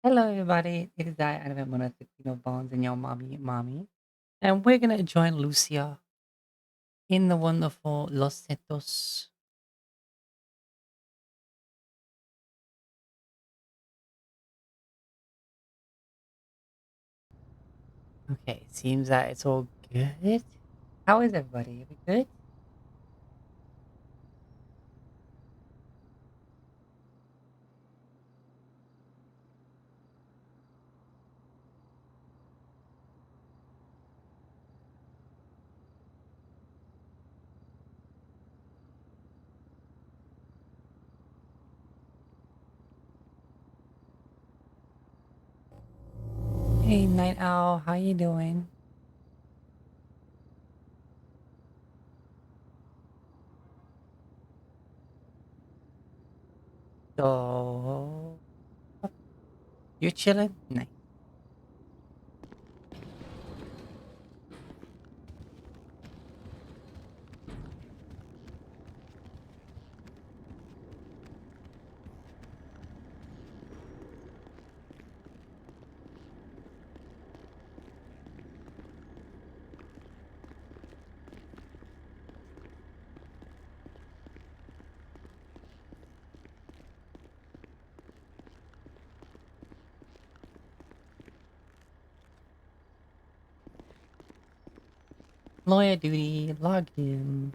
Hello, everybody. It is I, Annabelle Montefiore Bones, and your mommy. And we're going to join Lucia in the wonderful Los Setos. Okay, seems that it's all good. How is everybody? Are we good? Hey, Night Owl, how you doing? So, you're chilling? Nice. Lawyer duty, log in.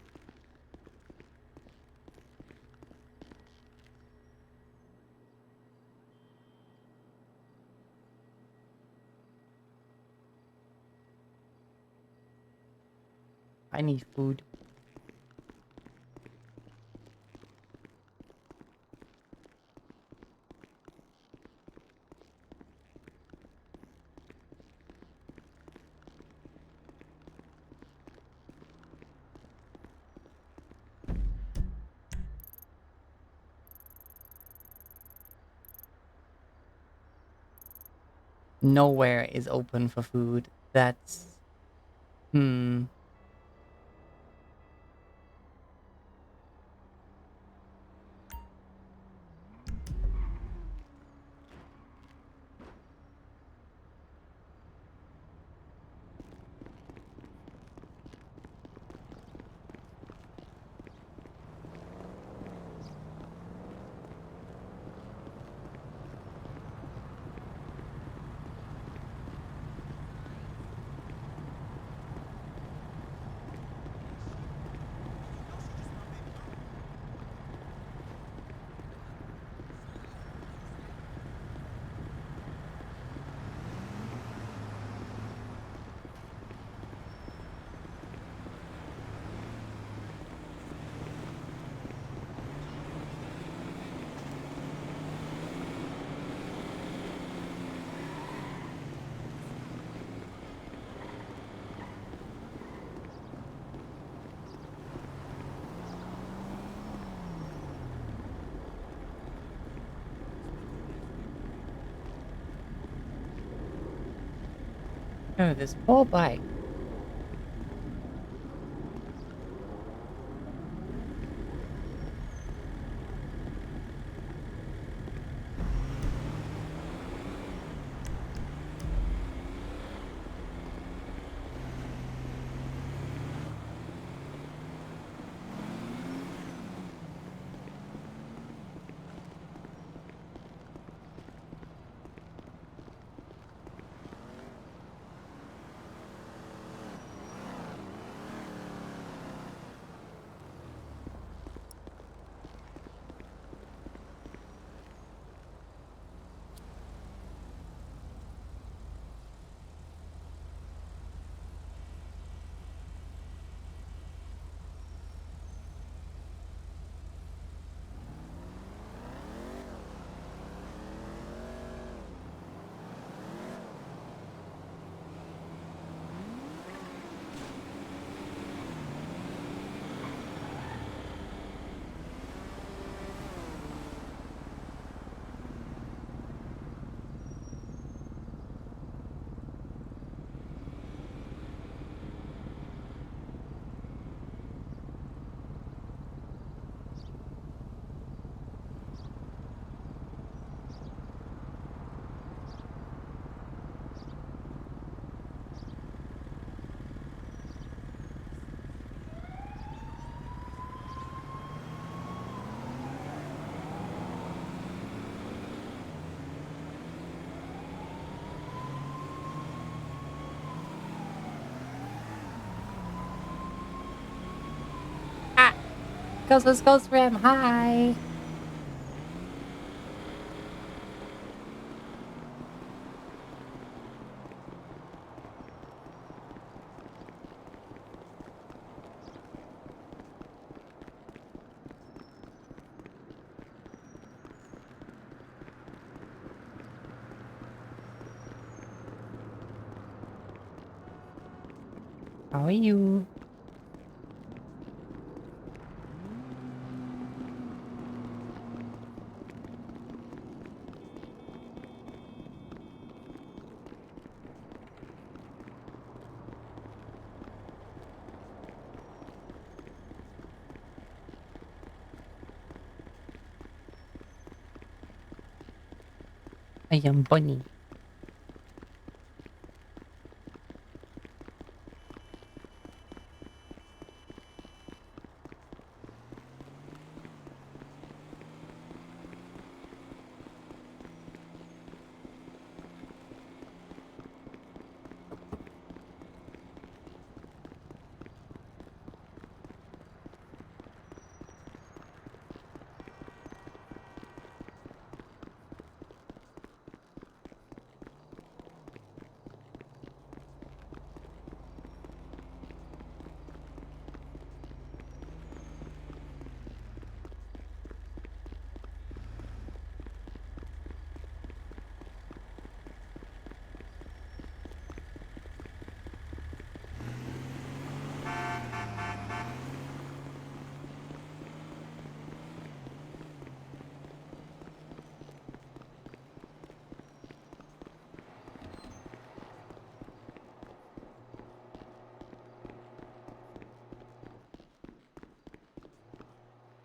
I need food. Nowhere is open for food. That's. Hmm. Oh, this poor bike. Let's go, Swim. Hi. How are you? I am Bunny.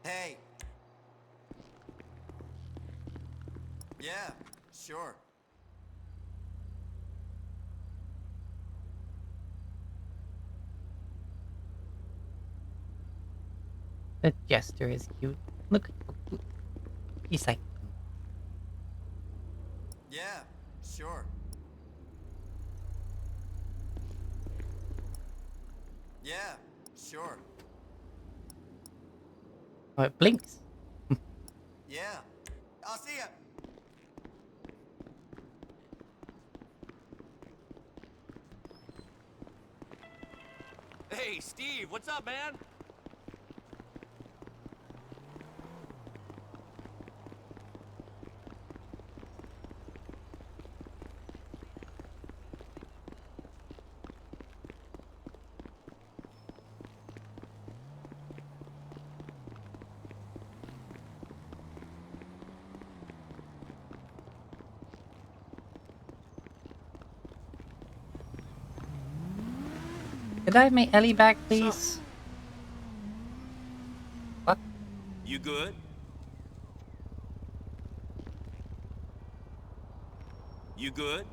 Hey. Yeah, sure. That gesture is cute. Look how cute. He's like, Yeah, sure. Yeah, sure. oh, it blinks. Yeah. I'll see ya. Hey, Steve, what's up, man? Could I have my Ellie back, So, please? What? you good? You good?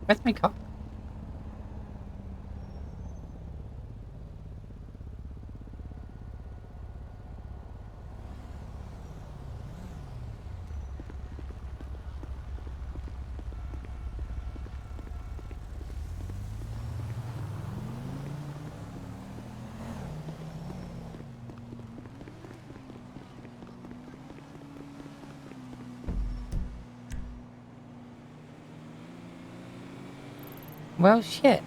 Where's my car? Well, shit.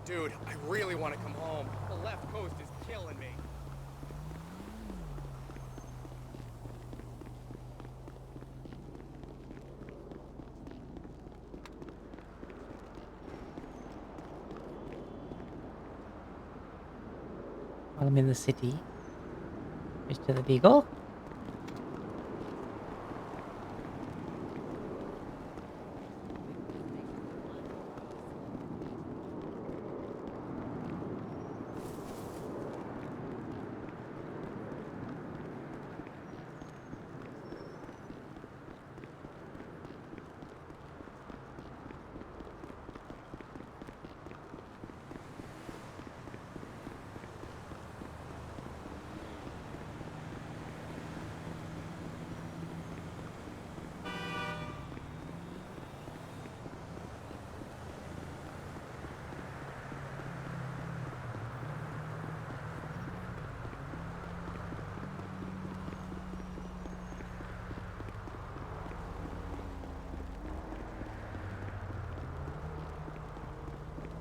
Dude, I really want to come home. The left coast is killing me. While I'm in the city. Mr. the Beagle.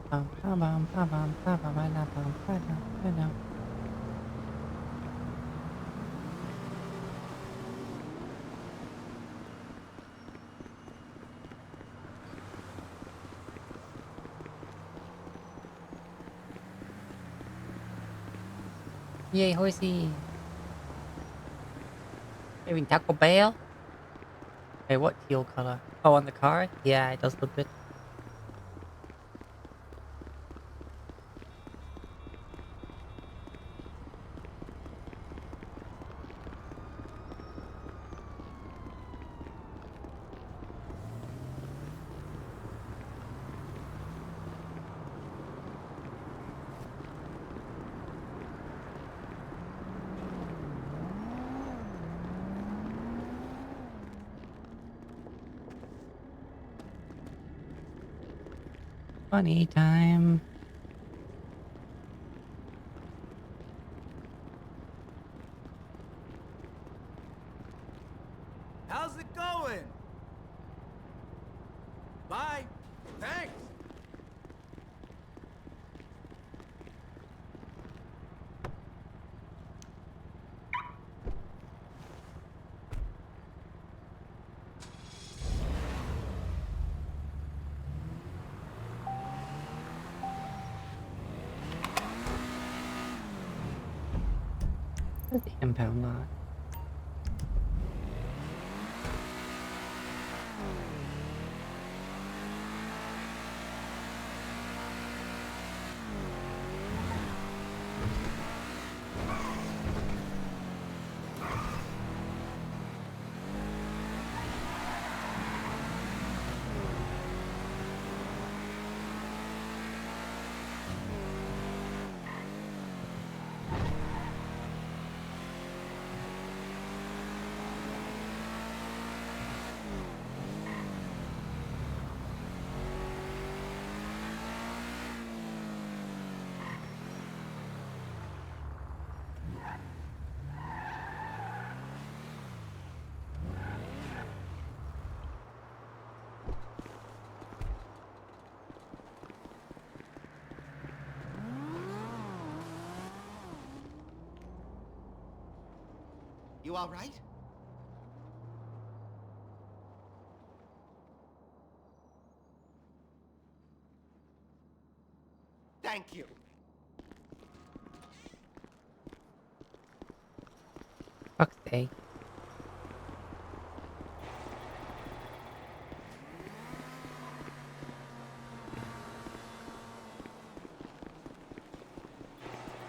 Bum, ba bum, ba bum, ba ba ba da bum, ba da ba da. Yay, horsey. Maybe Taco Bell? Hey, what teal color? Oh, on the car? Yeah, it does look good. Funny time. How's it going? Bye. Thanks. Where's the impound lot? You all right? Thank you. Fuck's sake.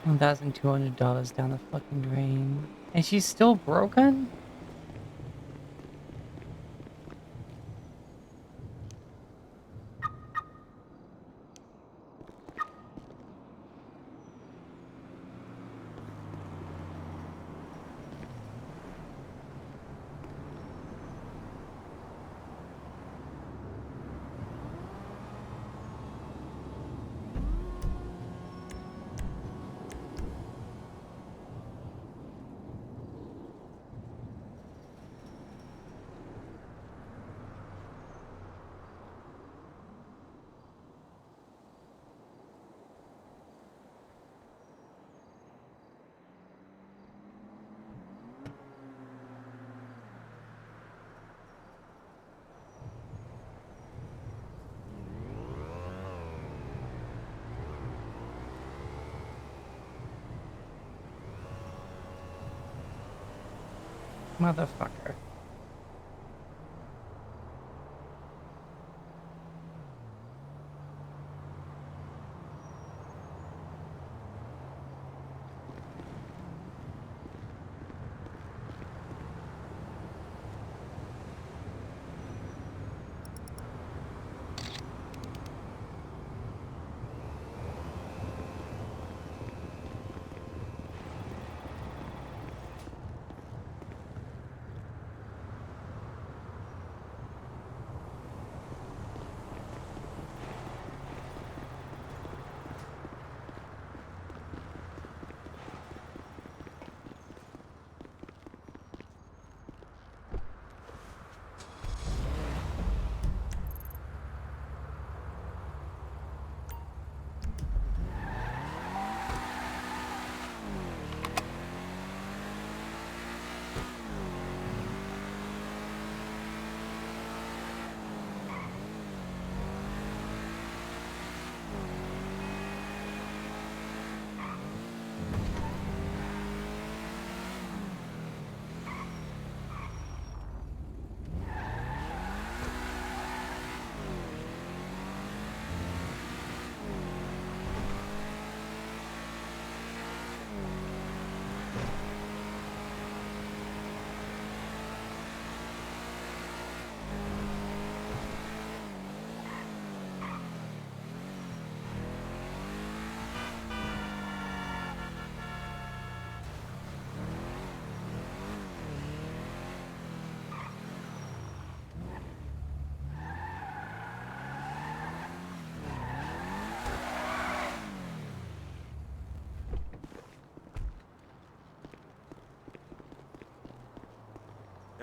$1,200 down the fucking drain. And she's still broken? Motherfucker.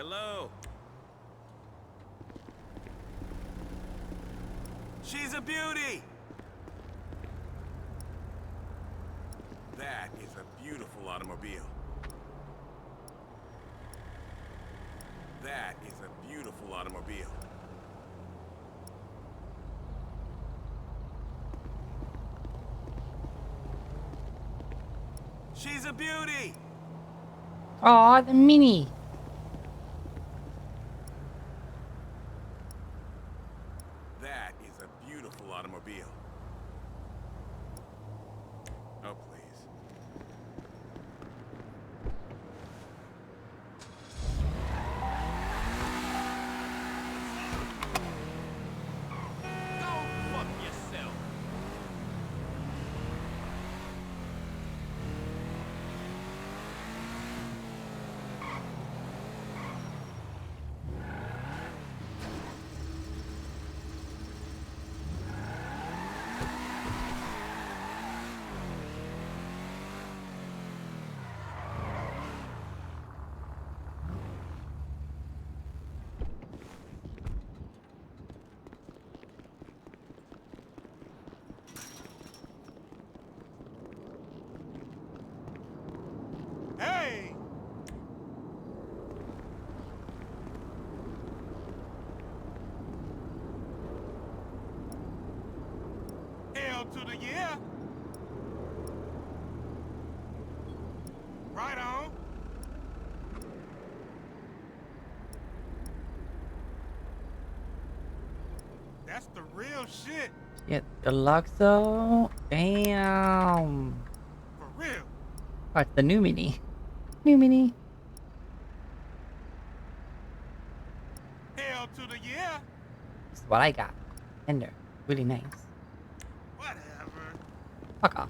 Hello. She's a beauty. That is a beautiful automobile. That is a beautiful automobile. She's a beauty. Aw, the Mini. That is a beautiful automobile. Oh, please. Go fuck yourself. Hey! Hell to the yeah! Right on. That's the real shit. Yeah, Deluxo. Damn. For real. Oh, it's the new Mini. New Mini. Hell to the yeah! This is what I got. Tender. Really nice. Whatever. Fuck off.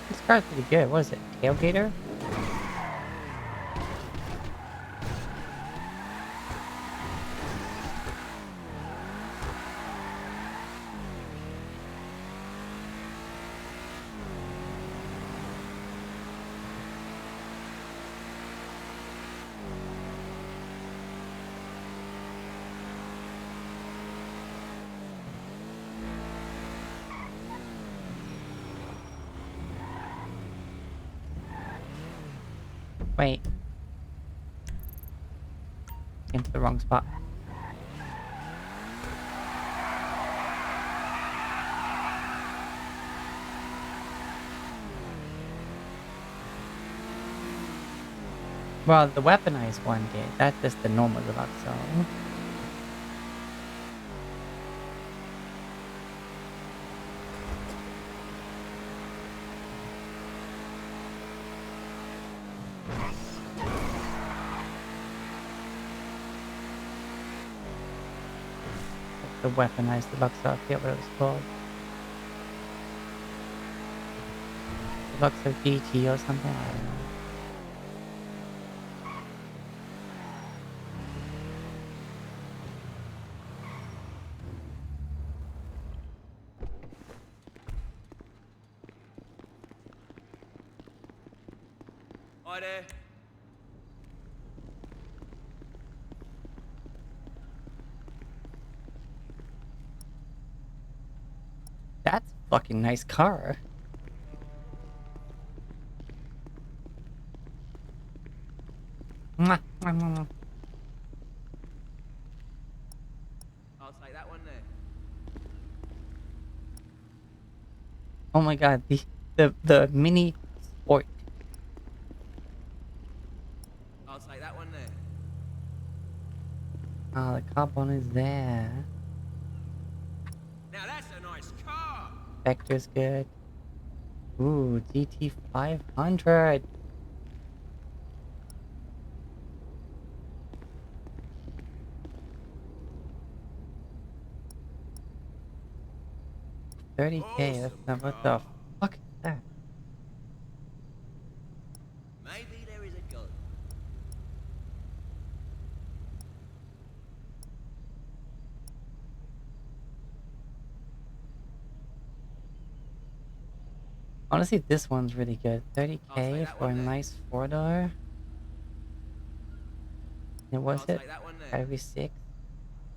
This car's pretty good. What is it? Tailgater? Wait. Came to the wrong spot. Well, the weaponized one did. That's just the normal Deluxo. The weaponized Deluxo, I forget what it was called. Deluxo GT or something, I don't know. Hi there. That's a fucking nice car. Mwah, mwah, mwah, mwah. I'll take that one there. Oh my god, the mini sport. I'll take that one there. Ah, the carbon is there. Now that's a nice car. Vector's good. Ooh, GT 500. $30K. That's Awesome not what the car. fuck is that? Maybe there is a gun. Honestly, this one's really good. I'll take 30K that for a one there. nice four-door. It was I'll it? take that one there. Gotta be six.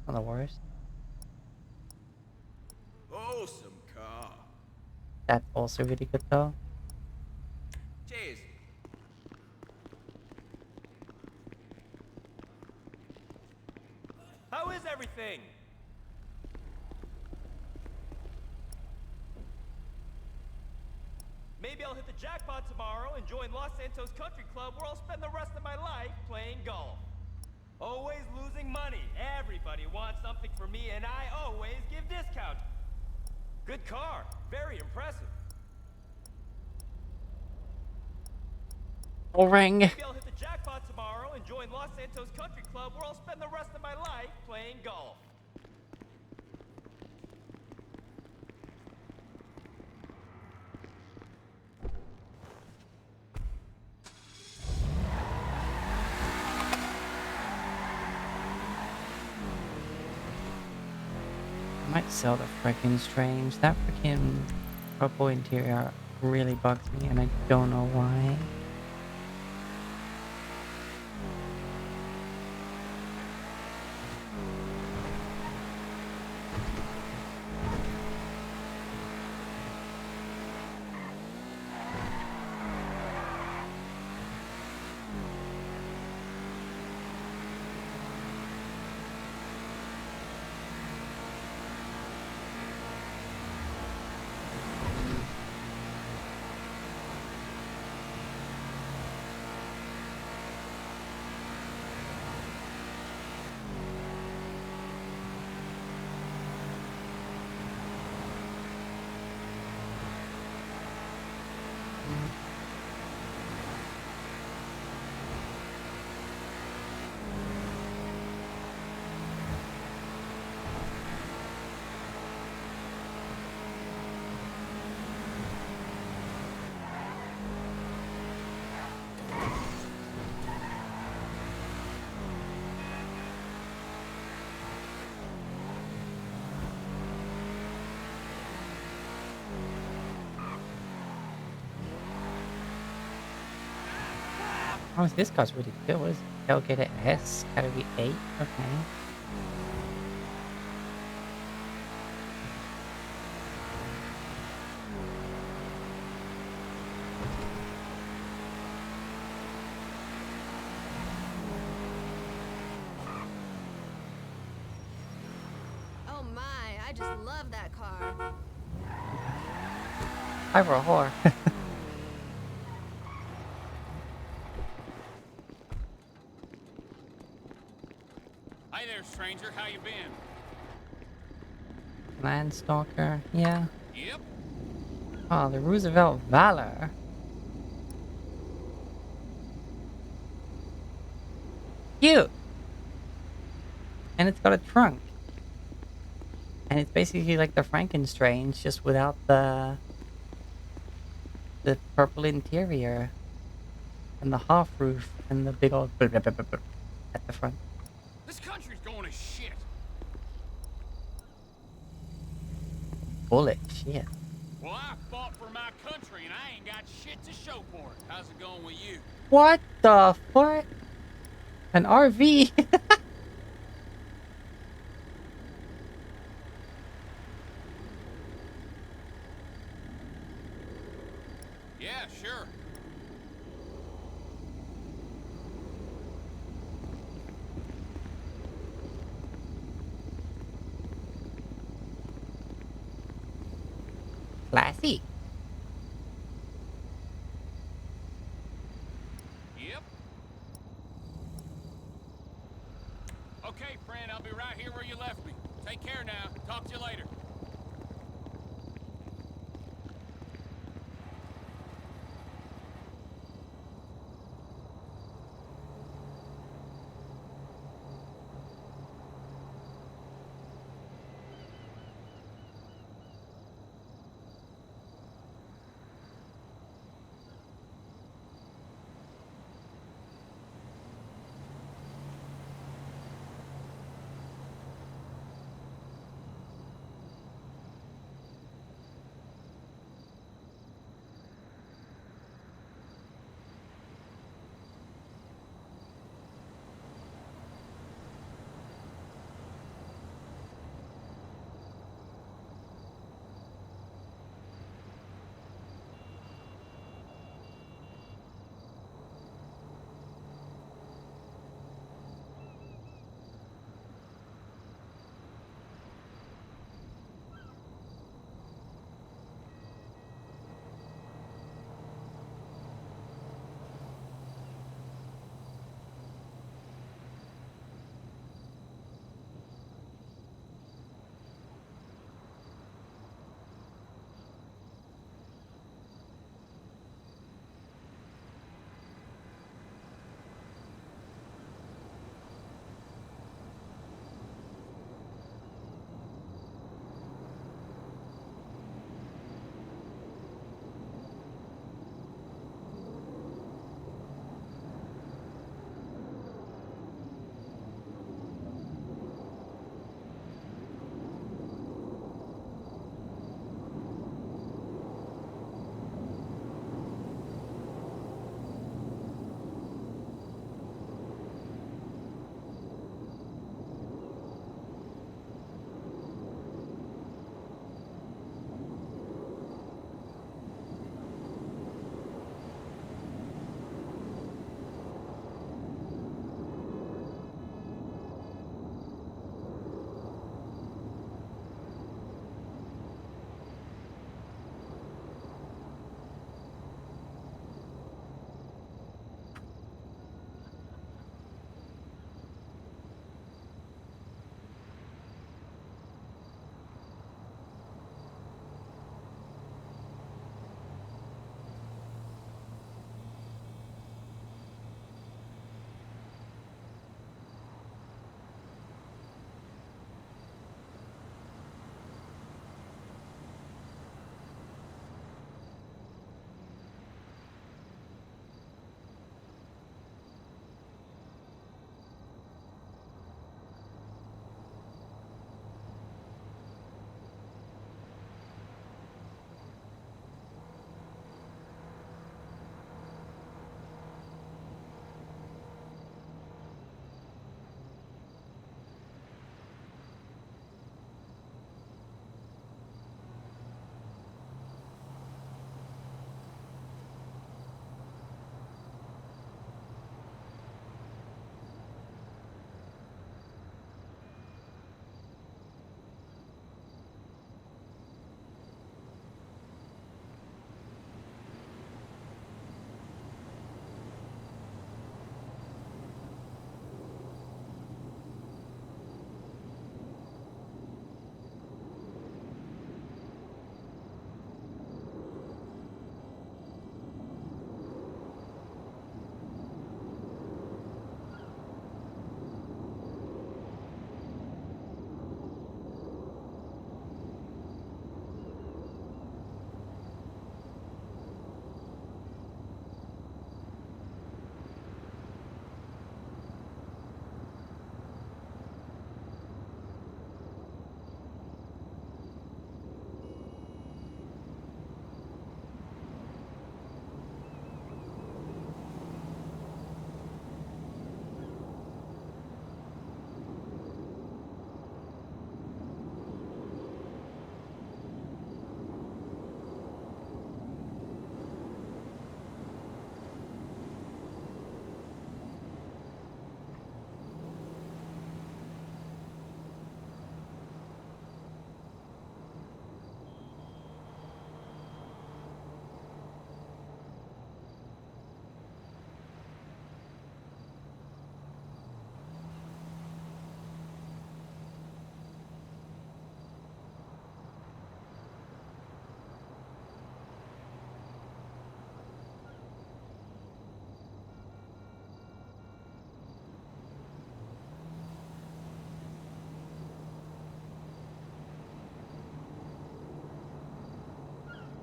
Not the worst. Awesome car. That's also really good though. Cheers. How is everything? Maybe I'll hit the jackpot tomorrow and join Los Santos Country Club where I'll spend the rest of my life playing golf. Always losing money. Everybody wants something from me and I always give discount. Good car. Very impressive. Ring. Maybe I'll hit the jackpot tomorrow and join Los Santos Country Club where I'll spend the rest of my life playing golf. I might sell the frickin' strange. That frickin' purple interior really bugs me and I don't know why. Oh, this car's really good. What is it? Tailgater S? Gotta be 8? Okay. Oh my, I just love that car. Hi, for a whore. Hey there, stranger. How you been? Landstalker. Yeah. Yep. Oh, the Roosevelt Valor. Cute! And it's got a trunk. And it's basically like the Frankenstrange, just without the purple interior. And the half roof and the big old at the front. This country's going to shit. Bullet shit. Well, I fought for my country and I ain't got shit It's a show for it. How's it going with you? What the fuck? An RV? Yeah, sure. Classy. Yep. Okay, friend, I'll be right here where you left me. Take care now. Talk to you later.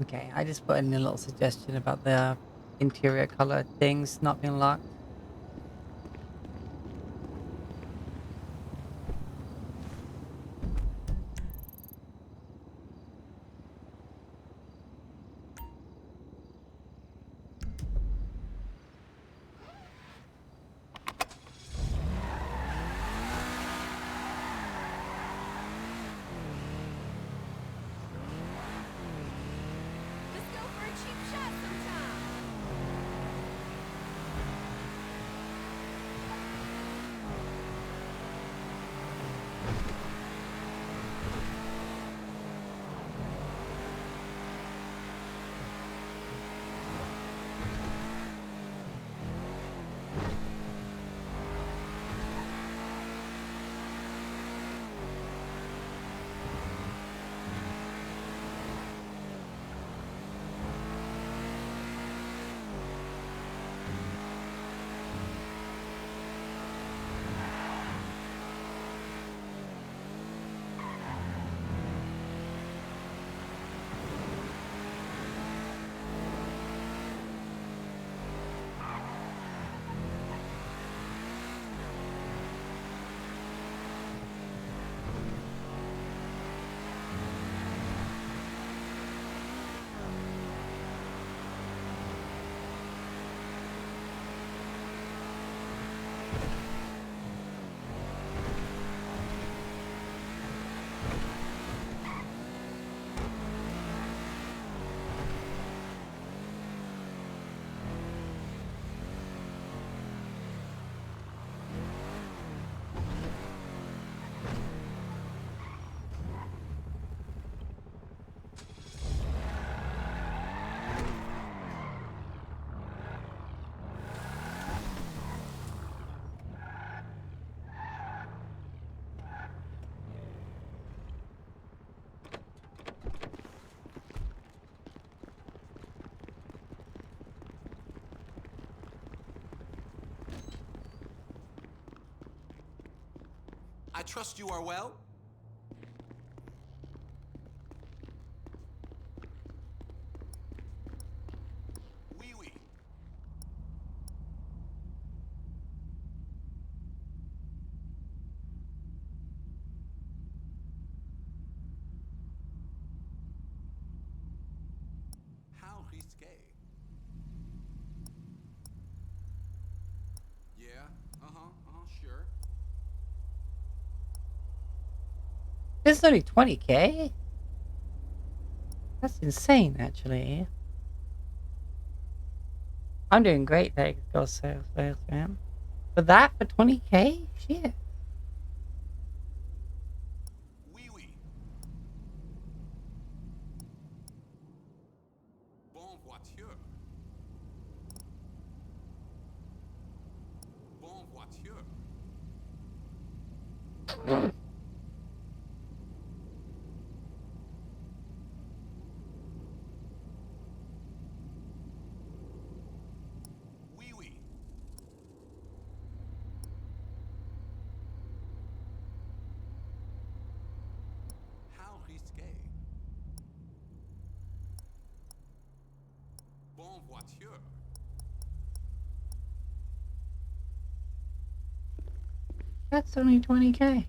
Okay, I just put in a little suggestion about the interior color things not being locked. Let's go for a cheap shot sometime. I trust you are well? Oui, oui. How risqué? Yeah, sure. This is only 20K? That's insane, actually. I'm doing great, thanks, Ghost Sales, man. For that, for 20K? Shit. Oui, oui. Bon voiture. Bon voiture. Oui, oui. How risqué? Bon voiture. That's only 20K.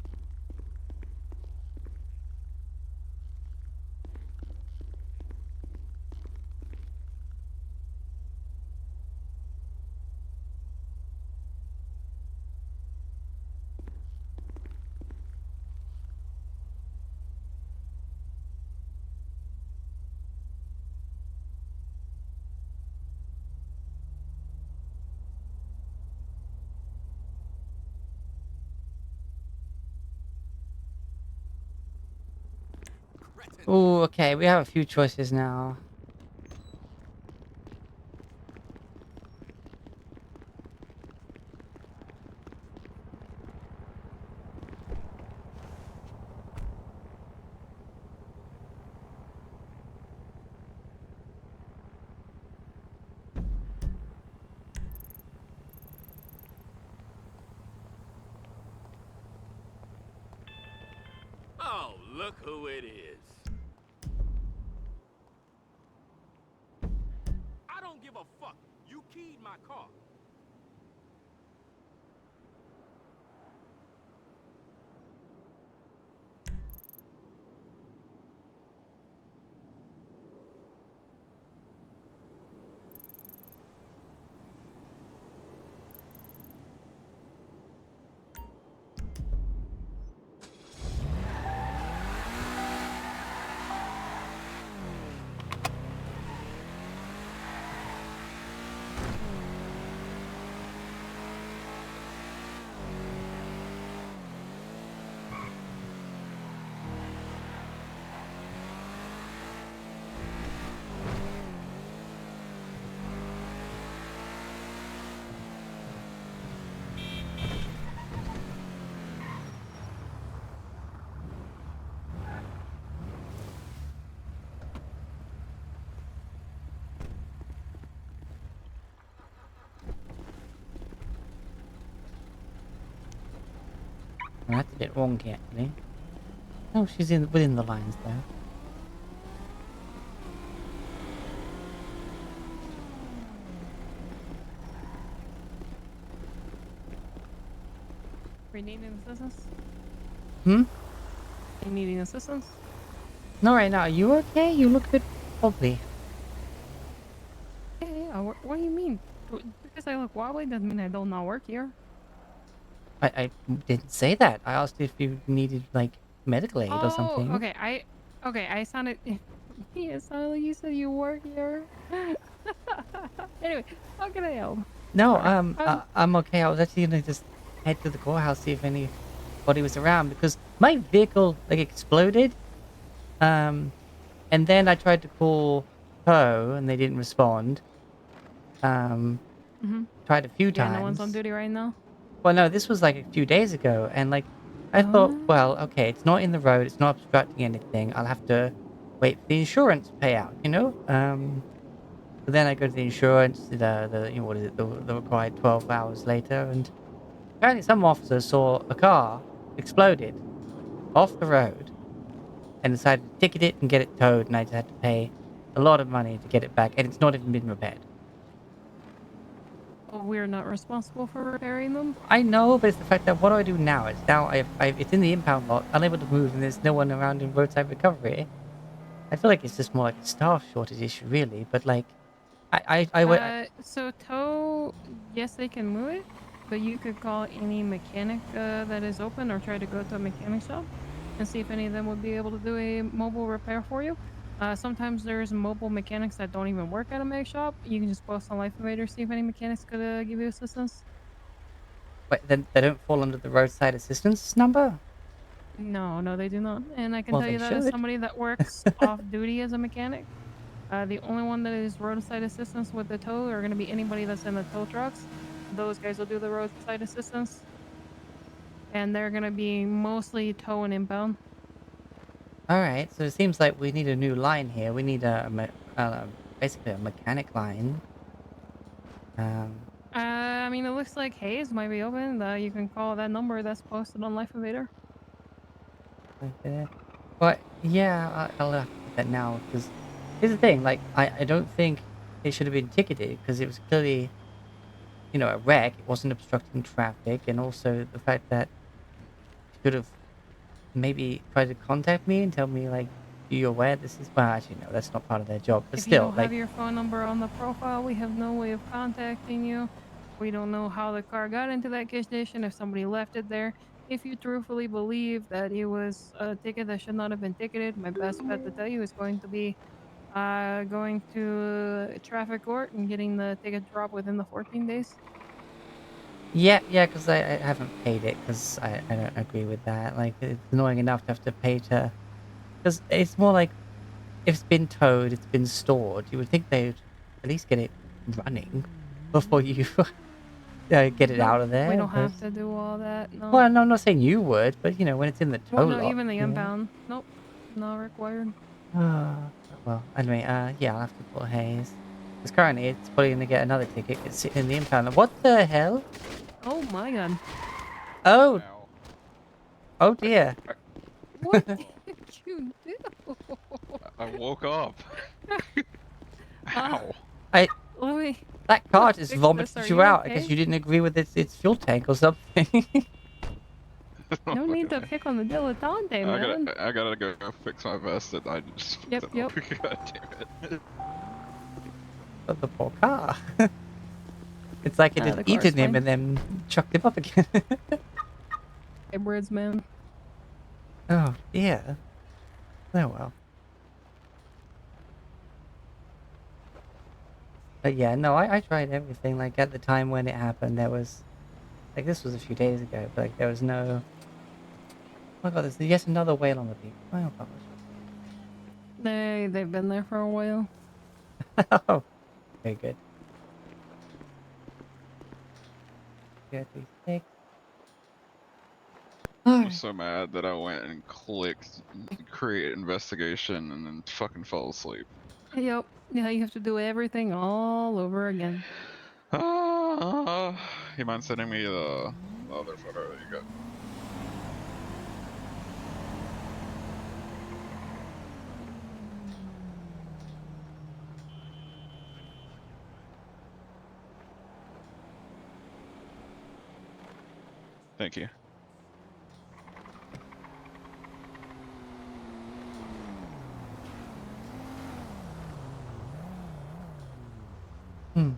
Cretin. Ooh, okay, we have a few choices now. Oh, look who it is. the fuck? You keyed my car. Well, that's a bit wonky, actually. Oh, she's within the lines, though. Are you needing assistance? Hmm? Are you needing assistance? Not right now. Are you okay? You look a bit wobbly. Yeah. What do you mean? Because I look wobbly doesn't mean I don't not work here. I didn't say that. I asked if you needed, like, medical aid or Oh, something. okay. I sounded. Yeah, it sounded like you said you work here. Anyway, how can I help? No, Sorry. I'm okay. I was actually gonna just head to the courthouse, see if anybody was around, because my vehicle, like, exploded. And then I tried to call tow, and they didn't respond. Mm-hmm. Tried a few Yeah, no one's on times. duty right now. Well, no, this was like a few days ago, and like I thought, Oh. well, okay, it's not in the road, it's not obstructing anything. I'll have to wait for the insurance payout, you know. But then I go to the insurance, the you know, what is it, the required 12 hours later, and apparently some officer saw a car exploded off the road and decided to ticket it and get it towed, and I just had to pay a lot of money to get it back, and it's not even been repaired. Well, we're not responsible for repairing them. I know, but it's the fact that what do I do now? It's now it's in the impound lot, unable to move, and there's no one around in roadside recovery. I feel like it's just more like a staff shortage issue, really. But like, So tow, yes, they can move it, but you could call any mechanic that is open or try to go to a mechanic shop and see if any of them would be able to do a mobile repair for you. Sometimes there's mobile mechanics that don't even work at a mech shop. You can just post on Life Invader, see if any mechanics could give you assistance. then they don't fall under the roadside assistance number. No, no, they do not. And I can Well, tell they you that as should. somebody that works off duty as a mechanic. The only one that is roadside assistance with the tow are going to be anybody that's in the tow trucks. Those guys will do the roadside assistance. And they're going to be mostly tow and inbound. All right, so it seems like we need a new line here. We need basically a mechanic line. I mean, it looks like Hayes might be open. You can call that number that's posted on Life Invader. Okay. But yeah, I'll have to put that now because here's the thing. Like, I don't think it should have been ticketed because it was clearly, you know, a wreck. It wasn't obstructing traffic, and also the fact that should have maybe tried to contact me and tell me like, "Are you aware this is?" Well, actually, no, that's not part of their job. But If you still, don't like, have your phone number on the profile, we have no way of contacting you. We don't know how the car got into that gas station, if somebody left it there. If you truthfully believe that it was a ticket that should not have been ticketed, my best bet to tell you is going to be going to traffic court and getting the ticket dropped within the 14 days. yeah, because I haven't paid it because I don't agree with that. Like, it's annoying enough to have to pay to because it's more like if it's been towed, it's been stored. You would think they'd at least get it running before you get it Nope, out of we there. don't But have to do all that. No. well, no, I'm not saying you would, but you know, when it's in the Well, tow no, lot, even the you know. inbound. Nope, not required. Well, anyway, yeah, I'll have to call Hayes. Because currently it's probably going to get another ticket. It's sitting in the impound. What the hell? Oh my god. Oh, Ow. oh dear. What did you do? I woke up. Uh, Ow. I, Let me Wait, That car just fix this. vomited Are you you out. I okay? guess you didn't agree with its fuel tank or something. No need to pick on the dilettante, man. I gotta go fix my vest and I just Yep, yep. God damn it. But the poor car. It's like it had The car's eaten him fine. and then chucked him up again. Edwards, man. Oh, yeah. Oh, well. But yeah, no, I tried everything. Like, at the time when it happened, there was... Like, this was a few days ago, but like, there was no... Oh my god, there's yet another whale on the beach. Oh gosh. They've been there for a while. Oh, very good. 036. I'm Alright. so mad that I went and clicked create investigation and then fucking fell asleep. Yep. Yeah, you have to do everything all over again. You mind sending me the other photo that you got? Thank you. Hmm.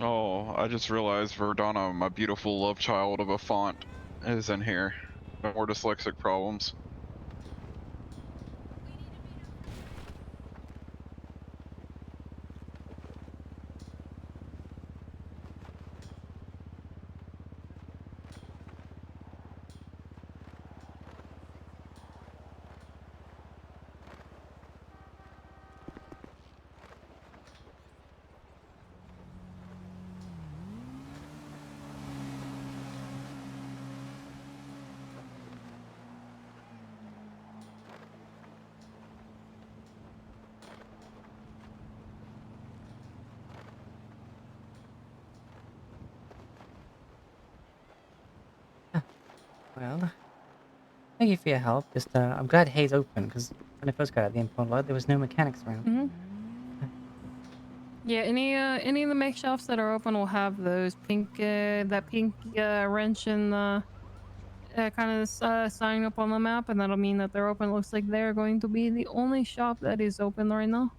Oh, I just realized Verdana, my beautiful love child of a font, is in here. No more dyslexic problems. Well, thank you for your help. Just, I'm glad Hayes open, because when I first got out of the impound lot, there was no mechanics around. Mm-hmm. Yeah, any of the make shops that are open will have those pink, that pink wrench and kind of sign up on the map, and that'll mean that they're open. Looks like they're going to be the only shop that is open right now.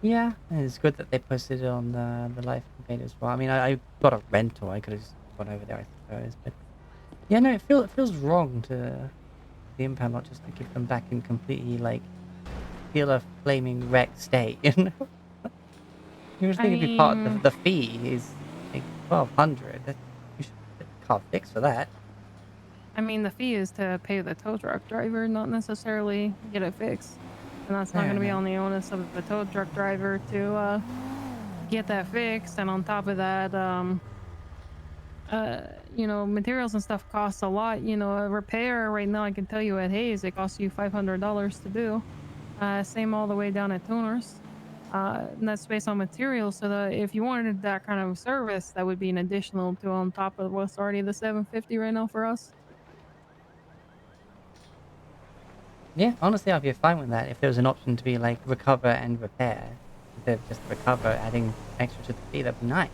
Yeah, and it's good that they posted it on the live campaign as well. I mean, I got a rental. I could have just gone over there, I suppose. But yeah, no, it feels wrong to the impound lot just to give them back in completely like feel a flaming wrecked state. You know, you would I think it'd be part of mean, the fee is like 1,200. You should get the car fixed for that. the fee is to pay the tow truck driver, not necessarily get it fixed. And that's not Fair going to be enough. on the onus of the tow truck driver to get that fixed. And on top of that, materials and stuff cost a lot. A repair right now, I can tell you at Hayes, it costs you $500 to do. Same all the way down at Toners. And that's based on materials. So that if you wanted that kind of service, that would be an additional to on top of what's already the $750 right now for us. Yeah, honestly, I'd be fine with that if there was an option to be like recover and repair instead of just recover, adding extra to the fee. That'd be nice.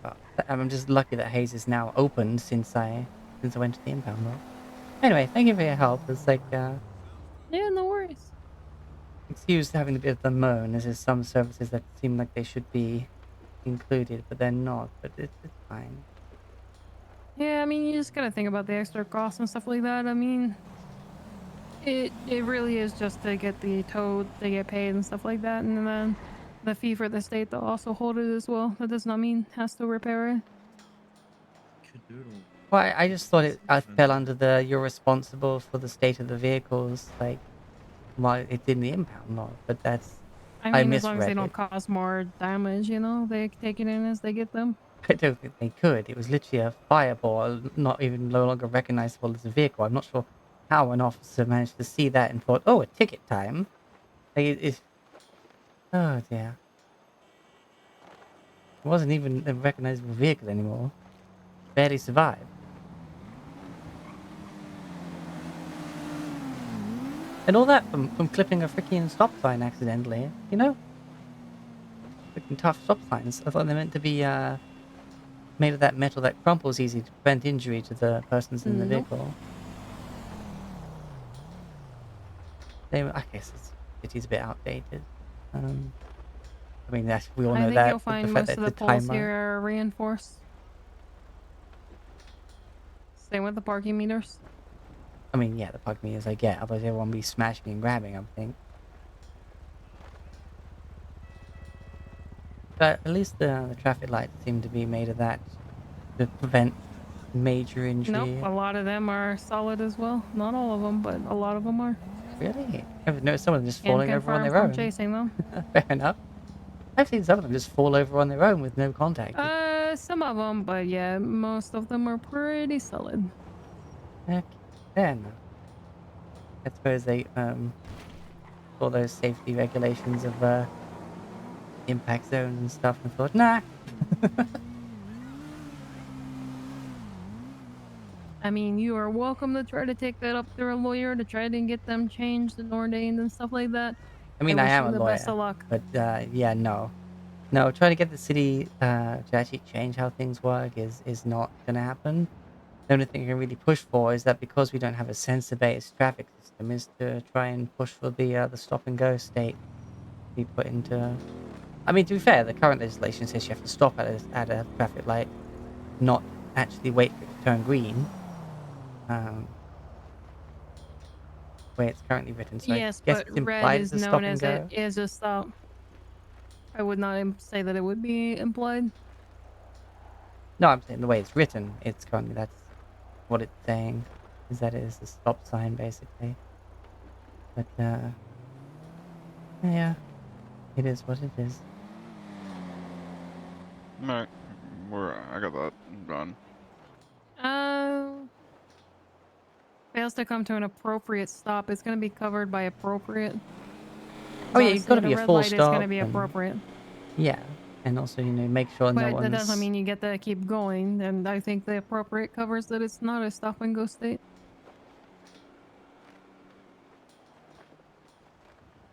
But I'm just lucky that Hayes is now open since I went to the impound lot. Anyway, thank you for your help. It's like Yeah, no worries. excuse having a bit of the moan. There's just some services that seem like they should be included, but they're not. But it's fine. Yeah, you just gotta think about the extra costs and stuff like that. It really is just to get the tow, to get paid and stuff like that, and then the fee for the state to also hold it as well. That does not mean has to repair it. Well, I just thought I fell under the you're responsible for the state of the vehicles, like while it's in the impound lot. But that's I I mean, as long as they misread don't it. cause more damage, you know, they take it in as they get them. I don't think they could. It was literally a fireball, not even no longer recognizable as a vehicle. I'm not sure how an officer managed to see that and thought, "Oh, a ticket time." Like, oh dear. It wasn't even a recognizable vehicle anymore. Barely survived. And all that from clipping a freaking stop sign accidentally, you know? Freaking tough stop signs. I thought they're meant to be made of that metal that crumples easy to prevent injury to the persons in the Nope. vehicle. I guess it's a bit outdated. Um, I mean, we all I know think that you'll with the find fact most that of it's a the poles timer. here are reinforced. Same with the parking meters. I mean, yeah, the parking meters I get, otherwise everyone would be smashing and grabbing, I think. But at least the traffic lights seem to be made of that to prevent major Nope, injury. a lot of them are solid as well. Not all of them, but a lot of them are. Really? I've noticed some of them just Can falling over on confirm their from own. chasing them. Fair enough. I've seen some of them just fall over on their own with no contact. Some of them, but yeah, most of them are pretty solid. Okay, fair enough. I suppose they all those safety regulations of impact zones and stuff and thought, nah. I mean, you are welcome to try to take that up to a lawyer to try to get them changed and ordained and stuff like that. I I mean, I wish am you a the best lawyer, of luck. but yeah, no. No, trying to get the city to actually change how things work is not going to happen. The only thing I can really push for is that because we don't have a sensor-based traffic system, is to try and push for the stop and go state be put into. I mean, to be fair, the current legislation says you have to stop at a traffic light, not actually wait for it to turn green. Way it's currently written. So I Yes, guess but it's red implied it's is a known stop and as it go. is a stop. I would not say that it would be implied. No, I'm saying the way it's written, it's currently that's what it's saying, is that it is a stop sign basically. But yeah, it is what it is. Alright, I got that done. Fails to come to an appropriate stop. It's going to be covered by appropriate. Oh yeah, you've got Obviously, to at a be a red full light, it's going to stop be and appropriate. yeah, and also make sure no But that doesn't one's. mean you get to keep going. And I think the appropriate covers that it's not a stop and go state.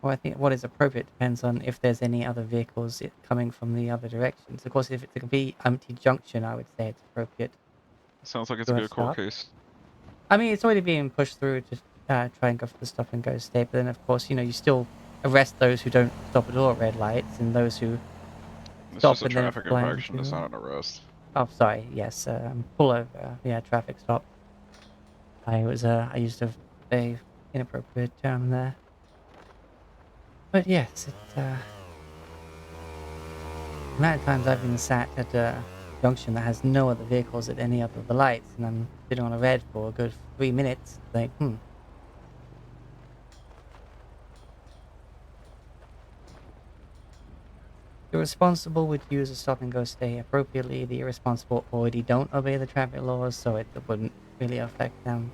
Well, I think what is appropriate depends on if there's any other vehicles coming from the other directions. Of course, if it's a complete empty junction, I would say it's appropriate Sounds like it's a to a good court stop. case. I mean, it's already being pushed through to try and go for the stop and go state, but then of course, you still arrest those who don't stop at all at red lights and those who It's just stop a and then traffic blindly infraction, it's do. not an arrest. Oh, sorry. Yes, pull over. Yeah, traffic stop. I used a inappropriate term there. But yes, it's the amount of times I've been sat at a junction that has no other vehicles at any other of the lights, and I'm sitting on a red for a good 3 minutes. Like, The responsible would use a stop and go stay appropriately. The irresponsible already don't obey the traffic laws, so it wouldn't really affect them.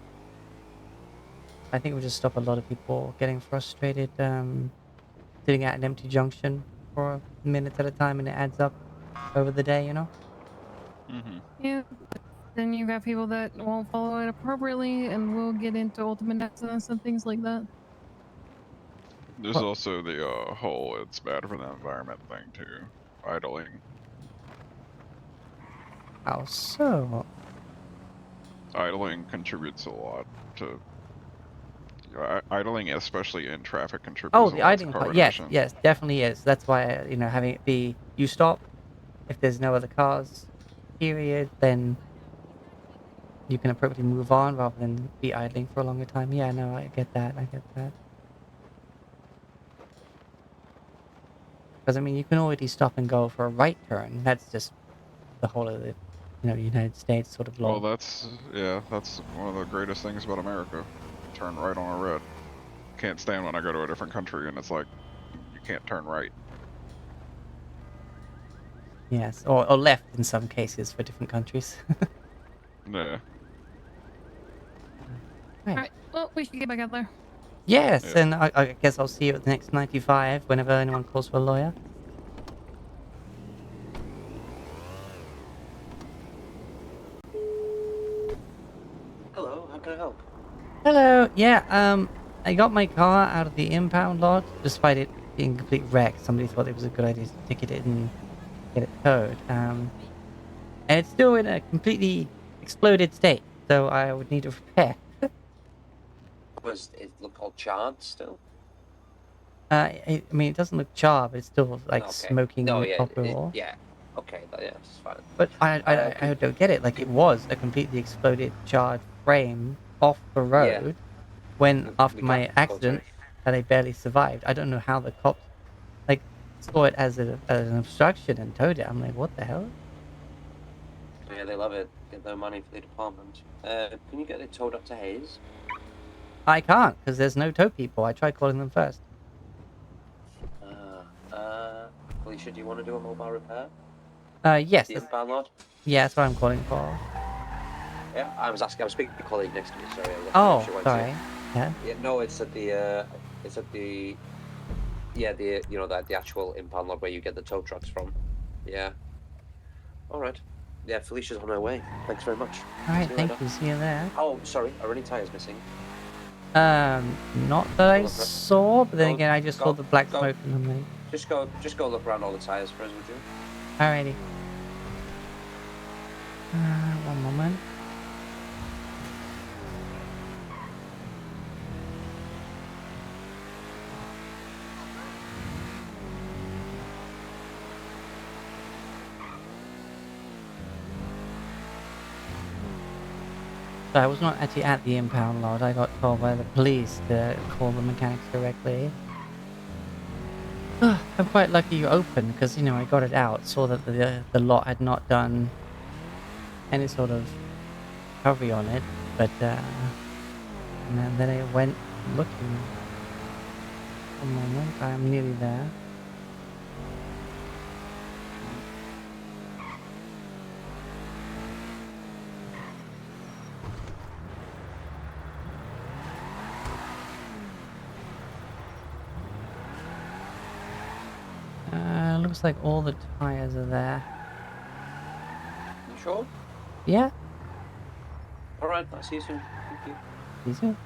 I think it would just stop a lot of people getting frustrated, sitting at an empty junction for minutes at a time, and it adds up over the day. Mm-hmm. Yeah. Then you got people that won't follow it appropriately and will get into ultimate accidents and things like that. There's Well, also the whole it's bad for the environment thing too. Idling. how so? Idling contributes a lot to idling, especially in traffic, Oh, contributes a the lot to idling part. carbon Yes, emissions. yes, definitely is. That's why, having it be you stop if there's no other cars, period, then you can appropriately move on rather than be idling for a longer time. Yeah, no, I get that. I get that. Because, I mean, you can already stop and go for a right turn. That's just the whole of the, United States sort of Well, law. that's one of the greatest things about America. Turn right on a red. Can't stand when I go to a different country and it's like you can't turn right. Yes, or left in some cases for different countries. Yeah. Right. Alright, well, we should get back out there. Yes, Yeah. and I guess I'll see you at the next 95 whenever anyone calls for a lawyer. Hello, how can I help? Hello. Yeah. I got my car out of the impound lot, despite it being a complete wreck. Somebody thought it was a good idea to ticket it and get it towed. And it's still in a completely exploded state, so I would need a repair. Was it look all charred still? I mean, it doesn't look charred, but it's still like Okay. smoking No, yeah, operable. yeah. Okay, yeah, it's fine. But I Could, don't get it. Like, it was a completely exploded, charred frame off the yeah, road when, we after can't my go to accident, it. that I barely survived. I don't know how the cops, like, saw it as an obstruction and towed it. I'm like, what the hell? Yeah, they love it. Get their money for the department. Can you get it towed up to Hayes? I can't, because there's no tow people. I tried calling them first. Felicia, do you want to do a mobile repair? Yes, The impound lot? yeah, that's what I'm calling for. Yeah, I was speaking to your colleague next to me, sorry. Oh, She went sorry. Yeah. Yeah, no, it's at the, you know, the actual impound lot where you get the tow trucks from. Yeah. Alright. Yeah, Felicia's on her way. Thanks very much. All right, See you thank later. you. See you there. Oh, sorry, are any tires missing? Not that I Look, saw, but then go- again, I just saw go- the black go. smoke and I'm like, Just go look around all the tires for us, would you? alrighty. One moment. So I was not actually at the impound lot. I got told by the police to call the mechanics directly. I'm quite lucky you opened because, you know, I got it out, saw that the lot had not done any sort of recovery on it, but and then I went looking. One moment, I'm nearly there. Looks like all the tires are there. You sure? Yeah, Alright, I'll see you soon. Thank you. these are.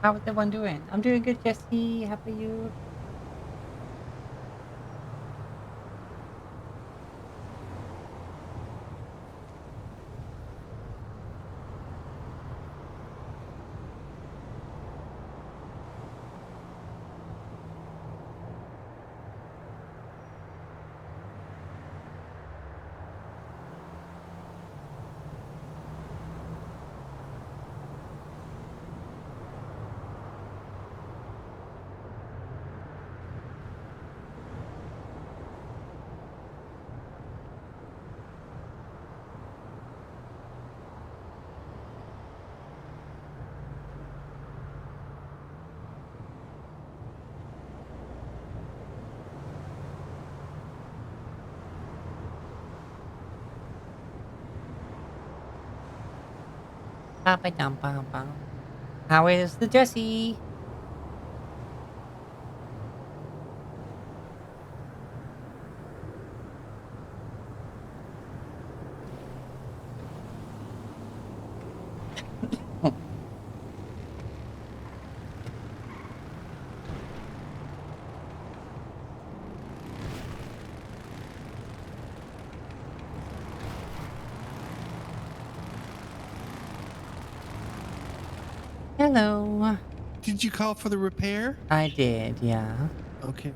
How is everyone doing? I'm doing good, Jesse. How are you? Ba-ba-dum-bum-bum. How is the Jesse? Hello. Did you call for the repair? I did, yeah. Okay.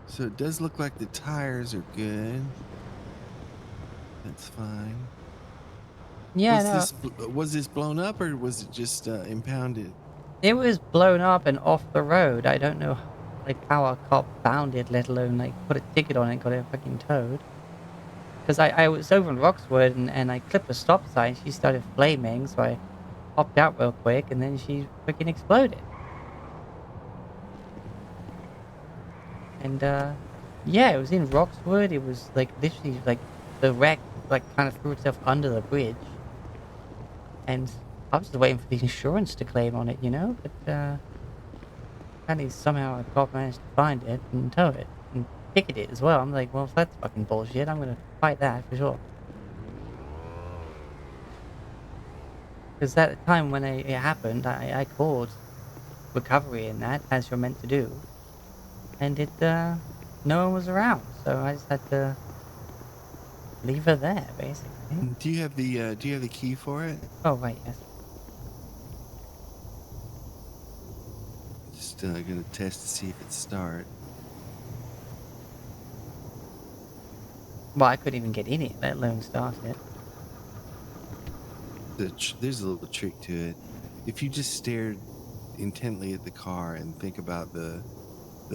So it does look like the tires are good. That's fine. Yeah, Was this blown up or was it just impounded? it was blown up and off the road. I don't know, like, how a cop found it, let alone, like, put a ticket on it and got it fucking towed. Because I was over in Roxwood and I clipped a stop sign. She started flaming, so I hopped out real quick and then she freaking exploded. And, yeah, it was in Roxwood. It was, like, literally, like, the wreck, like, kind of threw itself under the bridge. And I was just waiting for the insurance to claim on it, you know? But, apparently somehow a cop managed to find it and tow it and ticket it as well. I'm like, well, if that's fucking bullshit, I'm gonna fight that for sure. Because at the time when it happened, I called recovery and that, as you're meant to do. And no one was around, so I just had to leave her there, basically. Do you have the key for it? Oh, right, yes. Just gonna test to see if it start. Well, I couldn't even get in it, let alone start it. There's a little trick to it. If you just stared intently at the car and think about the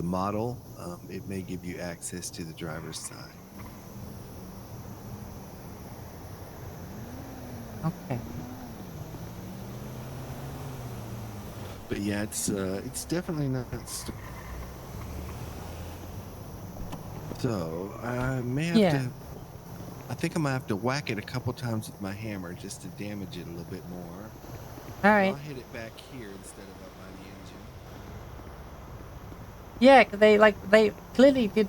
model, it may give you access to the driver's side. Okay. But yeah, it's definitely not. So I may have to. I think I might have to whack it a couple times with my hammer just to damage it a little bit more. All right. I'll hit it back here instead of up by the engine. Yeah, because they clearly did,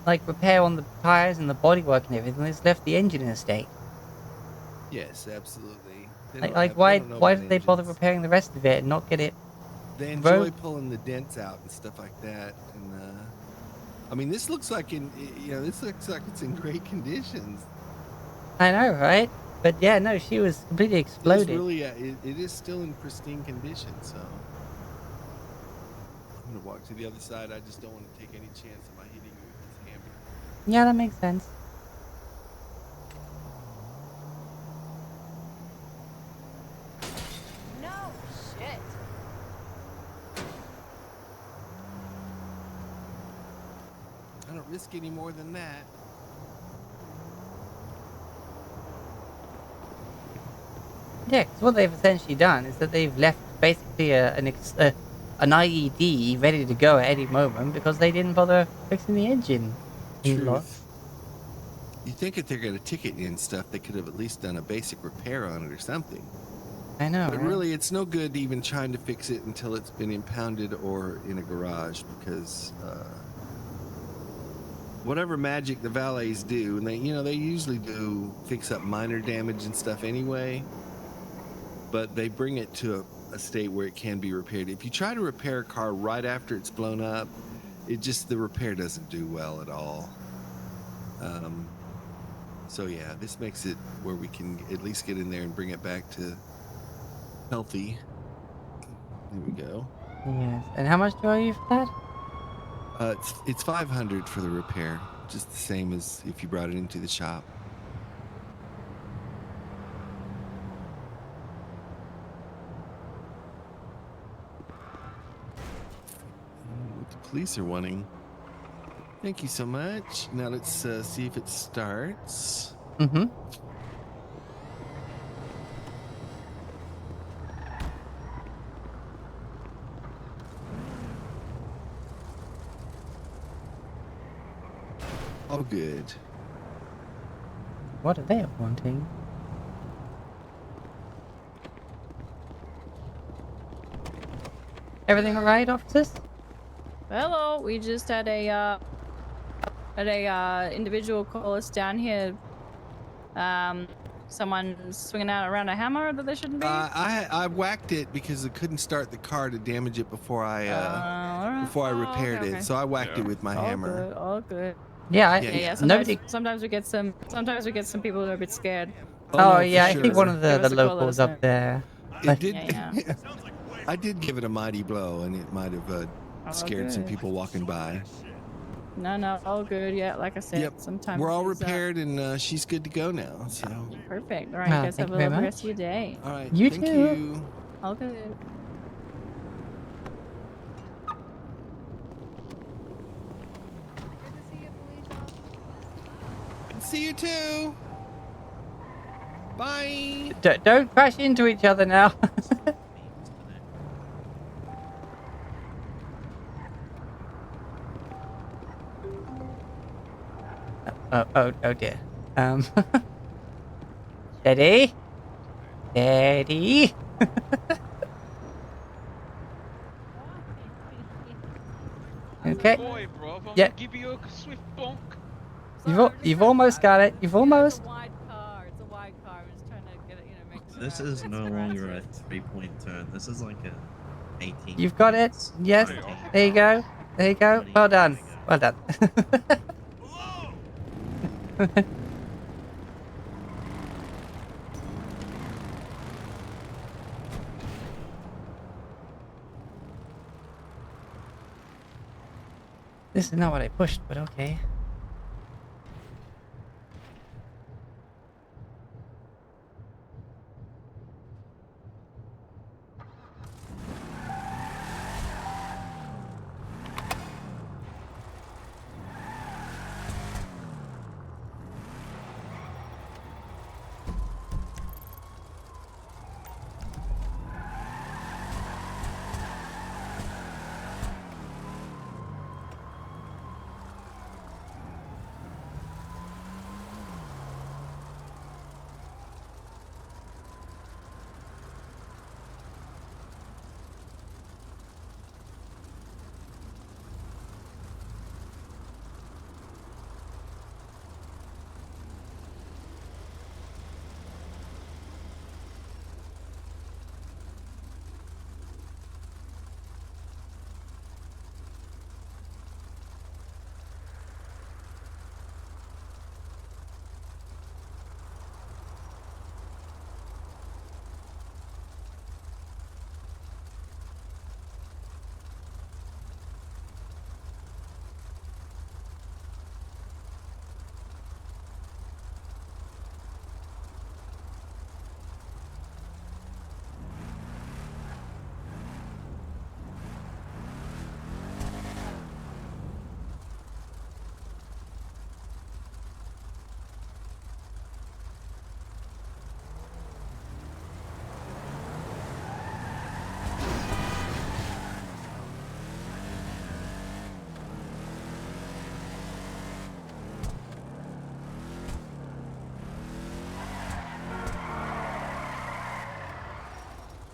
like, repair on the tires and the bodywork and everything. They just left the engine in a state. Yes, absolutely. Why did they bother repairing the rest of it and not get it? They enjoy pulling the dents out and stuff like that. And I mean, this looks like this looks like it's in great conditions. I know, right? But yeah, no, she was completely exploded. It is still in pristine condition. So I'm gonna walk to the other side. I just don't want to take any chance of my hitting you with this hammer. Yeah, that makes sense. No shit. I don't risk any more than that. Yeah, because what they've essentially done is that they've left basically an IED ready to go at any moment because they didn't bother fixing the engine. Truth. You think if they're gonna ticket you and stuff, they could have at least done a basic repair on it or something. I know, But right? really, it's no good even trying to fix it until it's been impounded or in a garage because whatever magic the valets do, and they usually do fix up minor damage and stuff anyway, but they bring it to a state where it can be repaired. If you try to repair a car right after it's blown up, the repair doesn't do well at all. So yeah, this makes it where we can at least get in there and bring it back to healthy. There we go. Yes. And how much do I owe you for that? It's 500 for the repair, just the same as if you brought it into the shop. What the police are wanting. Thank you so much. Now let's see if it starts. Mm-hmm. All good. What are they wanting? Everything alright, officers? Hello, we just had a individual call us down here. Someone's swinging out around a hammer that they shouldn't be. I whacked it because I couldn't start the car to damage it before I repaired it. So I whacked it with my hammer. All good. Yeah, Sometimes we get some people who are a bit scared. Oh, no, yeah, I for think sure. one of the locals up there. It did. Yeah. I did give it a mighty blow, and it might have scared some good. people walking by. No, all good. Yeah, like I said, Yep. sometimes We're all it's, repaired, and she's good to go now. So. Perfect. All right, you guys thank have you a very lovely much. rest of your day. All right. You thank too. you. All good. See you too. Bye. Don't crash into each other now. oh dear. Steady. Steady. Okay. Boy, bro, I'm Yeah. gonna give you a swift bonk. You've almost got it. You've almost. It's a wide car. It's a wide car. I'm just trying to get it, make sure. This is no longer a 3-point turn. This is like a 18. You've got it. Yes. There you go. There you go. Well done. Well done. This is not what I pushed, but okay.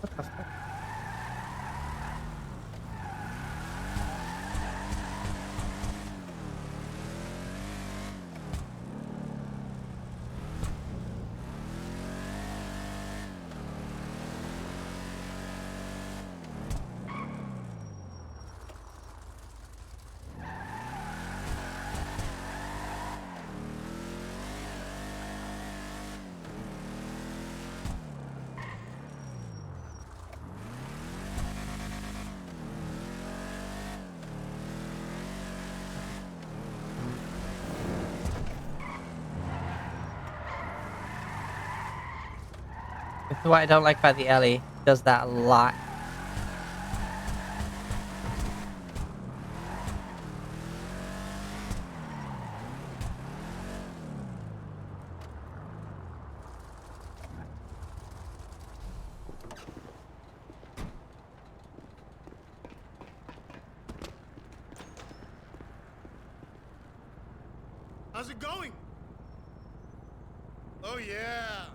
What the fuck? This is what I don't like about the Ellie. It does that a lot. How's it going? Oh, yeah.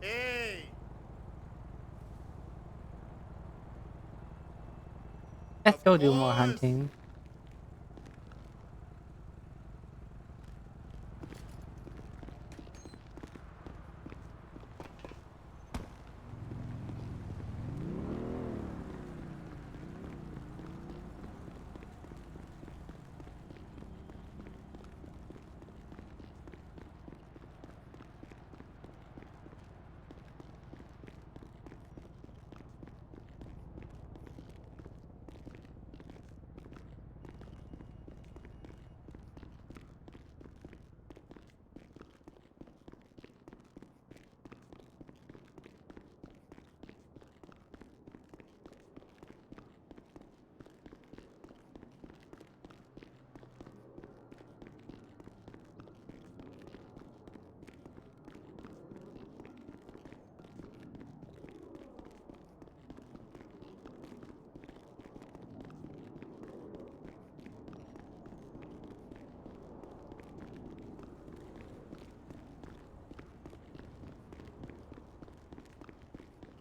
Hey. Let's go do more hunting.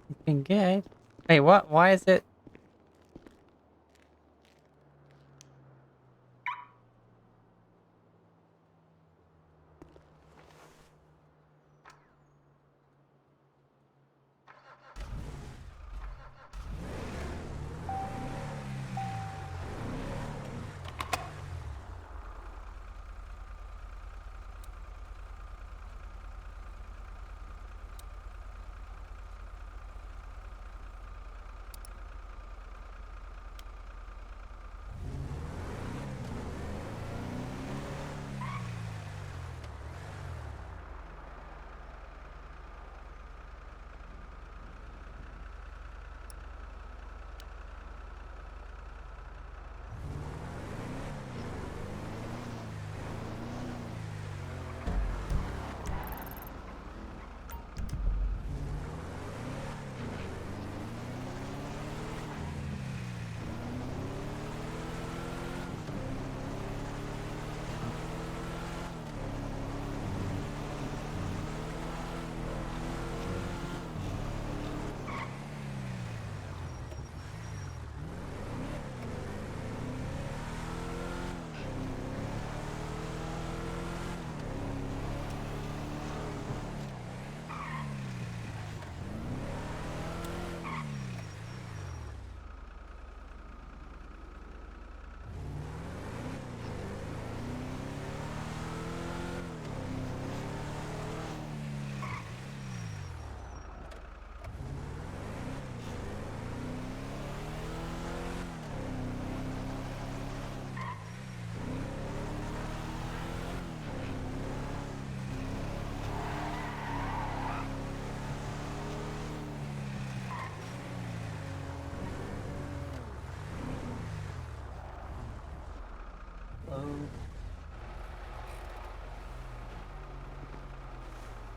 It's been good. Wait, what? Why is it?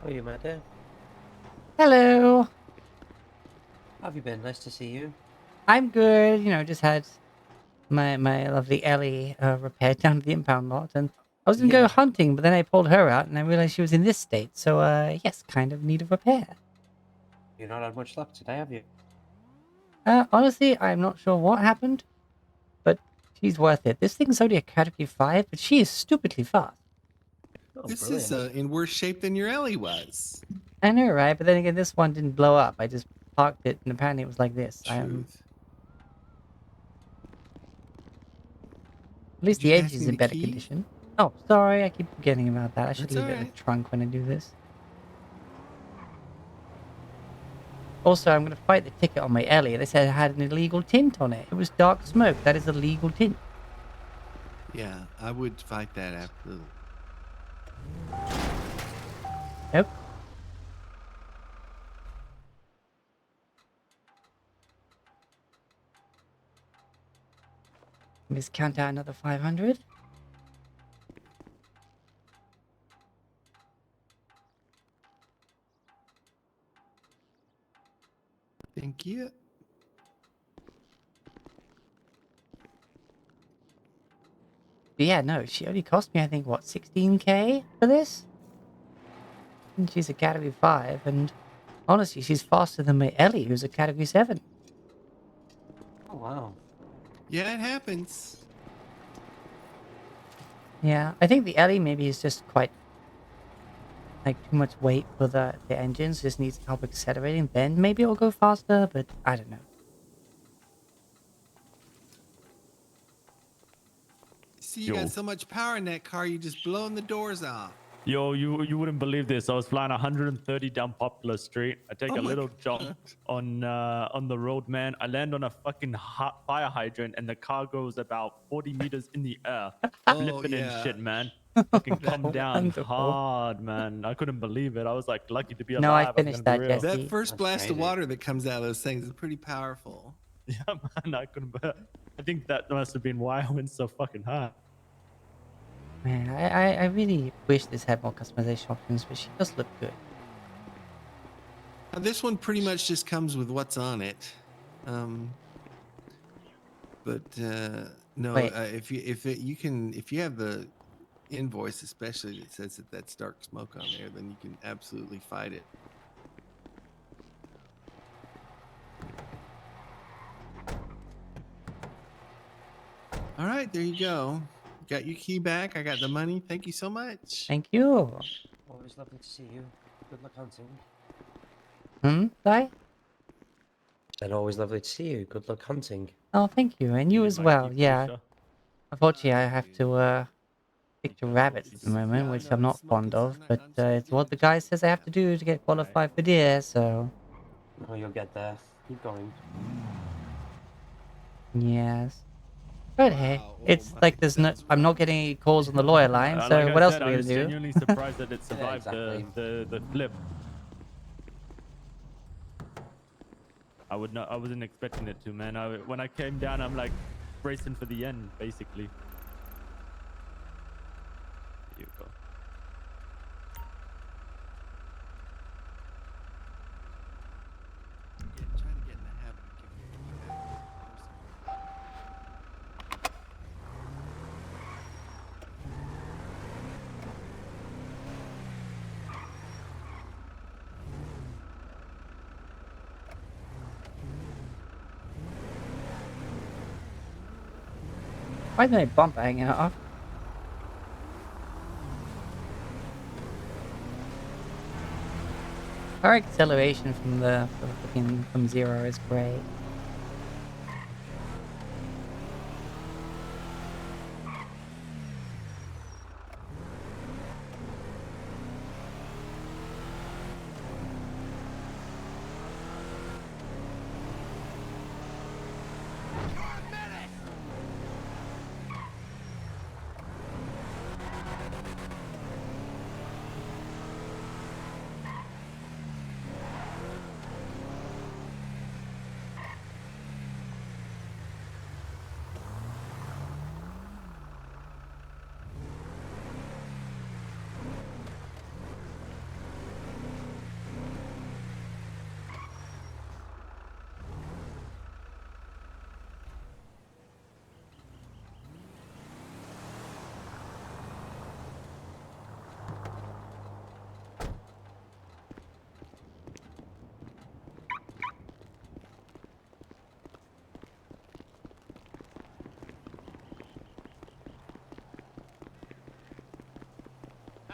How are you, my dear? Hello. How have you been? Nice to see you. I'm good. You know, just had my lovely Ellie repaired down to the impound lot, and I was gonna go Yeah. hunting, but then I pulled her out, and I realized she was in this state. So, yes, kind of need a repair. You've not had much luck today, have you? Honestly, I'm not sure what happened, but she's worth it. This thing's only a category 5, but she is stupidly fast. Oh, This brilliant. is in worse shape than your Ellie was. I know, right? But then again, this one didn't blow up. I just parked it, and apparently it was like this. Truth. At least Did you the edge pass is me in the better key? condition. Oh, sorry, I keep forgetting about that. I should That's leave all it in the right. trunk when I do this. Also, I'm going to fight the ticket on my Ellie. They said it had an illegal tint on it. It was dark smoke. That is a legal tint. Yeah, I would fight that absolutely. Nope. Let me just count out another 500. Thank you. But yeah, no, she only cost me, I think, what, 16k for this? And she's a category 5, and honestly, she's faster than my Ellie, who's a category 7. Oh, wow. Yeah, it happens. Yeah, I think the Ellie maybe is just quite, like, too much weight for the engines. Just needs help accelerating. Then maybe it'll go faster, but I don't know. See, you Yo. got so much power in that car, you just blowing the doors off. Yo, you wouldn't believe this. I was flying 130 down Popular Street. I take Oh a my little God. jump on the road, man. I land on a fucking fire hydrant, and the car goes about 40 meters in the air, flipping and yeah. shit, man. Fucking come Oh, down wonderful. hard, man. I couldn't believe it. I was like lucky to be No, I alive. I'm finished gonna be that, real. Jesse. That first That's blast of crazy. water that comes out of those things is pretty powerful. Yeah, man. I couldn't. I think that must have been why I went so fucking hard. Man, I really wish this had more customization options, but she does look good. This one pretty much just comes with what's on it. But no, Wait. if you have the invoice especially that says that that's dark smoke on there, then you can absolutely fight it. All right, there you go. Got your key back. I got the money. Thank you so much. Thank you. Always lovely to see you. Good luck hunting. Di? Said always lovely to see you. Good luck hunting. Oh, thank you. And you Give me as my well. key, Yeah. Felicia. Unfortunately, I have to stick to rabbits at the moment, Yeah, which no, I'm not smoking, fond so of, I'm but sorry, it's what the getting guy it. says I have to do to get qualified for deer, so Oh, you'll get there. Keep going. yes. But hey, Wow. Oh it's my, like there's no, that's I'm not rough. getting any calls on the lawyer line, Like so I what else said, are we I gonna was do? genuinely surprised that it Yeah, survived exactly. the flip. I wasn't expecting it to, man. When I came down, I'm like bracing for the end, basically. Here you go. Trying to get in the habit of giving your key back. Why did my bumper hanging off? Our acceleration from 0 is great.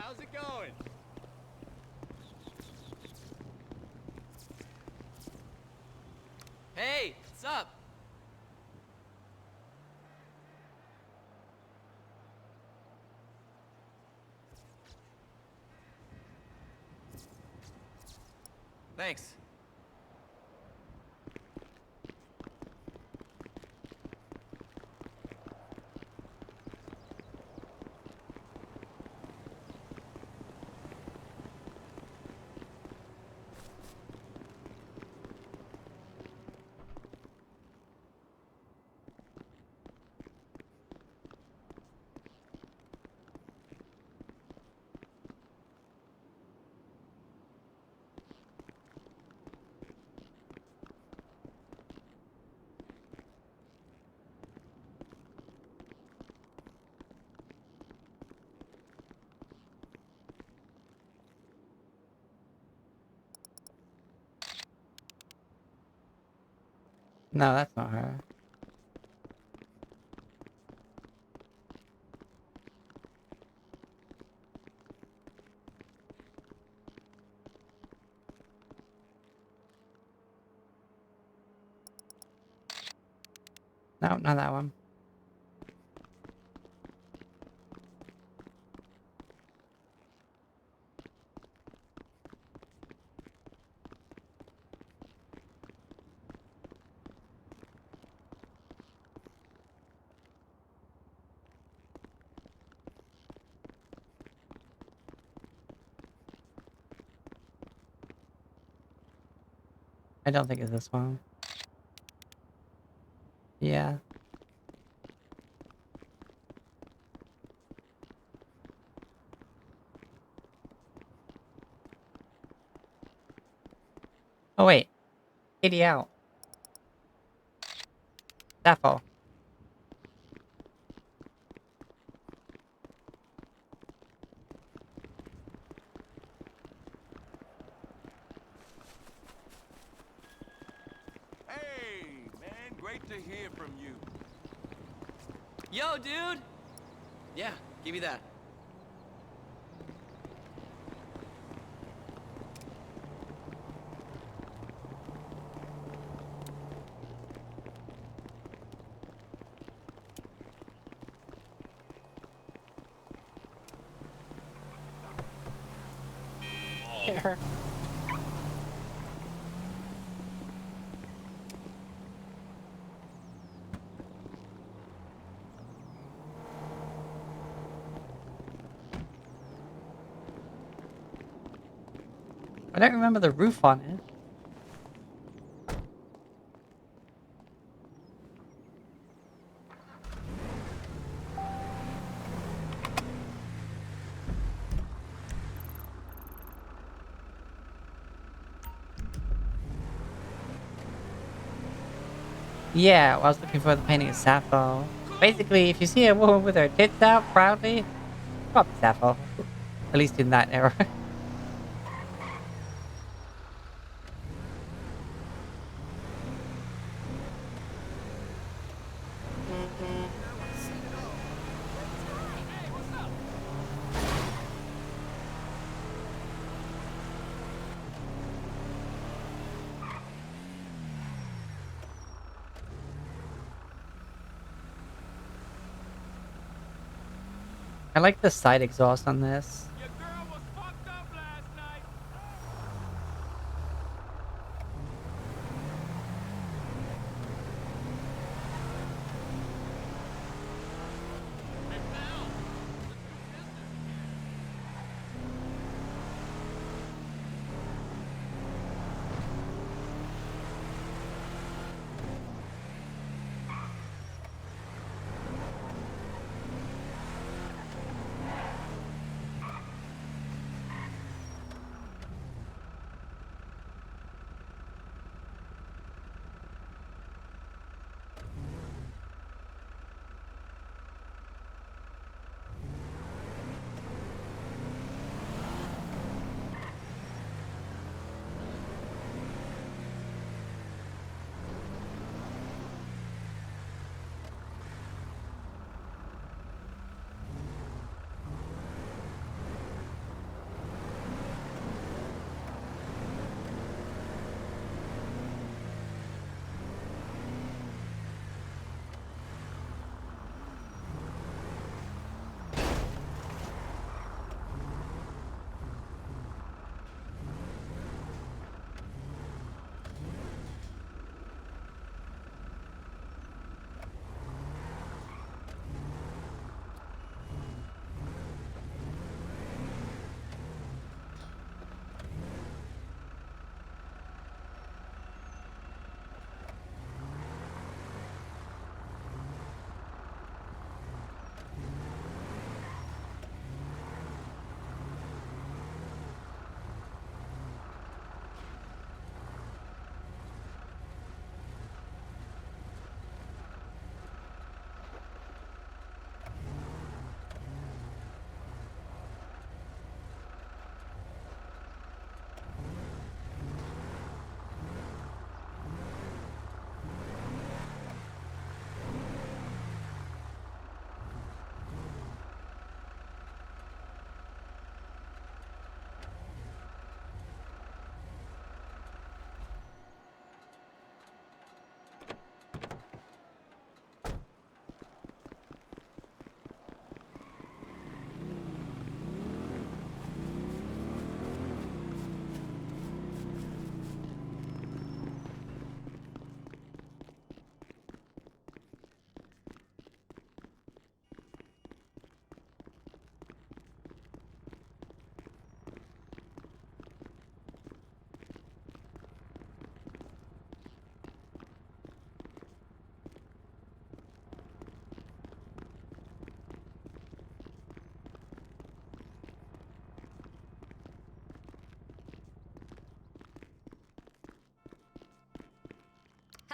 how's it going? Hey, what's up? Thanks. No, that's not her. No, not that one. I don't think it's this one. Yeah. Oh wait. 80 out. Sappho. Hey, man, great to hear from you. Yo, dude! Yeah, give me that. Hit her. I don't remember the roof on it. Yeah, well, I was looking for the painting of Sappho. Basically, if you see a woman with her tits out proudly, probably Sappho. At least in that era. I like the side exhaust on this. Your girl was fucked up last night. Hey, pal, let's do business.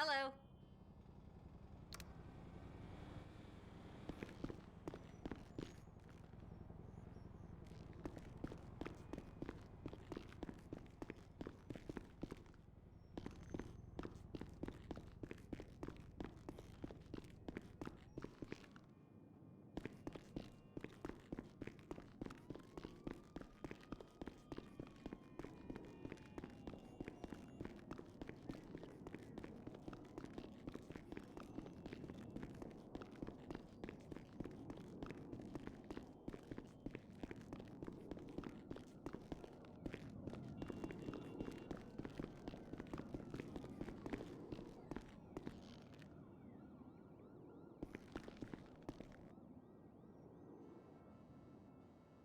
Hello.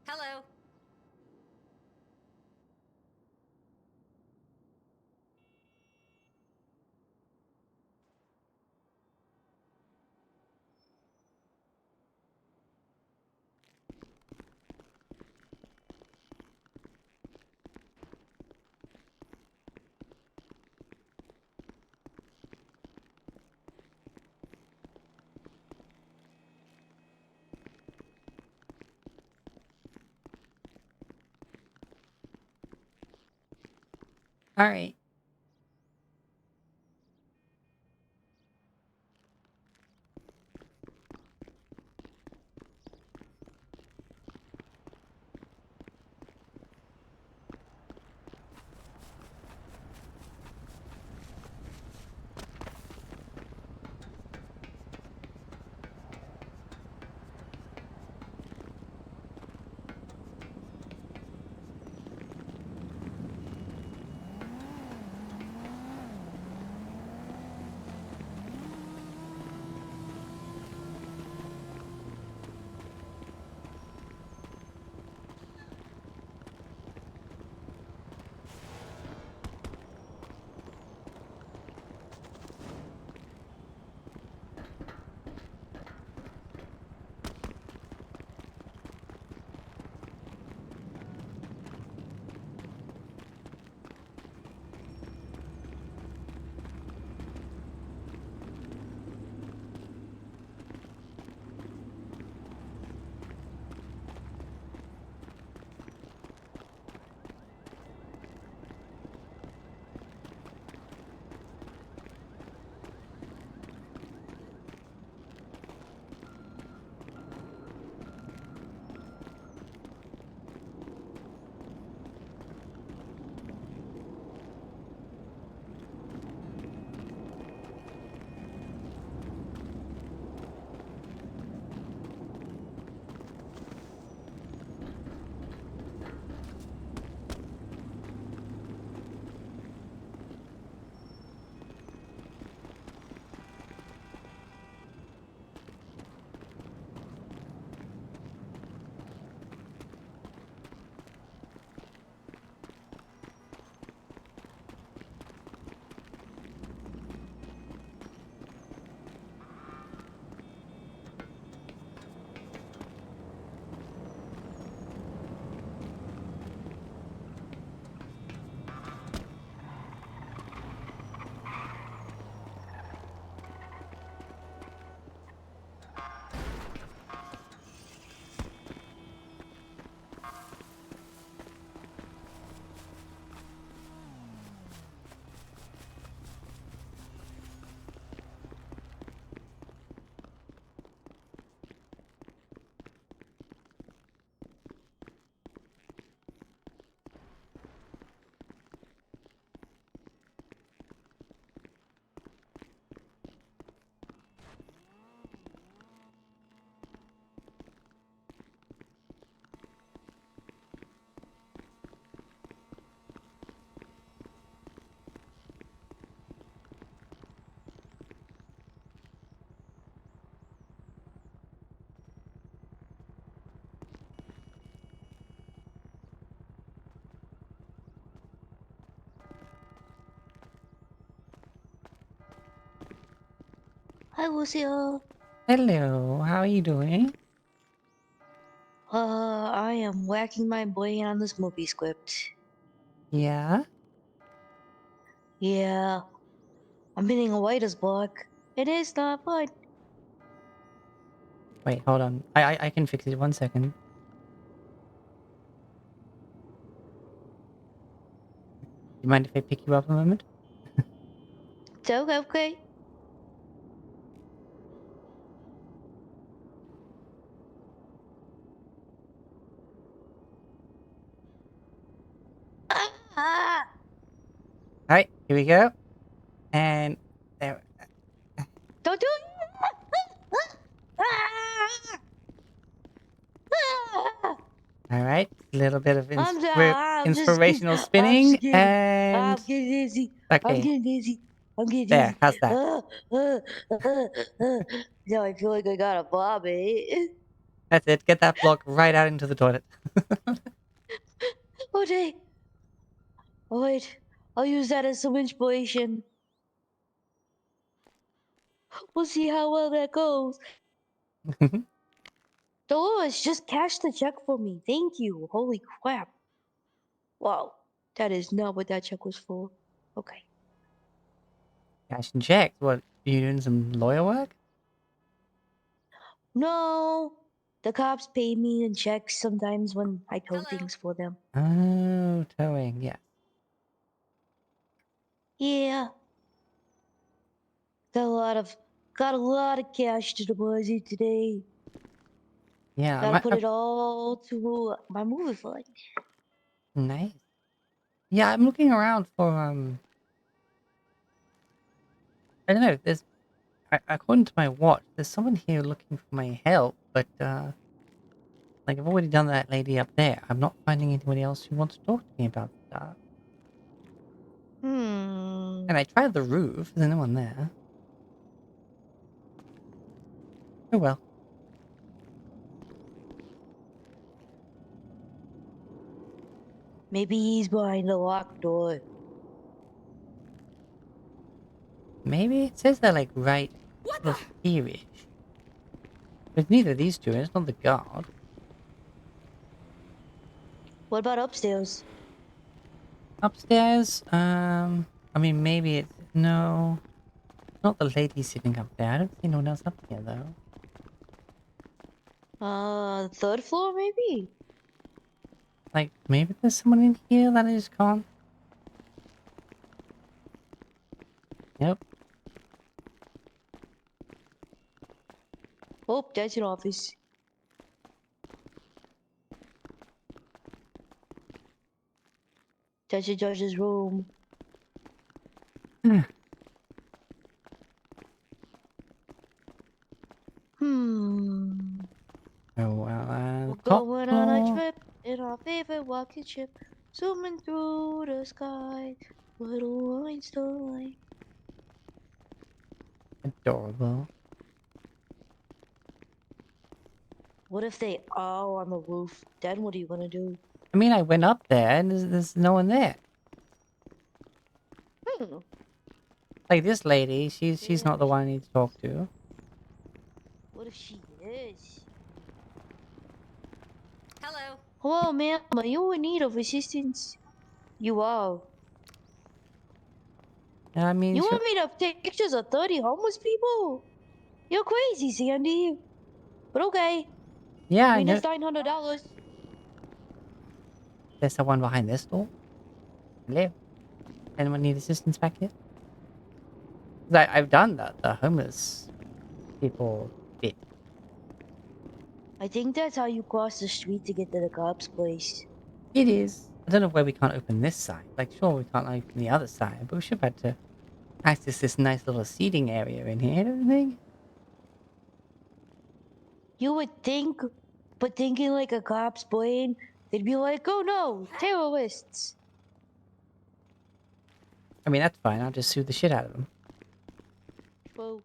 Hello. All right. Hi, Lucio. Hello. How are you doing? I am whacking my brain on this movie script. Yeah. Yeah. I'm hitting a waiter's block. It is not fun. Wait, hold on. I can fix it. 1 second. You mind if I pick you up a moment? It's okay. Ah! All right, here we go. And there. Don't do it! Ah! Ah! All right, a little bit of I'm inspirational I'm spinning, just kidding. and I'm getting dizzy. I'm okay, getting dizzy. I'm getting there. dizzy. How's that? Now I feel like I got a bobby. That's it. Get that block right out into the toilet. Oh, dang. Oh, wait. I'll use that as some inspiration. We'll see how well that goes. Dolores, just cash the check for me. Thank you. Holy crap. Wow. That is not what that check was for. Okay. Cash and checks. What? You doing some lawyer work? No. The cops pay me in checks sometimes when I tow things for them. Oh, towing. Yeah. Yeah. Got a lot of cash to deposit today. Yeah. Gotta put it all to my movie fund. Nice. Yeah, I'm looking around for I don't know. There's according to my watch, there's someone here looking for my help, but like I've already done that lady up there. I'm not finding anybody else who wants to talk to me about stuff. Hmm. And I tried the roof. There's no one there. Oh well. Maybe he's behind the locked door. Maybe it says they're like right sort of here-ish. But neither of these two, and it's not the guard. What about upstairs? Upstairs, I mean maybe it's no, not the lady sitting up there. I don't see no one else up here though. Third floor maybe? Like maybe there's someone in here that I just can't. Yep. Oh, that's an office. That's the judge's room. Hmm. Oh well, We're top going on a floor. trip in our favorite rocket ship, zooming through the sky. Little Einstein. Adorable. What if they are on the roof? Then what are you gonna do? I mean, I went up there and there's no one there. Hmm. Like this lady, she's not the one I need to talk to. What if she is? Hello. Hello, ma'am. Are you in need of assistance? You are. I mean, You she, want me to take pictures of 30 homeless people? You're crazy, Sandy. But okay. yeah, I I mean, know. that's $900. There's someone behind this door. Hello. Anyone need assistance back here? 'Cause I've done that, the homeless people bit. I think that's how you cross the street to get to the cops' place. It is. I don't know why we can't open this side. Like, sure, we can't open the other side, but we should be able to access this nice little seating area in here, don't you think? You would think, but thinking like a cop's brain, they'd be like, oh no, terrorists. I mean, that's fine. I'll just sue the shit out of them. Whoa.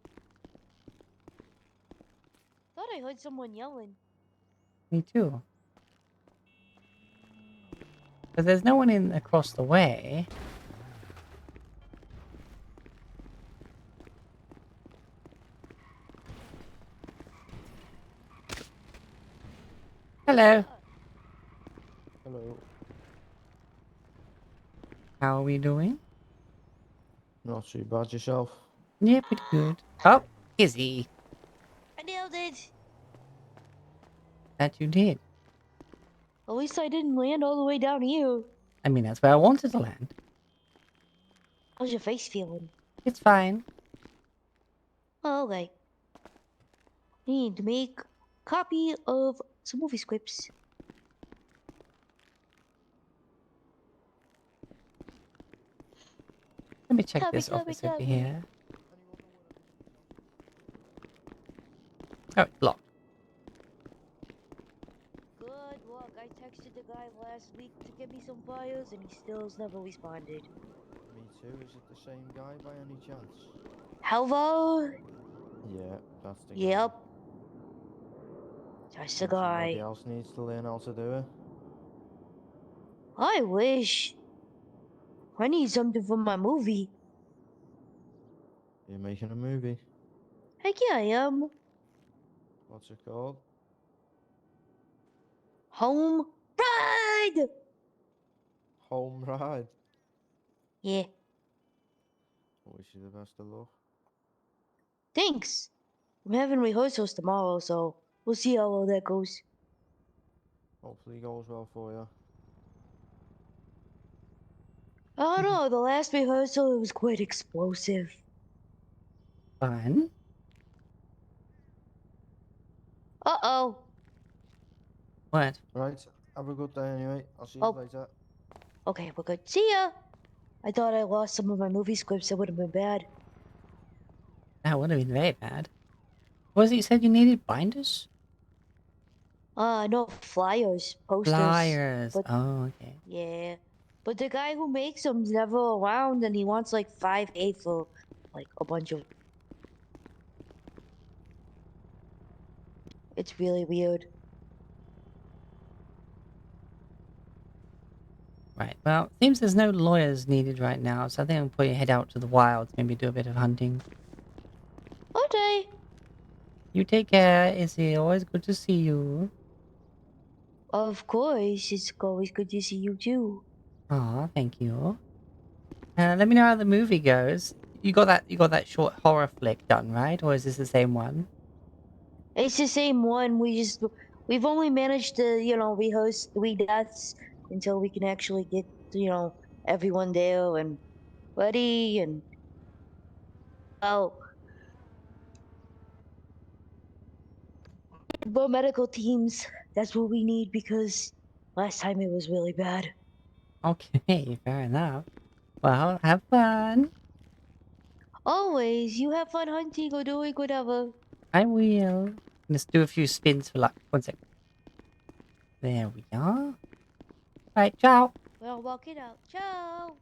Thought I heard someone yelling. Me too. But there's no one in across the way. Hello. Hello. How are we doing? Not too bad yourself. Yeah, pretty good. Oh, Izzy. I nailed it. That you did. At least I didn't land all the way down here. I mean, that's where I wanted to land. How's your face feeling? It's fine. Oh, okay. Need to make a copy of some movie scripts. Let me check Copy, this copy, office over copy. here. Oh, it's locked. Good luck. I texted the guy last week to get me some files, and he still has never responded. Me too. Is it the same guy by any chance? Hello? Yeah, that's the guy. Yep. That's the And somebody guy. else needs to learn how to do it. I wish. I need something for my movie. You're making a movie. Heck yeah, I am. What's it called? Home Ride! Home Ride. Yeah. I wish you the best of luck. Thanks. I'm having rehearsals tomorrow, so we'll see how well that goes. Hopefully it goes well for you. I don't know, the last rehearsal it was quite explosive. Fine. Uh-oh. What? Right, have a good day anyway. I'll see you Oh. later. Okay, we're good. See ya! I thought I lost some of my movie scripts. That would have been bad. That would have been very bad. What was it you said you needed? Binders? No, flyers, posters. Flyers. But, Oh, okay. yeah. But the guy who makes them's never around, and he wants like 5K for like a bunch of. It's really weird. Right. Well, seems there's no lawyers needed right now, so I think I'll probably head out to the wilds, maybe do a bit of hunting. Okay. You take care, Izzy. Always good to see you. Of course, it's always good to see you too. Aw, thank you. Let me know how the movie goes. You got that short horror flick done, right? Or is this the same one? It's the same one. We've only managed to rehearse 3 deaths until we can actually get everyone there and ready and well, more medical teams. That's what we need because last time it was really bad. Okay, fair enough. Well, have fun. Always, you have fun hunting or doing whatever. I will. Let's do a few spins for luck. One sec. There we are. Right, ciao. Well, walk it out. Ciao.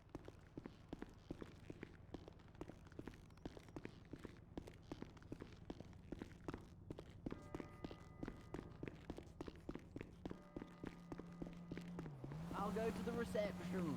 I'll go to the reception.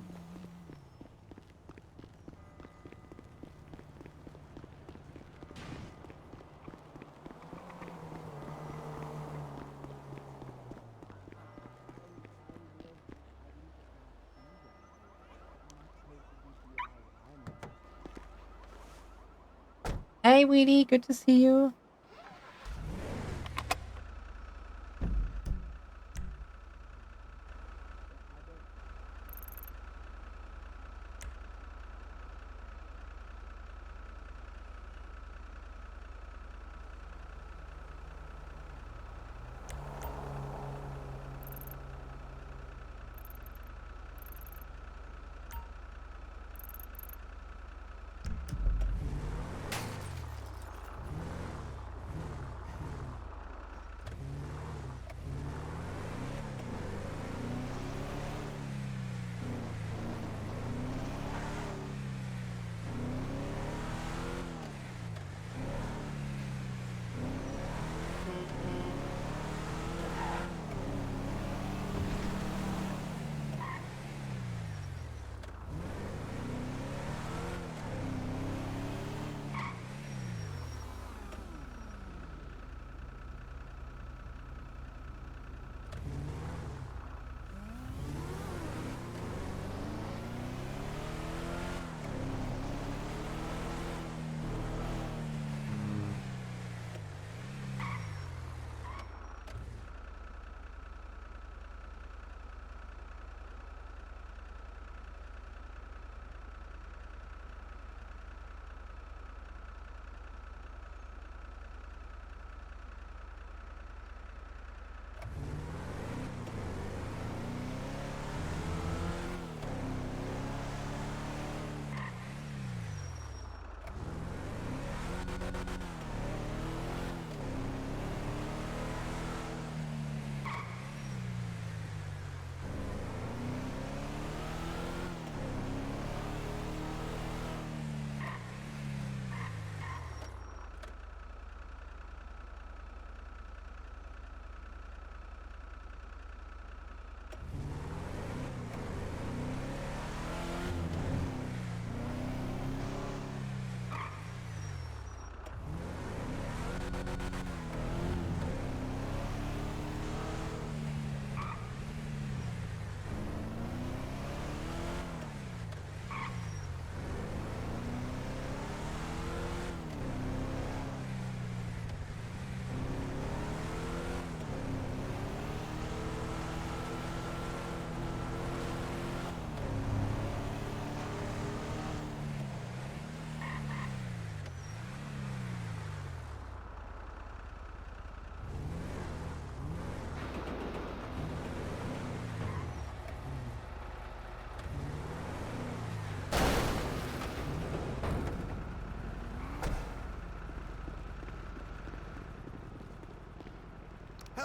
Hey, Weedy. Good to see you.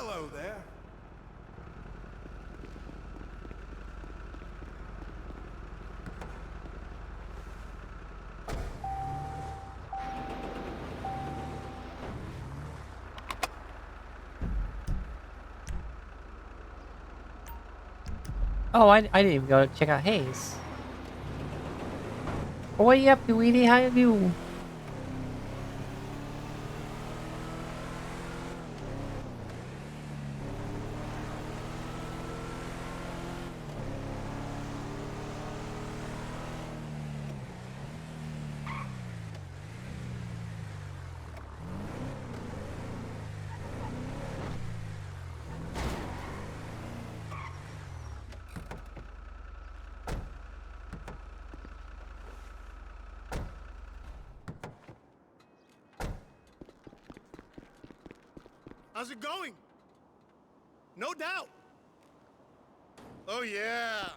Hello there. Oh, I didn't even go check out Hayes. What are you up to, Weedy? How are you? How's it going? No doubt. Oh, yeah.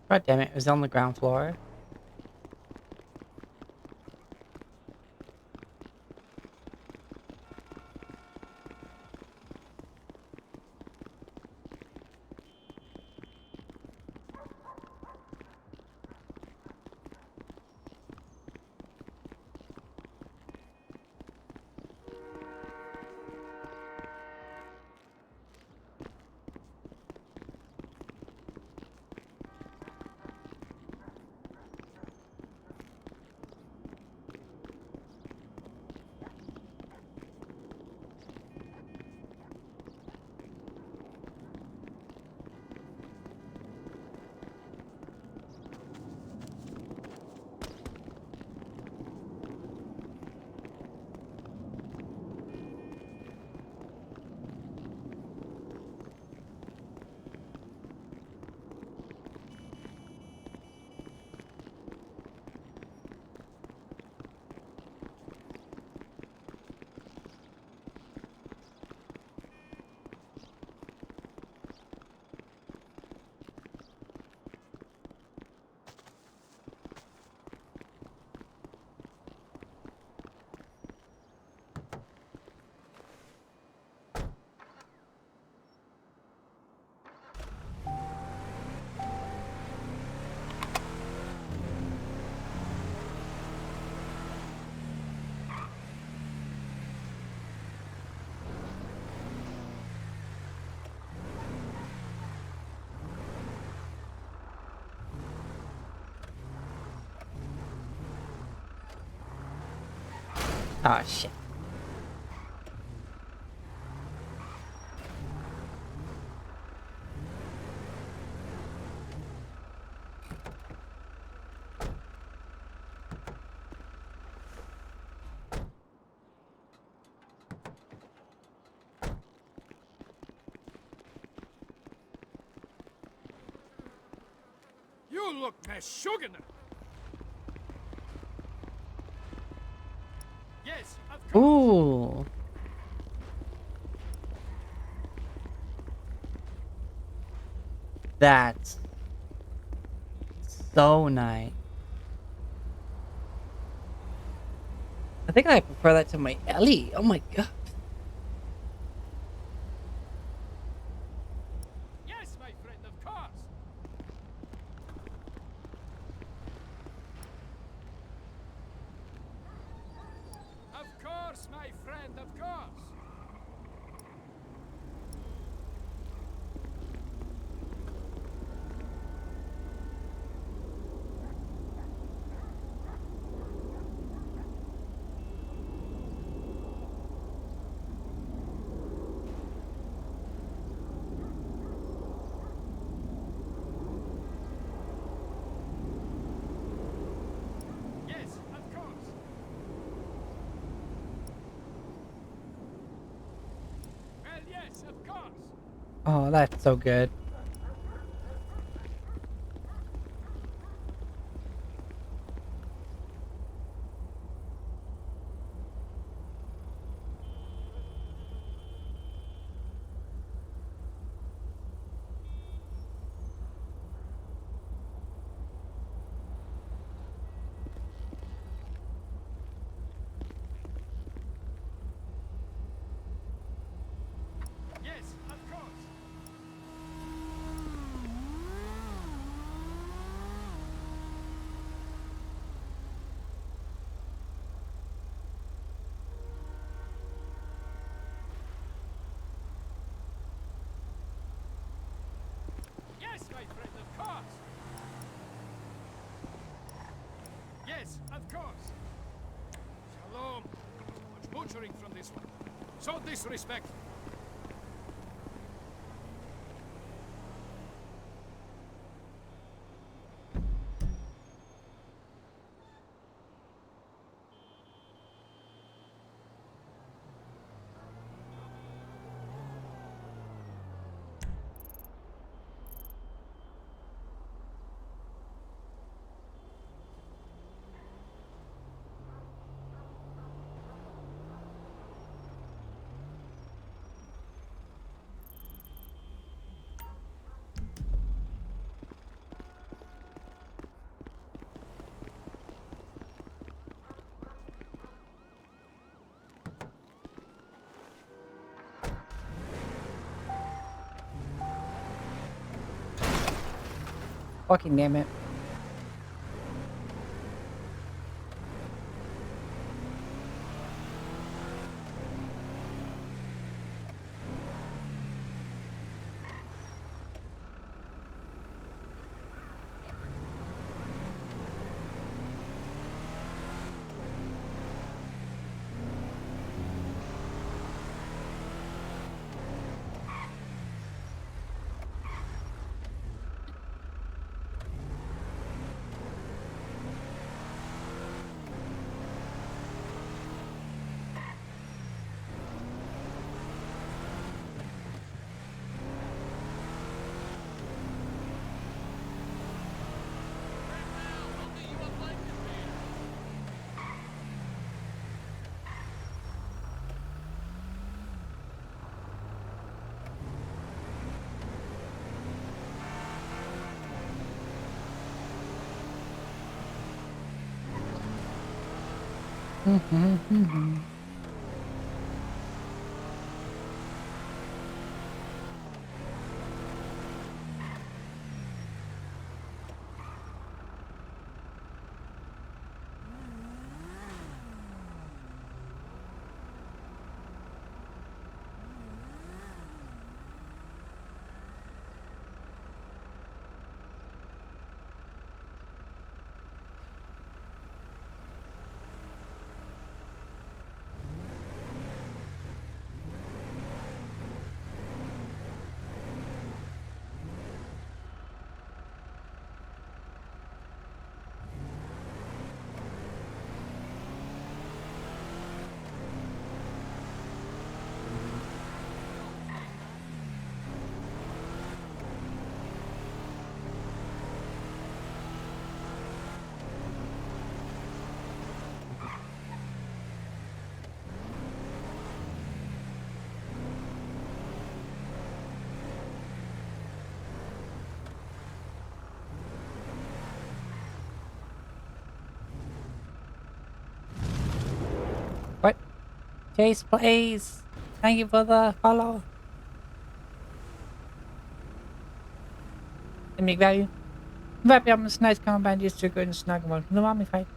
God damn it! It was on the ground floor. Ah, shit. You look meshuggah. Yes, of course. Ooh. That's so nice. I think I prefer that to my Ellie. Oh my god. Yes, my friend, of course. Of course, my friend, of course. Oh, that's so good. Yes, of course. Yes, my friend, of course. Yes, of course. Shalom. Much butchering from this one. So disrespectful. Fucking damn it. What? Chase, please. Thank you for the follow. And make value. Wrap up this nice combat just to go and snuggle one. No mommy fight.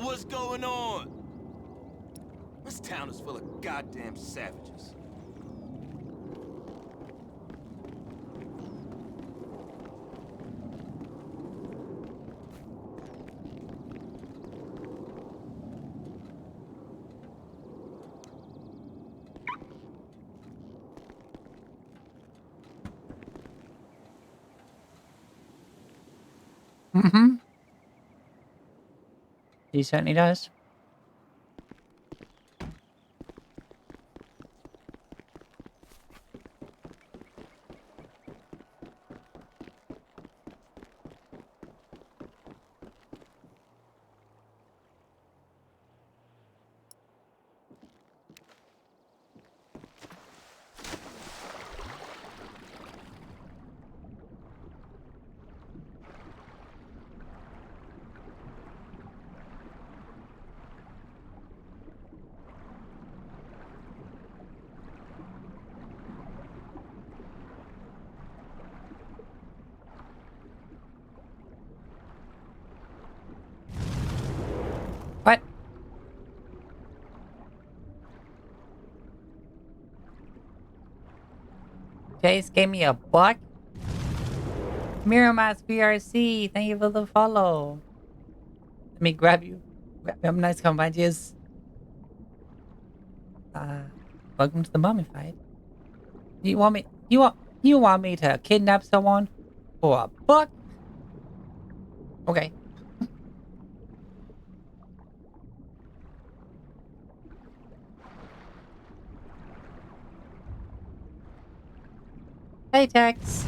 What's going on? This town is full of goddamn savages. Mm-hmm. He certainly does. What? Chase gave me a buck? Miramas VRC, thank you for the follow. Let me grab you. Grab them nice compadres. Welcome to the mummified. You want me to kidnap someone for a buck? Okay. Hey, Tex.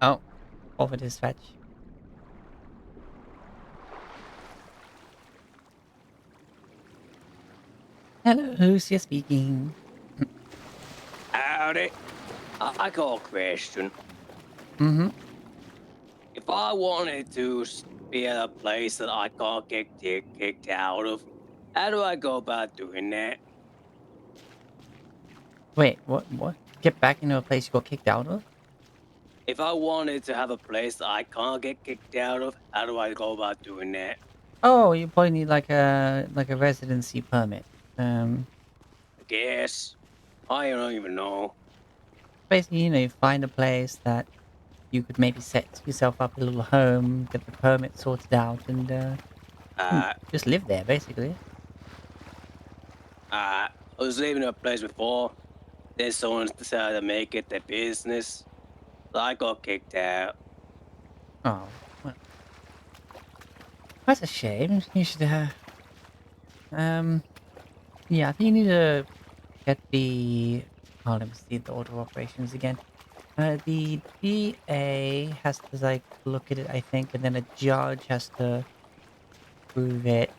Oh, over dispatch. Hello, who's here speaking? Howdy. I got a question. Mm-hmm. If I wanted to be at a place that I can't get kicked out of, how do I go about doing that? Wait, what? Get back into a place you got kicked out of? If I wanted to have a place that I can't get kicked out of, how do I go about doing that? Oh, you probably need like a residency permit. I guess. I don't even know. Basically, you find a place that you could maybe set yourself up a little home, get the permit sorted out, and just live there, basically. I was living in a place before. Then someone decided to make it their business. So I got kicked out. Oh, well, that's a shame. You should yeah, I think you need to get the. Oh, let me see the order of operations again. The DA has to like look at it, I think, and then a judge has to prove it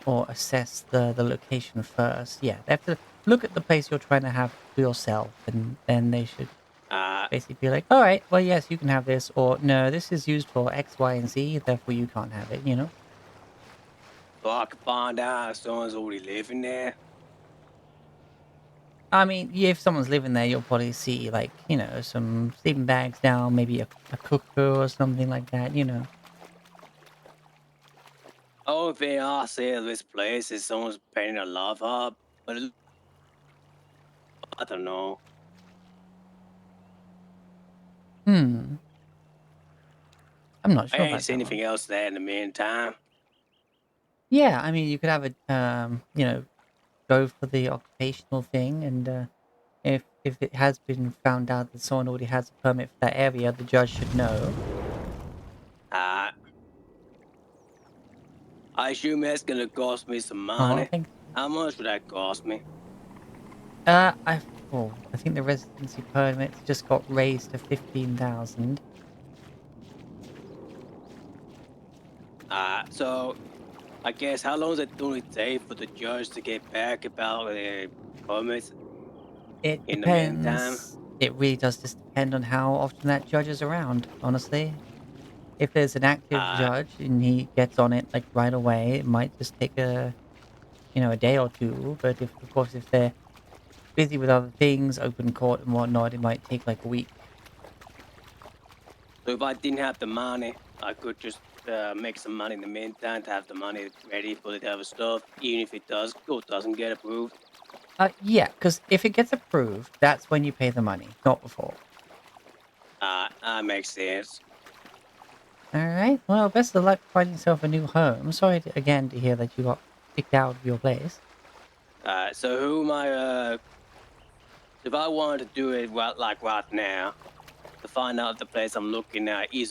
or assess the location first. Yeah, they have to look at the place you're trying to have for yourself, and then they should basically be like, all right, well, yes, you can have this, or no, this is used for X, Y, and Z, therefore you can't have it, you know? So I could find out if someone's already living there. I mean, yeah, if someone's living there, you'll probably see, like, some sleeping bags down, maybe a cooker or something like that, you know? Only thing I see of this place is someone's painting a love up, but I don't know. Hmm. I'm not I sure ain't about seen that anything one. else there in the meantime. Yeah, I mean, you could have go for the occupational thing, and if it has been found out that someone already has a permit for that area, the judge should know. I assume that's gonna cost me some Oh, money. thanks. How much would that cost me? I think the residency permits just got raised to 15,000. So I guess how long does it only take for the judge to get back about the permits? It in the meantime? depends. It really does just depend on how often that judge is around, honestly. If there's an active Uh, judge and he gets on it like right away, it might just take a day or two. But if, of course, if they're busy with other things, open court and whatnot, it might take like a week. so if I didn't have the money, I could just make some money in the meantime to have the money ready for the other stuff, even if it does or doesn't get approved. Yeah, because if it gets approved, that's when you pay the money, not before. That makes sense. All right. Well, best of luck finding yourself a new home. Sorry again to hear that you got kicked out of your place. So who am I? If I wanted to do it right now, to find out if the place I'm looking at is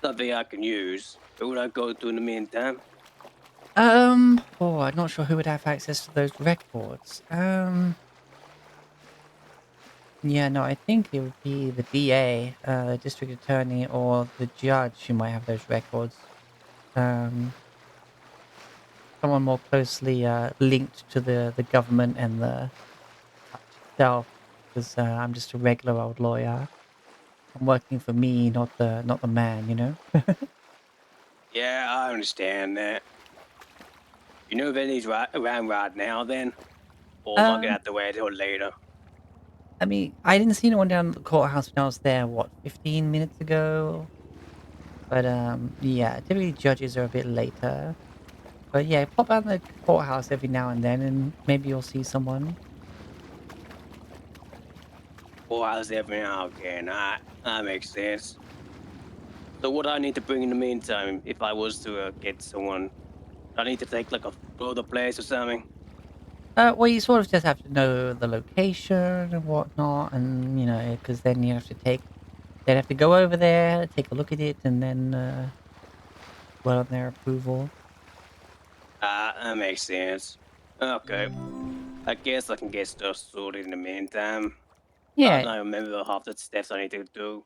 something I can use, who would I go to in the meantime? I'm not sure who would have access to those records. Yeah, no, I think it would be the DA, the district attorney, or the judge who might have those records. Um, Someone more closely linked to the government and the judge itself, because I'm just a regular old lawyer. I'm working for me, not the man, you know. Yeah, I understand that. You know if any's around right now, then, or am I gonna Um, have to wait till later? I mean, I didn't see anyone down at the courthouse when I was there. What, 15 minutes ago? But yeah, typically judges are a bit later. But yeah, pop out the courthouse every now and then, and maybe you'll see someone. Or how's every now and again? That makes sense. So what do I need to bring in the meantime if I was to get someone? I need to take like a photo of the place or something. Well, you sort of just have to know the location and whatnot, and because then you have to they'd have to go over there, take a look at it, and then well on their approval. That makes sense. Okay. I guess I can get stuff sorted in the meantime. I Yeah. don't remember half the steps I need to do.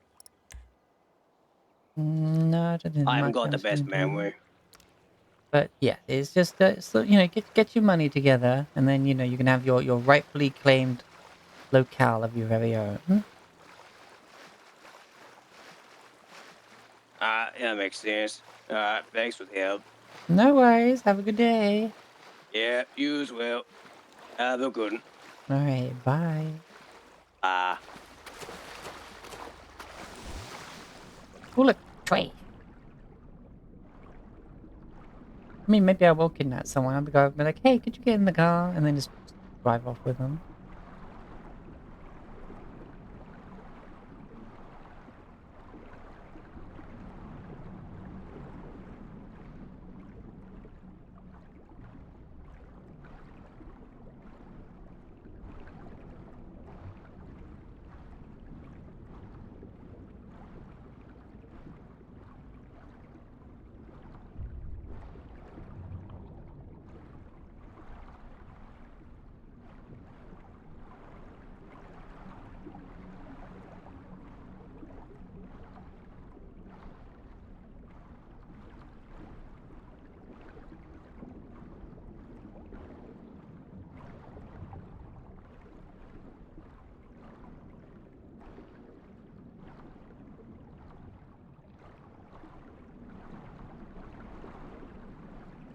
No, I don't think I haven't much got the else you best can do. memory. But yeah, it's just so get your money together, and then you can have your rightfully claimed locale of your very own. Yeah, makes sense. Thanks for the help. No worries. Have a good day. Yeah, you as well. Have a good one. All right. Bye. Oh look, Trey. I mean, maybe I will kidnap someone. I'll be like, hey, could you get in the car, and then just drive off with them.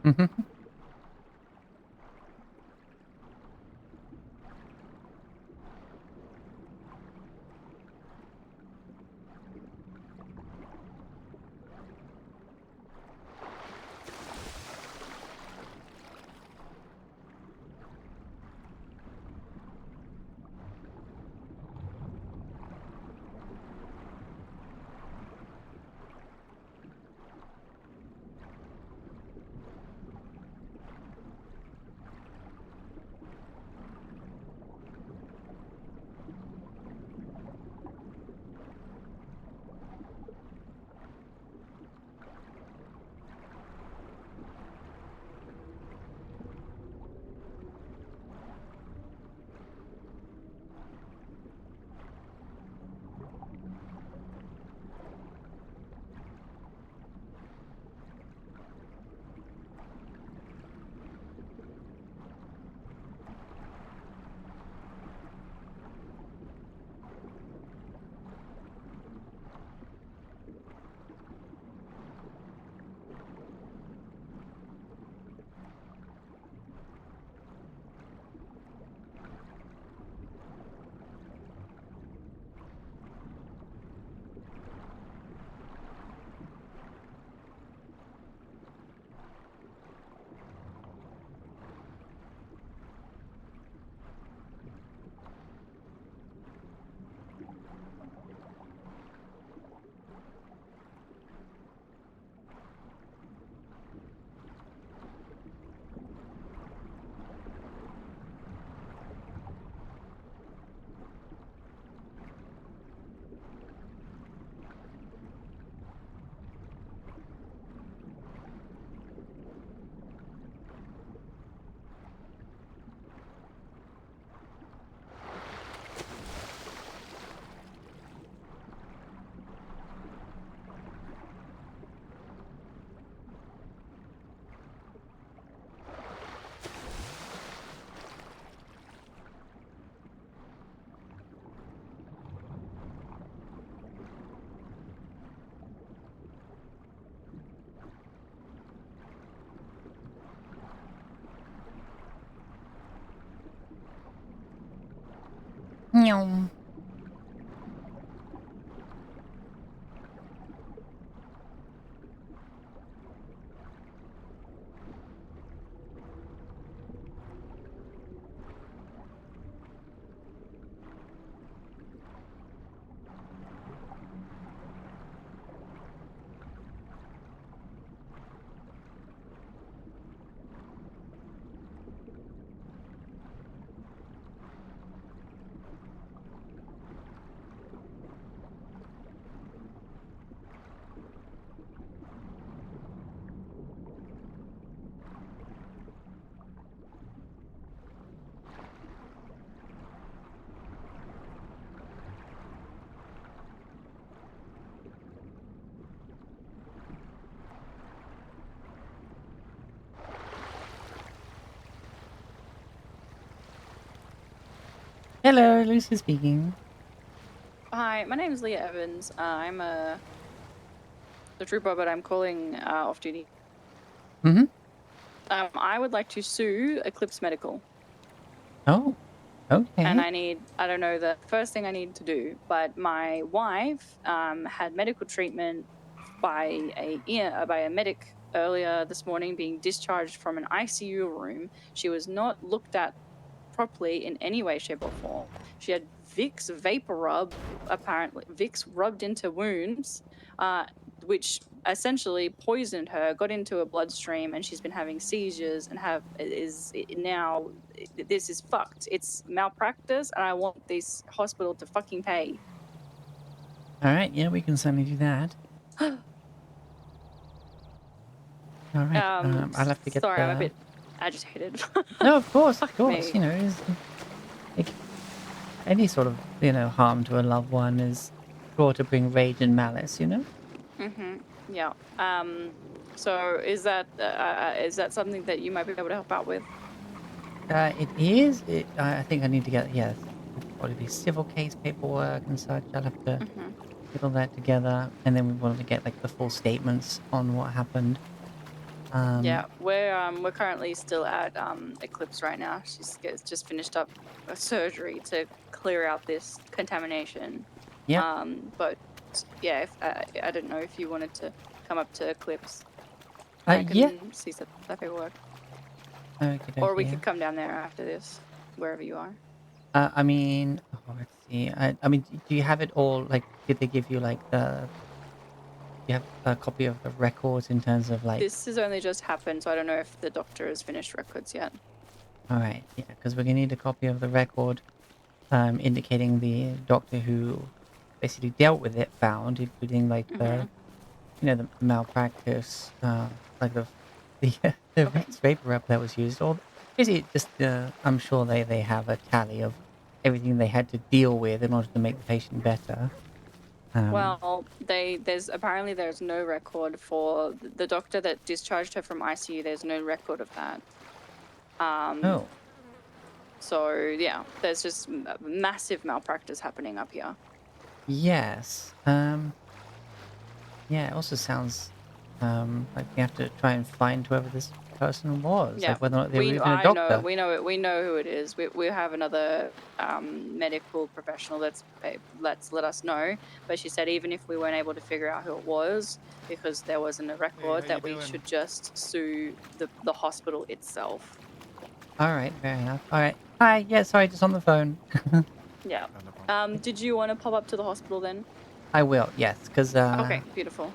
Mm-hmm. Meow. Hello, Lucy speaking. Hi, my name is Leah Evans. I'm the trooper, but I'm calling off duty. Mm-hmm. I would like to sue Eclipse Medical. Oh, okay. And I don't know the first thing I need to do, but my wife had medical treatment by a medic earlier this morning, being discharged from an ICU room. She was not looked at properly in any way, shape, or form. She had Vicks vapor rub, apparently Vicks rubbed into wounds, which essentially poisoned her, got into her bloodstream, and she's been having seizures and now this is fucked. It's malpractice, and I want this hospital to fucking pay. All right, yeah, we can certainly do that. All right, I'll have to get Sorry, the... I'm a bit agitated. No, of course, me. you know, any sort of, harm to a loved one is sure to bring rage and malice, you know? Yeah. So is that something that you might be able to help out with? It is. I think I need to get, yes, probably be civil case paperwork and such. I'll have to get all that together, and then we want to get like the full statements on what happened. Yeah, we're currently still at Eclipse right now. She's just finished up a surgery to clear out this contamination. Yeah. But yeah, if, I don't know if you wanted to come up to Eclipse. I can Yeah. see some paperwork. Okay. Or we could come down there after this, wherever you are. I mean, let's see. I mean, do you have it all? Like, did they give you like the? You have a copy of the records in terms of like? This has only just happened, so I don't know if the doctor has finished records yet. All right, yeah, because we're gonna need a copy of the record, indicating the doctor who basically dealt with it found, including like the, the malpractice, like the Vicks vapor rub that was used, or basically just I'm sure they have a tally of everything they had to deal with in order to make the patient better. Well, there's no record for the doctor that discharged her from ICU. There's no record of that. Oh. So yeah, there's just massive malpractice happening up here. Yes. Yeah. It also sounds like we have to try and find whoever this person was. Yeah, Like whether or not they were even a doctor. we know who it is. We have another medical professional that's let us know. But she said even if we weren't able to figure out who it was because there wasn't a record, that we should just sue the hospital itself. All right. Fair enough. All right. Hi. Yeah. Sorry. Just on the phone. Yeah. Did you want to pop up to the hospital then? I will. Yes. Because. Okay. Beautiful.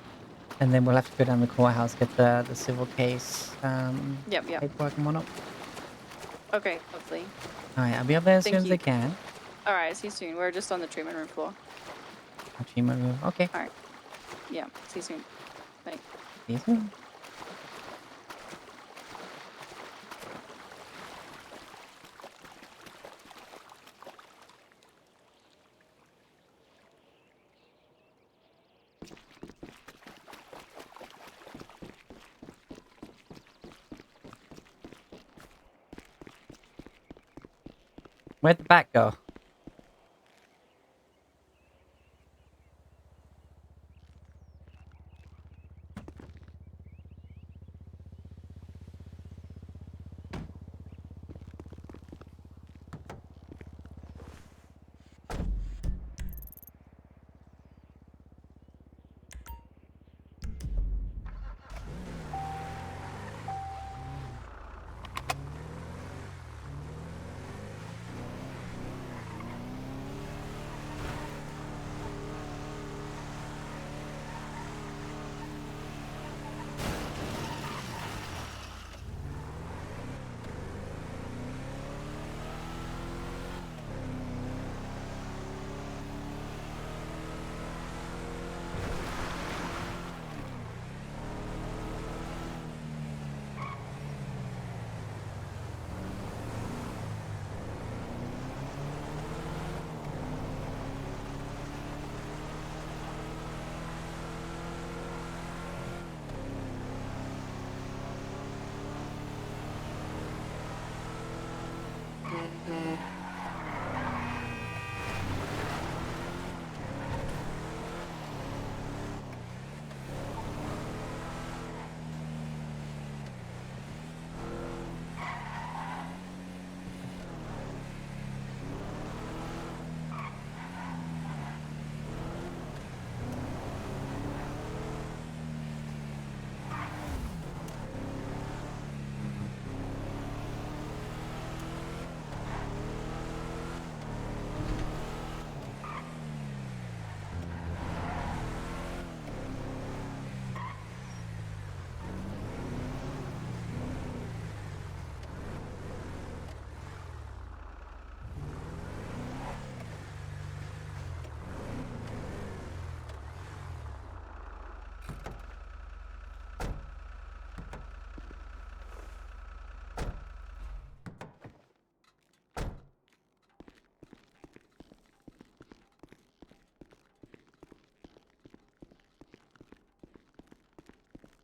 And then we'll have to go down the courthouse, get the civil case, Yep. paperwork and whatnot. Okay, lovely. All right, I'll be up there as Thank soon as you. I can. All right, see you soon. We're just on the treatment room floor. Treatment room. Okay. All right. Yeah. See you soon. Bye. See you soon. Where'd the bat go?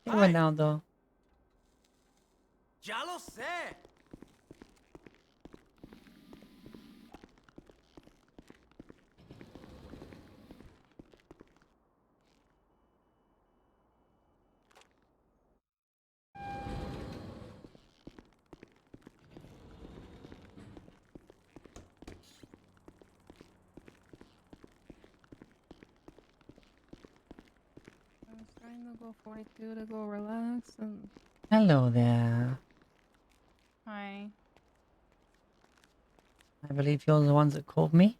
Hey, Ronaldo. Ya lo sé. I was trying to go 42 to go relax and. Hello there. Hi. I believe you're the ones that called me.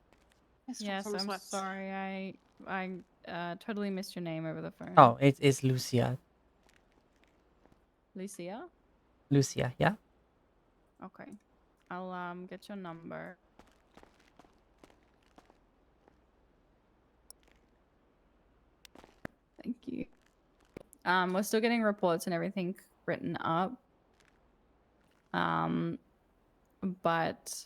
Yes, I'm sorry. I totally missed your name over the phone. Oh, it's Lucia. Lucia? Lucia, yeah. Okay. I'll get your number. Thank you. We're still getting reports and everything written up. But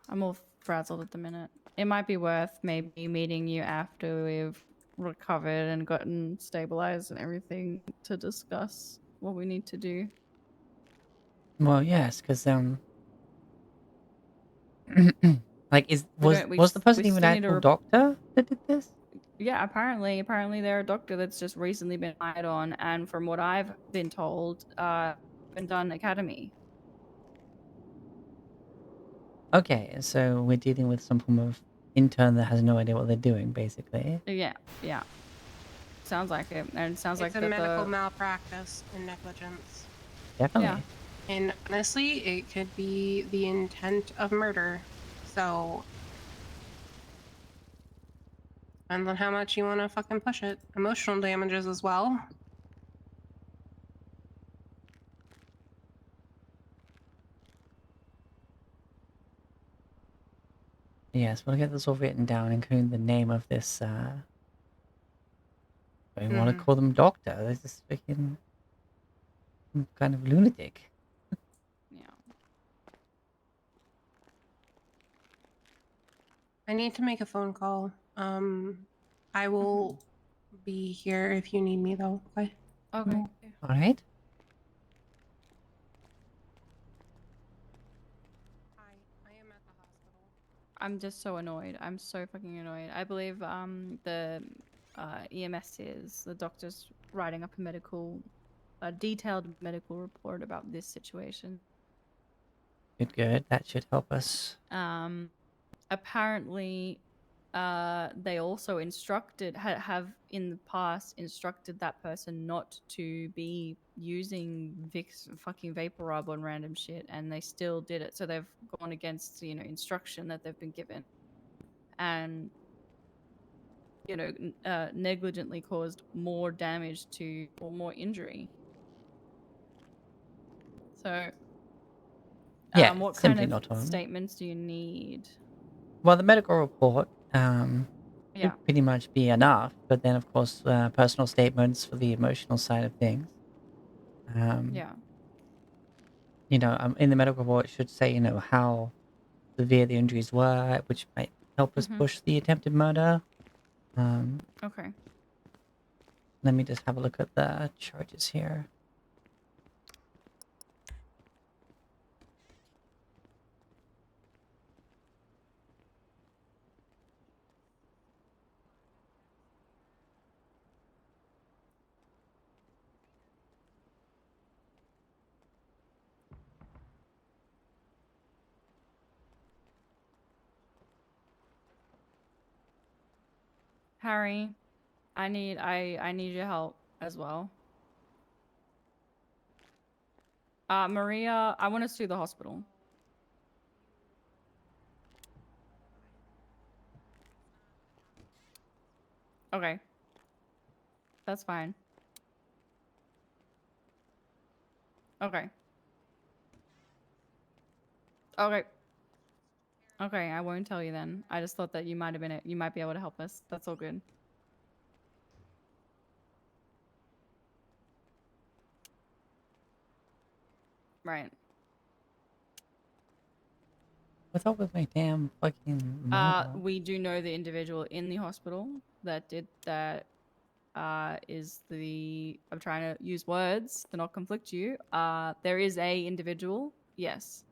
I'm all frazzled at the minute. It might be worth maybe meeting you after we've recovered and gotten stabilized and everything to discuss what we need to do. Well, yes, because like We was the person even still an need a actual doctor that did this? Yeah, apparently they're a doctor that's just recently been hired on, and from what I've been told, been done academy. Okay, so we're dealing with some form of intern that has no idea what they're doing, basically. Yeah, yeah. Sounds like it, and it sounds It's like a that medical the malpractice and negligence. Definitely. And honestly, it could be the intent of murder. So, depends on how much you want to fucking push it. Emotional damages as well. Yes, we'll get this all written down, including the name of this. I want to call them doctor. They're just freaking kind of lunatic. Yeah. I need to make a phone call. I will be here if you need me though. Okay. Okay. All right. I'm just so annoyed. I'm so fucking annoyed. I believe the EMS is the doctor's writing up a detailed medical report about this situation. Good, good. That should help us. Apparently, they also have in the past instructed that person not to be using Vicks fucking vapor rub on random shit, and they still did it. So they've gone against instruction that they've been given, and negligently caused more damage or more injury. So, Yeah, what it's kind simply of not on. statements do you need? Well, the medical report Yeah. should pretty much be enough, but then of course personal statements for the emotional side of things. Yeah. In the medical report it should say how severe the injuries were, which might help us push the attempted murder. Okay. Let me just have a look at the charges here. Harry, I need your help as well. Maria, I want to sue the hospital. Okay. That's fine. Okay. Okay. Okay, I won't tell you then. I just thought that you might be able to help us. That's all good. Right. What's up with my damn fucking model? We do know the individual in the hospital that did that is the I'm trying to use words to not conflict you. There is a individual, yes.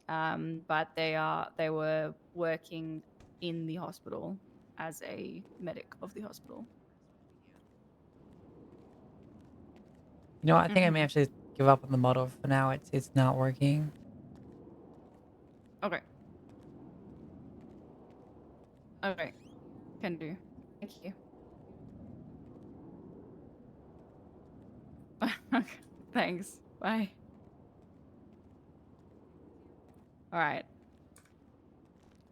But they were working in the hospital as a medic of the hospital. You know, I think I may have to give up on the model for now. It's not working. Okay. Okay. Can do. Thank you. Thanks. Bye. All right.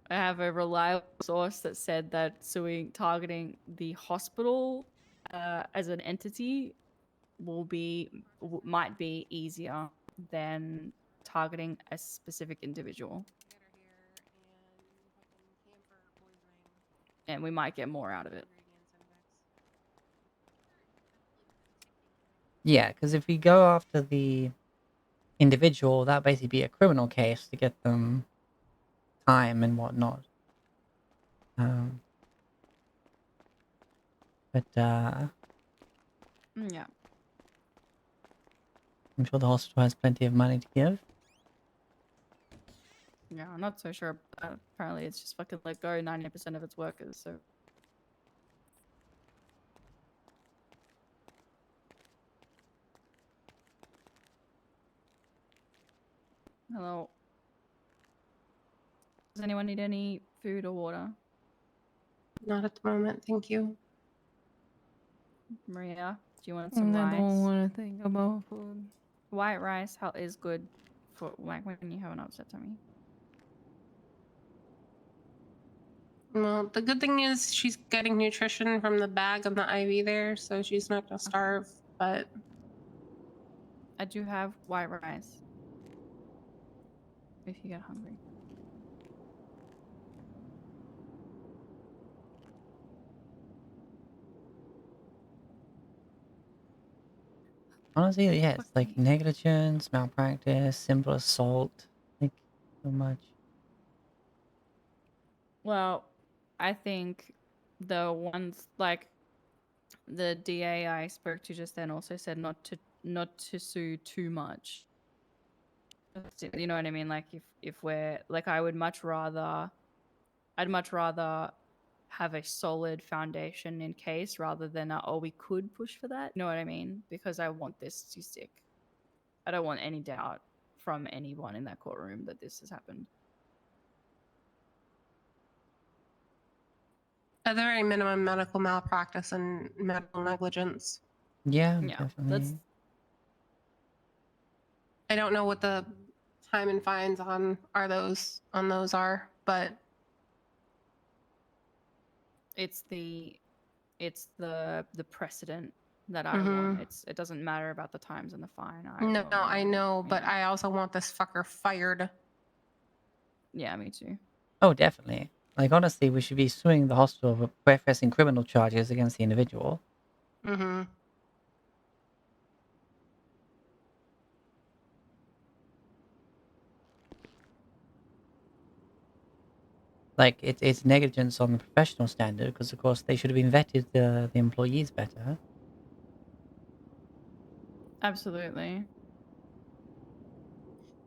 I have a reliable source that said that targeting the hospital as an entity might be easier than targeting a specific individual. And we might get more out of it. Yeah, because if we go after the individual, that basically be a criminal case to get them time and whatnot. But Yeah. I'm sure the hospital has plenty of money to give. Yeah, I'm not so sure about that. Apparently it's just fucking let go 90% of its workers, so. Hello. Does anyone need any food or water? Not at the moment, thank you. Maria, do you want some rice? I don't want to think about food. White rice is good for like when you have an upset tummy. Well, the good thing is she's getting nutrition from the bag of the IV there, so she's not gonna starve. But I do have white rice. If you get hungry. Honestly, yeah, it's like negligence, malpractice, simple assault, like so much. Well, I think the ones like the DA I spoke to just then also said not to sue too much. You know what I mean? Like if we're like I'd much rather have a solid foundation in case rather than we could push for that. You know what I mean? Because I want this to stick. I don't want any doubt from anyone in that courtroom that this has happened. at the very minimum, medical malpractice and medical negligence. Yeah, Yeah, definitely. I don't know what the time and fines on those are, but It's the precedent that I want. It doesn't matter about the times and the fine. No, I know, but I also want this fucker fired. Yeah, me too. Oh, definitely. Like honestly, we should be suing the hospital for pressing criminal charges against the individual. Mm-hmm. Like it's negligence on the professional standard because of course they should have been vetted the employees better. Absolutely.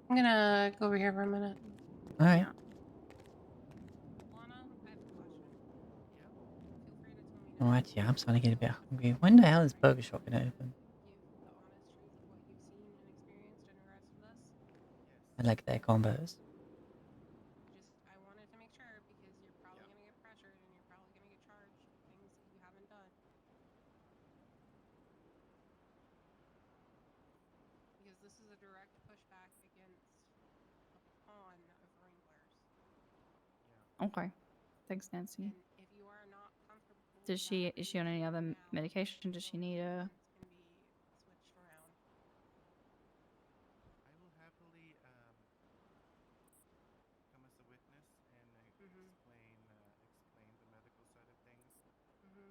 I'm gonna go over here for a minute. All right. Oh, actually, I'm starting to get a bit hungry. When the hell is Burger Shop gonna open? I like their combos. I wanted to make sure because you're probably gonna get pressured and you're probably gonna get charged for things that you haven't done. Because this is a direct pushback against a pawn of wranglers. Okay. Thanks, Nancy. If you are not comfortable, Is she on any other medication? Does she need a? can be switched around. I will happily come as a witness and explain the medical side of things. Okay.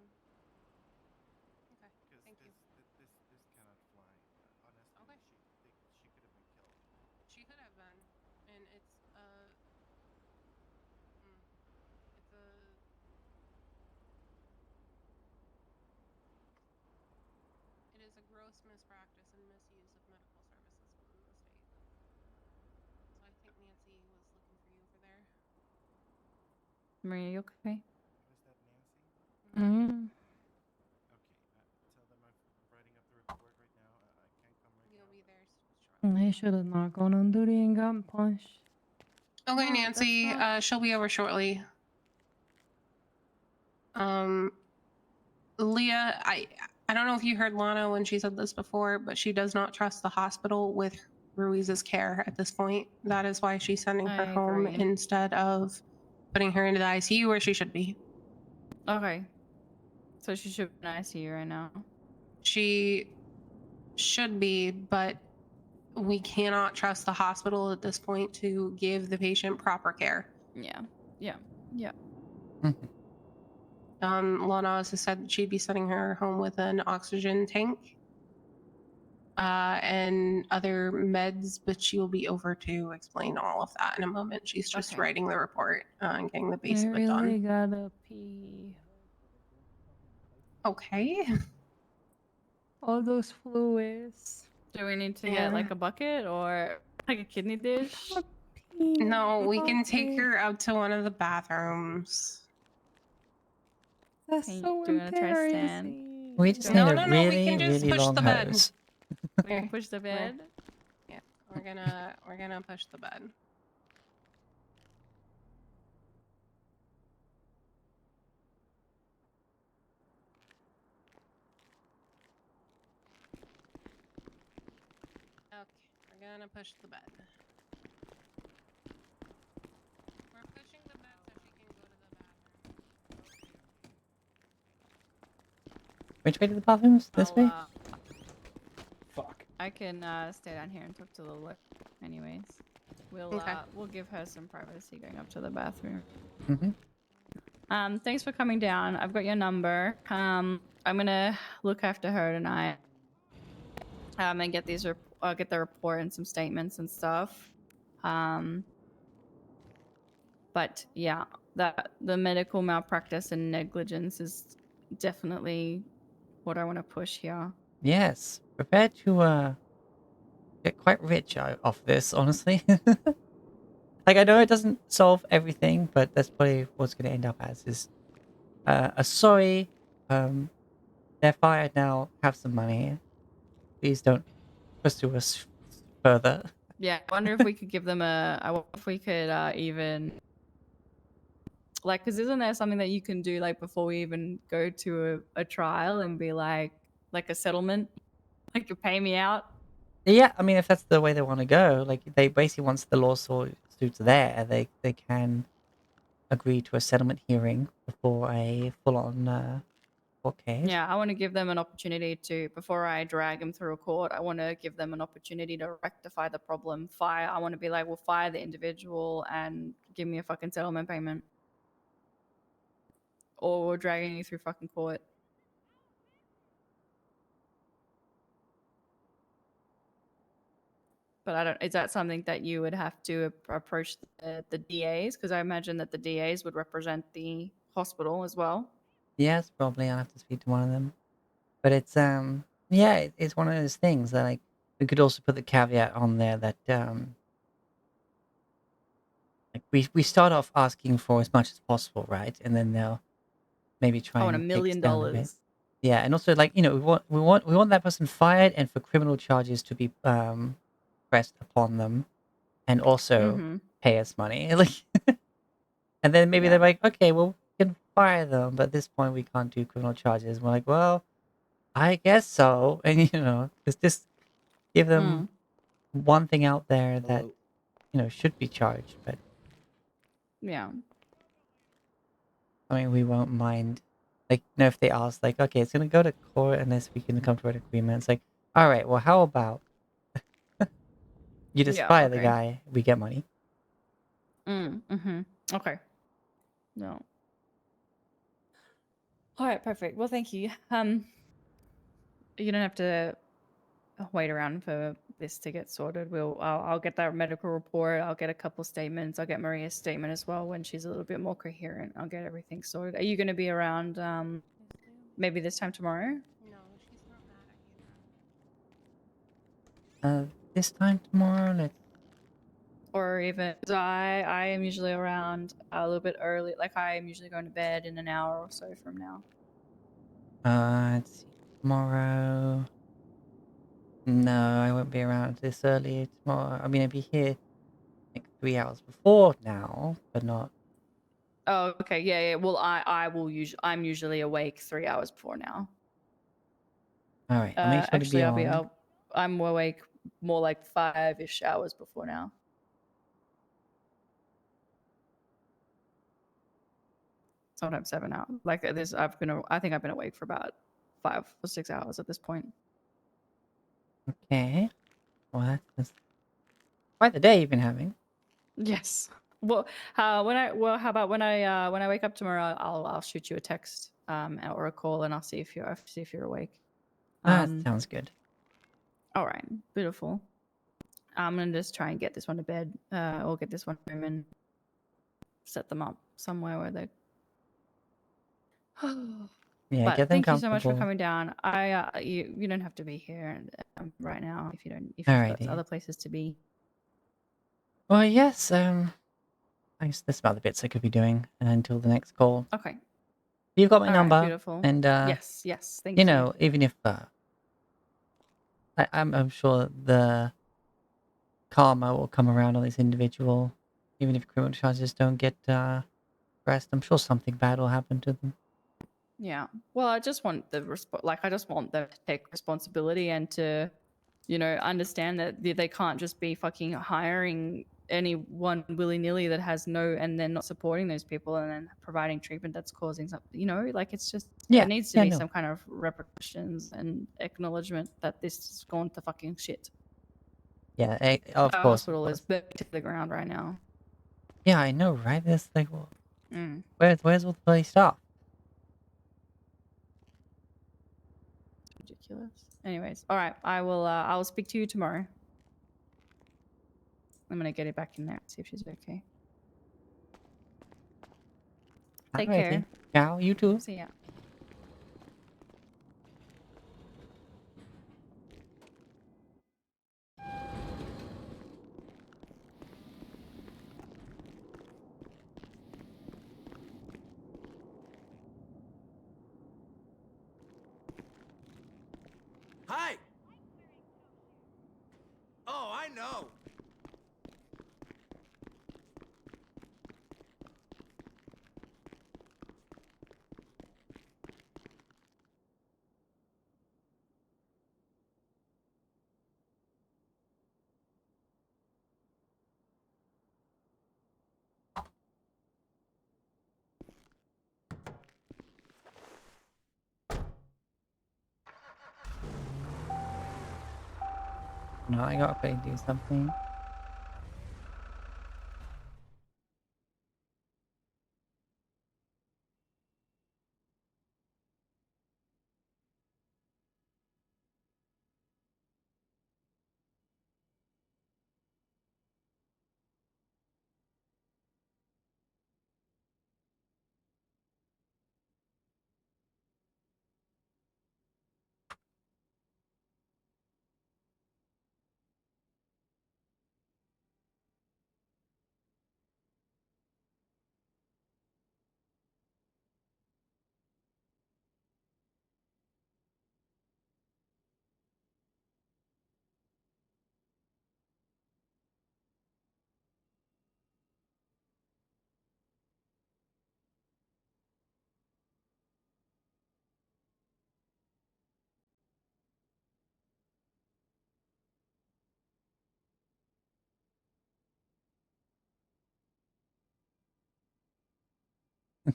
Thank you. This cannot fly. Honestly, Okay. she could have been killed. She could have been, and it's gross mispractice and misuse of medical services within the state. So I think Nancy was looking for you over there. Maria, you okay? Was that Nancy? Mm. Okay, tell them I'm writing up the report right now. I can't come right You'll be there shortly. They should have not gone on duty and gotten punched. Okay, No, Nancy, that's not- she'll be over shortly. Leah, I don't know if you heard Lana when she said this before, but she does not trust the hospital with Ruiz's care at this point. That is why she's sending her I home agree. instead of putting her into the ICU where she should be. Okay. So she should be in ICU right now. She should be, but we cannot trust the hospital at this point to give the patient proper care. Yeah. Yeah. Yeah. Lana also said that she'd be sending her home with an oxygen tank and other meds, but she will be over to explain all of that in a moment. She's just Okay. writing the report and getting the base I of it really done. gotta pee. Okay. All those fluids. Do we need to get Yeah. like a bucket or like a kidney dish? No, we can take her out to one of the bathrooms. That's so Do you want to try stand? We just need a really, really long hose. We can push the bed. Yeah, we're gonna push the bed. Okay, we're gonna push the bed. We're pushing the bed so she can go to the bathroom. Which way to the bathrooms? This way? Fuck. I can stay down here and talk to the lawyer. Anyways, Okay. We'll give her some privacy going up to the bathroom. Mm-hmm. Thanks for coming down. I've got your number. I'm gonna look after her tonight. And get these get the report and some statements and stuff. But yeah, the medical malpractice and negligence is definitely what I want to push here. Yes. Prepare to get quite rich off this, honestly. Like, I know it doesn't solve everything, but that's probably what's going to end up as is a sorry, they're fired now, have some money. Please don't pursue us further. Yeah, I wonder if we could give them I wonder if we could even like, because isn't there something that you can do like before we even go to a trial and be like a settlement, like you pay me out? Yeah, I mean, if that's the way they want to go, like, they basically, once the lawsuit's there, they can agree to a settlement hearing before a full-on court case. Yeah, I want to give them an opportunity to, before I drag them through a court, I want to give them an opportunity to rectify the problem. I want to be like, we'll fire the individual and give me a fucking settlement payment. Or we're dragging you through fucking court. But I don't, is that something that you would have to approach the DAs? Because I imagine that the DAs would represent the hospital as well. Yes, probably I'll have to speak to one of them. But it's yeah, it's one of those things that, like, we could also put the caveat on there that like, we start off asking for as much as possible, right? And then they'll maybe try I want and $1 take us million. down a bit. Yeah, and also, like, you know, we want that person fired and for criminal charges to be pressed upon them, and also pay us money. Like, and then maybe they're like, okay, well, we can fire them, but at this point we can't do criminal charges. And we're like, well, I guess so. And you know, just give them one thing out there that should be charged. But Yeah. I mean, we won't mind. Like, you know, if they ask, like, okay, it's gonna go to court unless we can come to an agreement. It's like, all right, well, how about you just fire the guy, we get money. Okay. No. All right, perfect. Well, thank you. You don't have to wait around for this to get sorted. I'll get that medical report. I'll get a couple statements. I'll get Maria's statement as well when she's a little bit more coherent. I'll get everything sorted. Are you going to be around maybe this time tomorrow? No, she's not mad at you. This time tomorrow, let's. Or even I am usually around a little bit early. Like I am usually going to bed in an hour or so from now. Let's see. Tomorrow. No, I won't be around this early tomorrow. I mean, I'll be here like 3 hours before now, but not. Oh, okay. Yeah, yeah. Well, I'm usually awake 3 hours before now. All right, I'll make sure to be on. I'm awake more like 5-ish hours before now. Sometimes 7 hours. Like this, I think I've been awake for about 5 or 6 hours at this point. Okay. Well, that's quite the day you've been having. Yes. Well, how about when I wake up tomorrow, I'll shoot you a text or a call, and I'll see if you're awake. That sounds good. All right, beautiful. I'm gonna just try and get this one to bed, or get this one home and set them up somewhere where they. Yeah, But get them thank you so much for comfortable. coming down. You don't have to be here right now if you've got Alrighty. other places to be. Well, yes. I guess there's some other bits I could be doing until the next call. Okay. You've got my All right, number, beautiful. and Yes, thank you. you know, even if I'm sure the karma will come around on this individual, even if criminal charges don't get pressed. I'm sure something bad will happen to them. Yeah. Well, I just want I just want them to take responsibility and to, understand that they can't just be fucking hiring anyone willy-nilly that has and then not supporting those people and then providing treatment that's causing something, like it's just Yeah, there needs to yeah, be no. some kind of repercussions and acknowledgement that this has gone to fucking shit. Yeah, of Our course. hospital is burnt to the ground right now. Yeah, I know, right? It's like, well, Mm. where's all the bloody stuff? Ridiculous. Anyways, all right. I will speak to you tomorrow. I'm gonna get it back in there. See if she's okay. Take Alrighty. care. Ciao, you too. See ya. Hi! Oh, I know! No, I gotta play do something.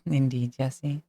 Indeed, Jesse.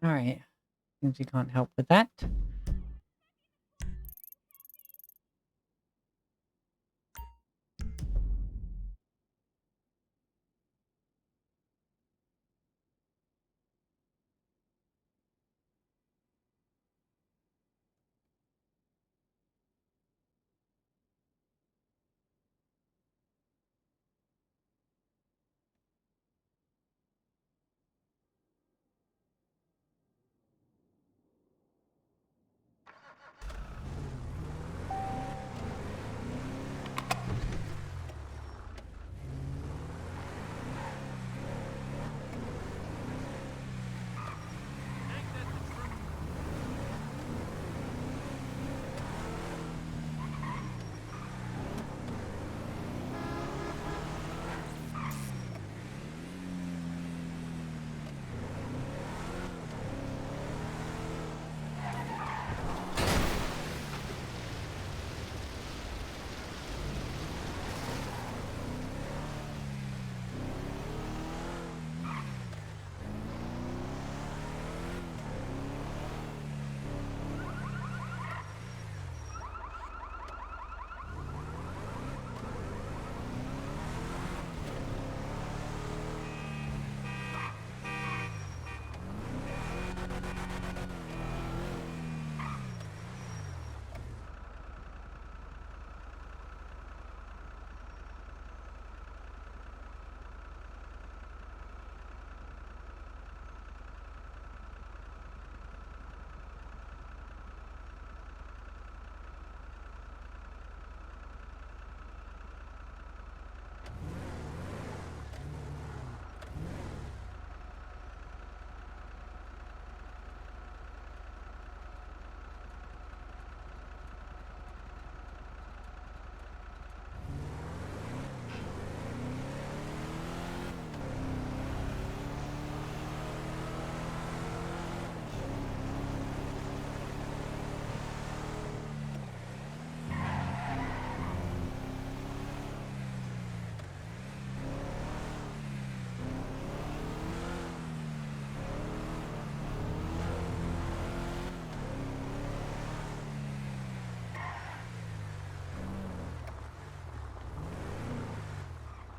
Alright. Seems you can't help with that.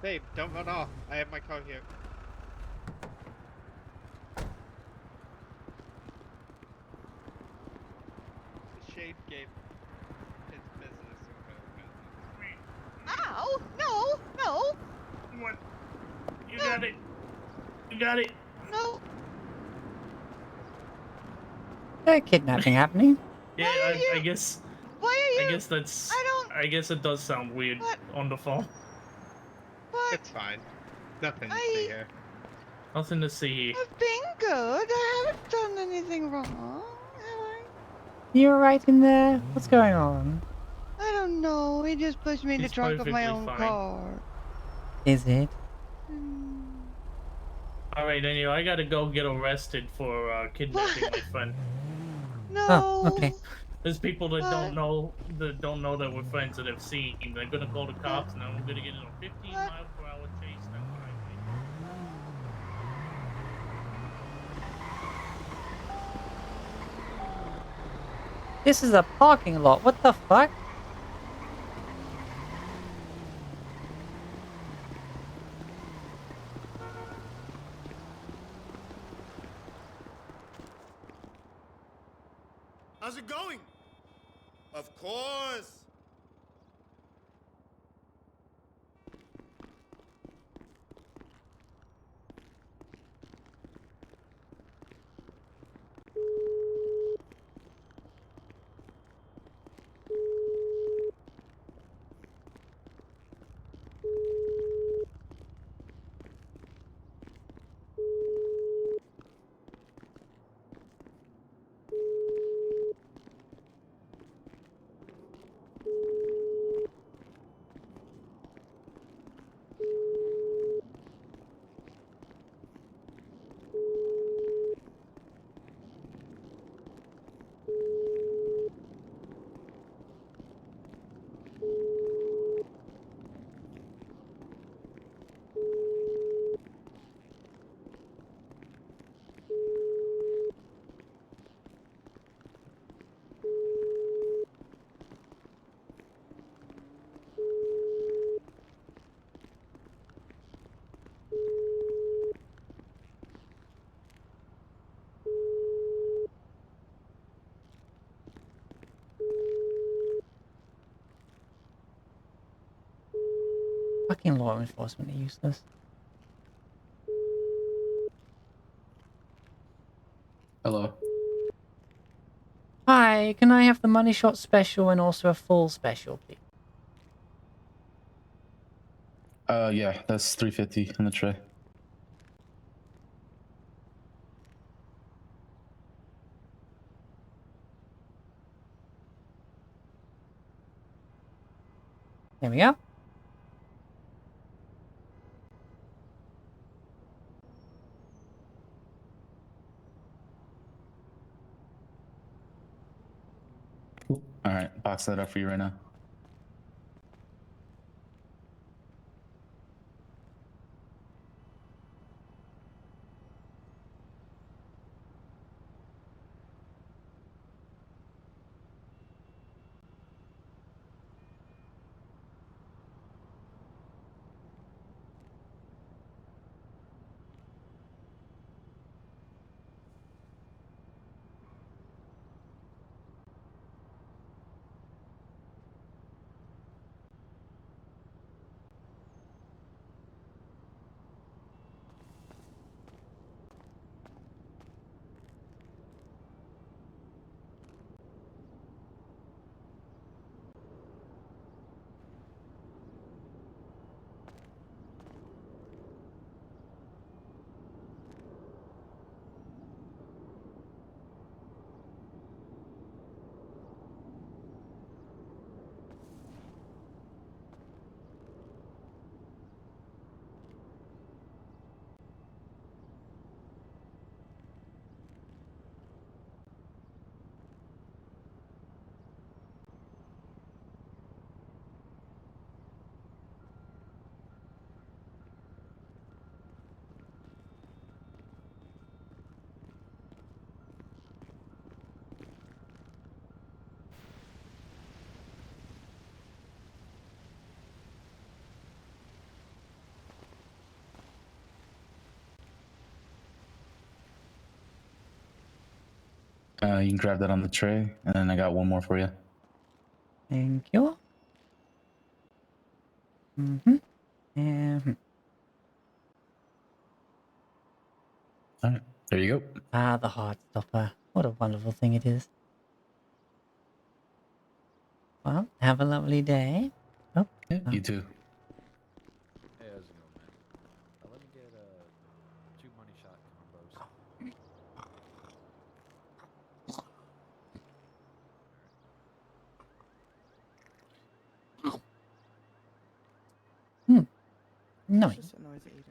Babe, don't run off. I have my car here. The shade gave its business. Ow! No! No! What? You got it. You got it. No! Kidnapping happening. Yeah, I guess. Why are you? I guess that's. I guess it does sound weird on the phone. It's fine. Nothing to see here. Nothing to see. I've been good. I haven't done anything wrong. You alright in there? What's going on? I don't know. He just pushed me in the He's trunk of my perfectly own fine. car. Is it? All right, anyway, I gotta go get arrested for kidnapping my friend. No. Oh, okay. There's people that don't know that we're friends that have seen. They're gonna call the cops, and then we're gonna get in a 15-mile-per-hour chase down the highway. This is a parking lot. What the fuck? How's it going? Of course. Fucking law enforcement are useless. Hello. Hi, can I have the money shot special and also a full special, please? Yeah, that's 350 in the tray. There we go. All right, box that up for you right now. You can grab that on the tray, and then I got one more for you. Thank you. Mm-hmm. All right, there you go. Ah, the heart stopper. What a wonderful thing it is. Well, have a lovely day. Oh, yeah, you too. Hey, how's it going, man? Let me get 2 money shot combos. No. It's just a noisy eater.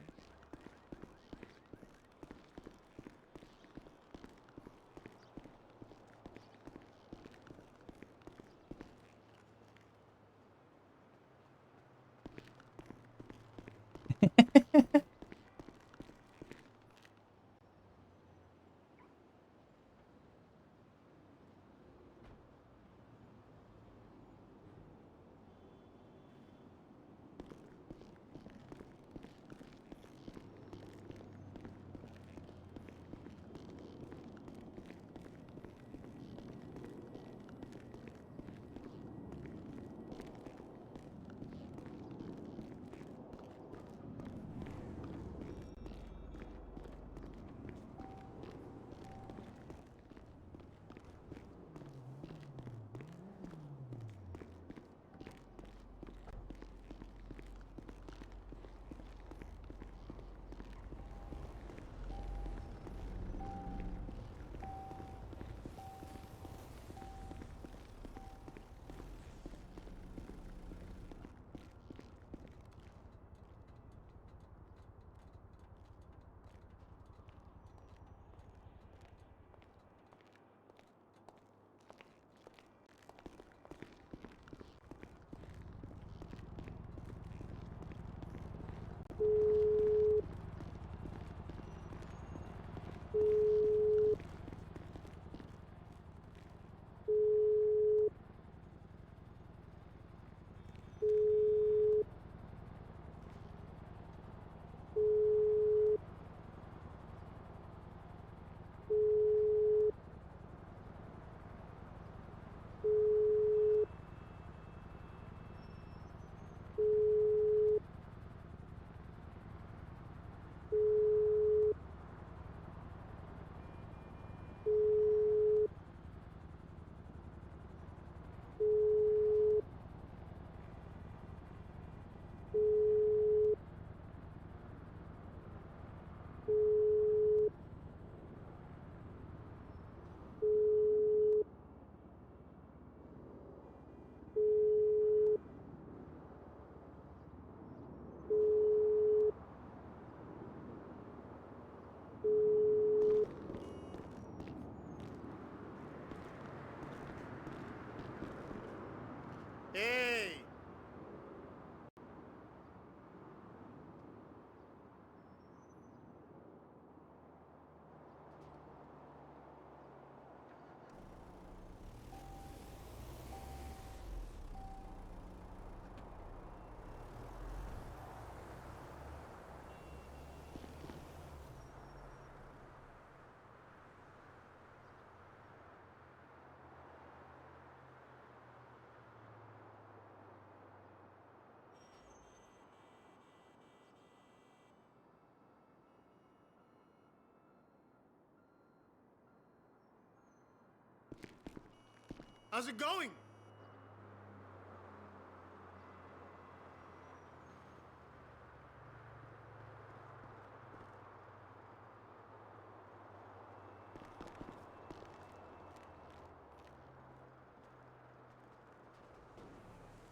How's it going?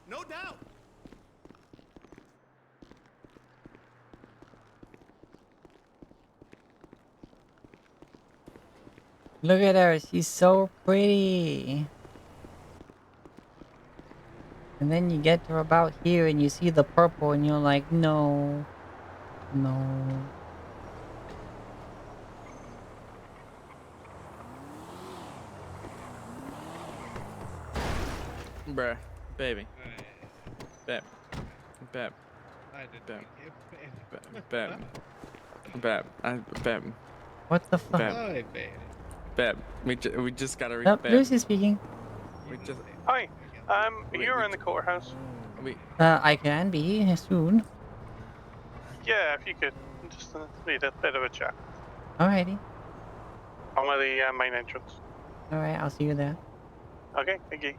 No doubt. Look at her, she's so pretty. And then you get to about here and you see the purple and you're like, no. No. Bruh, baby. Beb. Beb. Beb. Beb. Beb. Beb. What the fuck? Beb. Beb. We just gotta Oh, Beb. Lucy speaking. We just Hi. You're in the courthouse. I can be soon. Yeah, if you could just need a bit of a chat. Alrighty. I'm at the main entrance. Alright, I'll see you there. Okay, thank you.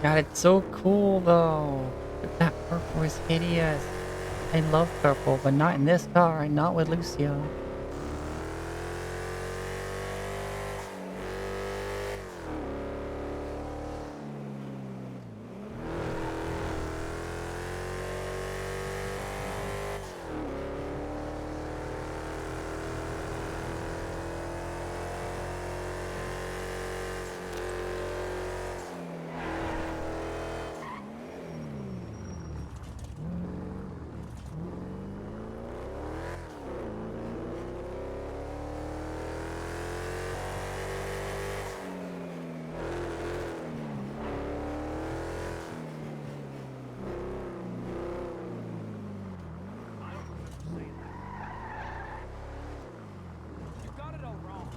God, it's so cool though. But that purple is hideous. I love purple, but not in this car and not with Lucia. You got it all wrong.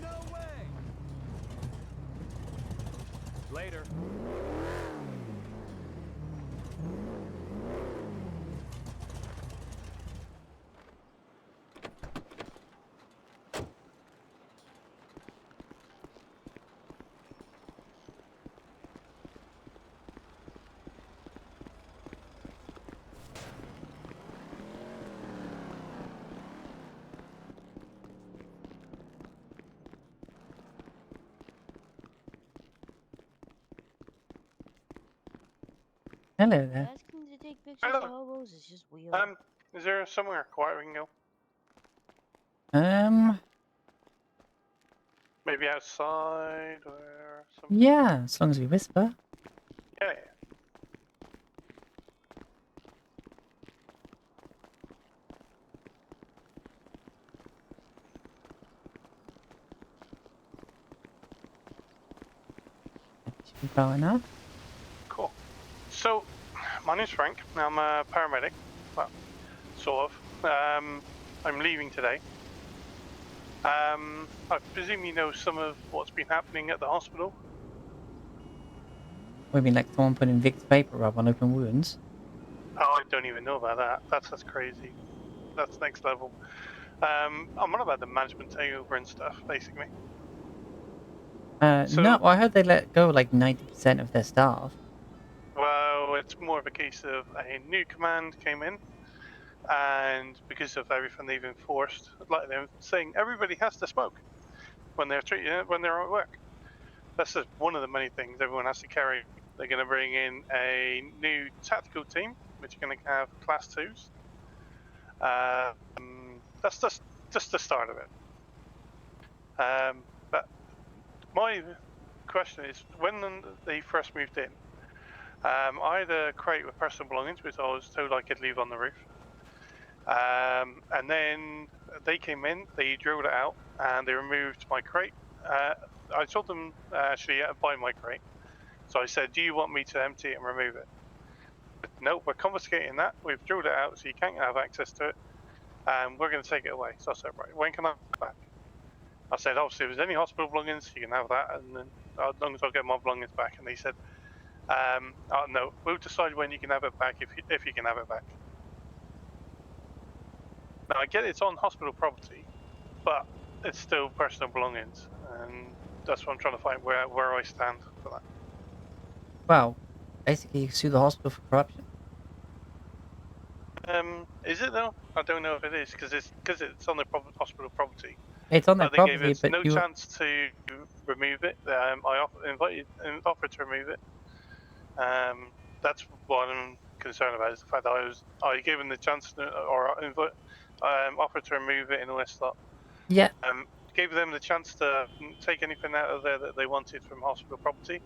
No way. Later. Hello there. Asking to take pictures Hello. of hobos is just weird. Is there somewhere quiet we can go? Maybe outside or something? Yeah, as long as we whisper. Yeah. Should be far enough. Cool. So, my name's Frank. I'm a paramedic. Well, sort of. I'm leaving today. I presume you know some of what's been happening at the hospital. We mean like someone putting Vicks vapor rub on open wounds. Oh, I don't even know about that. That's crazy. That's next level. I'm on about the management takeover and stuff, basically. No, I heard they let go like 90% of their staff. Well, it's more of a case of a new command came in, and because of everything they've enforced, like them saying everybody has to smoke when they're when they're at work. That's just one of the many things everyone has to carry. They're going to bring in a new tactical team, which are going to have class 2s. That's just the start of it. But my question is, when they first moved in, I had a crate with personal belongings, which I was told I could leave on the roof. And then they came in, they drilled it out, and they removed my crate. I told them actually buy my crate, So I said, do you want me to empty it and remove it? But, no, we're confiscating that. We've drilled it out, so you can't have access to it. And we're going to take it away. So I said, right, when can I have it back? I said, obviously, if there's any hospital belongings, you can have that, and then as long as I get my belongings back. And they said, oh, no, we'll decide when you can have it back if you can have it back. Now, I get it's on hospital property, but it's still personal belongings, and that's what I'm trying to find where I stand for that. Well, basically, you sue the hospital for corruption. Is it though? I don't know if it is because it's on the hospital property. It's on their But they gave property, us but no you... chance to remove it. I offered to remove it. That's what I'm concerned about is the fact that I gave them the chance offered to remove it in all this lot. Yeah. Gave them the chance to take anything out of there that they wanted from hospital property.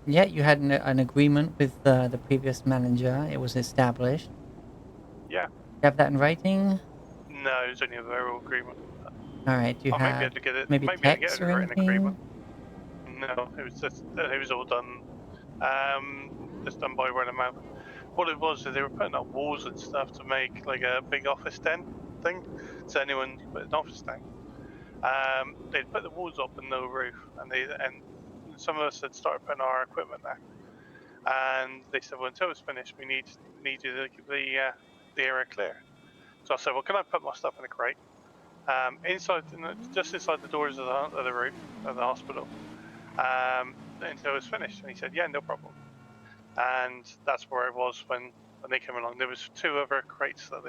Yeah, you had an agreement with the previous manager. It was established. Yeah. You have that in writing? No, it's only a verbal agreement. All right. Do you I might be have able to get it. maybe Might be able to get text a or written anything? agreement. No, it was all done. Just done by word of mouth. What it was is they were putting up walls and stuff to make like a big office den thing, so anyone could put an office den. They'd put the walls up and no roof, and some of us had started putting our equipment there. And they said, well, until it's finished, we need you to keep the area clear. So I said, well, can I put my stuff in a crate? Just inside the doors of the roof of the hospital, until it's finished. And he said, yeah, no problem. And that's where it was when they came along. There was 2 other crates that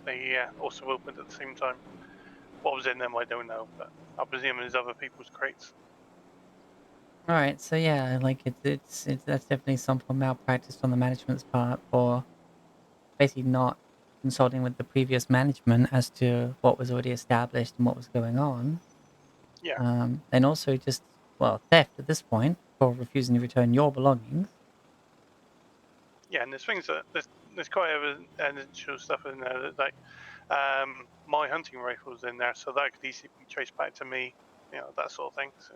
they also opened at the same time. What was in them, I don't know, but I presume there's other people's crates. All right. So yeah, like it's that's definitely some form of malpractice on the management's part for basically not consulting with the previous management as to what was already established and what was going on. Yeah. And also just, well, theft at this point for refusing to return your belongings. Yeah, and there's things that there's quite evidential stuff in there that, like my hunting rifle's in there, so that could easily be traced back to me, that sort of thing. So.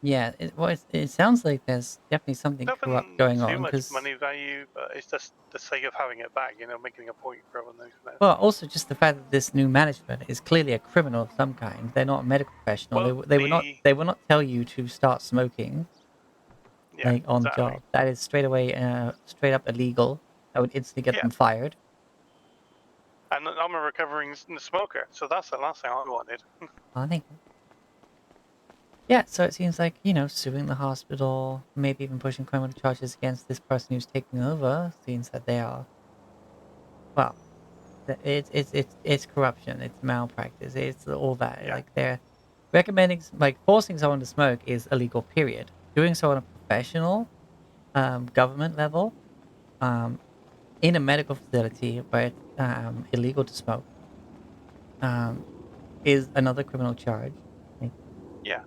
Yeah, it sounds like there's definitely something corrupt Nothing going too on much because... money value, but it's just the sake of having it back, making a point for everyone. Well, also just the fact that this new management is clearly a criminal of some kind. They're not a medical professional. Well, They will not tell you to start smoking. Yeah, like on the exactly. job. That is straight up illegal. I would instantly get them fired. And I'm a recovering smoker, so that's the last thing I wanted. I think. Yeah, so it seems like, suing the hospital, maybe even pushing criminal charges against this person who's taking over, seems that they are, well, it's corruption, it's malpractice, it's all that. Yeah. Like they're recommending, like forcing someone to smoke is illegal, period. Doing so on a professional, government level, in a medical facility where it's illegal to smoke, is another criminal charge. Yeah.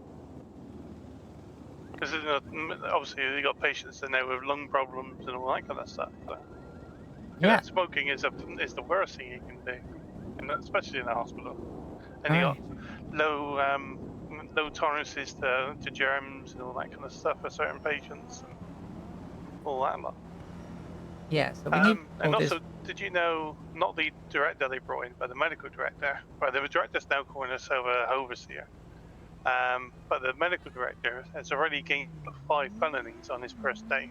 Because obviously you got patients in there with lung problems and all that kind of stuff. So. Yeah. Smoking is the worst thing you can do, and especially in a hospital. And you got low tolerances to germs and all that kind of stuff for certain patients and all that lot. Yeah, so we need. And also, did you know, not the director they brought in, but the medical director? Well, the director's now calling herself a overseer. But the medical director has already gained 5 felonies on his first day.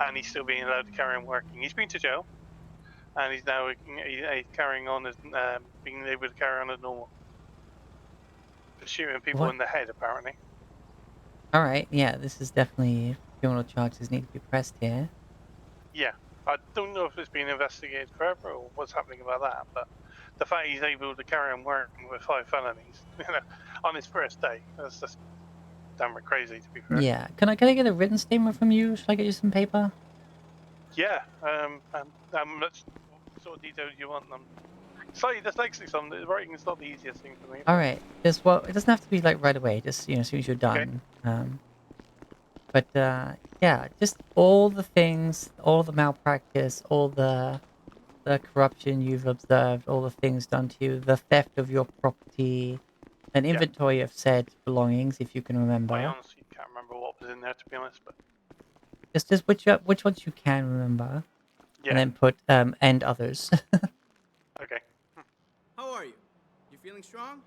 And he's still being allowed to carry on working. He's been to jail, and he's now carrying on as being able to carry on as normal. Shooting people in the head, apparently. All right, yeah, this is definitely criminal charges need to be pressed here. Yeah, I don't know if it's being investigated further or what's happening about that, but the fact he's able to carry on working with 5 felonies, on his first day, that's just damn crazy, to be fair. Yeah, can I get a written statement from you? Should I get you some paper? Yeah, how much sort of detail do you want them? Slightly dyslexic, so the writing is not the easiest thing for me. All right, it doesn't have to be like right away. Just as soon as you're done. Okay. But yeah, just all the things, all the malpractice, all the corruption you've observed, all the things done to you, the theft of your property, an inventory of said belongings, if you can remember. I honestly can't remember what was in there, to be honest, but Just which ones you can remember, yeah. and then put and others. Okay. How are you? You feeling strong?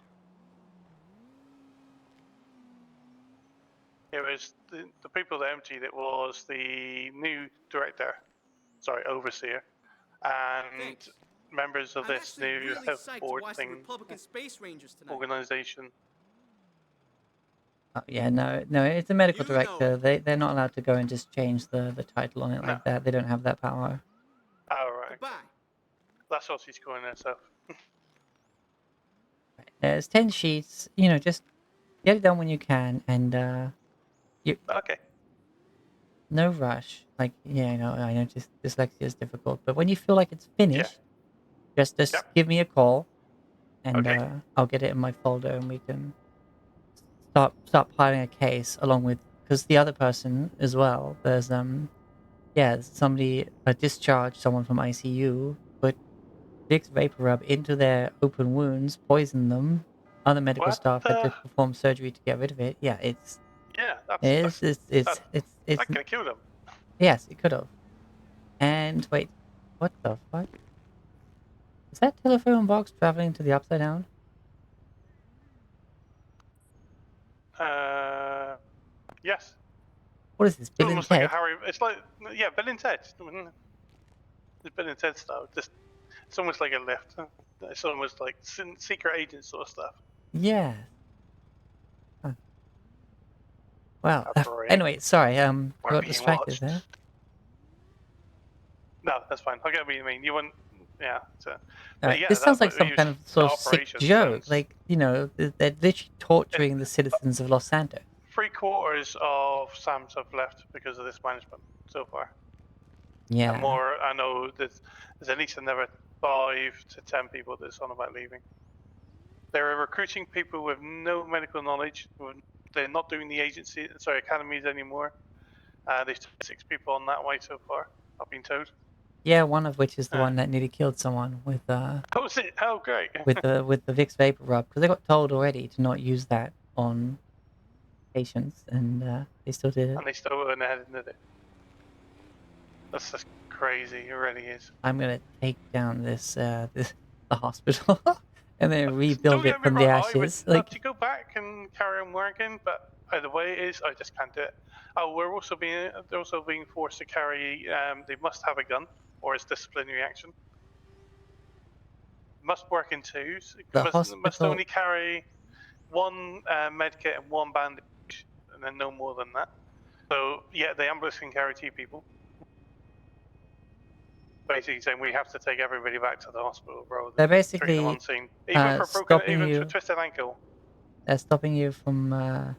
It was the people that emptied it was the new director, sorry, overseer, and Thanks. members of I'm this actually new really health psyched to board watch the thing Republican Space Rangers tonight. organization. Oh, yeah, no, it's a medical You know director. They're not allowed to go and just change the title on it No. like that. They don't have that power. Oh right. Goodbye. That's what she's calling herself. There's 10 sheets. Just get it done when you can, and you Okay. no rush. Like, yeah, I know just dyslexia is difficult, but when you feel like it's finished, just Yep. give me a call, and Okay. I'll get it in my folder, and we can start piling a case along with, because the other person as well. There's somebody discharged someone from ICU, put Vicks vapor rub into their open wounds, poisoned them. Other medical What staff had the? to perform surgery to get rid of it. Yeah, Yeah, it's that could have killed him. yes, it could have. And wait, what the fuck? Is that telephone box traveling to the upside down? Yes. What is this, It's Bill and almost like a Ted? Harry. It's like Bill and Ted. It's Bill and Ted style. Just it's almost like a lift. It's almost like secret agent sort of stuff. Yeah. Huh. Well, Operate. anyway, sorry, I We're got being distracted watched. there. No, that's fine. I get what you mean. You wouldn't. Yeah. So, Alright, yeah, this sounds like some kind of sort of sick operation joke. sounds. Like, they're literally torturing the citizens of Los Santos. 3/4 of SAMs have left because of this management so far. Yeah. And more, I know there's at least another 5 to 10 people that's on about leaving. They're recruiting people with no medical knowledge. They're not doing the academies anymore. They've taken 6 people on that way so far, I've been told. Yeah, one of which is the one that nearly killed someone with Oh, was it? Oh, great. with the Vicks vapor rub, because they got told already to not use that on patients, and they still did it. And they still went ahead and did it. That's just crazy. It really is. I'm gonna take down the hospital and then Don't rebuild it get me from the wrong, I would ashes. love Like, to go back and carry on working, but either way it is, I just can't do it. Oh, they're also being forced to carry. They must have a gun, or it's disciplinary action. Must work in twos. the Must hospital. only carry one med kit and one bandage, and then no more than that. So yeah, the ambulance can carry 2 people. Basically saying we have to take everybody back to the hospital, bro. They're Treating them basically on scene, even for broken, stopping even for you. twisted ankle. They're stopping you from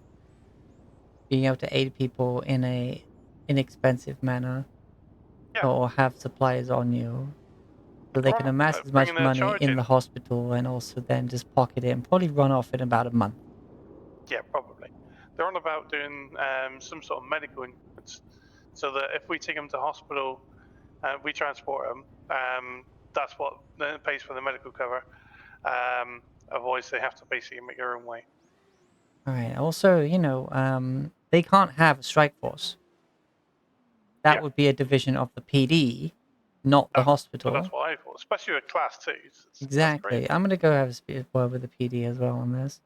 being able to aid people in a inexpensive manner, Yeah. or have supplies on you, so they can amass as much Bringing a money charge in in. the hospital and also then just pocket it and probably run off in about a month. Yeah, probably. They're on about doing some sort of medical insurance, so that if we take them to hospital, we transport them. That's what pays for the medical cover. Otherwise, they have to basically make their own way. All right. Also, they can't have a strike force. That would be a division of the PD, not the But hospital. that's what I thought, especially with class 2. Exactly. I'm gonna go have a word with the PD as well on this.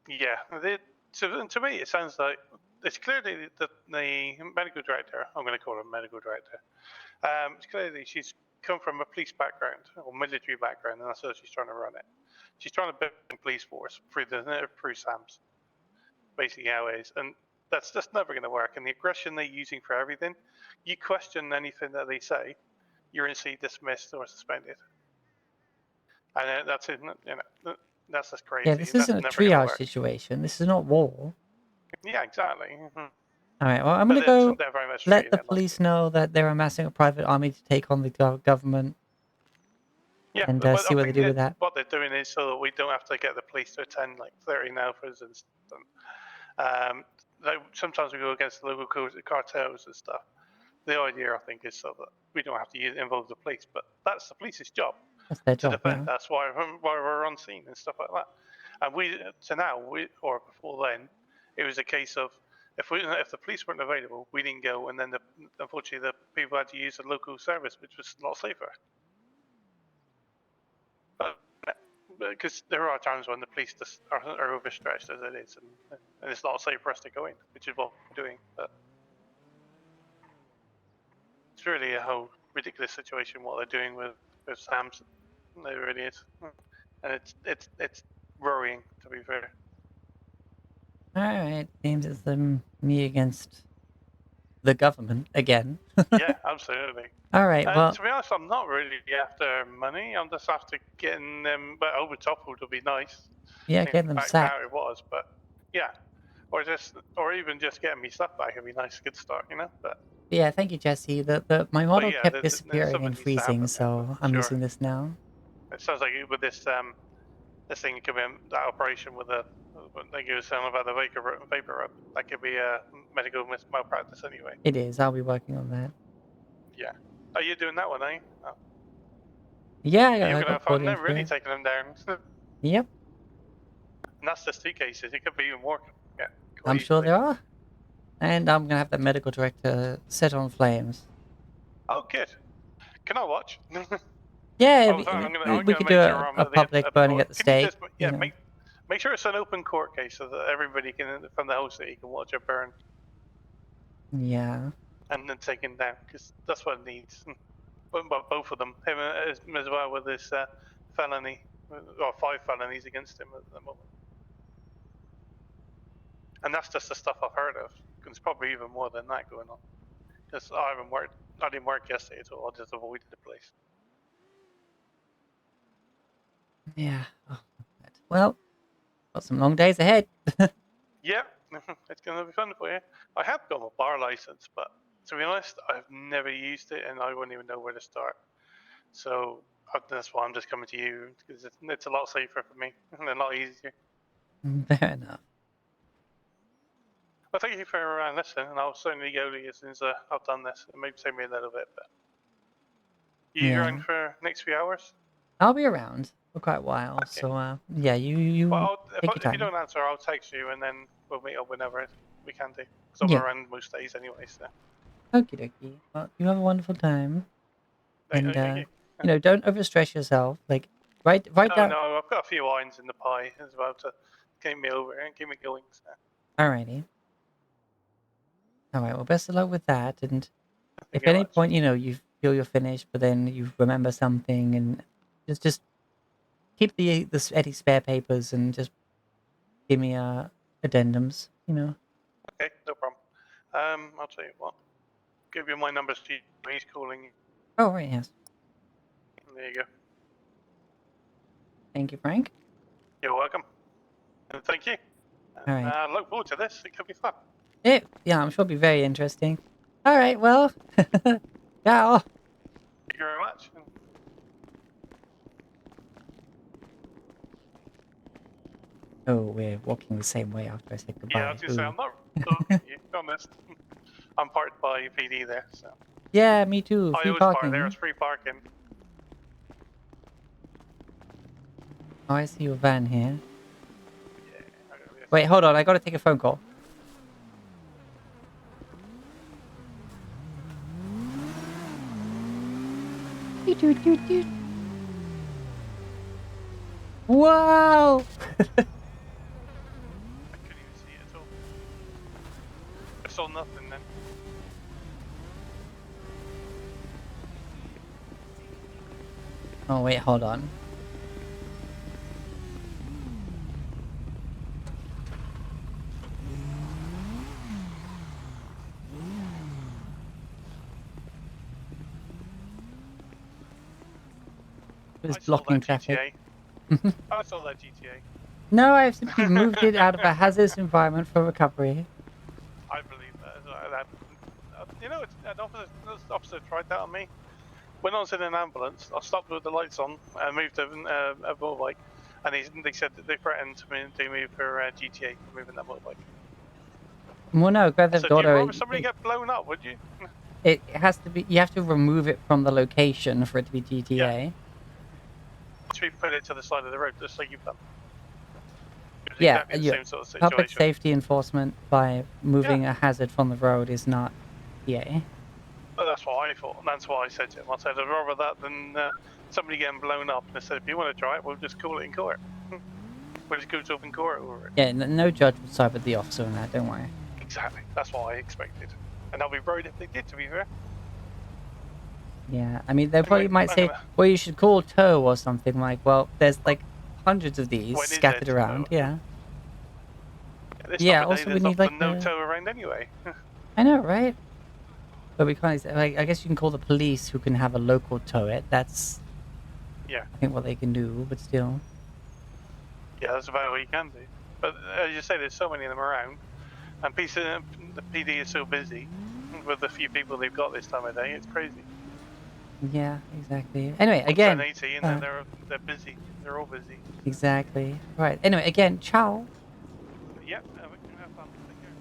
Yeah, to me, it sounds like it's clearly the medical director. I'm going to call her medical director. It's clearly she's come from a police background or military background, and that's how she's trying to run it. She's trying to build a police force through SAMs, basically how it is, and that's just never going to work. And the aggression they're using for everything, you question anything that they say, you're instantly dismissed or suspended, and that's it. That's just crazy. Yeah, this That's isn't a never going to triage work. situation. This is not war. Yeah, exactly. All right. Well, I'm But gonna go they're very much let treating the it like police know that they're amassing a private army to take on the government. Yeah, and but see I what they think do with that. what they're doing is so that we don't have to get the police to attend like 13 alphas and stuff. Like sometimes we go against the local cartels and stuff. The idea, I think, is so that we don't have to involve the police, but that's the police's job That's their to job. defend. Yeah. That's why we're on scene and stuff like that. And or before then, it was a case of if the police weren't available, we didn't go, and then unfortunately the people had to use the local service, which was a lot safer. Because there are times when the police just are overstretched as it is, and it's not safe for us to go in, which is what we're doing. But it's really a whole ridiculous situation what they're doing with Sam's. It really is, and it's worrying, to be fair. Alright, seems it's me against the government again. Yeah, absolutely. Alright, well, to be honest, I'm not really after money. I'm just after getting them, but overtoppled would be nice. yeah, get them Back sacked. how it was, but yeah, or even just getting me stuff back would be nice, good start, you know. But Yeah, thank you, Jesse. My model yeah, kept there's disappearing something and needs to happen freezing, there, so for I'm sure. using this now. It sounds like with this thing could be that operation with like you were saying about the vapor rub. That could be a medical malpractice anyway. It is. I'll be working on that. Yeah. Are you doing that one, eh? Oh. Yeah, You're I gonna got have called fun in then, for really it. taking them down. Yep, And that's just 2 cases. It could be even more. Yeah, I'm quite sure easily. there are. And I'm gonna have the medical director set on flames. Oh, good. Can I watch? Yeah, I'm we gonna could do make sure I'm a at the public burning door. at the Can you stake. just You know. make sure it's an open court case so that everybody from the whole city can watch it burn Yeah. and then taken down, because that's what it needs. But both of them, him as well with this felony, or 5 felonies against him at the moment. And that's just the stuff I've heard of. There's probably even more than that going on. Because I didn't work yesterday at all. I just avoided the place. Yeah. Oh, well, got some long days ahead. Yeah, it's gonna be fun for you. I have got a bar license, but to be honest, I've never used it, and I wouldn't even know where to start. So that's why I'm just coming to you, because it's a lot safer for me and a lot easier. Fair enough. Well, thank you for listening, and I'll certainly go to you as soon as I've done this. It may take me a little bit, but you around for next few hours? I'll be around for quite a while. Okay. So, yeah, you Well, take your if time. you don't answer, I'll text you, and then we'll meet up whenever we can do. Because I'm around most days anyway, so. Okie dokie. Well, you have a wonderful time. And, thank you. Don't overstress yourself. Like, write down. No, I've got a few irons in the pie as well to get me over and keep me going. So. Alrighty. Alright, well, best of luck with that. And if at any point, you feel you're finished, but then you remember something, and just keep the any spare papers and just give me addendums, Okay, no problem. I'll tell you what. Give you my number, Steve. He's calling you. Oh, right, yes. There you go. Thank you, Frank. You're welcome. And thank you. Alright. Look forward to this. It could be fun. Yeah, I'm sure it'll be very interesting. Alright, well, ciao. Thank you very much. Oh, we're walking the same way after I said goodbye. Yeah, I was going to say, I'm not you, honest. I'm parked by PD there, so. Yeah, me too. I Free always park parking. there. It's free parking. Oh, I see your van here. Wait, hold on. I gotta take a phone call. Wow! I couldn't even see it at all. I saw nothing then. Oh, wait, hold on. It was blocking traffic. I saw that GTA. No, I've simply moved it out of a hazardous environment for recovery. I believe that. An officer tried that on me. When I was in an ambulance, I stopped with the lights on and moved a motorbike, and they said that they threatened to me for GTA for moving that motorbike. Well, no, Grand Theft So, Auto. Would somebody get blown up? Would you? It has to be. You have to remove it from the location for it to be GTA. Yeah. Should we put it to the side of the road just like you've done? was Yeah, exactly the yeah. same sort of Public situation. safety enforcement by moving a hazard from the road is not PA. But that's what I thought, and that's what I said to him. I said, I'd rather that than somebody getting blown up. And I said, if you want to try it, we'll just call it in court. We'll just go to open court over it. Yeah, no judge would side with the officer on that. Don't worry. Exactly. That's what I expected. And I'll be worried if they did, to be fair. Yeah, I mean, they probably Anyway, might I'm say, gonna... well, you should call tow or something like, well, there's like hundreds of these When is scattered there around. tow? Yeah. This Yeah, time of day, also we there's need often like no a... tow around anyway. I know, right? But we can't, like, I guess you can call the police who can have a local tow it. That's, Yeah. I think, what they can do, but still. Yeah, that's about what you can do. But as you say, there's so many of them around, and the PD is so busy with the few people they've got this time of day. It's crazy. Yeah, exactly. Anyway, One again. 1080, and then they're busy. They're all busy. Exactly. Right. Anyway, again, ciao. Yep. Have fun. Take care.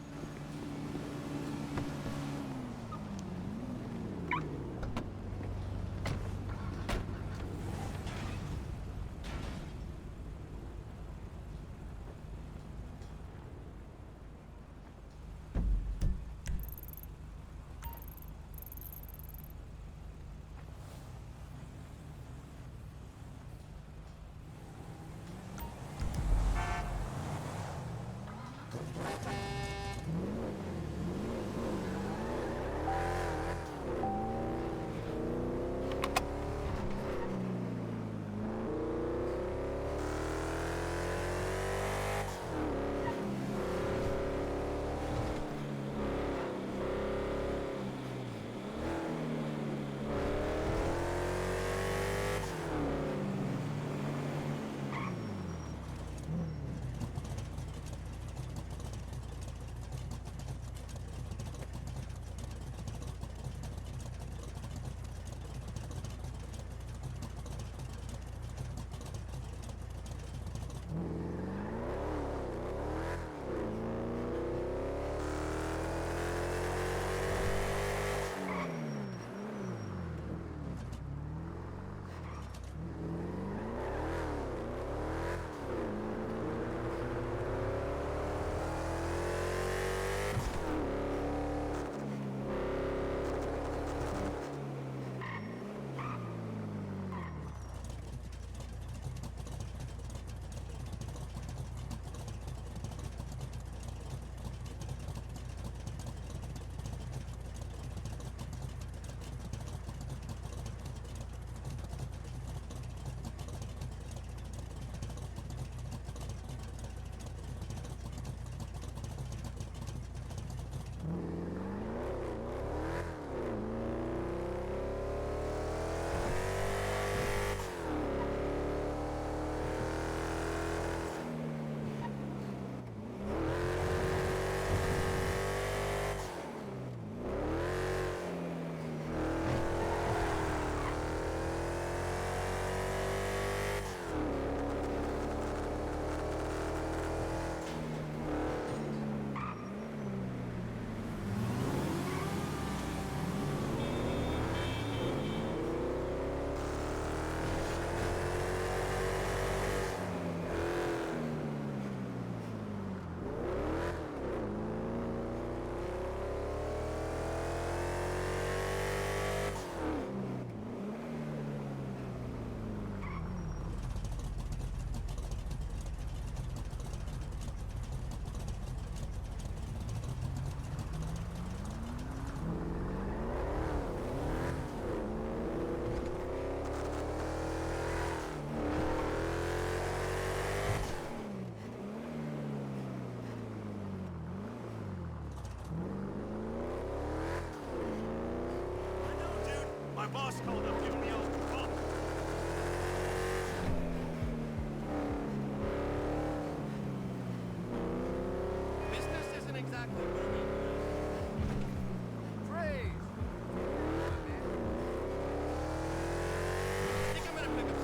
My boss called up giving me all the bump. Business isn't exactly booming. Praise. I think I'm gonna pick up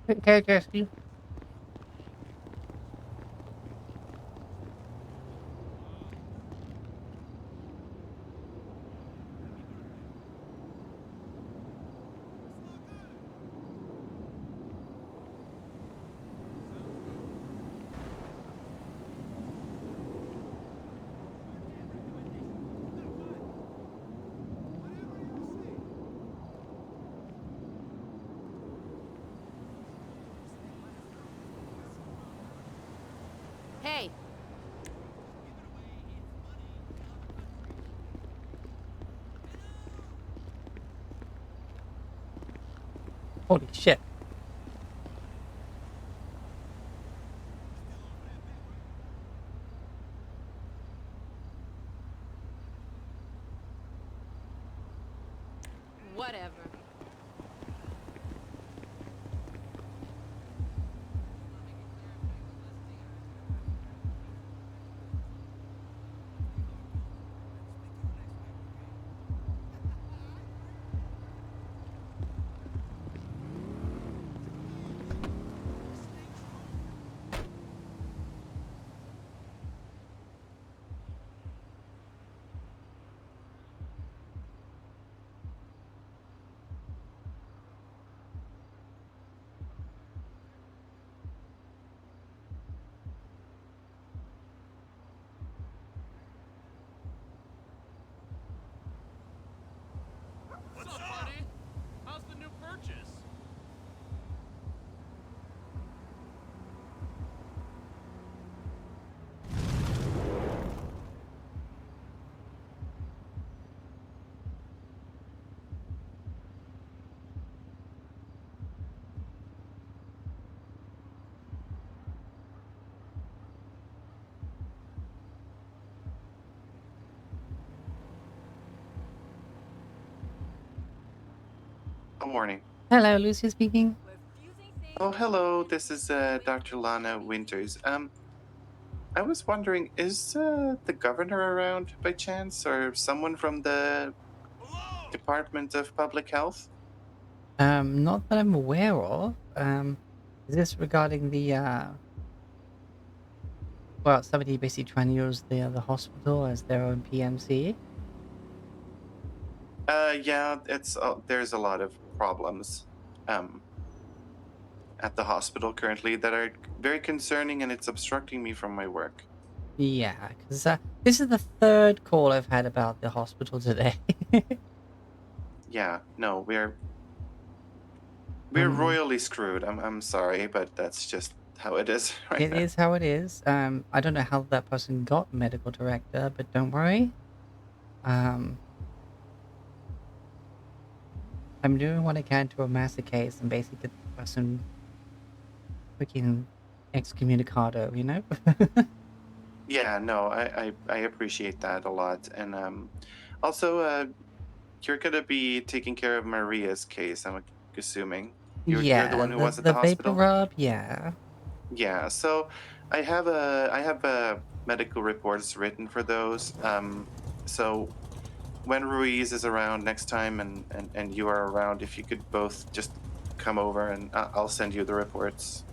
Take care, Jesse. Hey, Holy shit. whatever. What's up, buddy? How's the new purchase? Good morning. Hello, Lucia speaking. Oh, hello. This is Dr. Lana Winters. I was wondering, is the governor around by chance, or someone from the Department of Public Health? Not that I'm aware of. Is this regarding the, well, somebody basically trying to use the hospital as their own PMC? Yeah. It's there's a lot of problems at the hospital currently that are very concerning, and it's obstructing me from my work. Yeah, because this is the third call I've had about the hospital today. Yeah. No, we're Um, royally screwed. I'm sorry, but that's just how it is right It now. is how it is. I don't know how that person got medical director, but don't worry. Um, I'm doing what I can to amass a case and basically get the person freaking excommunicado, you know? Yeah, no, I appreciate that a lot. And also you're gonna be taking care of Maria's case, I'm assuming. You're the Yeah, one who the was at the vapor hospital? rub, yeah. Yeah, so I have medical reports written for those. So when Ruiz is around next time and you are around, if you could both just come over and I'll send you the reports.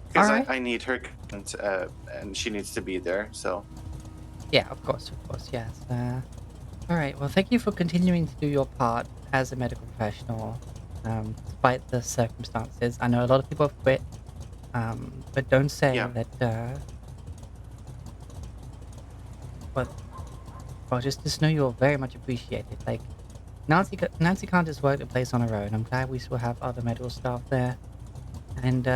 Because Alright. I need her consent, and she needs to be there, so. Yeah, of course, yes. Alright, well, thank you for continuing to do your part as a medical professional, despite the circumstances. I know a lot of people have quit, but don't say Yeah. that, well, just know you're very much appreciated. Like, Nancy can't just work the place on her own. I'm glad we still have other medical staff there. And,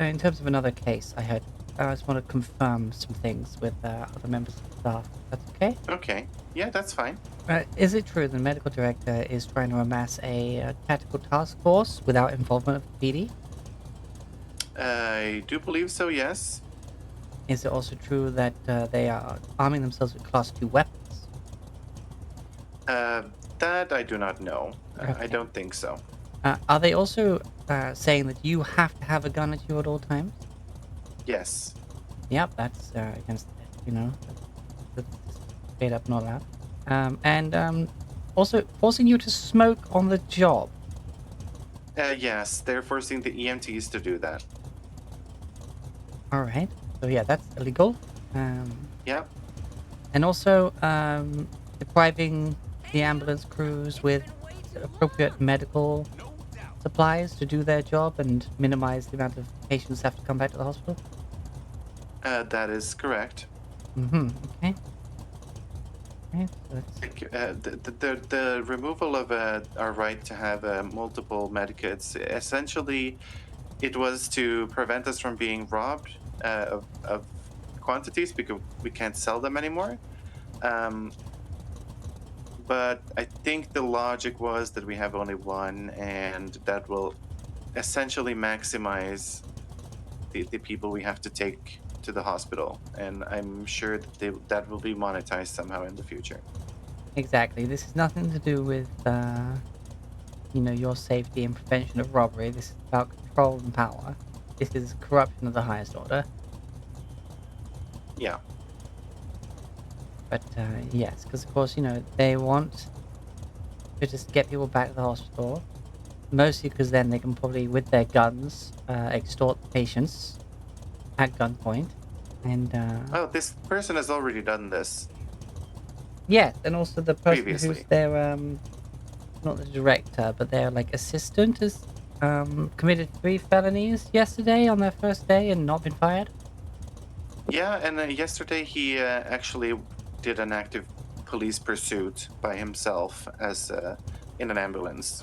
in terms of another case, I just want to confirm some things with other members of the staff. That's okay? Okay. Yeah, that's fine. Is it true the medical director is trying to amass a tactical task force without involvement of the PD? I do believe so, yes. Is it also true that they are arming themselves with Class 2 weapons? That I do not know. I Okay. don't think so. Are they also saying that you have to have a gun at you at all times? Yes. Yep, that's against, that's straight up not allowed. And also forcing you to smoke on the job. Yes, they're forcing the EMTs to do that. All right. So yeah, that's illegal. Yep. And also depriving the ambulance crews with appropriate medical supplies to do their job and minimize the amount of patients who have to come back to the hospital. That is correct. Mm-hmm. Okay. Okay, so The removal of our right to have multiple medikits, essentially, it was to prevent us from being robbed of quantities because we can't sell them anymore. But I think the logic was that we have only one, and that will essentially maximize the people we have to take to the hospital. And I'm sure that that will be monetized somehow in the future. exactly. This has nothing to do with your safety and prevention of robbery. This is about control and power. This is corruption of the highest order. Yeah. But yes, because of course, they want to just get people back to the hospital. Mostly because then they can probably, with their guns, extort the patients at gunpoint. And Oh, this person has already done this. yes, and also the person who's Previously. their not the director, but their like assistant has committed 3 felonies yesterday on their first day and not been fired. Yeah, and yesterday he actually did an active police pursuit by himself as in an ambulance.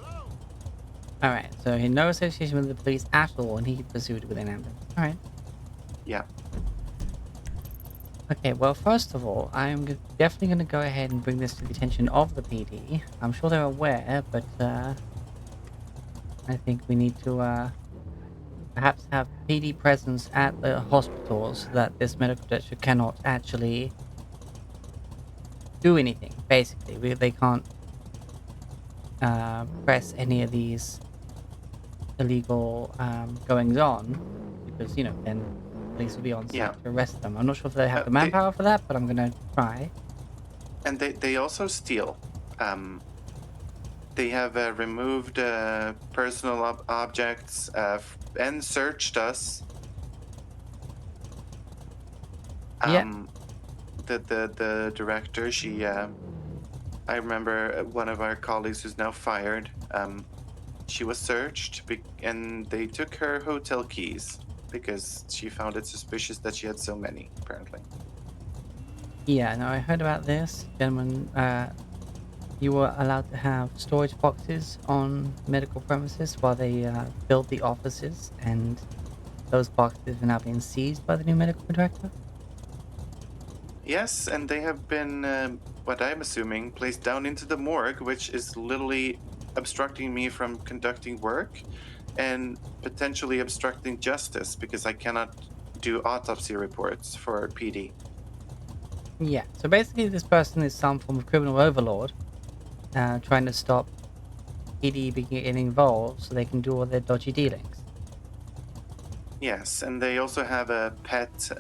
All right, so he had no association with the police at all, and he pursued with an ambulance. All right. Yeah. Okay, well, first of all, I'm definitely going to go ahead and bring this to the attention of the PD. I'm sure they're aware, but I think we need to perhaps have PD presence at the hospitals so that this medical director cannot actually do anything, basically. They can't press any of these illegal goings on because, then police will be on site to arrest them. I'm not sure if they have the manpower for that, but I'm going to try. And they also steal. They have removed personal objects and searched us. The director, she I remember one of our colleagues who's now fired. She was searched and they took her hotel keys because she found it suspicious that she had so many, apparently. Yeah, no, I heard about this. Gentlemen, you were allowed to have storage boxes on medical premises while they built the offices, and those boxes are now being seized by the new medical director? Yes, and they have been, what I'm assuming, placed down into the morgue, which is literally obstructing me from conducting work and potentially obstructing justice because I cannot do autopsy reports for PD. Yeah, so basically this person is some form of criminal overlord, trying to stop PD getting involved so they can do all their dodgy dealings. Yes, and they also have a pet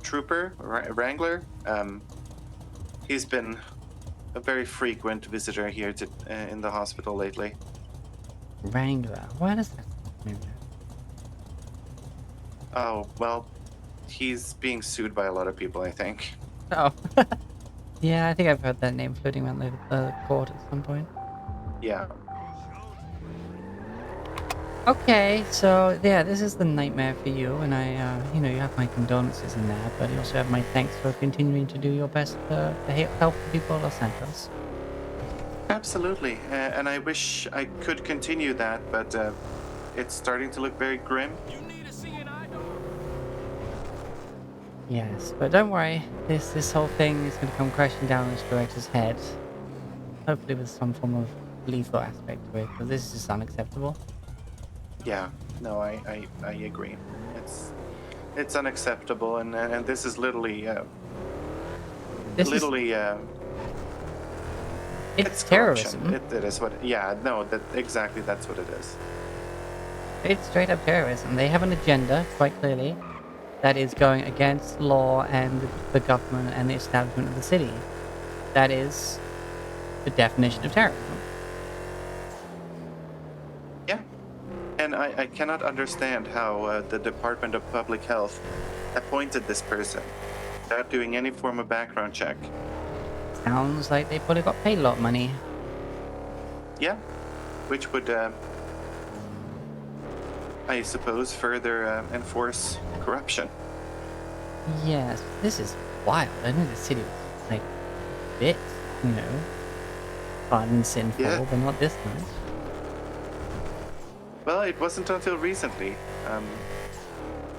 trooper, wrangler. He's been a very frequent visitor here in the hospital lately. Wrangler? Why does that mean? Oh, well, he's being sued by a lot of people, I think. Oh. Yeah, I think I've heard that name floating around the court at some point. Yeah. Okay, so yeah, this is the nightmare for you, and I, you have my condolences in that, but you also have my thanks for continuing to do your best to help the people of Los Santos. Absolutely, and I wish I could continue that, but it's starting to look very grim. Yes, but don't worry, this whole thing is going to come crashing down on this director's head. Hopefully with some form of lethal aspect to it, because this is just unacceptable. Yeah, no, I agree. It's unacceptable, and this is literally it's terrorism. It is what. Yeah, no, exactly that's what it is. It's straight up terrorism. They have an agenda, quite clearly, that is going against law and the government and the establishment of the city. That is the definition of terrorism. Yeah. again, I cannot understand how the Department of Public Health appointed this person without doing any form of background check. Sounds like they probably got paid a lot of money. Yeah, which would, I suppose, further enforce corruption. Yes, this is wild. I know the city was like a bit, fun and sinful, Yeah. but not this much. Well, it wasn't until recently.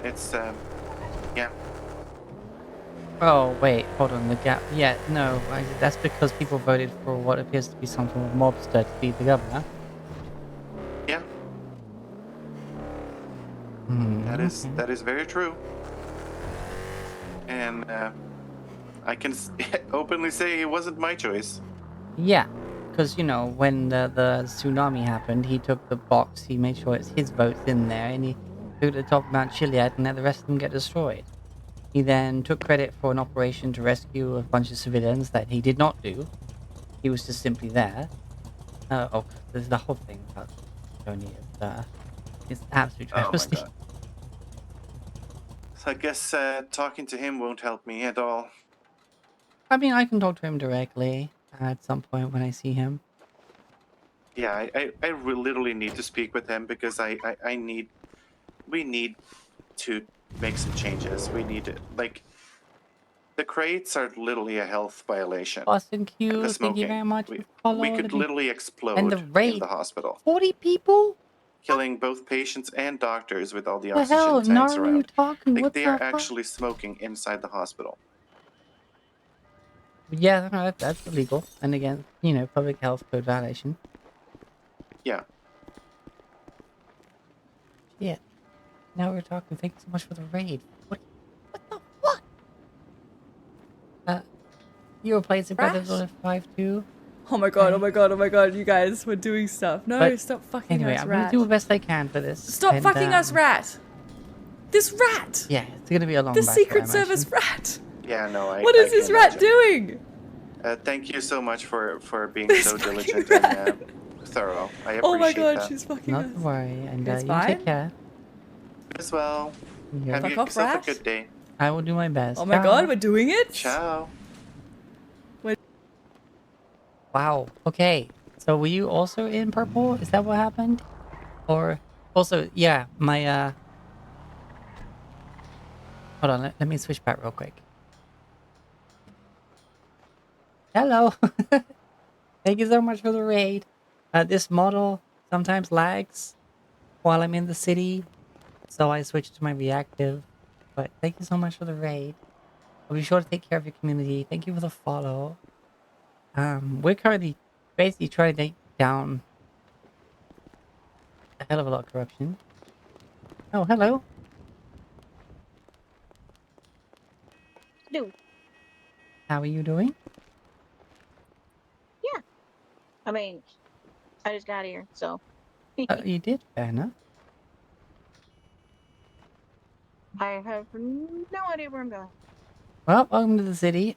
It's, yeah. Oh, wait, hold on, the gap. Yeah, no, that's because people voted for what appears to be some form of mobster to be the governor. Yeah. That is very true. And I can openly say it wasn't my choice. Yeah, because, when the tsunami happened, he took the box, he made sure it's his votes in there, and he took it to the top of Mount Chiliad and let the rest of them get destroyed. He then took credit for an operation to rescue a bunch of civilians that he did not do. He was just simply there. There's the whole thing about Tony. It's absolute Oh my travesty. god. So I guess talking to him won't help me at all. I mean, I can talk to him directly at some point when I see him. Yeah, I literally need to speak with him because we need to make some changes. We need to, the crates are literally a health violation. Boston And the Q, thank you smoking. very much We, for follow. we could literally explode and the in raid, the hospital, 40 people? killing both patients and doctors with all the The oxygen hell, tanks Nara, are you around. talking? What They the are fuck? actually smoking inside the hospital. Yeah, no, that's illegal. And again, public health code violation. Yeah. Shit. Now we're talking. Thank you so much for the raid. What the fuck? You were playing some Grand Theft Auto 5 too? Oh my god, oh my god, oh my god, you guys, we're doing stuff. No, But stop fucking anyway, us, I'm rat. gonna do the best I can for this. Stop fucking us, rat! This rat! Yeah, it's gonna be a long The battle, Secret I Service imagine. rat! Yeah, no, What is this rat doing? Thank you so much for being so diligent and thorough. I appreciate Oh my god, that. she's fucking Not us. to worry, and It's you fine. take care. As well. Yeah. Have Fuck off, yourself rat. a good day. I will do my best. Oh my Ciao. god, we're doing it? Ciao. Wow. Okay. So were you also in purple? Is that what happened? Or also, yeah, my hold on, let me switch back real quick. Hello. Thank you so much for the raid. This model sometimes lags while I'm in the city, so I switched to my reactive. But thank you so much for the raid. I'll be sure to take care of your community. Thank you for the follow. We're currently basically trying to take down a hell of a lot of corruption. Oh, hello. No. How are you doing? Yeah. I mean, I just got here, so. You did, fair enough. I have no idea where I'm going. Well, welcome to the city.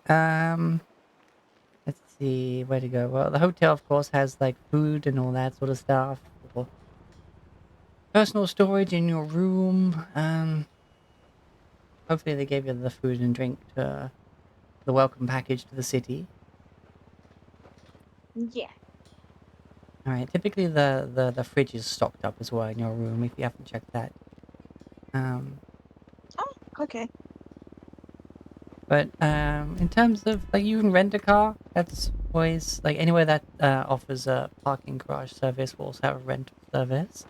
Let's see where to go. Well, the hotel, of course, has like food and all that sort of stuff. Or personal storage in your room. Hopefully they gave you the food and drink to the welcome package to the city. Yeah. All right. Typically, the fridge is stocked up as well in your room. If you haven't checked that. Oh, okay. But in terms of like you can rent a car, that's always like anywhere that offers a parking garage service will also have a rental service.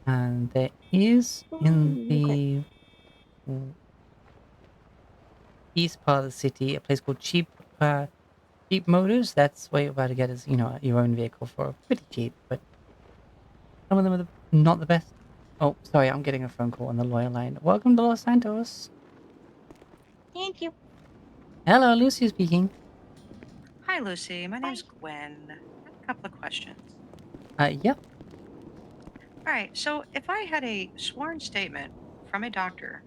And there is in the east part of the city a place called Cheap Motors. That's where you're about to get is your own vehicle for pretty cheap, but some of them are not the best. Oh, sorry, I'm getting a phone call on the lawyer line. Welcome to Los Santos. Thank you. Hello, Lucy speaking. Hi, Lucy. My name's Gwen. I have a couple of questions. Yep. All right. So, if I had a sworn statement from a doctor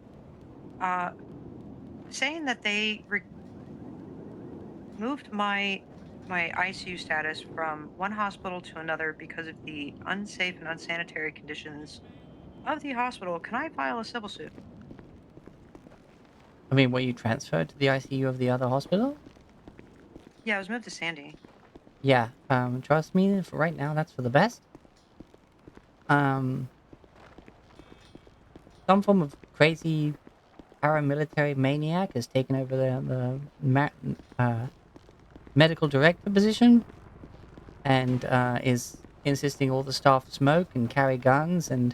saying that they removed my my ICU status from one hospital to another because of the unsafe and unsanitary conditions of the hospital, can I file a civil suit? I mean, were you transferred to the ICU of the other hospital? Yeah, I was moved to Sandy. Yeah. Trust me, for right now, that's for the best. Um, some form of crazy paramilitary maniac has taken over the medical director position and is insisting all the staff smoke and carry guns, and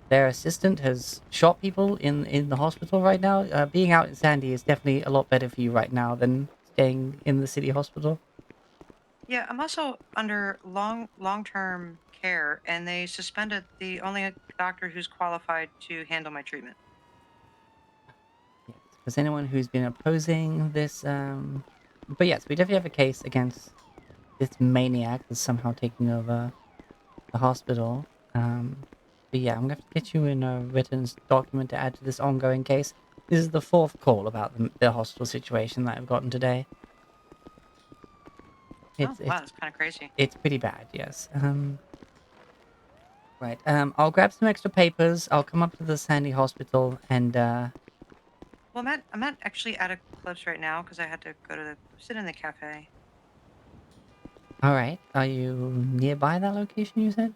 their assistant has shot people in the hospital right now. Being out in Sandy is definitely a lot better for you right now than staying in the city hospital. Yeah, I'm also under long-term care, and they suspended the only doctor who's qualified to handle my treatment. Because anyone who's been opposing this, but yes, we definitely have a case against this maniac that's somehow taking over the hospital. But yeah, I'm gonna have to get you in a written document to add to this ongoing case. This is the fourth call about the hospital situation that I've gotten today. Oh, wow, that's kind of crazy. It's pretty bad, yes. Right. I'll grab some extra papers. I'll come up to the Sandy Hospital and Well, I'm at actually at a Clips right now because I had to go to sit in the cafe. all right. Are you nearby that location you said?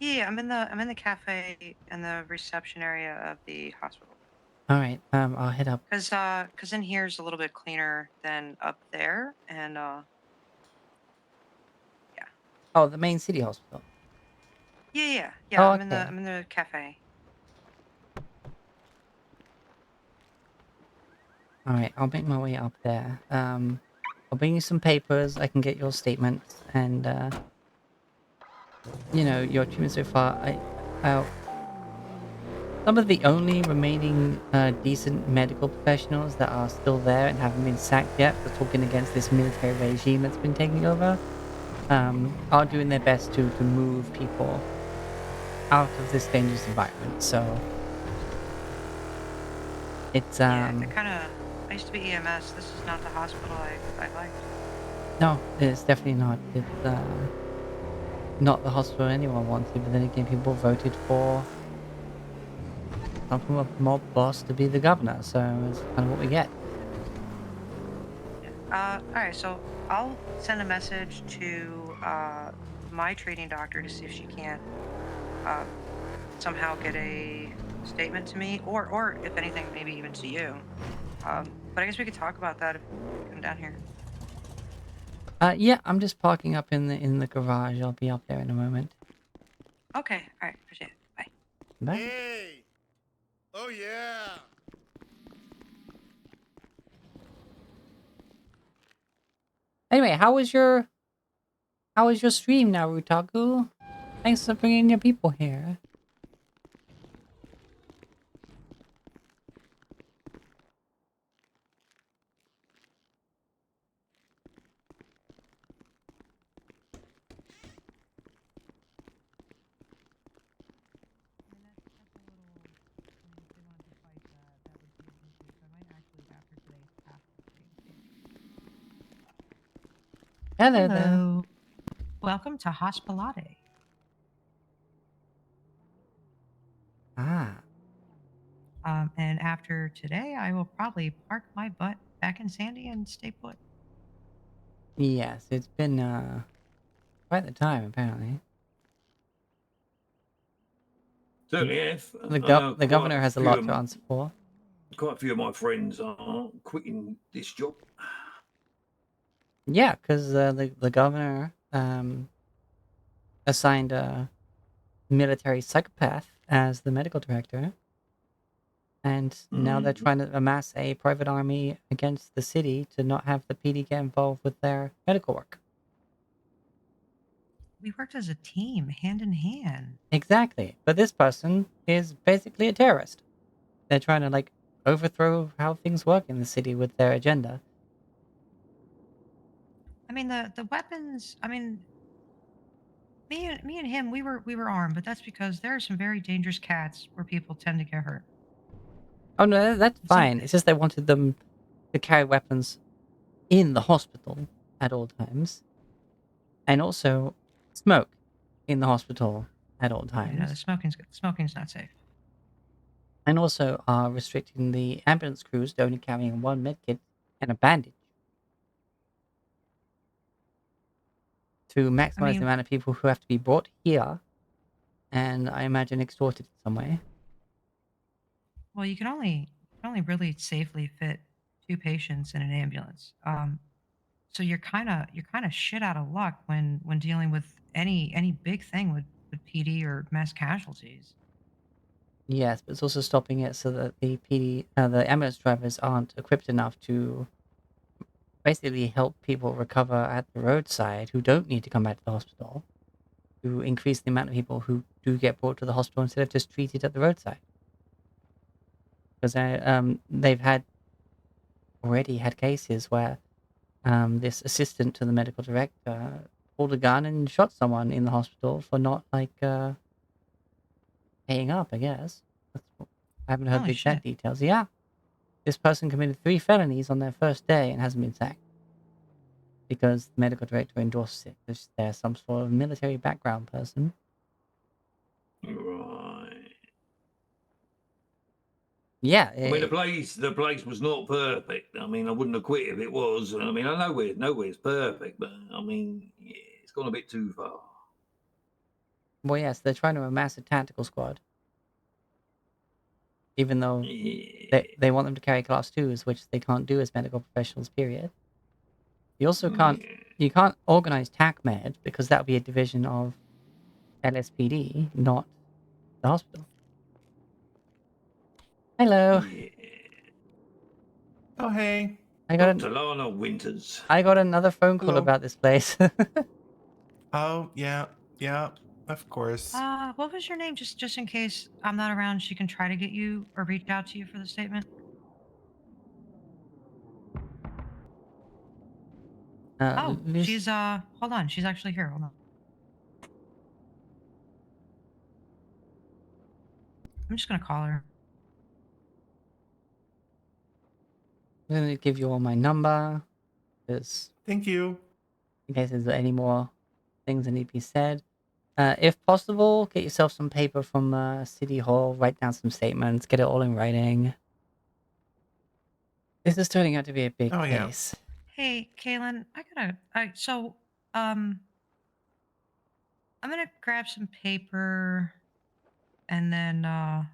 Yeah, I'm in the cafe in the reception area of the hospital. All right. I'll head up. Cause in here is a little bit cleaner than up there, and Oh, the main city hospital. yeah. Oh, I'm okay. in the cafe. All right. I'll make my way up there. I'll bring you some papers. I can get your statements and you know, your treatment so far. Some of the only remaining decent medical professionals that are still there and haven't been sacked yet for talking against this military regime that's been taking over, are doing their best to move people out of this dangerous environment. So it's Yeah, I used to be EMS. This is not the hospital I liked. no, it's definitely not. It's not the hospital anyone wanted. But then again, people voted for some form of mob boss to be the governor, so it's kind of what we get. All right, so I'll send a message to my treating doctor to see if she can't uh, somehow get a statement to me, or if anything, maybe even to you. But I guess we could talk about that if you come down here. Yeah, I'm just parking up in the garage. I'll be up there in a moment. Okay, all right, appreciate it. Bye. Bye. Hey! Oh, yeah! Anyway, how was your stream now, Rutaku? Thanks for bringing your people here. Hello there. Welcome to Hospilate. Ah. And after today, I will probably park my butt back in Sandy and stay put. Yes, it's been quite the time apparently. Certainly, yes. The governor has a lot to answer for. Quite a few of my friends are quitting this job. Yeah, because the governor assigned a military psychopath as the medical director, and now they're trying to amass a private army against the city to not have the PD get involved with their medical work. We worked as a team, hand in hand. Exactly, but this person is basically a terrorist. They're trying to like overthrow how things work in the city with their agenda. I mean, the weapons. I mean, me and him, we were armed, but that's because there are some very dangerous cats where people tend to get hurt. Oh no, that's fine. It's just they wanted them to carry weapons in the hospital at all times, and also smoke in the hospital at all Yeah, no, times. smoking's not safe. And also are restricting the ambulance crews to only carrying one medkit and a bandage to maximize the amount of people who have to be brought here, and I imagine extorted in some way. Well, you can only really safely fit 2 patients in an ambulance. So you're kind of shit out of luck when dealing with any big thing with PD or mass casualties. Yes, but it's also stopping it so that the the ambulance drivers aren't equipped enough to basically help people recover at the roadside who don't need to come back to the hospital, to increase the amount of people who do get brought to the hospital instead of just treated at the roadside. Because they've already had cases where this assistant to the medical director pulled a gun and shot someone in the hospital for not paying up, I guess. I haven't heard Holy the exact shit. details. Yeah. This person committed 3 felonies on their first day and hasn't been sacked. Because the medical director endorsed it. They're some sort of military background person. Right. Yeah. I mean, the place was not perfect. I mean, I wouldn't have quit if it was. I mean, I know nowhere's perfect, but I mean, yeah, it's gone a bit too far. Well, yes, they're trying to amass a tactical squad. Even though they want them to carry class 2s, which they can't do as medical professionals, period. You also can't organize TACMed because that would be a division of LSPD, not the hospital. Hello. Yeah. Oh, hey. Dr. Lana Winters. I got another phone call Hello. about this place. Oh, yeah. Yeah, of course. What was your name? Just in case I'm not around, she can try to get you or reach out to you for the statement. Oh, she's hold on, she's actually here. Hold on. I'm just gonna call her. I'm going to give you all my number. Thank you. In case there's any more things that need to be said. If possible, get yourself some paper from City Hall, write down some statements, get it all in writing. This is turning out to be a big case. Hey, Kaylin, I'm gonna grab some paper and then I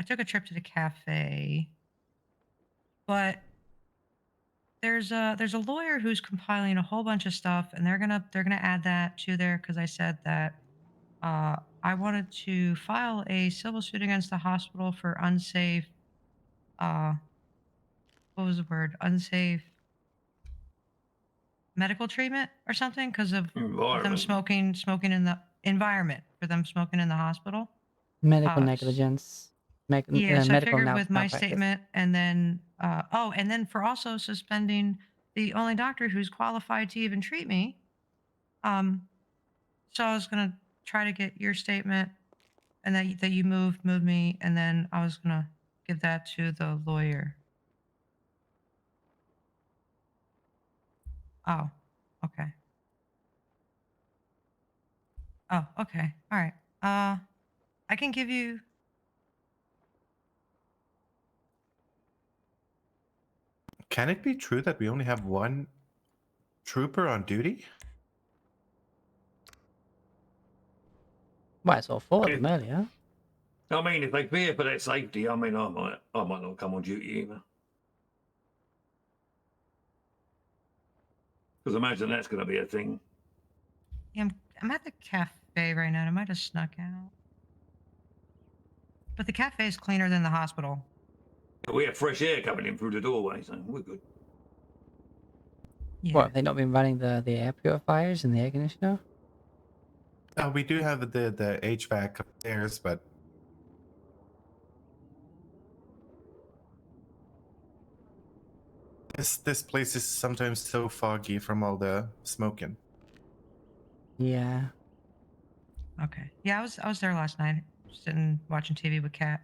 took a trip to the cafe. But there's a lawyer who's compiling a whole bunch of stuff and they're gonna add that to there because I said that I wanted to file a civil suit against the hospital for unsafe uh what was the word? Unsafe medical treatment or something because of them Environment. smoking in the environment for them smoking in the hospital. Medical negligence. Yeah, so I Medical figured with my malpractice. statement and then and then for also suspending the only doctor who's qualified to even treat me. So I was gonna try to get your statement and that you moved me and then I was gonna give that to the lawyer. Oh, okay. Oh, okay. All right. I can give you. Can it be true that we only have one trooper on duty? Well, I saw 4 of them earlier. I mean, if they fear for their safety, I mean, I might not come on duty either. Because imagine that's going to be a thing. Yeah, I'm at the cafe right now. I might have snuck out. But the cafe is cleaner than the hospital. We have fresh air coming in through the doorway, so we're good. What, have they not been running the air purifiers and the air conditioner? We do have the HVAC upstairs, but this place is sometimes so foggy from all the smoking. Yeah. Okay. Yeah, I was there last night, sitting watching TV with Kat.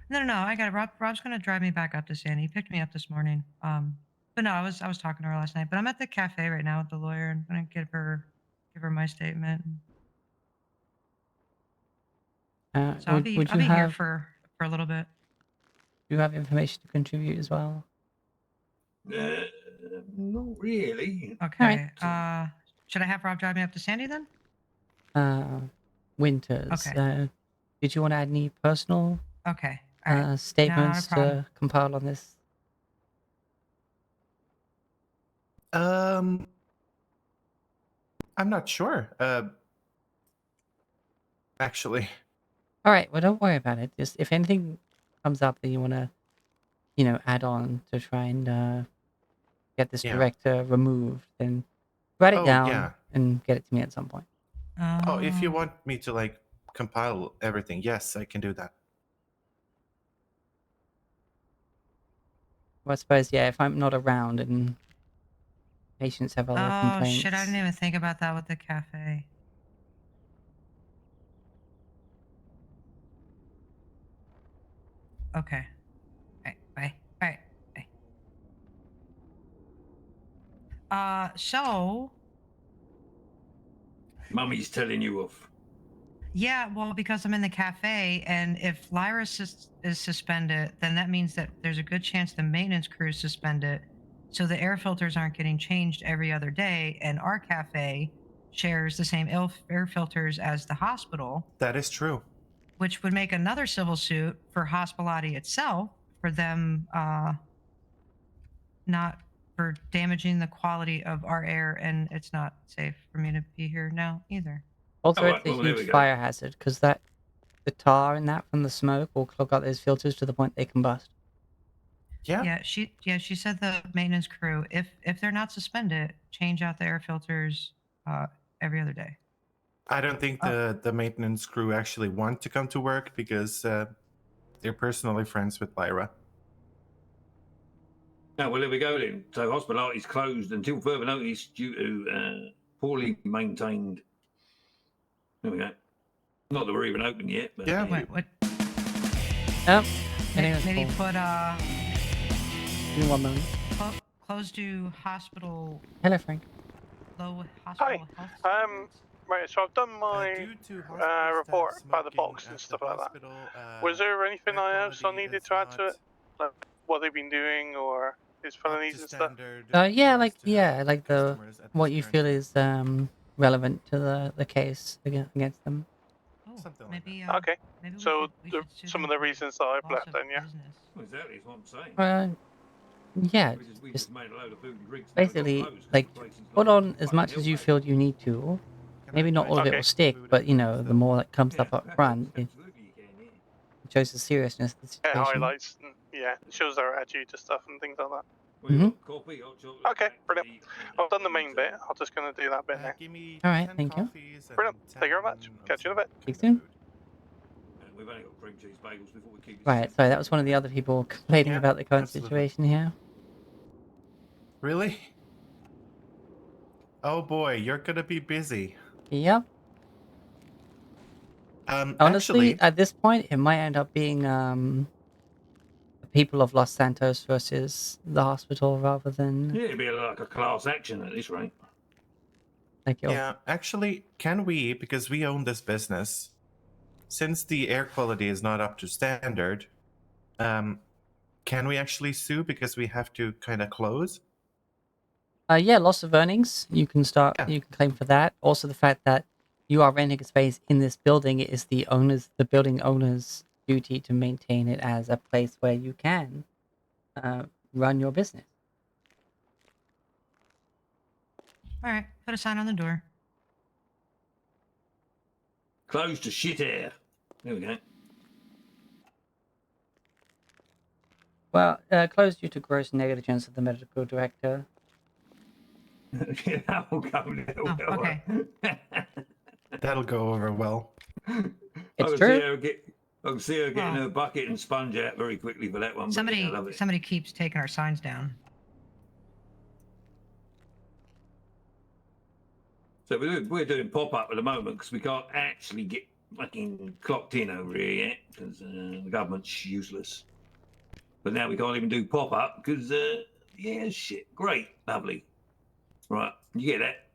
No. I got it. Rob's gonna drive me back up to Sandy. He picked me up this morning. But no, I was talking to her last night. But I'm at the cafe right now with the lawyer, and I'm gonna give her my statement. So I'll Would be you here have for a little bit. do you have information to contribute as well? Not really. Okay. Should I have Rob drive me up to Sandy then? Winters. Okay. Did you want to add any personal Okay. All right. statements Not a problem. to compile on this? I'm not sure. Actually. All right. Well, don't worry about it. Just if anything comes up that you want to, add on to try and get this Yeah. director removed, then write it Oh, down yeah. and get it to me at some point. Oh, if you want me to like compile everything, yes, I can do that. Well, I suppose, yeah, if I'm not around and patients have other Oh complaints. shit! I didn't even think about that with the cafe. Okay. All right. Bye. All right. Bye. So. Mummy's telling you off. Yeah, well, because I'm in the cafe, and if Lyra is suspended, then that means that there's a good chance the maintenance crew is suspended. So the air filters aren't getting changed every other day, and our cafe shares the same air filters as the hospital, That is true. which would make another civil suit for Hospitality itself for them not for damaging the quality of our air, and it's not safe for me to be here now either. Also, Alright, it's a well, there we huge go. fire hazard because the tar in that from the smoke will clog up those filters to the point they combust. Yeah, she said the maintenance crew, if they're not suspended, change out the air filters every other day. I don't think the maintenance crew actually want to come to work because they're personally friends with Lyra. Oh, well, there we go then. So hospitality's closed until further notice due to poorly maintained. There we go. Not that we're even open yet, but yeah. What? Yep. Maybe put Give me 1 moment. Close to hospital. Hello, Frank. Low hospital Hi. health. Right, so I've done my report about the box and stuff like that. Was there anything else I needed to add to it? Like what they've been doing or his felonies and stuff? Yeah, like the what you feel is relevant to the case against them. Maybe. Okay. So some of the reasons that I've left then, yeah. Well, exactly, that's what I'm saying. Yeah, We just just made a load of food and drinks. basically like put on as much as you feel you need to. Maybe not all of it will stick, but the more that comes up front, it shows the seriousness of the It situation. highlights, yeah, it shows their attitude to stuff and things like that. Mm-hmm. Okay, brilliant. I've done the main bit. I'm just going to do that bit now. All right, thank you. Brilliant. Thank you very much. Catch you in a bit. Speak soon. We've only got cream cheese bagels before we keep it. Right, sorry, that was one of the other people complaining about the current situation here. Really? Oh boy, you're gonna be busy. Yep. Honestly, Actually, at this point, it might end up being the people of Los Santos versus the hospital rather than Yeah, it'd be like a class action at this rate. yeah, actually, can we, because we own this business, since the air quality is not up to standard, can we actually sue because we have to kind of close? yeah, loss of earnings. You can you can claim for that. Also, the fact that you are renting a space in this building, it is the building owner's duty to maintain it as a place where you can run your business. All right, put a sign on the door. Closed to shit air. There we go. Well, closed due to gross negligence of the medical director. That will go well. Okay. That'll go over well. It's true. I can see her getting her bucket and sponge out very quickly for that one. But yeah, I love it. Somebody keeps taking our signs down. So we're doing pop up at the moment because we can't actually get fucking clocked in over here yet because the government's useless. But now we can't even do pop up because, yeah, shit, great, lovely. Right, you get that?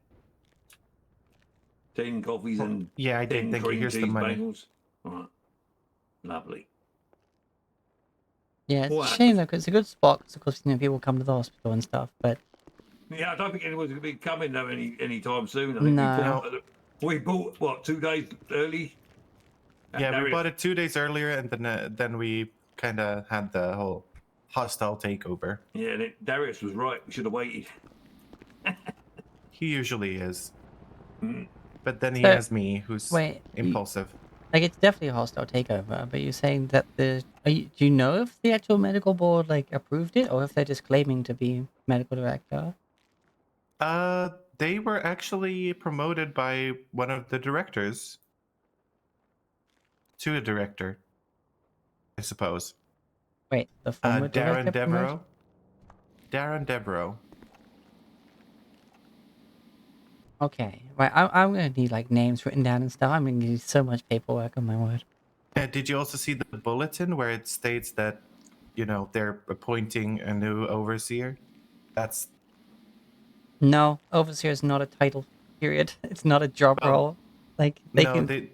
10 coffees and Yeah, I did. 10 Thank you. cream Here's the cheese money. bagels. Right, lovely. Yeah, it's a What shame though, 'cause it's a good spot. 'Cause of course, people come to the hospital and stuff. But Yeah, I don't think anyone's going to be coming though anytime soon. I think no. we bought what 2 days early. Yeah, we Darius- bought it 2 days earlier, and then we kind of had the whole hostile takeover. Yeah, Darius was right. We should have waited. He usually is, but then he So, has me, who's wait, impulsive. like it's definitely a hostile takeover. But you're saying that do you know if the actual medical board like approved it, or if they're just claiming to be medical director? They were actually promoted by one of the directors to a director, I suppose. Wait, the former director Darren promoted? Devereaux. Darren Devereaux. Okay, right. I'm gonna need like names written down and stuff. I'm gonna need so much paperwork. On my word. Did you also see the bulletin where it states that, they're appointing a new overseer? That's No, overseer is not a title. Period. It's not a job Well, role. Like they no, can.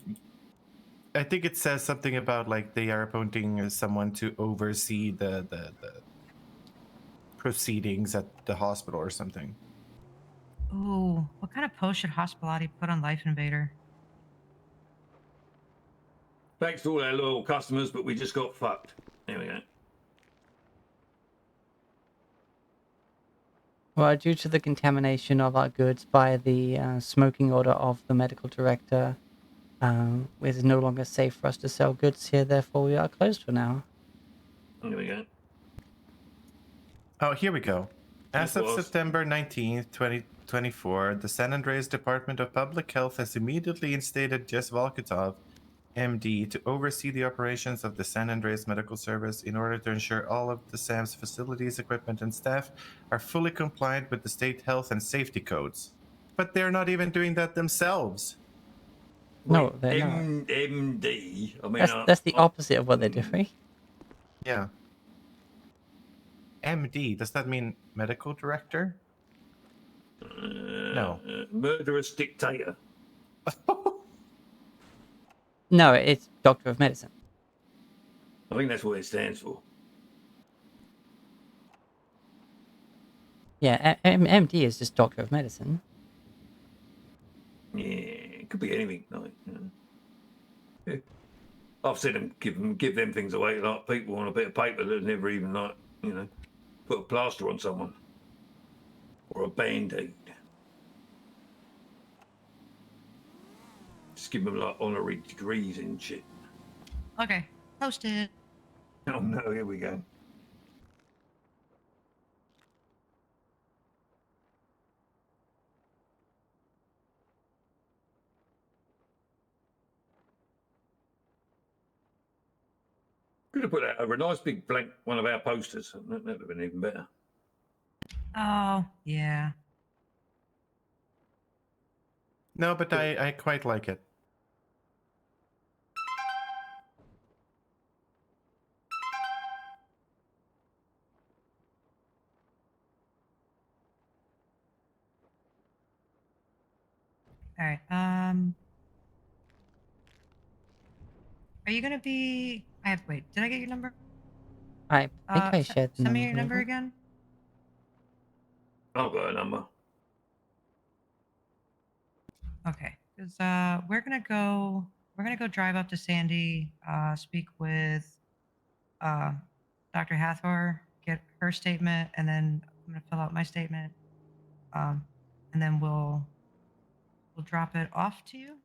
I think it says something about like they are appointing someone to oversee the proceedings at the hospital or something. Ooh, what kind of post should Hospitality put on Life Invader? Thanks to all our loyal customers, but we just got fucked. There we go. Well, due to the contamination of our goods by the smoking order of the medical director, it is no longer safe for us to sell goods here. Therefore, we are closed for now. There we go. Oh, here we go. As of was. September 19th, 2024, the San Andreas Department of Public Health has immediately instated Jess Volkotov, MD, to oversee the operations of the San Andreas Medical Service in order to ensure all of the SAM's facilities, equipment, and staff are fully compliant with the state health and safety codes. But they're not even doing that themselves. No, they're not. MD. I mean, That's the opposite of what they're doing. Yeah. MD, does that mean medical director? No. Murderous dictator. No, it's Doctor of Medicine. I think that's what it stands for. Yeah, MD is just Doctor of Medicine. Yeah, it could be anything. Like, yeah. I've seen them give them things away. Like people on a bit of paper that never even put a plaster on someone or a band-aid. Just give them like honorary degrees and shit. Okay, posted. Oh no, here we go. Could have put that over a nice big blank one of our posters. That would have been even better. Oh, yeah. No, but I quite like it. All right. Are you gonna be? Wait. Did I get your number? I think I shared the Send me number. your number again. I've got a number. Okay, because we're gonna go drive up to Sandy, speak with Dr. Hathor, get her statement, and then I'm gonna fill out my statement, and then we'll drop it off to you.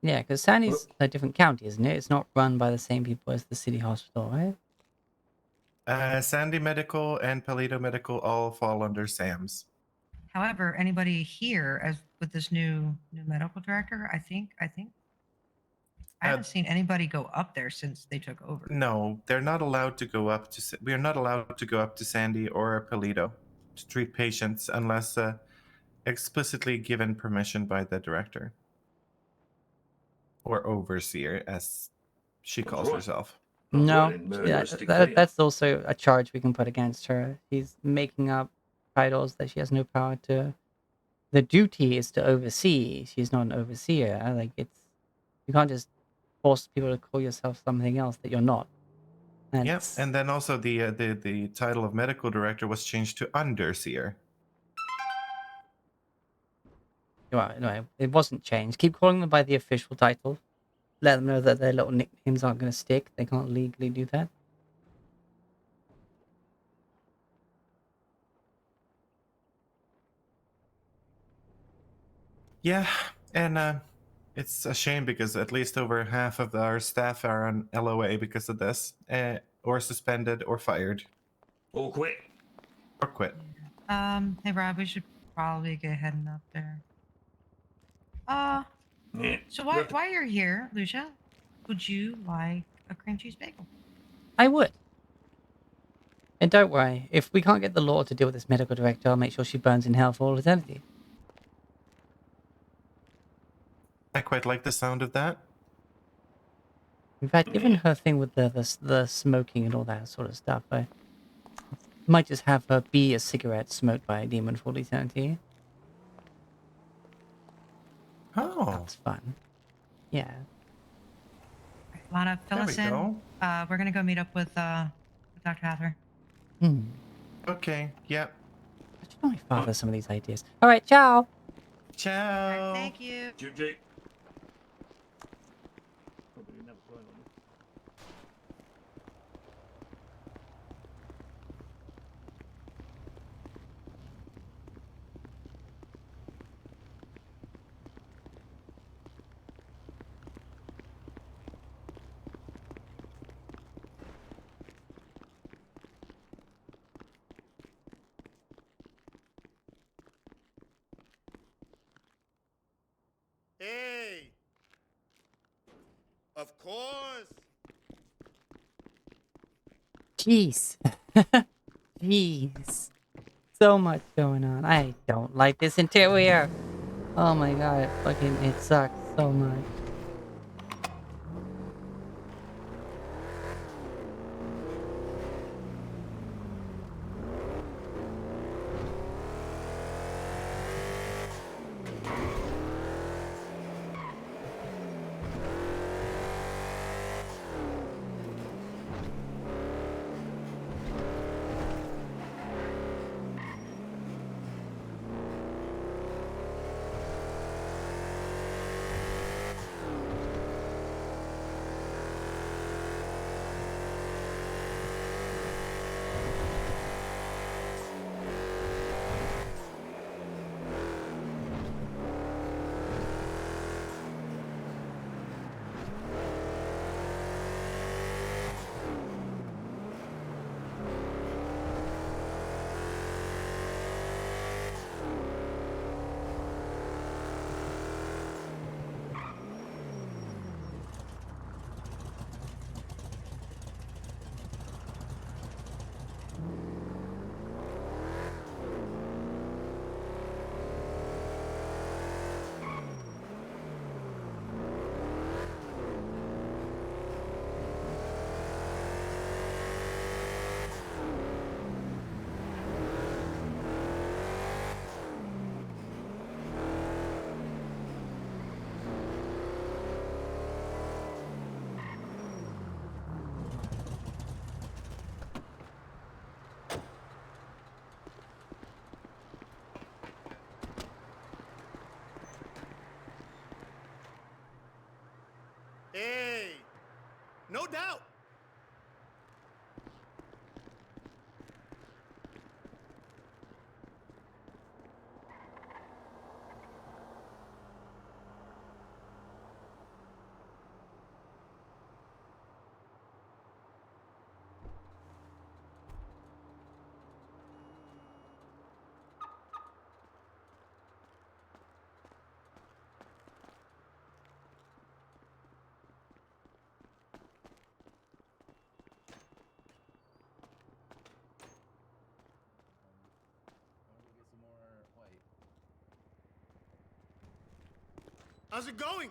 Yeah, because Sandy's a different county, isn't it? It's not run by the same people as the city hospital, right? Sandy Medical and Paleto Medical all fall under SAM's. However, anybody here as with this new medical director, I think I haven't seen anybody go up there since they took over. No, they're not allowed to go up to. We are not allowed to go up to Sandy or Paleto to treat patients unless explicitly given permission by the director. or overseer, as she calls right. herself. No, Right, yeah, murderous dictator. that's also a charge we can put against her. She's making up titles that she has no power to. The duty is to oversee. She's not an overseer. Like you can't just force people to call yourself something else that you're not. Yeah, That's and then also the title of medical director was changed to underseer. well, no, it wasn't changed. Keep calling them by the official title. Let them know that their little nicknames aren't going to stick. They can't legally do that. Yeah, and it's a shame because at least over half of our staff are on LOA because of this, or suspended, or fired, or quit. Or quit. Hey Rob, we should probably get heading up there. Yeah. So while you're here, Lucia, would you like a cream cheese bagel? I would. And don't worry, if we can't get the law to deal with this medical director, I'll make sure she burns in hell for all eternity. I quite like the sound of that. In fact, given her thing with the smoking and all that sort of stuff, I might just have her be a cigarette smoked by a demon for all eternity. Oh. That's fun. Yeah. Lana, fill There us we in. go. We're gonna go meet up with Dr. Hathor. Okay, yep. I should my father some of these ideas. All right, ciao. Ciao. Thank you. GG. Hey! Of course! Jeez. Jeez. So much going on. I don't like this interior. Oh my god, it sucks so much. Hey! No doubt! How's it going?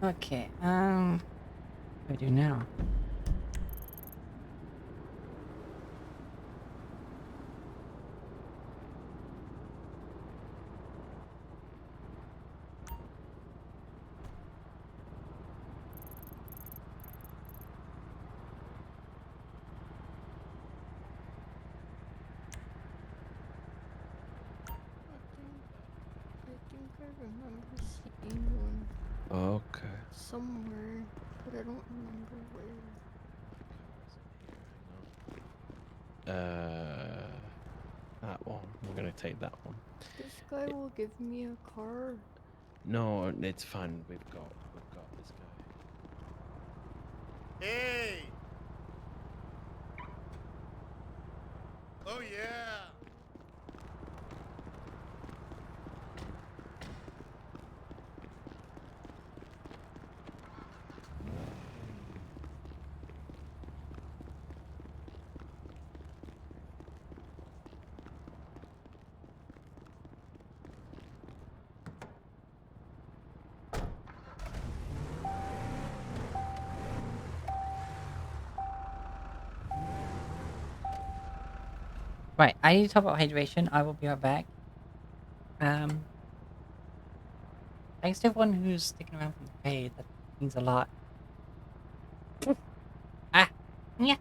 Okay, what do I do now? I think I remember seeing one. Okay. Somewhere, but I don't remember where. That one. We're gonna take that one. This guy will give me a car. No, it's fine. We've got this guy. Hey! Oh yeah! Right, I need to talk about hydration. I will be right back. Thanks to everyone who's sticking around for the paid. That means a lot. Ah, yeah.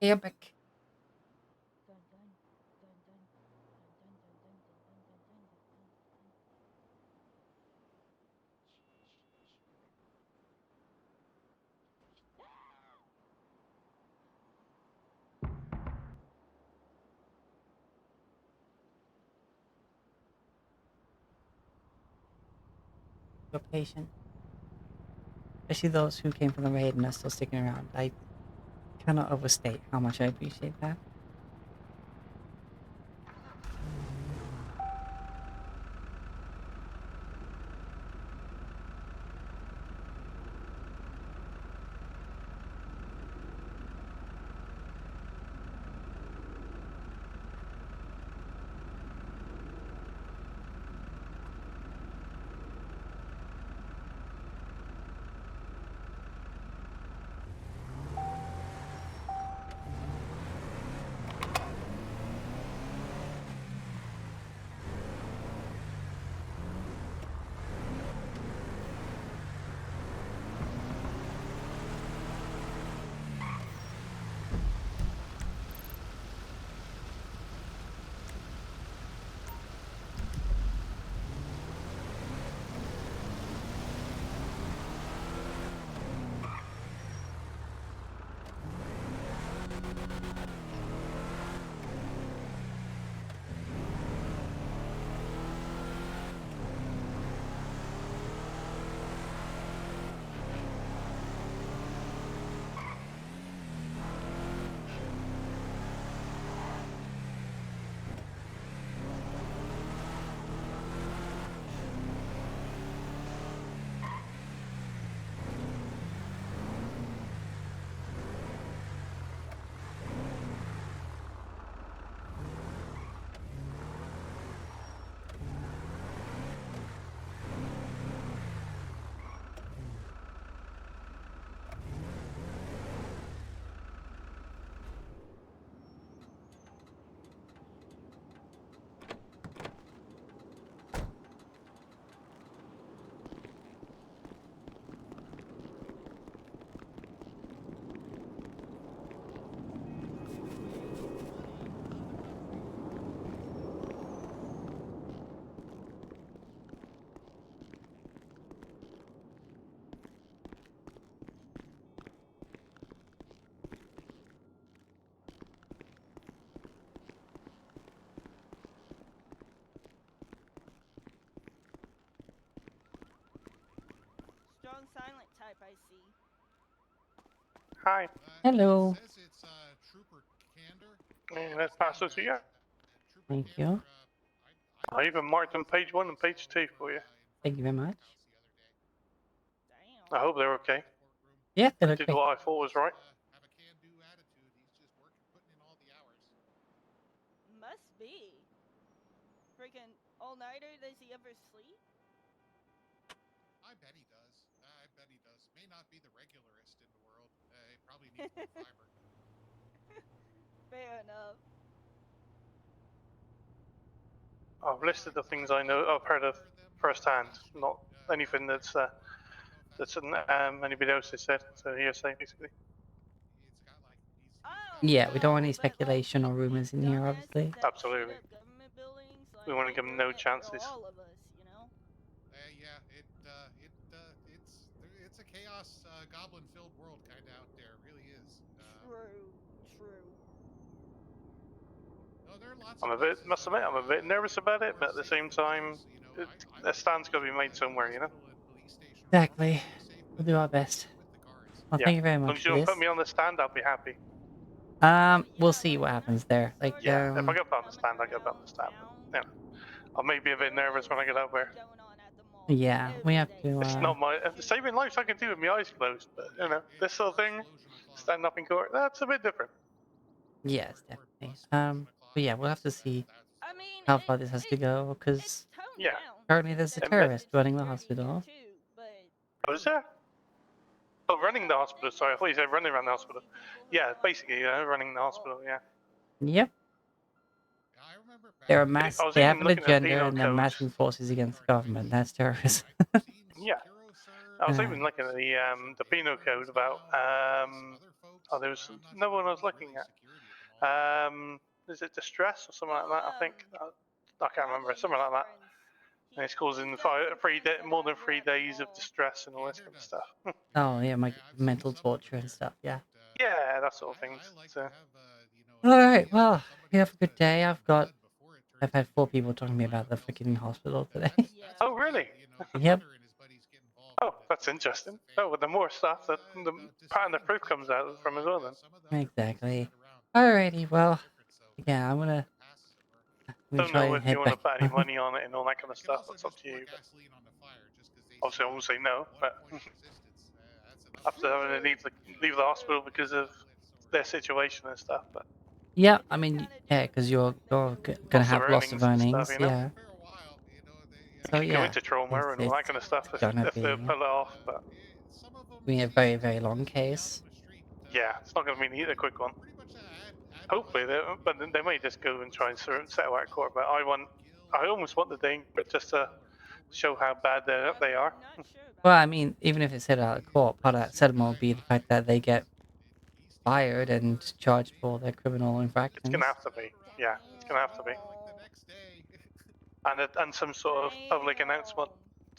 Epic. Your patient. Especially those who came from the raid and are still sticking around. I cannot overstate how much I appreciate that. Strong silent type, I see. Hi. Hello. Says it's Trooper Candor. Yeah, let's pass it to you. Thank you. I even marked on page 1 and page 2 for you. Thank you very much. I hope they're okay. Yeah, they I look did great. what I thought was right. Have a can-do attitude. He's just working, putting in all the hours. Must be. Freaking all-nighter, does he ever sleep? I bet he does. I bet he does. May not be the regularist in the world. He probably needs more fiber. Fair enough. I've listed the things I know I've heard of firsthand, not anything that's anybody else has said. So hearsay, basically. Yeah, we don't want any speculation or rumors in here, obviously. Absolutely. We want to give them no chances. All of us, you know. Yeah, it's a chaos goblin-filled world kind of out there. It really is. True. No, there are lots I'm of must admit, I'm a bit nervous about it, but at the same time, a stand's got to be made somewhere, you know. Exactly. We'll do our best. Well, Yeah. thank you very As long much as for you don't this. put me on the stand, I'll be happy. We'll see what happens there. Like, Yeah, if I get put on the stand, I get put on the stand. But, yeah, I may be a bit nervous when I get out there. yeah, we have to. It's not my saving lives I can do with my eyes closed, but you know, this sort of thing, standing up in court, that's a bit different. Yes, definitely. But yeah, we'll have to see I mean, how far this has to go, because currently there's a terrorist running the hospital. Oh, is there? Oh, running the hospital. Sorry, I thought you said running around the hospital. Yeah, basically, running the hospital. Yeah. Yep. They're I was they have even an looking at agenda penal and they're code. massing forces against the government. That's terrorism. Yeah. I was even looking at the penal code about Oh, there was no one I was looking at. Is it distress or something like that? I think I can't remember. Something like that. And it's causing more than 3 days of distress and all this kind of stuff. Oh yeah, my mental torture and stuff. Yeah. Yeah, that sort of things. So. All right. Well, you have a good day. I've had 4 people talking to me about the freaking hospital today. Oh, really? Yep. Oh, that's interesting. Oh, with the more stuff, the pattern of proof comes out from as well then. Exactly. Alrighty. Well, yeah, I'm gonna Don't try know and if you head want to back. put any money on it and all that kind of stuff. That's up to you. But obviously, I won't say no, but after having to leave the hospital because of their situation and stuff. But Yeah, I mean, yeah, because you're gonna loss of have loss of earnings and stuff, earnings. you know. Yeah. You So could go yeah, into trauma and all it's that kind of stuff gonna if they be pull it off. But a very very long case. yeah, it's not going to be a quick one. Hopefully, but they may just go and try and settle out court. But I almost want the thing, but just to show how bad they are. Well, I mean, even if it's settled out of court, part of that settlement will be the fact that they get fired and charged for their criminal It's infractions. gonna have to be. Yeah, it's gonna have to be. And some sort of public announcement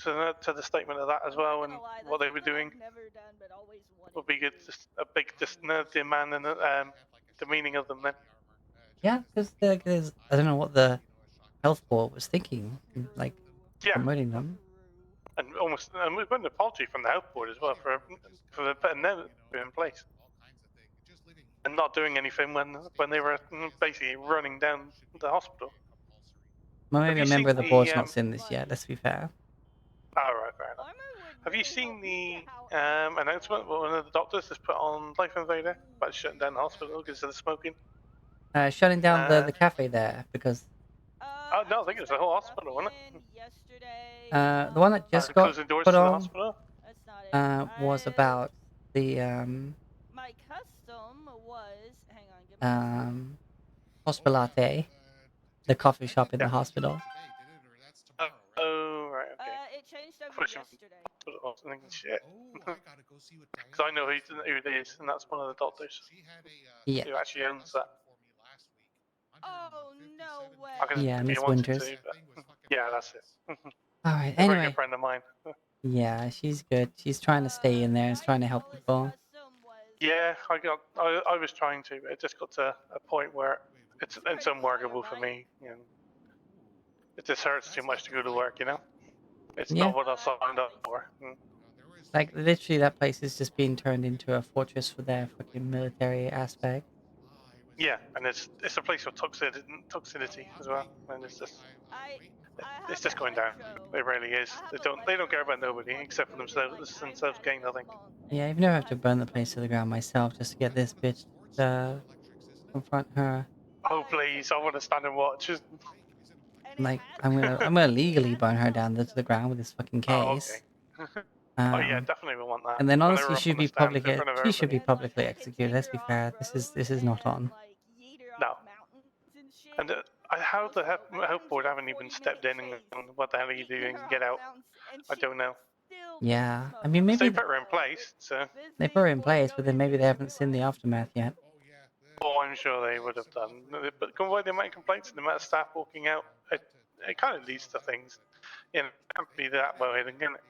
to the statement of that as well, and what they were doing would be good. Just a big demand and the meaning of them then. Yeah, because there's I don't know what the health board was thinking, like Yeah. promoting them. And almost we've got an apology from the health board as well for putting them in place and not doing anything when they were basically running down the hospital. Well, Have maybe a you member seen of the the board's not seen this yet. Let's be fair. Oh, right, fair enough. Have you seen the announcement one of the doctors has put on Life Invader about shutting down the hospital because of the smoking? Shutting down the cafe there because Oh no, I think it was the whole hospital, wasn't it? the one that just got closing doors put to the on hospital. was about the My custom was, hang on, give me Hospilate, the coffee shop in the hospital. Oh, right, okay. it changed over Pushing yesterday. hospital, I was thinking shit. Because I know who it is, and that's one of the doctors. Yeah. Who actually owns that. Oh no way. I can Yeah, if Miss you wanted Winters. to, but yeah, that's it. All right. A very Anyway. good friend of mine. Yeah, she's good. She's trying to stay in there. She's trying to help people. Yeah, I was trying to, but it just got to a point where it's unworkable for me. You know, it just hurts too much to go to work. You know, it's Yeah. not what I signed up for. Like literally, that place is just being turned into a fortress for their fucking military aspect. Yeah, and it's a place of toxicity as well, and it's just going down. It really is. They don't care about nobody except for themselves gain. I think. Yeah, I've never have to burn the place to the ground myself just to get this bitch to confront her. Oh please, I want to stand and watch. Like I'm gonna legally burn her down to the ground with this fucking case. Oh, okay. Oh yeah, definitely we want that. And then When honestly, they're up she on the stand in front of she should be everybody. publicly executed. Let's be fair. This is not on. No. And how the health board haven't even stepped in and gone, what the hell are you doing? Get out. I don't know. Yeah, I mean maybe They put her in place, so. they put her in place, but then maybe they haven't seen the aftermath yet. Oh, I'm sure they would have done. But by the amount of complaints and the amount of staff walking out, it kind of leads to things. You know, it can't be that well hidden, can it?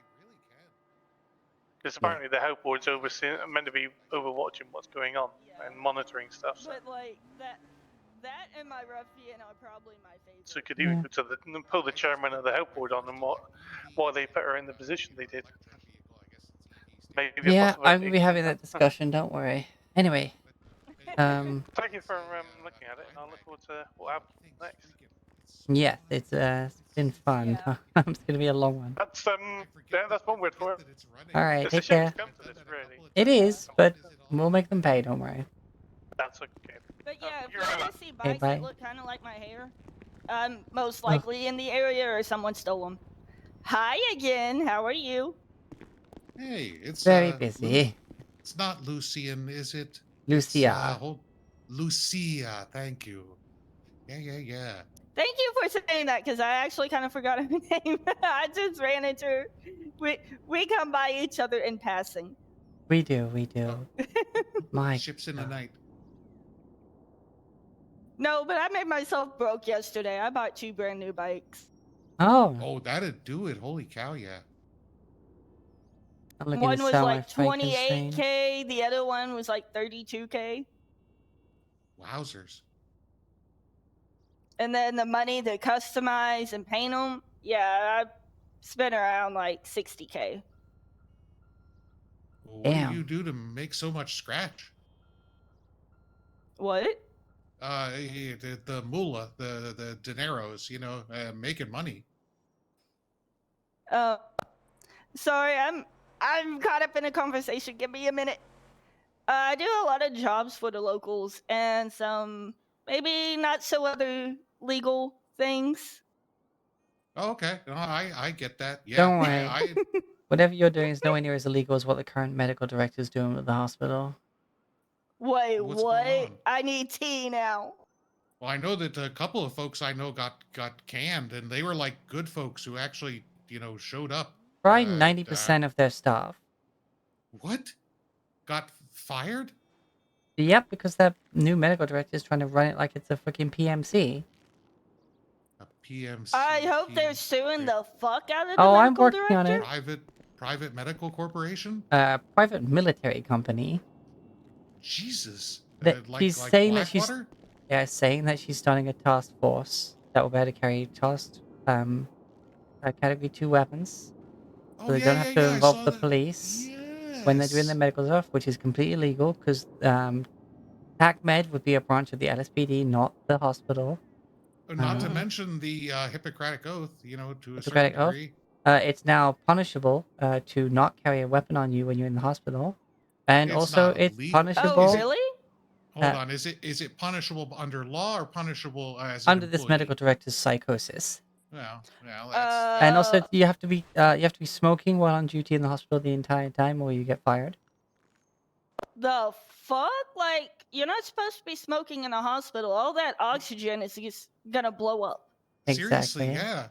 Because apparently the health board's meant to be overwatching what's going on and monitoring stuff. So. But like that and my ruffian are probably my favorite. So you could even go to pull the chairman of the health board on them why they put her in the position they did. Maybe Yeah, I'm gonna be having that discussion. Don't worry. Anyway, Thank you for looking at it, and I look forward to what happens next. yeah, it's been fun. It's gonna be a long one. That's that's one word for it. All right, It's a take shame care. it's come to this, really. It is, but we'll make them pay. Don't worry. That's okay. But yeah, if you you're ever see Okay, bikes bye. that look kind of like my hair, most likely in the area or someone stole them. Hi again. How are you? Hey, it's Very busy. It's not Lucian, is it? Lucia. Lucia, thank you. Yeah. Thank you for saying that, because I actually kind of forgot her name. I just ran into her. We come by each other in passing. We do, we do. My Ships in the night. No, but I made myself broke yesterday. I bought 2 brand new bikes. Oh, Oh, that'd do it. Holy cow, yeah. I'm looking to One was sell my like Frankenstein. 28K, the other one was like 32K. Wowzers. And then the money to customize and paint them, yeah, I spent around like 60K. Well, what Damn. do you do to make so much scratch? What? The moolah, the dineros, making money. Sorry, I'm caught up in a conversation. Give me a minute. I do a lot of jobs for the locals and some maybe not so other legal things. Oh, okay. No, I get that. Yeah. Don't worry. I Whatever you're doing is nowhere near as illegal as what the current medical director is doing at the hospital. Wait, What's going on? I need tea now. Well, I know that a couple of folks I know got canned, and they were like good folks who actually, showed up. Probably 90% of their staff. What? Got fired? Yep, because that new medical director is trying to run it like it's a fucking PMC. A PMC. I hope they're suing the fuck out of the Oh, I'm medical working on director. it. Private medical corporation? Private military company. Jesus. That she's saying that she's Blackwater? saying that she's starting a task force that will be able to carry category 2 weapons. So they don't have to I involve saw the that. police when they're doing their medical stuff, which is completely illegal because TACMed would be a branch of the LSPD, not the hospital. Not to mention the Hippocratic Oath, to a Hippocratic certain Oath. degree. It's now punishable to not carry a weapon on you when you're in the hospital, and It's also not it's illegal. punishable. Oh, really? Hold on, is it punishable under law or punishable as an Under this employee? medical director's psychosis. Well, that's And also, you have to be smoking while on duty in the hospital the entire time, or you get fired. The fuck? Like, you're not supposed to be smoking in a hospital. All that oxygen is just gonna blow up. seriously, Exactly. yeah.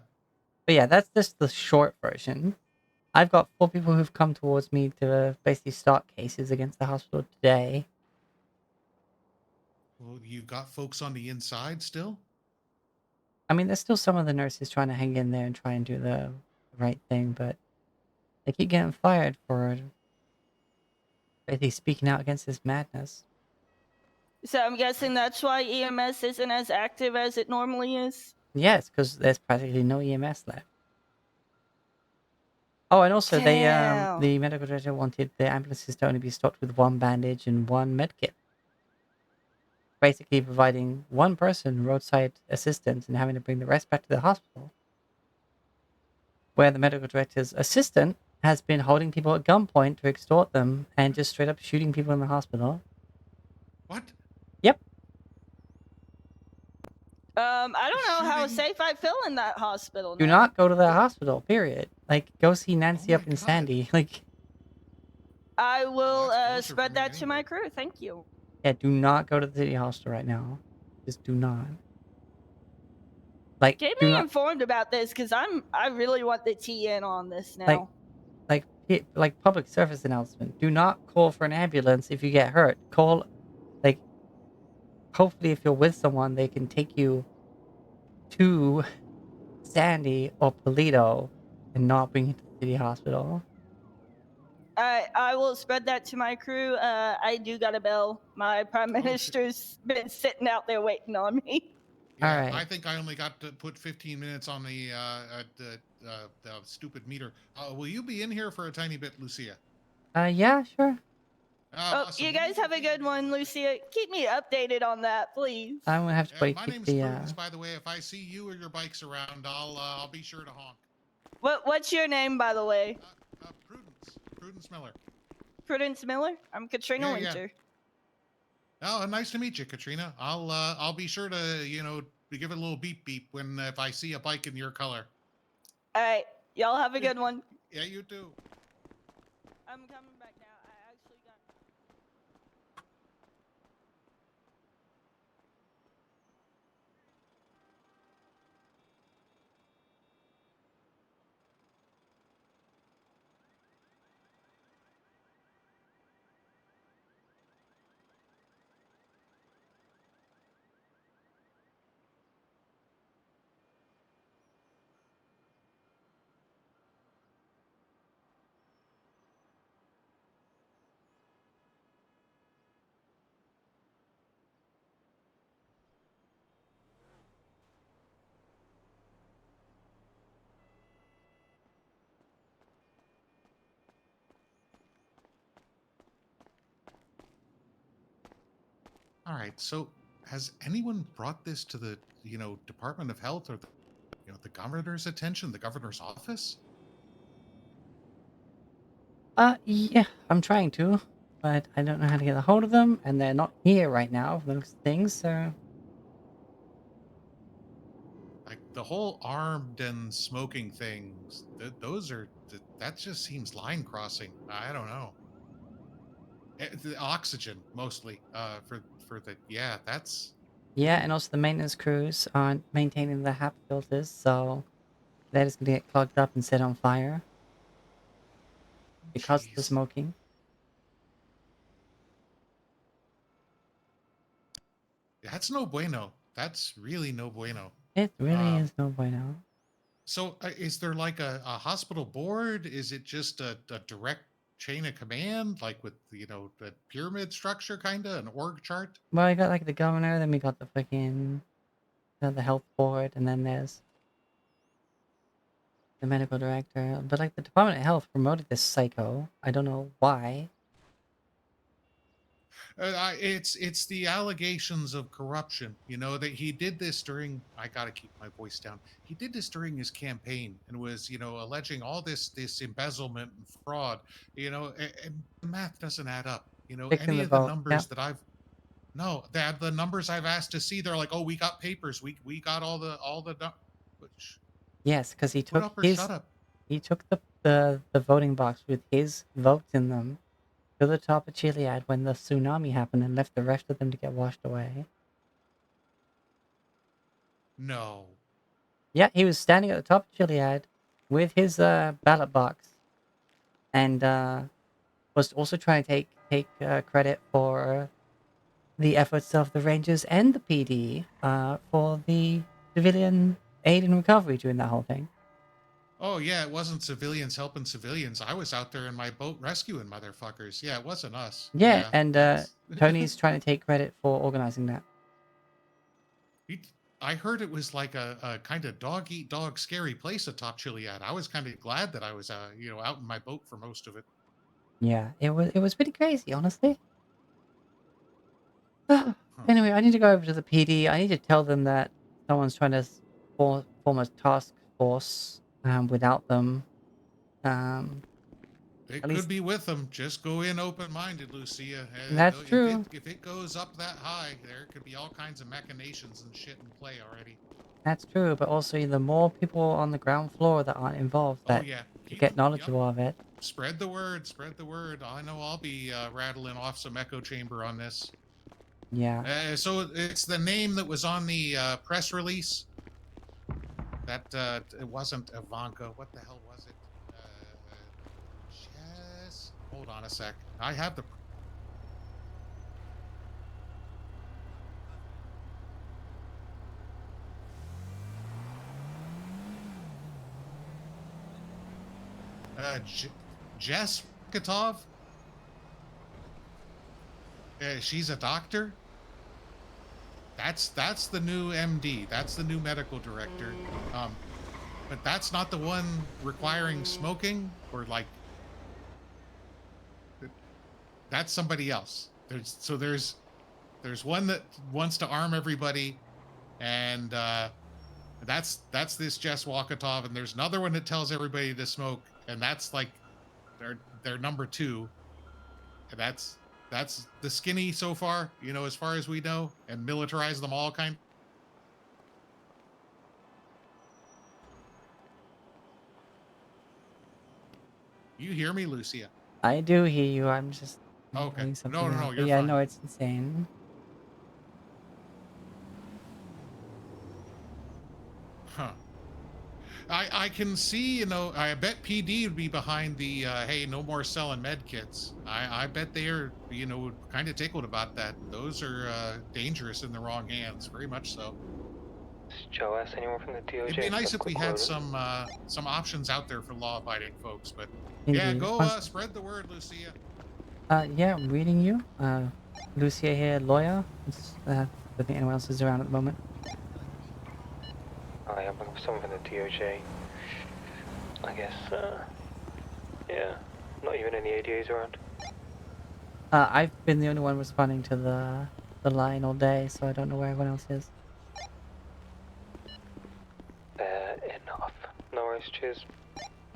But yeah, that's just the short version. I've got 4 people who've come towards me to basically start cases against the hospital today. Well, you got folks on the inside still? I mean, there's still some of the nurses trying to hang in there and try and do the right thing, but they keep getting fired for basically speaking out against this madness. So I'm guessing that's why EMS isn't as active as it normally is. Yes, because there's practically no EMS left. Oh, and also Damn. the medical director wanted the ambulances to only be stocked with 1 bandage and 1 medkit. Basically providing 1 person roadside assistance and having to bring the rest back to the hospital. Where the medical director's assistant has been holding people at gunpoint to extort them and just straight up shooting people in the hospital. What? Yep. I don't know how safe I feel in that hospital. Do now. not go to the hospital, period. Like, go see Nancy up in Sandy. Like, I will spread that to my crew. Thank you. yeah, do not go to the city hospital right now. Just do not. Like, Keep do me not, informed about this because I really want the tea in on this now. like public service announcement. Do not call for an ambulance if you get hurt. Call, like, hopefully if you're with someone, they can take you to Sandy or Polito and not bring you to the city hospital. I will spread that to my crew. I do got a bell. My prime minister's been sitting out there waiting on me. Yeah, All right. I think I only got to put 15 minutes on the stupid meter. Will you be in here for a tiny bit, Lucia? Yeah, sure. You guys have a good one, Lucia. Keep me updated on that, please. I'm gonna have to wait. My Keep name's the Prudence, by the way. If I see you or your bikes around, I'll be sure to honk. What's your name, by the way? Prudence Miller. Prudence Miller. I'm Katrina Yeah, yeah. Winter. Oh, nice to meet you, Katrina. I'll be sure to give it a little beep beep if I see a bike in your color. All right, y'all have a good one. Yeah, you too. I'm coming back now. I actually got. All right. So, has anyone brought this to the Department of Health or the governor's attention, the governor's office? Yeah, I'm trying to, but I don't know how to get a hold of them, and they're not here right now, for those things, so... Like the whole armed and smoking things, that just seems line crossing. I don't know. The oxygen mostly, for the that's Yeah, and also the maintenance crews aren't maintaining the HAP filters, so they're just gonna get clogged up and set on fire because of the smoking. that's no bueno. That's really no bueno. It really Um, is no bueno. So, is there like a hospital board? Is it just a direct chain of command, like with the pyramid structure, kind of an org chart? Well, we got like the governor, then we got the freaking the health board, and then there's the medical director. But like the Department of Health promoted this psycho. I don't know why. It's the allegations of corruption. You know that he did this during. I gotta keep my voice down. He did this during his campaign and was alleging all this embezzlement and fraud. And the math doesn't add up. Fixing Any the of the vote. Yeah. numbers that I've no, that the numbers I've asked to see, they're like, oh, we got papers, we got all the. Yes, because he Put took up or his shut up. he took the voting box with his votes in them to the top of Chiliad when the tsunami happened and left the rest of them to get washed away. No. Yeah, he was standing at the top of Chiliad with his ballot box, and was also trying to take credit for the efforts of the Rangers and the PD for the civilian aid and recovery during that whole thing. Oh yeah, it wasn't civilians helping civilians. I was out there in my boat rescuing motherfuckers. Yeah, it wasn't us. Yeah, and that's- Tony's trying to take credit for organizing that. I heard it was like a kind of dog eat dog scary place atop Chiliad. I was kind of glad that I was out in my boat for most of it. Yeah, it was pretty crazy, honestly. Anyway, I need to go over to the PD. I need to tell them that someone's trying to form a task force without them. It At could least be with them. Just go in open-minded, Lucia. That's If true. if it goes up that high, there could be all kinds of machinations and shit in play already. That's true, but also the more people on the ground floor that aren't involved Oh that yeah, get knowledgeable of it. Spread the word. Spread the word. I know I'll be rattling off some echo chamber on this. Yeah. So it's the name that was on the press release. That it wasn't Ivanka. What the hell was it? Jess. Hold on a sec. I have the. Jess Katov. She's a doctor. That's the new MD. That's the new medical director. But that's not the one requiring smoking or like. That's somebody else. There's one that wants to arm everybody, and that's this Jess Walkatov, and there's another one that tells everybody to smoke, and that's like their number two. And that's the skinny so far, as far as we know, and militarize them all kind. You hear me, Lucia? I do hear you. I'm just Okay. doing something No, else. But you're yeah, fine. no, it's insane. Huh. I can see, I bet PD would be behind the, hey, no more selling med kits. I bet they are, would kind of tickled about that. Those are dangerous in the wrong hands, very much so. Joe, ask anyone from the DOJ. It'd be nice if we had some options out there for law-abiding folks, but yeah, Indeed. go Once- spread the word, Lucia. Yeah, I'm reading you. Lucia here, lawyer. I don't think anyone else is around at the moment. I am looking for someone from the DOJ. I guess, yeah, not even any ADAs around. I've been the only one responding to the the line all day, so I don't know where everyone else is. Enough. No worries, cheers.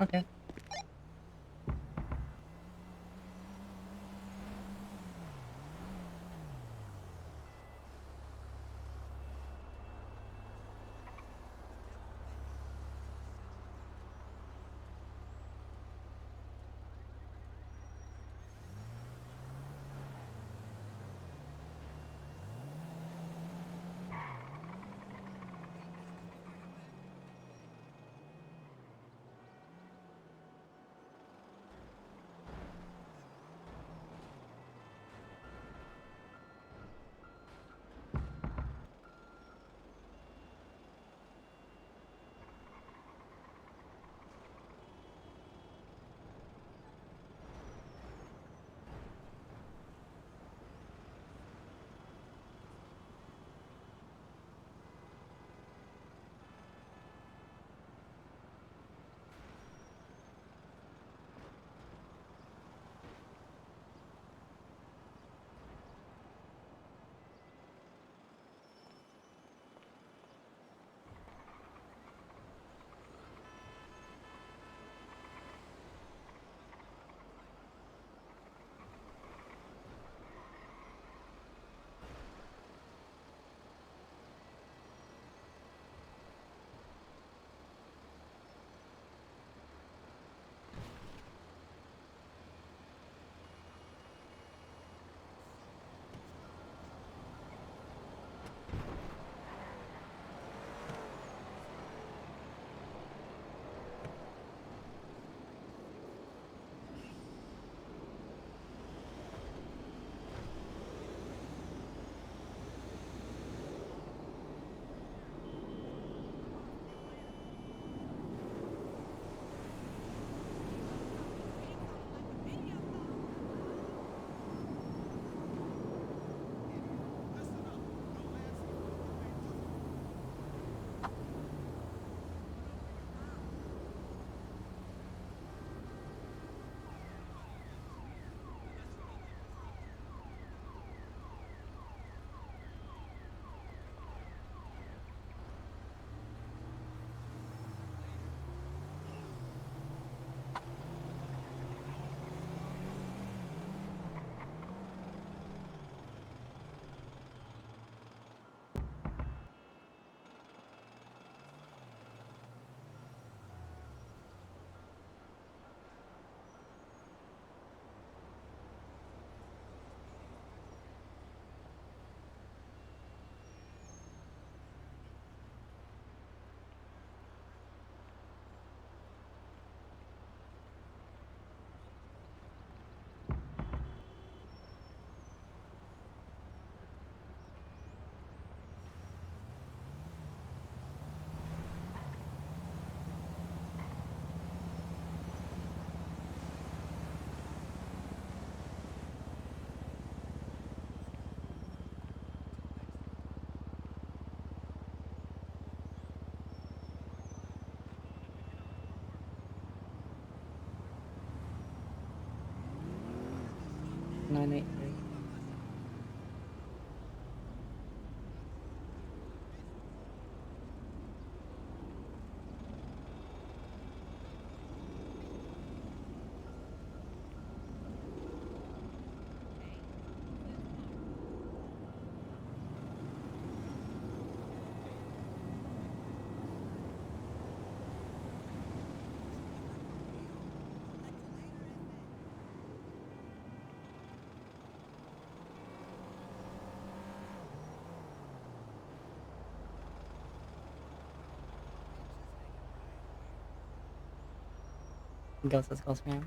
Okay. Nine eight three. Ghost calls me out.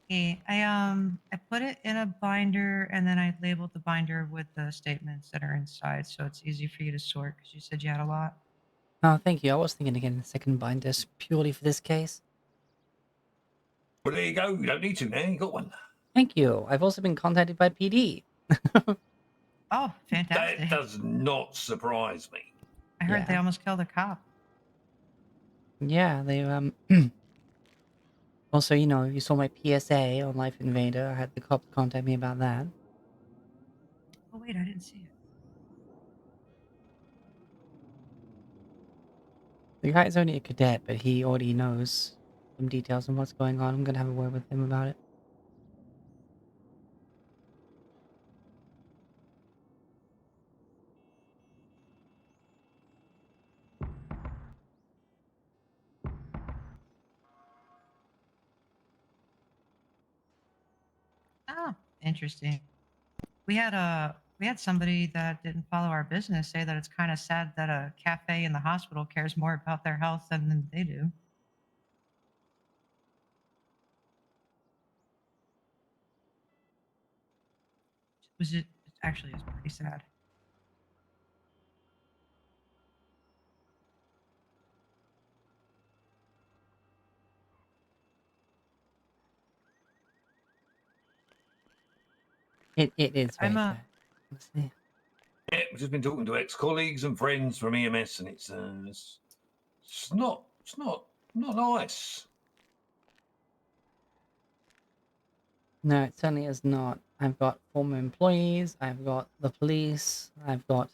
Hey, I put it in a binder and then I labeled the binder with the statements that are inside, so it's easy for you to sort because you said you had a lot. Oh, thank you. I was thinking of getting a second binder purely for this case. Well, there you go. You don't need to now. You got one. Thank you. I've also been contacted by PD. Oh, fantastic. That does not surprise me. I heard they Yeah. almost killed a cop. Yeah, they Also, you know, you saw my PSA on Life Invader. I had the cops contact me about that. Oh wait, I didn't see it. The guy's only a cadet, but he already knows some details on what's going on. I'm gonna have a word with him about it. Oh, interesting. We had somebody that didn't follow our business say that it's kind of sad that a cafe in the hospital cares more about their health than they do. It actually is pretty sad. It is very I'm sad. Honestly. Yeah, we've just been talking to ex-colleagues and friends from EMS, and it's not not nice. No, it certainly is not. I've got former employees, I've got the police, I've got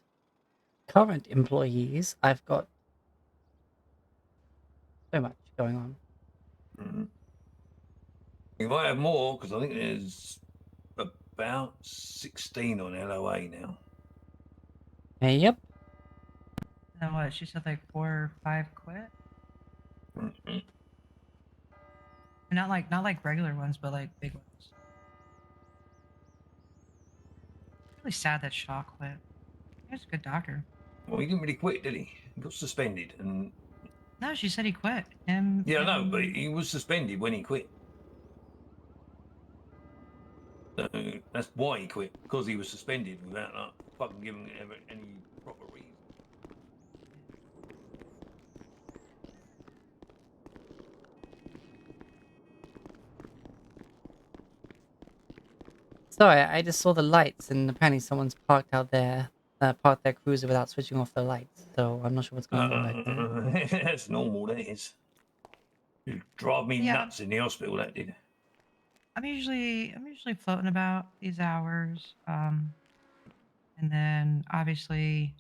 current employees, I've got so much going on. Mm. You might have more because I think there's about 16 on LOA now. Hey, yep. And what? She said like 4 or 5 quit. Mm-hmm. Not like regular ones, but like big ones. Really sad that Shaw quit. He was a good doctor. Well, he didn't really quit, did he? He got suspended, and No, she said he quit. yeah, no, but he was suspended when he quit. So that's why he quit, because he was suspended without fucking giving any proper reason. Sorry, I just saw the lights and apparently someone's parked out there, parked their cruiser without switching off the lights. So I'm not sure what's going on back there. That's normal, that is. It drive me Yeah. nuts in the hospital, that did. I'm usually floating about these hours. And then obviously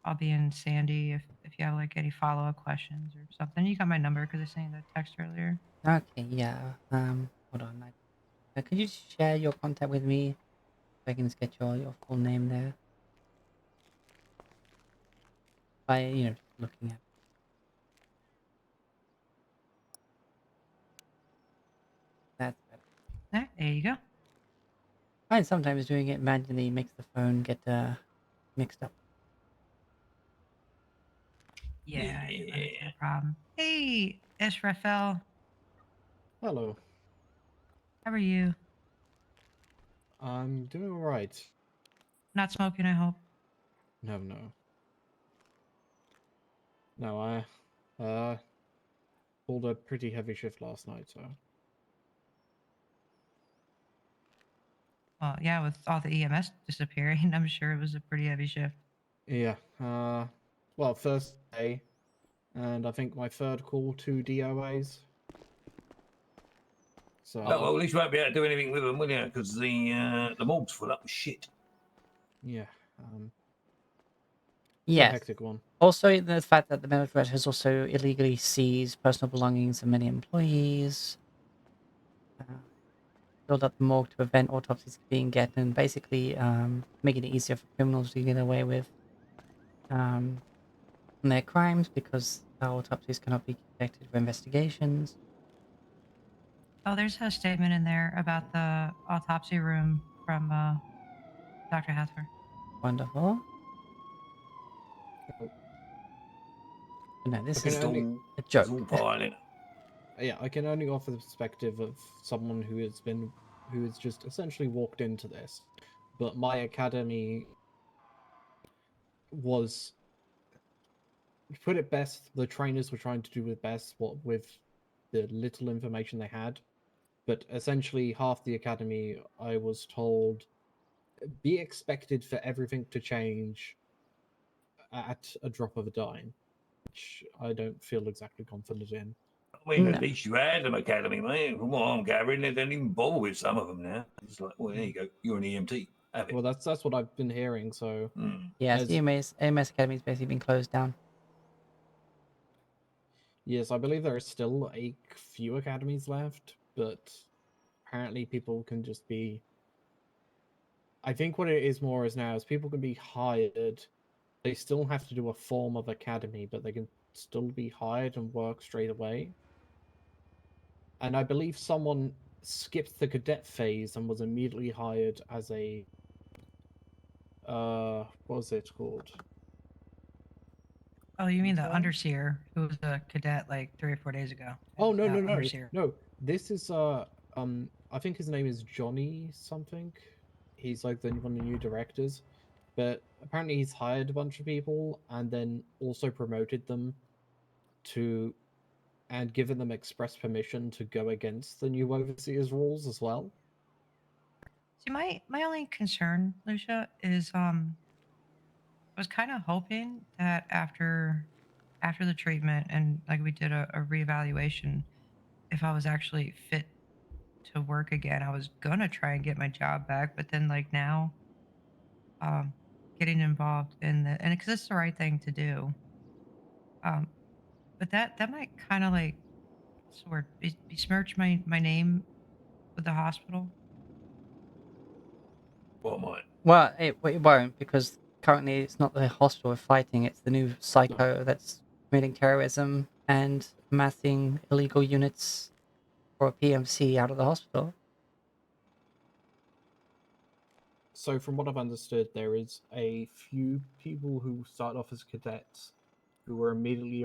I'll be in Sandy if you have like any follow up questions or something. You got my number because I sent you that text earlier. Okay, yeah. Hold on. Could you share your contact with me? If I can just get your full name there. By, you know, just looking at. That's better. There you go. Fine, sometimes doing it manually makes the phone get mixed up. Yeah, I didn't run into a problem. Hey, Israfel. Hello. How are you? I'm doing alright. Not smoking, I hope. No, no. No, I pulled a pretty heavy shift last night, so. Well, yeah, with all the EMS disappearing, I'm sure it was a pretty heavy shift. Yeah, well, first day, and I think my third call, 2 DOAs. So. Oh, well, at least you won't be able to do anything with them, will you? Because the morgue's full up with shit. Yeah, Yes. a hectic one. Also, the fact that the military has also illegally seized personal belongings of many employees. Filled up the morgue to prevent autopsies being get and basically making it easier for criminals to get away with their crimes because autopsies cannot be conducted for investigations. Oh, there's a statement in there about the autopsy room from Dr. Hathor. Wonderful. No, this is Okay, a joke. It's all fine. yeah, I can only offer the perspective of someone who has just essentially walked into this. But my academy was, to put it best, the trainers were trying to do the best with the little information they had. But essentially, half the academy, I was told, be expected for everything to change at a drop of a dime, which I don't feel exactly confident in. I mean, at least you had an academy, mate. From what I'm gathering, they don't even bother with some of them now. It's like, well, there you go. You're an EMT. Have it. Well, that's what I've been hearing. So, Yes, as, the AMS Academy has basically been closed down. yes, I believe there are still a few academies left, but apparently people can just be. I think what it is more is now is people can be hired. They still have to do a form of academy, but they can still be hired and work straight away. And I believe someone skipped the cadet phase and was immediately hired as a what was it called? Oh, you mean the Intern? underseer who was a cadet like 3 or 4 days ago? Oh Is no now no no underseer. no! This is I think his name is Johnny something. He's like one of the new directors, but apparently he's hired a bunch of people and then also promoted them to and given them express permission to go against the new overseer's rules as well. See, my only concern, Lucia, is I was kind of hoping that after the treatment and like we did a reevaluation, if I was actually fit to work again, I was gonna try and get my job back. But then like now, getting involved in the and because it's the right thing to do, um, but that might kind of like sort besmirch my name with the hospital. What might? Well, it won't, because currently it's not the hospital we're fighting, it's the new psycho that's committing terrorism and amassing illegal units for a PMC out of the hospital. So, from what I've understood, there is a few people who start off as cadets who were immediately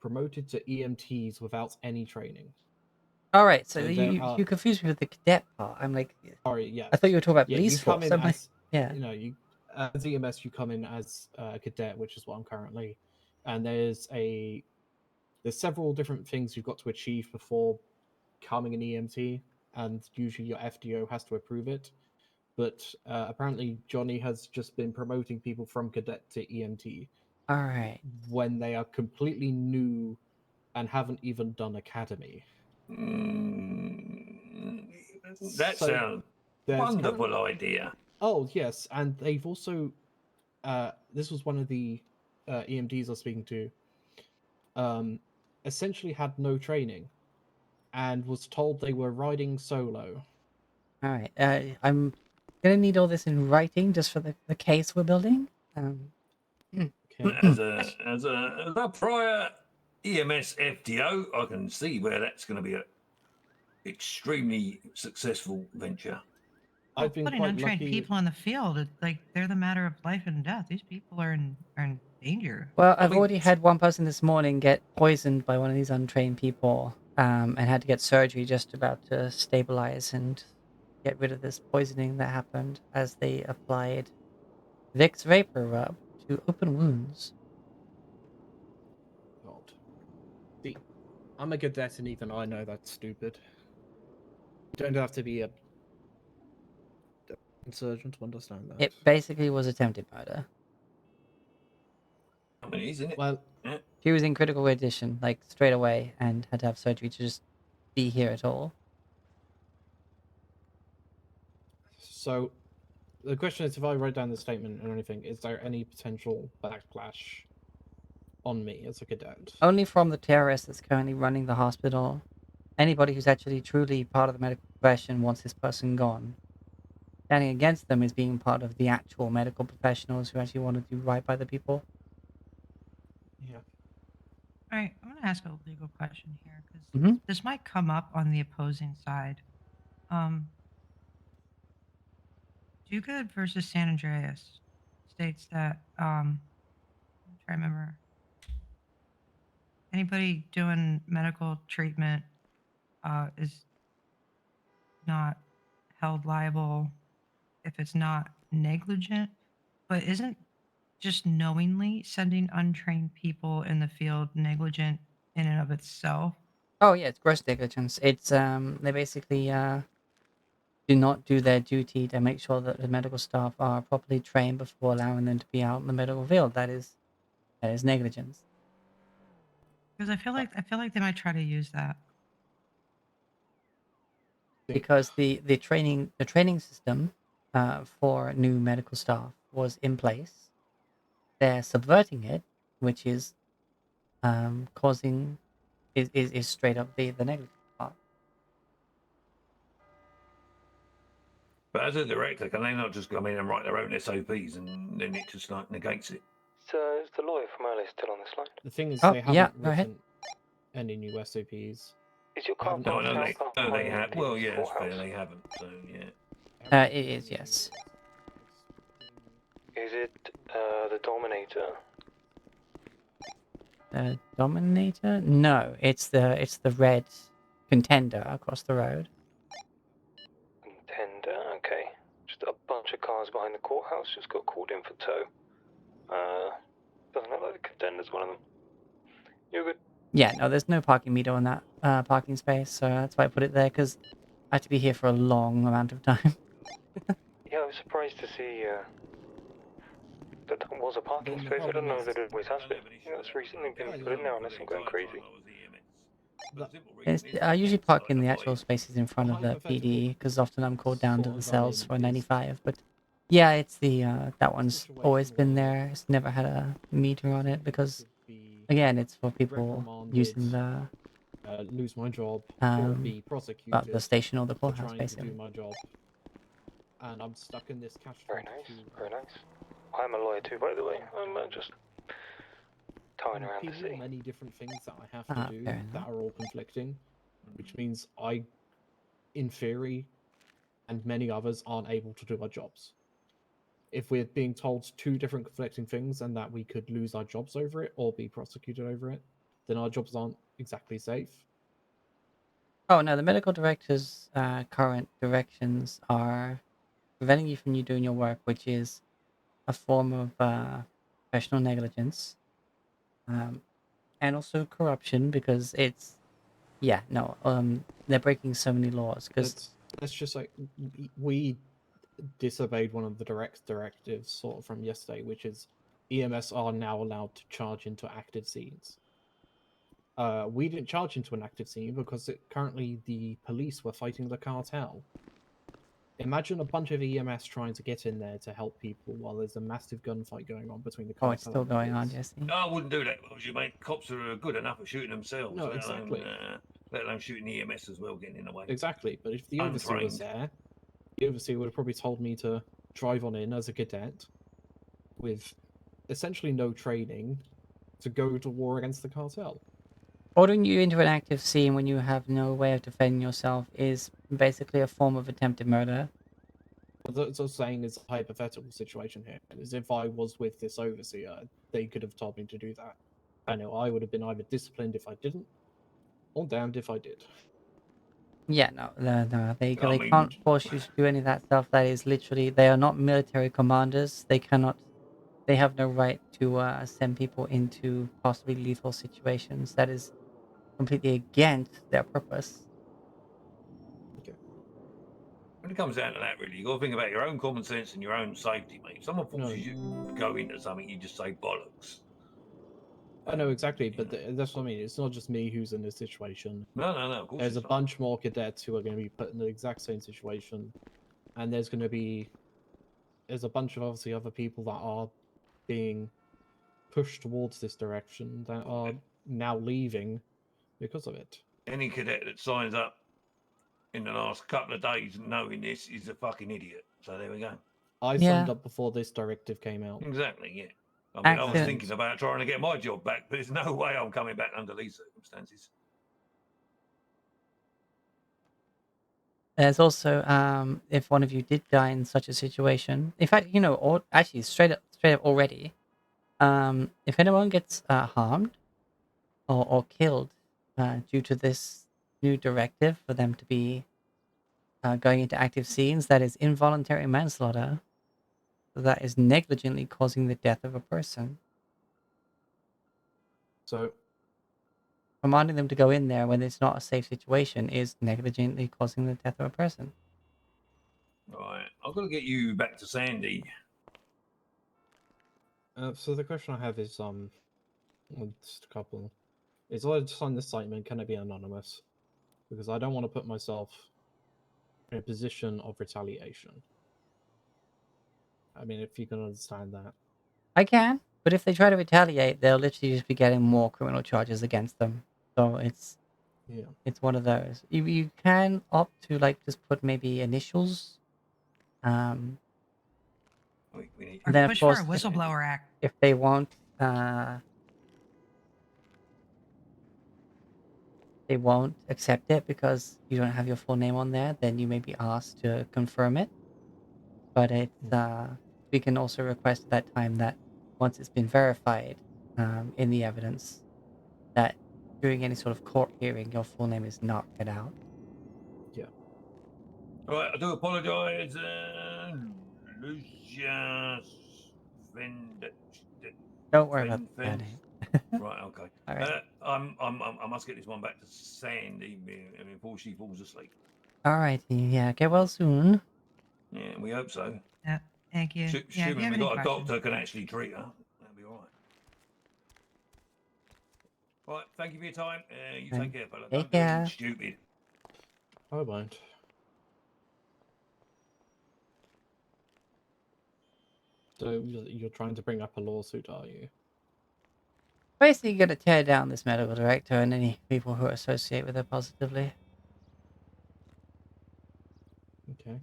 promoted to EMTs without any training. All right, so So you confused me with the cadet part. I'm like, sorry, yeah. I thought you were talking about Yeah, police you come force. in I'm like, as yeah. you know, you as EMS, you come in as a cadet, which is what I'm currently, and there's several different things you've got to achieve before becoming an EMT, and usually your FDO has to approve it. But apparently, Johnny has just been promoting people from cadet to EMT. All right. When they are completely new and haven't even done academy. That sounds wonderful idea. Oh yes, and they've also this was one of the EMTs I was speaking to. Essentially had no training, and was told they were riding solo. All right. I'm gonna need all this in writing just for the case we're building. As a prior EMS FDO, I can see where that's going to be a extremely successful venture. I've been Putting quite untrained lucky. people in the field, like they're the matter of life and death. These people are in danger. Well, I've already had one person this morning get poisoned by one of these untrained people, and had to get surgery just about to stabilize and get rid of this poisoning that happened as they applied Vicks Vapor Rub to open wounds. God. See, I'm a cadet, and even I know that's stupid. You don't have to be a surgeon to understand that. It basically was attempted murder. I mean, isn't it? Well, she was in critical condition, like straight away, and had to have surgery to just be here at all. So, the question is, if I write down the statement or anything, is there any potential backlash on me as a cadet? Only from the terrorist that's currently running the hospital. Anybody who's actually truly part of the medical profession wants this person gone. Standing against them is being part of the actual medical professionals who actually want to do right by the people. Yeah. All right, I'm going to ask a legal question here because this might come up on the opposing side. Do Good versus San Andreas states that I'm trying to remember. anybody doing medical treatment is not held liable if it's not negligent. But isn't just knowingly sending untrained people in the field negligent in and of itself? Oh yeah, it's gross negligence. It's they basically do not do their duty to make sure that the medical staff are properly trained before allowing them to be out in the medical field. That is negligence. Because I feel like they might try to use that. Because the training system for new medical staff was in place. They're subverting it, which is causing is straight up the negligence part. But as a director, can they not just come in and write their own SOPs and then it just like negates it? So is the lawyer from earlier still on this line? The thing is, Oh, they yeah, haven't go ahead. written any new SOPs. Is your They car haven't No, parked no, actually- they have. Well, the yeah, that's fair. courthouse? They haven't. So yeah. It is, yes. Is it the Dominator? The Dominator? No, it's the red Contender across the road. Contender, okay. Just a bunch of cars behind the courthouse just got called in for tow. Doesn't look like the Contender's one of them. You're good. Yeah, no, there's no parking meter on that parking space, so that's why I put it there, because I had to be here for a long amount of time. Yeah, I was surprised to see that that was a parking space. I don't know that it always has been. You know, it's recently been put in there unless I'm going crazy. I usually park in the actual spaces in front of the PD, because often I'm called down to the cells for 95, but yeah, it's the, that one's always been there. It's never had a meter on it, because, again, it's for people using the, lose my job or be prosecuted the station or the for courthouse, trying basically. to do my job. And I'm stuck in this catch. Very nice, very nice. I'm a lawyer too, by the way. I'm just tying around the city. Many different things that I have to do fair that are all conflicting, which means I, in theory, and many others aren't able to do our jobs. If we're being told two different conflicting things and that we could lose our jobs over it or be prosecuted over it, then our jobs aren't exactly safe. Oh no, the medical director's current directions are preventing you from you doing your work, which is a form of professional negligence, and also corruption, because it's they're breaking so many laws. Because that's just like we disobeyed one of the directives sort of from yesterday, which is EMS are now allowed to charge into active scenes. We didn't charge into an active scene because currently the police were fighting the cartel. Imagine a bunch of EMS trying to get in there to help people while there's a massive gunfight going on between the cartel. oh, it's still and the going on, police. Jesse. No, I wouldn't do that because you mate cops are good enough at shooting themselves. No, exactly. Let alone shooting EMS as well, getting in the way. Exactly, but if the overseer was there, the overseer would have probably told me to drive on in as a cadet with essentially no training to go to war against the cartel. Ordering you into an active scene when you have no way of defending yourself is basically a form of attempted murder. What I'm saying is a hypothetical situation here. As if I was with this overseer, they could have told me to do that. I know I would have been either disciplined if I didn't, or damned if I did. Yeah, no, they can't force you to do any of that stuff. That is literally, they are not military commanders. They have no right to send people into possibly lethal situations. That is completely against their purpose. When it comes down to that, really, you got to think about your own common sense and your own safety, mate. If someone forces you to go into something, you just say bollocks. I know exactly, but that's what I mean. It's not just me who's in this situation. No, of course There's a it's not. bunch more cadets who are going to be put in the exact same situation, and there's a bunch of obviously other people that are being pushed towards this direction that are now leaving because of it. Any cadet that signs up in the last couple of days knowing this is a fucking idiot. So there we go. I signed up before this directive came out. Exactly, yeah. I mean, I was thinking about trying to get my job back, but there's no way I'm coming back under these circumstances. There's also, if one of you did die in such a situation, in fact, or actually straight up already, if anyone gets harmed, or killed due to this new directive for them to be going into active scenes, that is involuntary manslaughter. That is negligently causing the death of a person. So, Commanding them to go in there when it's not a safe situation is negligently causing the death of a person. Right, I've got to get you back to Sandy. So the question I have is, well, just a couple. Is I sign this statement, can it be anonymous? Because I don't want to put myself in a position of retaliation. I mean, if you can understand that. I can, but if they try to retaliate, they'll literally just be getting more criminal charges against them. So it's one of those. You can opt to like just put maybe initials. And Or then of push for course, a whistleblower act. if they won't, they won't accept it because you don't have your full name on there, then you may be asked to confirm it. But it's we can also request at that time that once it's been verified in the evidence that during any sort of court hearing your full name is not read out. Yeah. All right, I do apologise, Lucius Don't worry about the name. Right, okay. All right. I must get this one back to Sandy before she falls asleep. All right, yeah, get well soon. Yeah, we hope so. Yeah, thank you. Yeah, if you Assuming have we any got a questions. doctor can actually treat her, that'll be all right. Right, thank you for your time. You take care, fella. Take Don't do anything care. stupid. I won't. So you're trying to bring up a lawsuit, are you? Basically, you're going to tear down this medical director and any people who associate with her positively. Okay.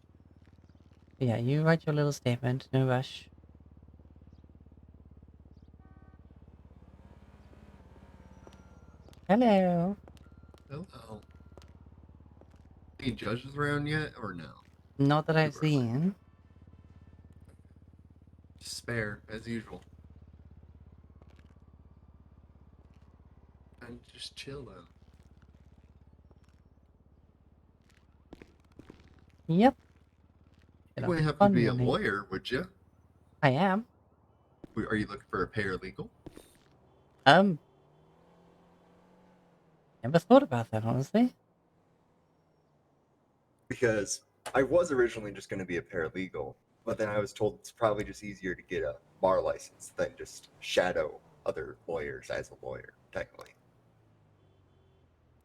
Yeah, you write your little statement. No rush. Hello. Hello. Any judges around yet, or no? Not that I've seen. Spare, as usual. And just chill though. Yep. You wouldn't happen to be a lawyer, would you? I am. Are you looking for a paralegal? Never thought about that, honestly. Because I was originally just going to be a paralegal, but then I was told it's probably just easier to get a bar license than just shadow other lawyers as a lawyer, technically.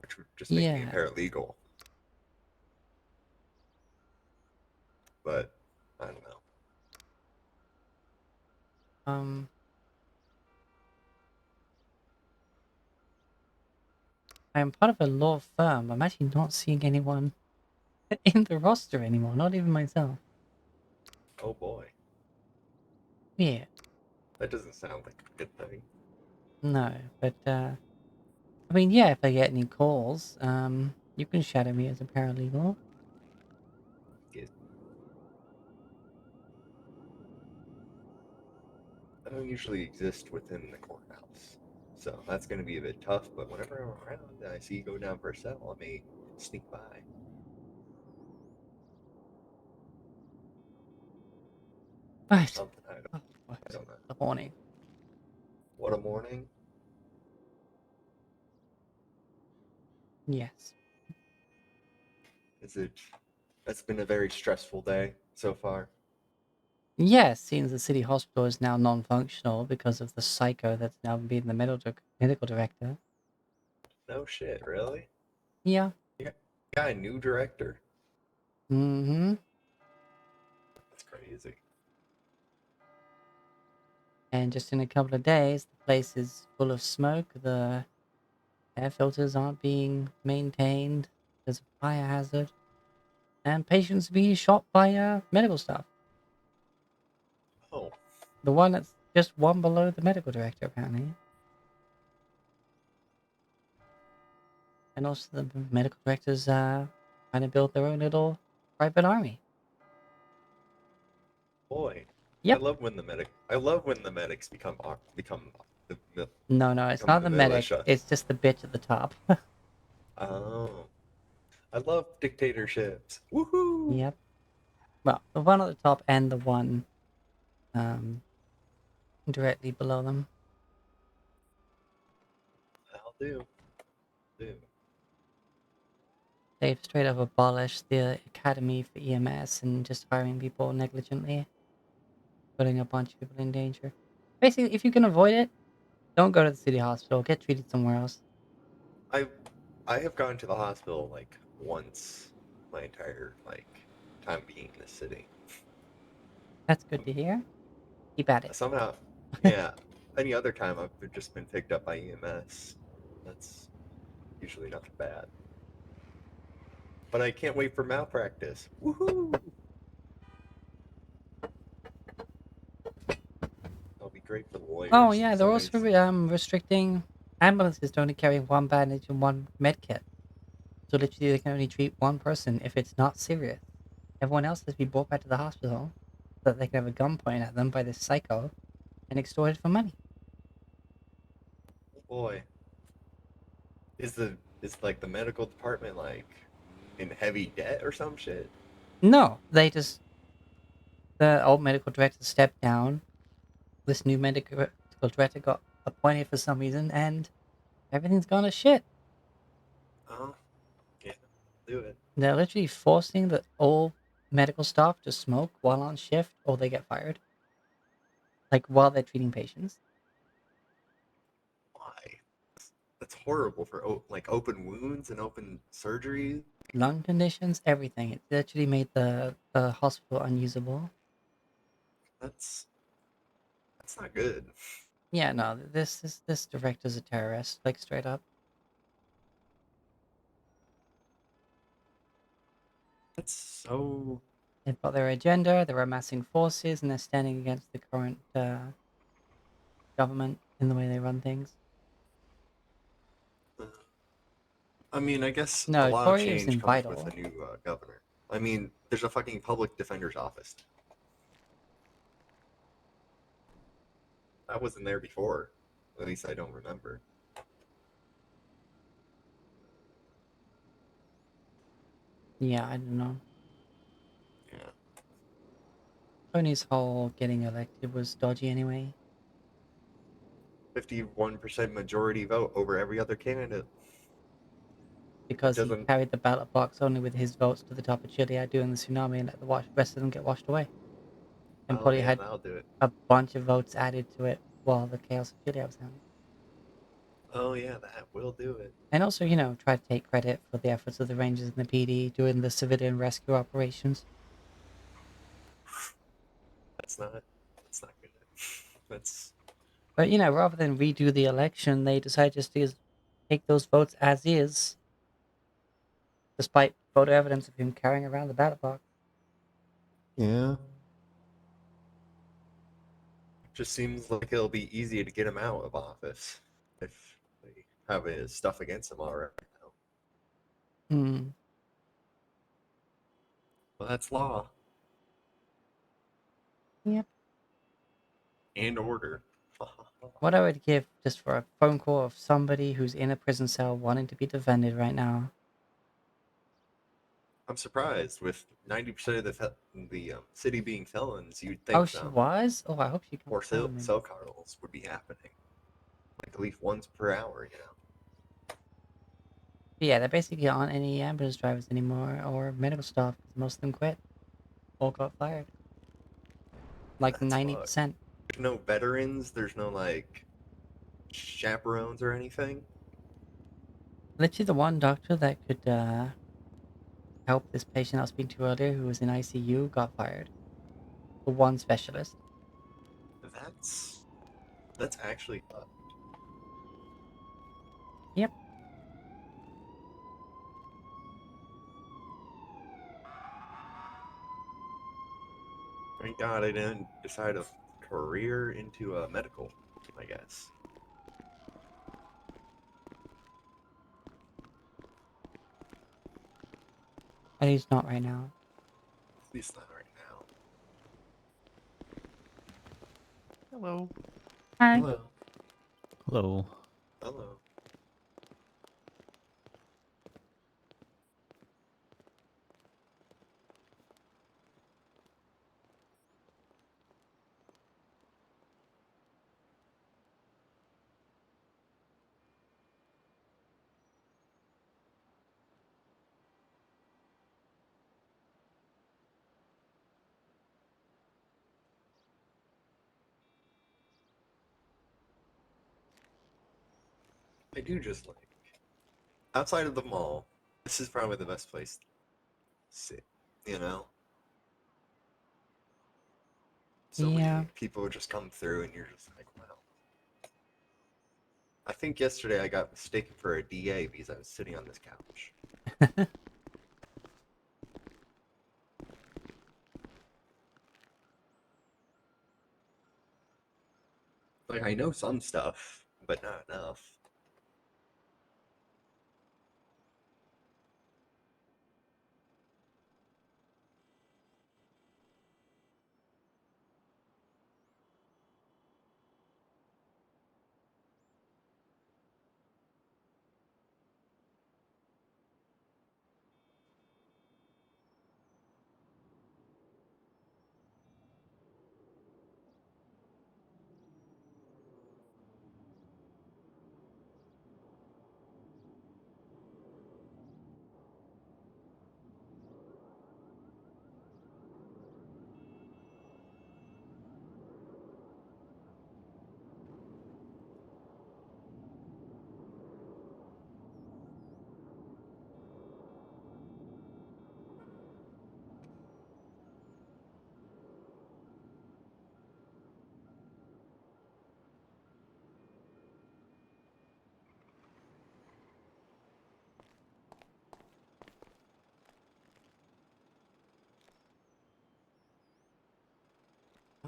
Which would just make me a paralegal. But, I don't know. I'm part of a law firm. I'm actually not seeing anyone in the roster anymore, not even myself. Oh boy. Yeah. That doesn't sound like a good thing. No, but, I mean, yeah, if I get any calls, you can shadow me as a paralegal. I don't usually exist within the courthouse, so that's going to be a bit tough, but whenever I'm around and I see you go down for a cell, I may sneak by. Right. Something, I don't know. The morning. What a morning. Yes. That's been a very stressful day so far. Yes, seems the city hospital is now non-functional because of the psycho that's now being the medical director. No shit, really? Yeah. You got a new director? Mm-hmm. That's crazy. And just in a couple of days, the place is full of smoke. The air filters aren't being maintained. There's a fire hazard. And patients being shot by medical staff. Oh. The one that's just one below the medical director, apparently. And also the medical directors trying to build their own little private army. Boy. Yep. I love when the medics become No, no, it's not the medic. It's just the bitch at the top. Oh. I love dictatorships. Woohoo! Yep. Well, the one at the top and the one directly below them. I'll do. They've straight up abolished the academy for EMS and just hiring people negligently, putting a bunch of people in danger. Basically, if you can avoid it, don't go to the city hospital. Get treated somewhere else. I have gone to the hospital like once my entire time being in the city. That's good to hear. Keep at it. Somehow, yeah. Any other time I've just been picked up by EMS. That's usually not bad. But I can't wait for malpractice. Woohoo! That'll be great for the lawyers. Oh yeah, they're also restricting ambulances to only carry one bandage and one med kit. So literally, they can only treat one person if it's not serious. Everyone else has to be brought back to the hospital so that they can have a gun pointed at them by this psycho and extorted for money. Oh boy. Is like the medical department like in heavy debt or some shit? No, the old medical director stepped down. This new medical director got appointed for some reason, and everything's gone to shit. Oh, yeah, do it. They're literally forcing the all medical staff to smoke while on shift, or they get fired. Like while they're treating patients. Why? That's horrible for open wounds and open surgery. Lung conditions, everything. It literally made the hospital unusable. That's not good. Yeah, no, this director's a terrorist, like straight up. That's so. They've got their agenda, they're amassing forces, and they're standing against the current government in the way they run things. I mean, I guess No, a lot of Tory change isn't comes vital. with a new governor. I mean, there's a fucking public defender's office. I wasn't there before. At least I don't remember. Yeah, I don't know. Yeah. Tony's whole getting elected was dodgy anyway. 51% majority vote over every other candidate. Because he carried the ballot box only with his votes to the top of Chile during the tsunami and let the rest of them get washed away. And Oh, probably yeah, had that'll do it. a bunch of votes added to it while the chaos of Chile was happening. Oh yeah, that will do it. And also, try to take credit for the efforts of the Rangers and the PD doing the civilian rescue operations. That's not good. That's. But, rather than redo the election, they decided just to take those votes as is. Despite photo evidence of him carrying around the ballot box. Yeah. Just seems like it'll be easy to get him out of office if they have his stuff against him already. Hmm. Well, that's law. Yep. And order. What I would give just for a phone call of somebody who's in a prison cell wanting to be defended right now. I'm surprised with 90% of the city being felons. You'd think Oh, she was? Oh, I hope she comes more down, man. cell calls would be happening, like at least once per hour. Yeah, there basically aren't any ambulance drivers anymore or medical staff because most of them quit or got fired. Like 90%. There's no veterans. There's no chaperones or anything. Literally, the one doctor that could help this patient I was speaking to earlier who was in ICU got fired. The one specialist. That's actually. Yep. Thank God I didn't decide a career into medical, I guess. At least not right now. At least not right now. Hello. Hi. Hello. Hello. Hello. I do just like outside of the mall. This is probably the best place to sit. You know, so Yeah. many people just come through, and you're just like, wow. I think yesterday I got mistaken for a DA because I was sitting on this couch. Like, I know some stuff, but not enough.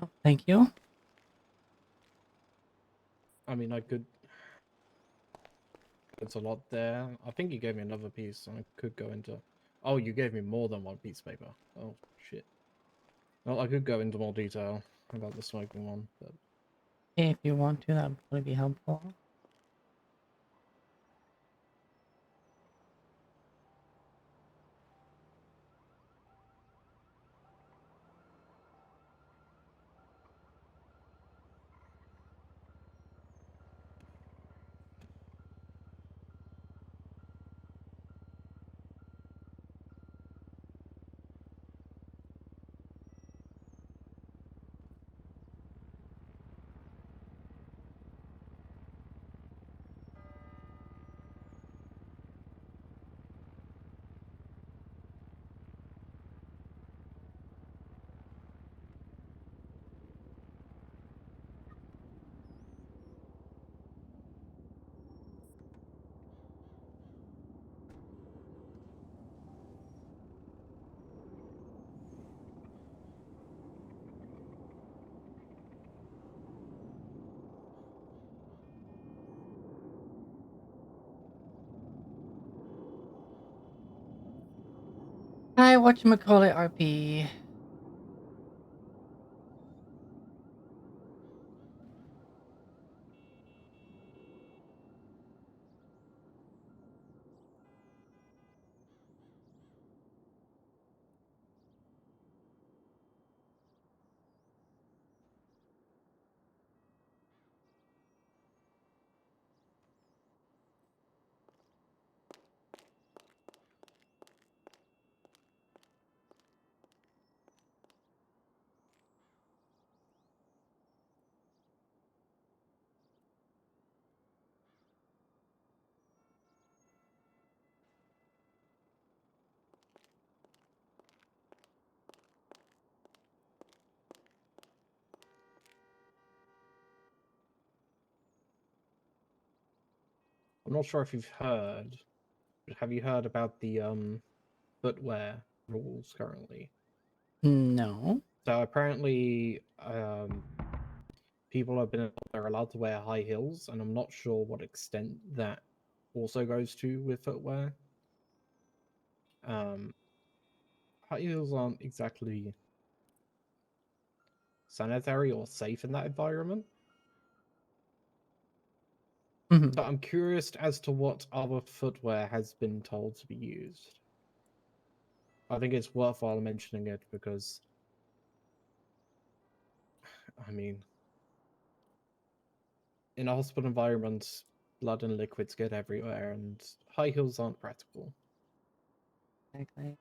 Oh, thank you. I mean, I could. It's a lot there. I think you gave me another piece, and I could go into. Oh, you gave me more than one piece of paper. Oh shit. Well, I could go into more detail about the smoking one, but If you want to, that would probably be helpful. Hi, whatchamacallit, RP. I'm not sure if you've heard. But have you heard about the footwear rules currently? No. So apparently, people have been they're allowed to wear high heels, and I'm not sure what extent that also goes to with footwear. High heels aren't exactly sanitary or safe in that environment. Mhm. So I'm curious as to what other footwear has been told to be used. I think it's worthwhile mentioning it because, I mean, in a hospital environment, blood and liquids get everywhere, and high heels aren't practical. Exactly.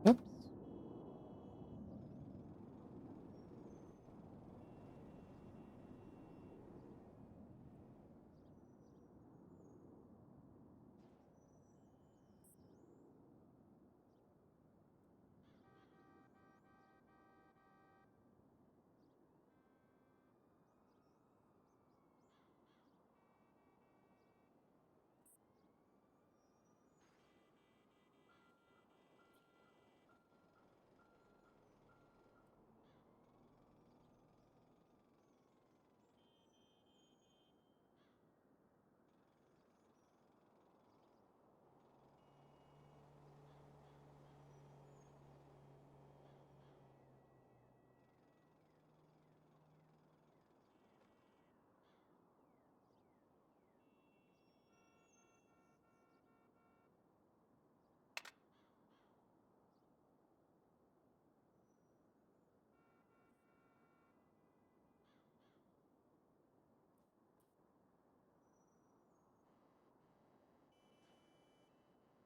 Oops.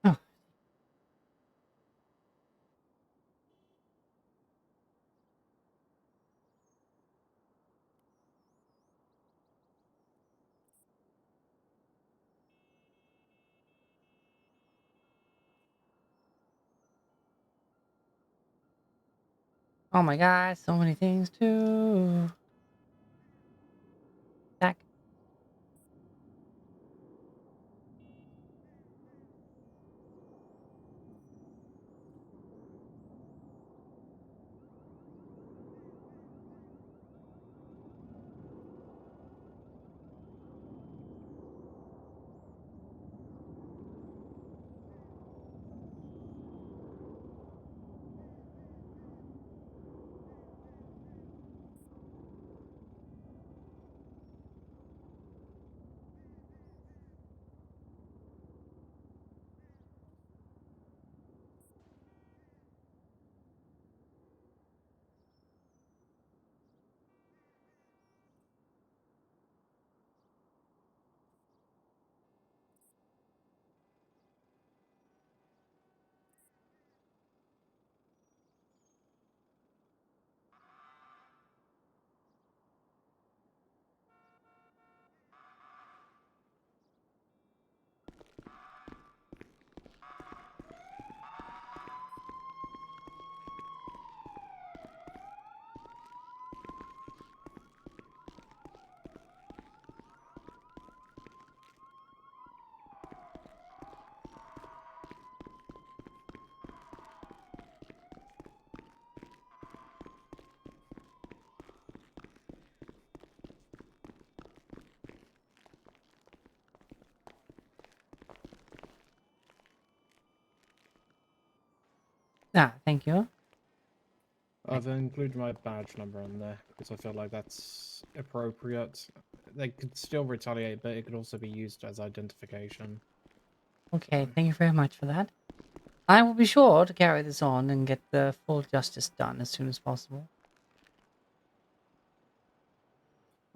Oh. Oh my god, so many things to back. Ah, thank you. I've included my badge number on there because I feel like that's appropriate. They could still retaliate, but it could also be used as identification. Okay, thank you very much for that. I will be sure to carry this on and get the full justice done as soon as possible.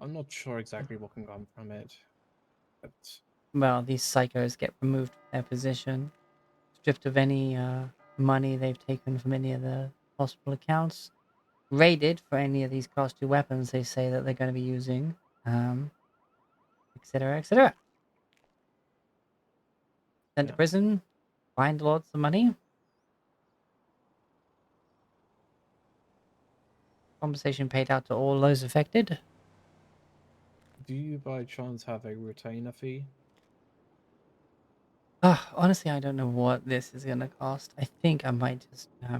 I'm not sure exactly what can come from it, but Well, these psychos get removed from their position, stripped of any money they've taken from any of the hospital accounts, raided for any of these Class 2 weapons they say that they're going to be using, etc., etc. Sent to prison, fined lots of money. Compensation paid out to all those affected. do you by chance have a retainer fee? Honestly, I don't know what this is going to cost. I think I might just, I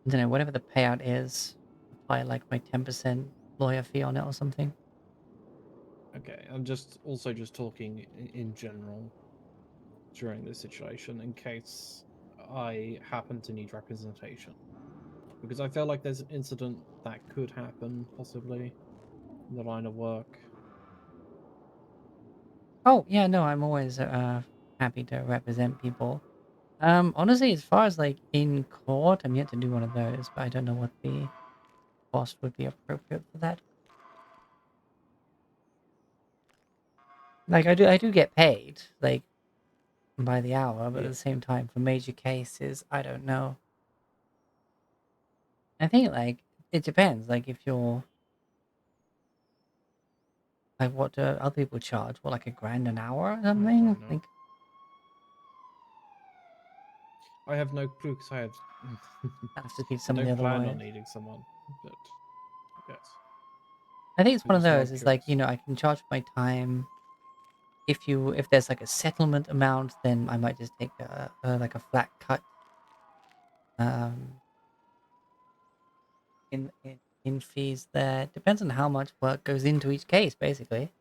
don't know, whatever the payout is, apply like my 10% lawyer fee on it or something. Okay, I'm just also just talking in general during this situation in case I happen to need representation. Because I feel like there's an incident that could happen, possibly, in the line of work. Oh, yeah, no, I'm always happy to represent people. Honestly, as far as like in court, I'm yet to do one of those, but I don't know what the cost would be appropriate for that. Like I do get paid, like by the hour, but at the same time, for major cases, I don't know. I think like it depends. Like if you're like, what do other people charge? What, like $1,000 an hour or something? Like, I have no clue because I have. I have to speak to I some of the don't other plan on lawyers. needing someone, but yes. I think it's I'm one of just more those. It's like, curious. I can charge my time. If there's like a settlement amount, then I might just take like a flat cut. In fees there. Depends on how much work goes into each case, basically.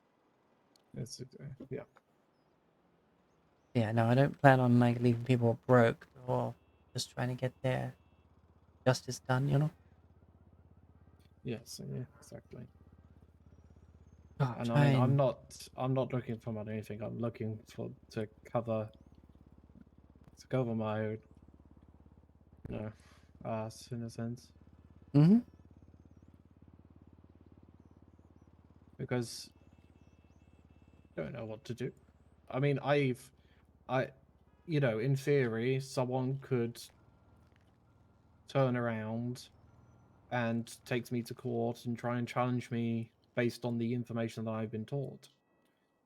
Yes, yeah. Yeah, no, I don't plan on like leaving people broke or just trying to get their justice done, you know? Yes, yeah, exactly. Oh, And I mean, I'm not looking for money or anything. I'm looking to cover my, ass in a sense. Mm-hmm. Because I don't know what to do. I mean, in theory, someone could turn around and take me to court and try and challenge me based on the information that I've been taught.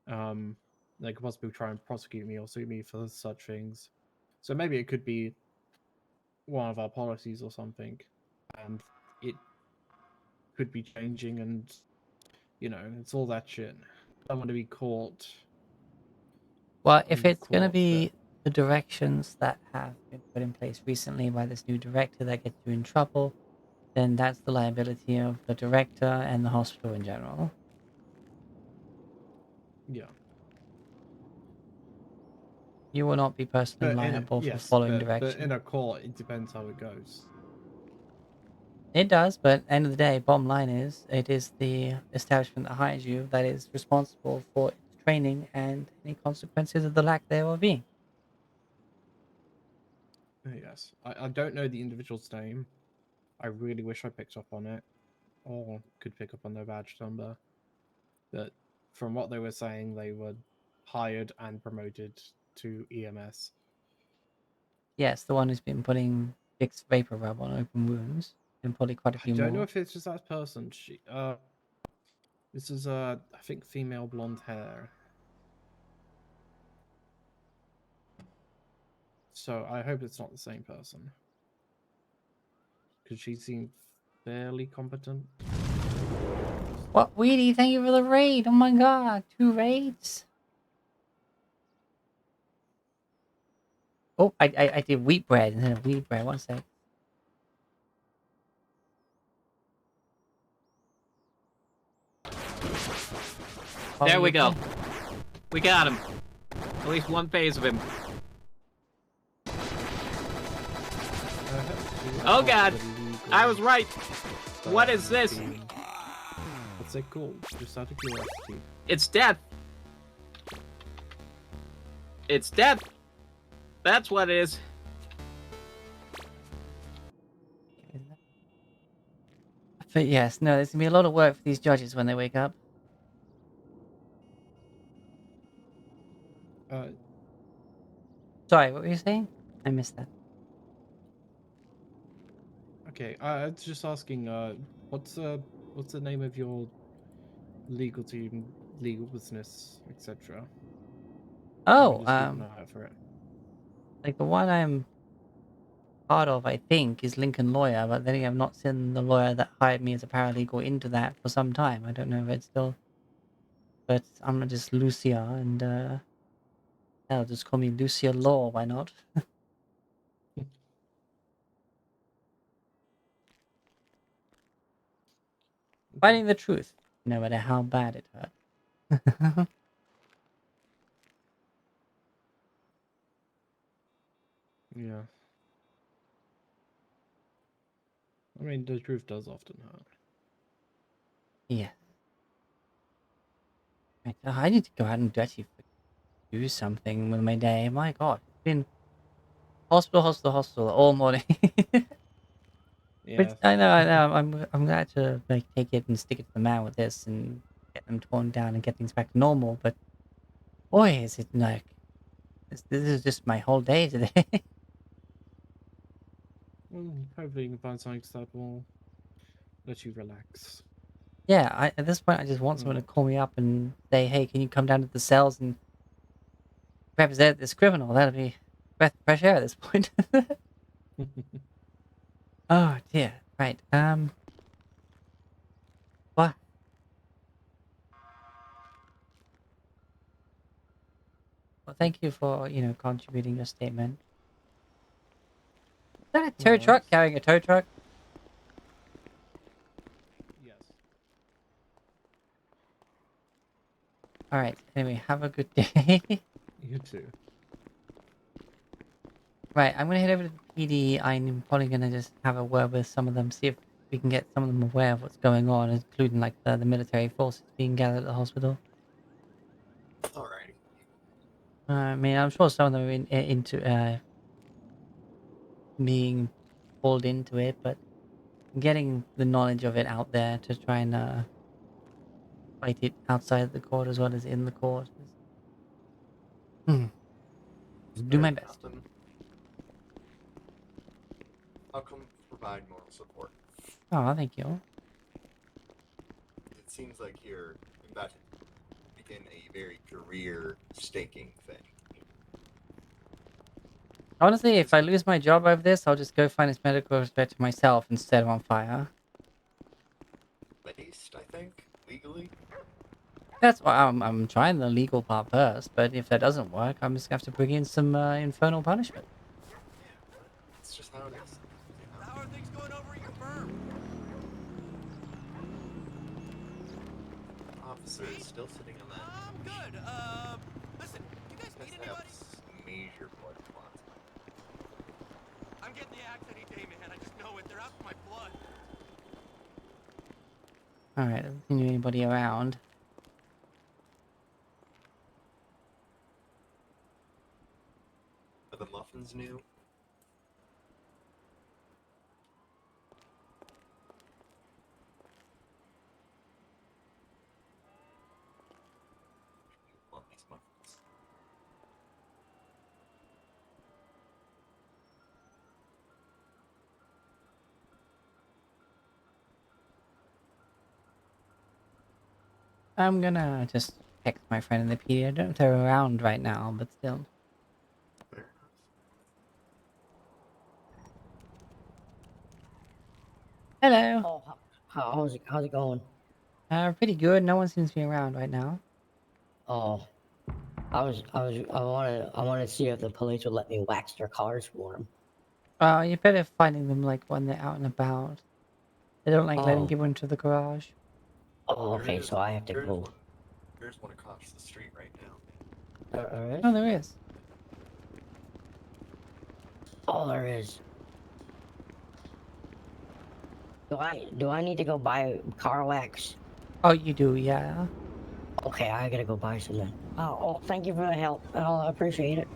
They could possibly try and prosecute me or sue me for such things. So maybe it could be one of our policies or something, and it could be changing, and it's all that shit. I don't want to be caught. Well, if In it's going to court, be the directions that have been put in place recently by this new director that gets you in trouble, then that's the liability of the director and the hospital in general. yeah. You will not be personally liable for following but directions. in a court, it depends how it goes. It does, but end of the day, bottom line is, it is the establishment that hires you that is responsible for its training and any consequences of the lack thereof being. Yes, I don't know the individual's name. I really wish I picked up on it, or could pick up on their badge number. But from what they were saying, they were hired and promoted to EMS. Yes, the one who's been putting Vicks vapor rub on open wounds, and probably quite a I few don't know more. if it's just that person. This is I think female blonde hair. So I hope it's not the same person, because she seemed fairly competent. What, Weedy? Thank you for the raid. Oh my god, 2 raids. Oh, I did wheat bread instead of wheat bread. 1 sec. There we go. We got him. At least one phase of him. Oh god, I was right. What is this? What's it called? Just out of curiosity. It's death. It's death. That's what it is. But yes, no, there's gonna be a lot of work for these judges when they wake up. Sorry, what were you saying? I missed that. Okay, I was just asking, what's the name of your legal team, legal business, etc.? Oh, just keep an eye out for it. like the one I'm part of, I think, is Lincoln Lawyer, but then I've not seen the lawyer that hired me as a paralegal into that for some time. I don't know if it's still, but I'm just Lucia, and hell, just call me Lucia Law. Why not? Finding the truth, no matter how bad it hurt. Yeah. I mean, the truth does often hurt. Yeah. Right, I need to go out and actually do something with my day. My God, it's been hospital all morning. Which Yeah. I know. I'm glad to like take it and stick it to the man with this and get them torn down and get things back to normal. But boy, is it like this is just my whole day today. Well, hopefully you can find something that will let you relax. Yeah, at this point I just want someone to call me up and say, "Hey, can you come down to the cells and represent this criminal?" That'd be breath of fresh air at this point. Oh dear. Right. What? Well, thank you for contributing your statement. Is that a tow truck carrying a tow truck? Yes. All right. Anyway, have a good day. You too. Right, I'm gonna head over to the PD. I'm probably gonna just have a word with some of them, see if we can get some of them aware of what's going on, including like the military forces being gathered at the hospital. Alrighty. I mean, I'm sure some of them are into being pulled into it, but getting the knowledge of it out there to try and fight it outside the court as well as in the court. Do my best. I'll come provide moral support. Oh, thank you. It seems like you're about to begin a very career-staking thing. Honestly, if I lose my job over this, I'll just go find this medical inspector myself and set him on fire. Based, I think, legally. That's why I'm trying the legal part first, but if that doesn't work, I'm just gonna have to bring in some infernal punishment. It's just how it is. How are things going over at your firm? Officer is still sitting on that. I'm good. Listen, do you guys need anybody? Major blood clots. I'm getting the axe any day, man. I just know it. They're out for my blood. Alright, doesn't seem to be anybody around. Are the muffins new? Want these muffins. I'm gonna just text my friend in the PD. I don't know if they're around right now, but still. Hello. Oh, how's it going? Pretty good. No one seems to be around right now. Oh, I wanted to see if the police would let me wax their cars for them. You're better finding them like when they're out and about. They don't like letting people into the garage. Oh, okay, so I have to go. There's one across the street right now. There is? Oh, there is. Oh, there is. Do I need to go buy car wax? Oh, you do, yeah. Okay, I gotta go buy some then. Oh, thank you for the help. I appreciate it.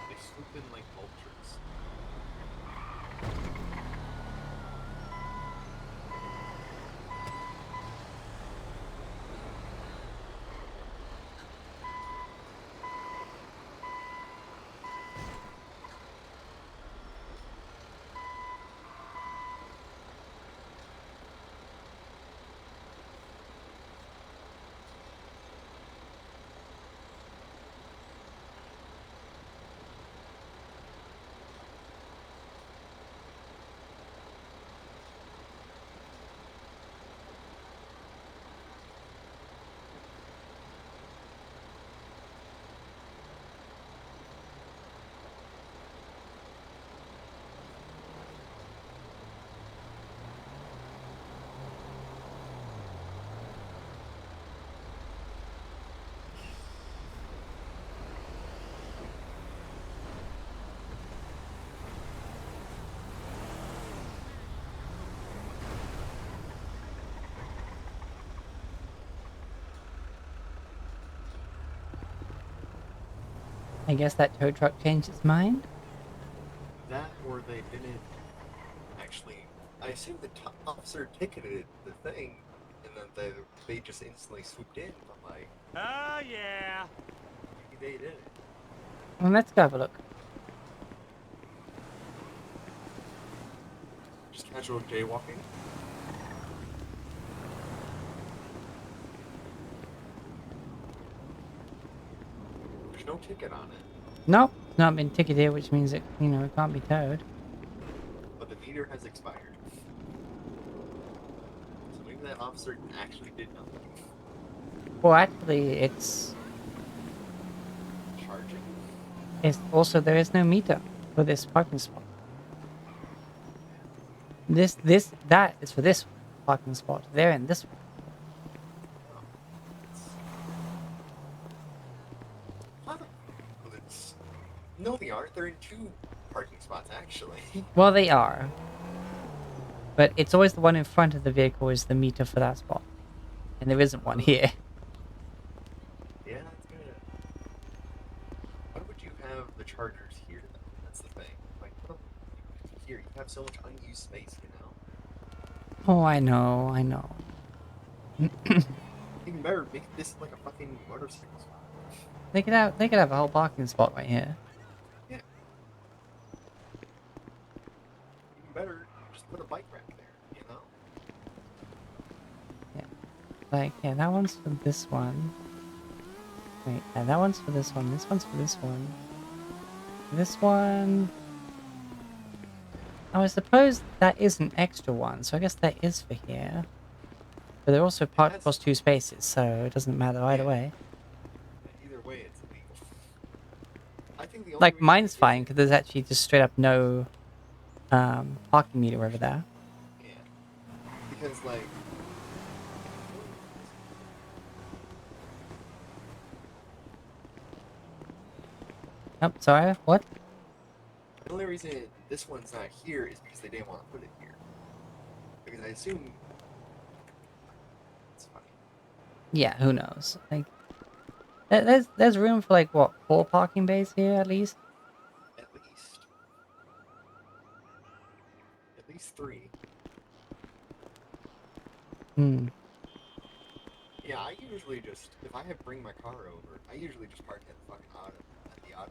They swoop in like vultures. I guess that tow truck changed its mind. That or they didn't actually. I assume the officer ticketed the thing, and then they just instantly swooped in. But like, Oh, yeah. maybe they did it. Well, let's go have a look. Just casual jaywalking. There's no ticket on it, Nope, it's not been ticketed, which means it, it can't be towed. but the meter has expired. So maybe that officer actually did nothing. Well, actually, it's Charging? also there is no meter for this parking spot. That is for this parking spot. There and this one. Well, no, they aren't. They're in 2 parking spots, actually. Well, they are. But it's always the one in front of the vehicle is the meter for that spot. And there isn't one here. Yeah, that's good. Why would you have the chargers here, though? That's the thing. Like, put them here. You have so much unused space, you know? Oh, I know, I know. Even better, make this like a fucking motorcycle spot. They could have a whole parking spot right here. Yeah. Even better, just put a bike rack there, you know? Like, yeah, that one's for this one. Wait, yeah, that one's for this one. This one's for this one. This one... Oh, I suppose that is an extra one, so I guess that is for here. But they're also parked across 2 spaces, so it doesn't matter either way. Either way, it's illegal. I think the only Like, mine's fine, because there's actually just straight up no parking meter over there. Yeah. Because, like... Oh, sorry, what? The only reason this one's not here is because they didn't want to put it here. Because I assume... It's funny. Yeah, who knows? Like, there's room for, like, what, 4 parking bays here, at least? At least. At least 3. Hmm. Yeah, I usually just... If I bring my car over, I usually just park at the fucking auto shop.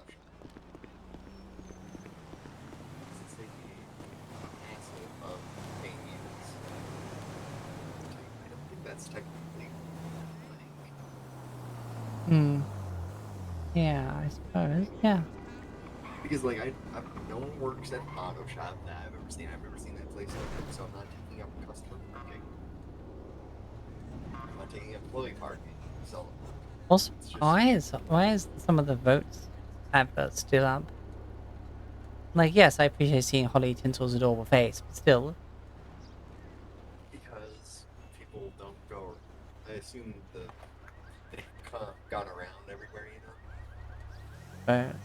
Since they massive of paying units. I don't think that's technically legal. Hmm. Yeah, I suppose. Yeah. Because like no one works at an auto shop that I've ever seen. I've never seen that place open, so I'm not taking up customer parking. I'm not taking up employee parking. So Also, it's just why is some of the votes adverts still up? Like, yes, I appreciate seeing Holly Tinsel's adorable face, but still. because people don't go. I assume they've gone around everywhere, you know. But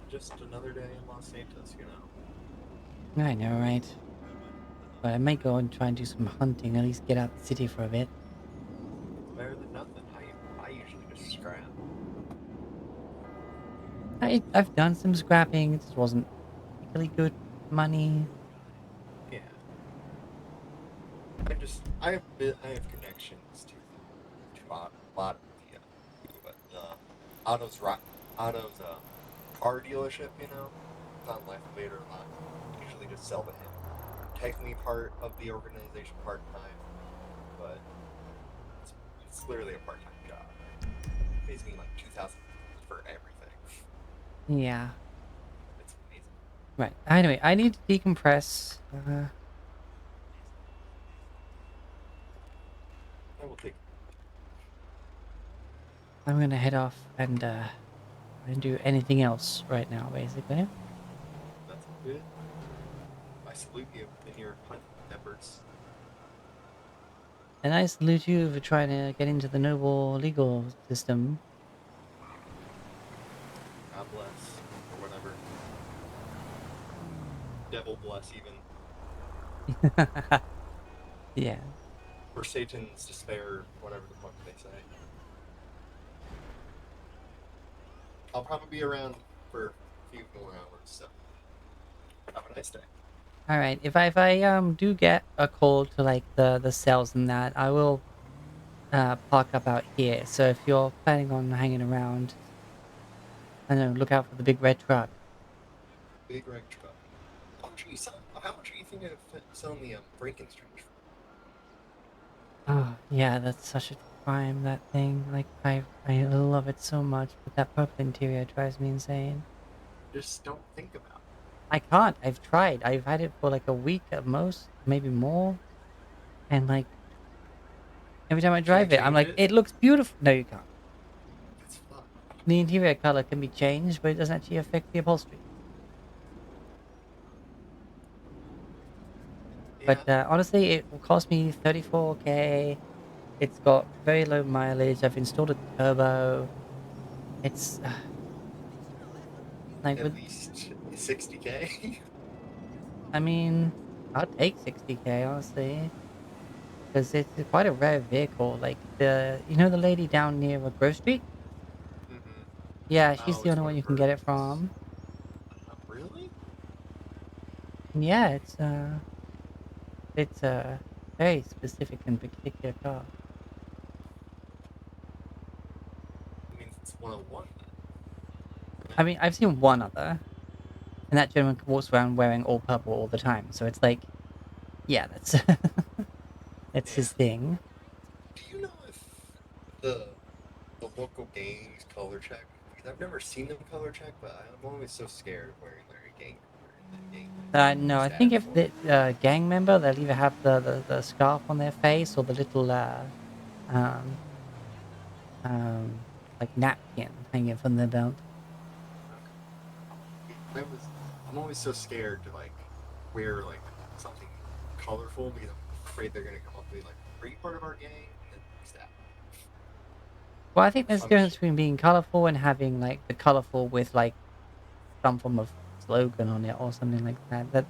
Just another day in Los Santos, you know. I know, right? But I might go and try and do some hunting, at least get out the city for a bit. It's better than nothing. I usually just scrap. I've done some scrapping. It just wasn't particularly good money. Yeah. I have connections to a lot of the Otto's car dealership, you know. It's on Lafayette a lot. Usually just sell to him. Technically part of the organization part time, but it's literally a part time job. It pays me like 2,000 for everything. Yeah. It's amazing. Right. Anyway, I need to decompress. I will take. I'm gonna head off and do anything else right now, basically. That's good. I salute you in your hunt efforts. And I salute you for trying to get into the noble legal system. God bless, or whatever. Devil bless, even. Yeah. Or Satan's despair, whatever the fuck they say. I'll probably be around for a few more hours, so have a nice day. All right. If I do get a call to like the cells and that, I will park up out here. So if you're planning on hanging around, I don't know, look out for the big red truck. Big red truck. How much are you thinking of selling the Frankenstein truck? Oh yeah, that's such a crime. That thing. Like I love it so much, but that purple interior drives me insane. Just don't think about it. I can't. I've tried. I've had it for like a week at most, maybe more, and like every time I drive it, I'm like, it looks beautiful. No, you can't. That's fun. The interior color can be changed, but it doesn't actually affect the upholstery. Yeah. But honestly, it will cost me 34K. It's got very low mileage. I've installed a turbo. It's like At least 60K. I mean, I'll take 60K, honestly. Because it's quite a rare vehicle. Like, you know the lady down near Grove Street? Mm-hmm. Yeah, she's Oh, the it's only one one of you can get it hers. from. Really? Yeah, it's a very specific and particular car. It means it's 101. I mean, I've seen one other, and that gentleman walks around wearing all purple all the time. So it's like, yeah, that's that's his thing. Do you know if the local gangs color check? Because I've never seen them color check, but I'm always so scared of wearing like a gang color and then No, I think status if for the gang member, they'll either have the scarf on their face or the little um like napkin hanging from their belt. I'm always so scared to like wear like something colorful because I'm afraid they're gonna come up and be like, "Are you part of our gang?" And then stab. Well, I think there's a I'm difference between being colorful and having like the colorful with like some form of slogan on it or something like that.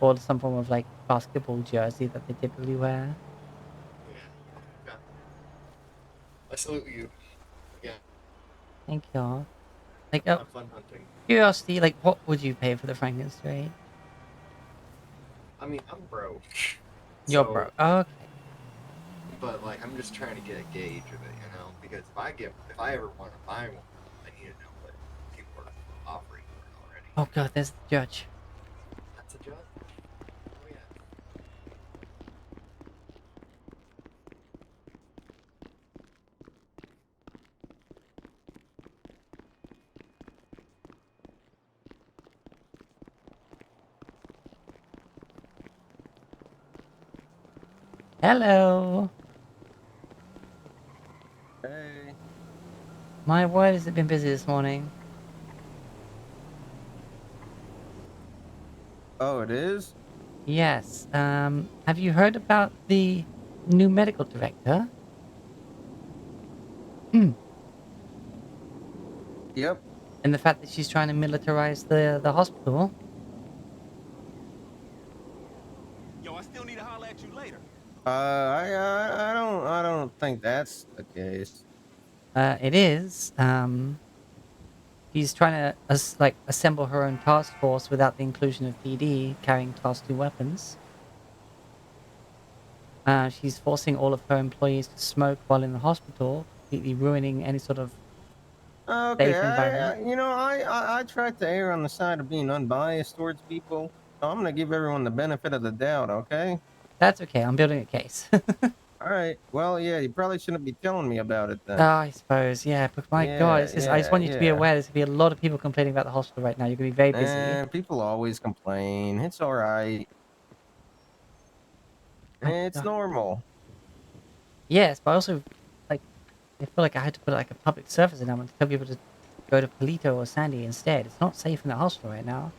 Or some form of like basketball jersey that they typically wear. Yeah. I salute you. Yeah. Thank you. Like, Have fun hunting. curiosity, like, what would you pay for the Frankenstein? I mean, I'm broke. You're So, broke. Okay. but like, I'm just trying to get a gauge of it, you know? Because if I ever want to buy one, I need to know what people are offering for it already. Oh god, there's the judge. That's a judge. Oh yeah. Hello. Hey. My word, has it been busy this morning? Oh, it is? Yes. Have you heard about the new medical director? Yep. And the fact that she's trying to militarize the hospital? Yo, I still need to holler at you later. I don't think that's the case. It is. She's trying to assemble her own task force without the inclusion of PD carrying Class 2 weapons. She's forcing all of her employees to smoke while in the hospital, completely ruining any sort of Okay, safe environment. I try to err on the side of being unbiased towards people. So I'm gonna give everyone the benefit of the doubt, okay? That's okay. I'm building a case. All right. Well, yeah, you probably shouldn't be telling me about it then. I suppose, yeah. But my God, I just want you to be aware. There's gonna be a lot of people complaining about the hospital right now. You're gonna be very busy. People always complain. It's all right. It's normal. Yes, but also, like, I feel like I had to put like a public service announcement to tell people to go to Polito or Sandy instead. It's not safe in the hospital right now.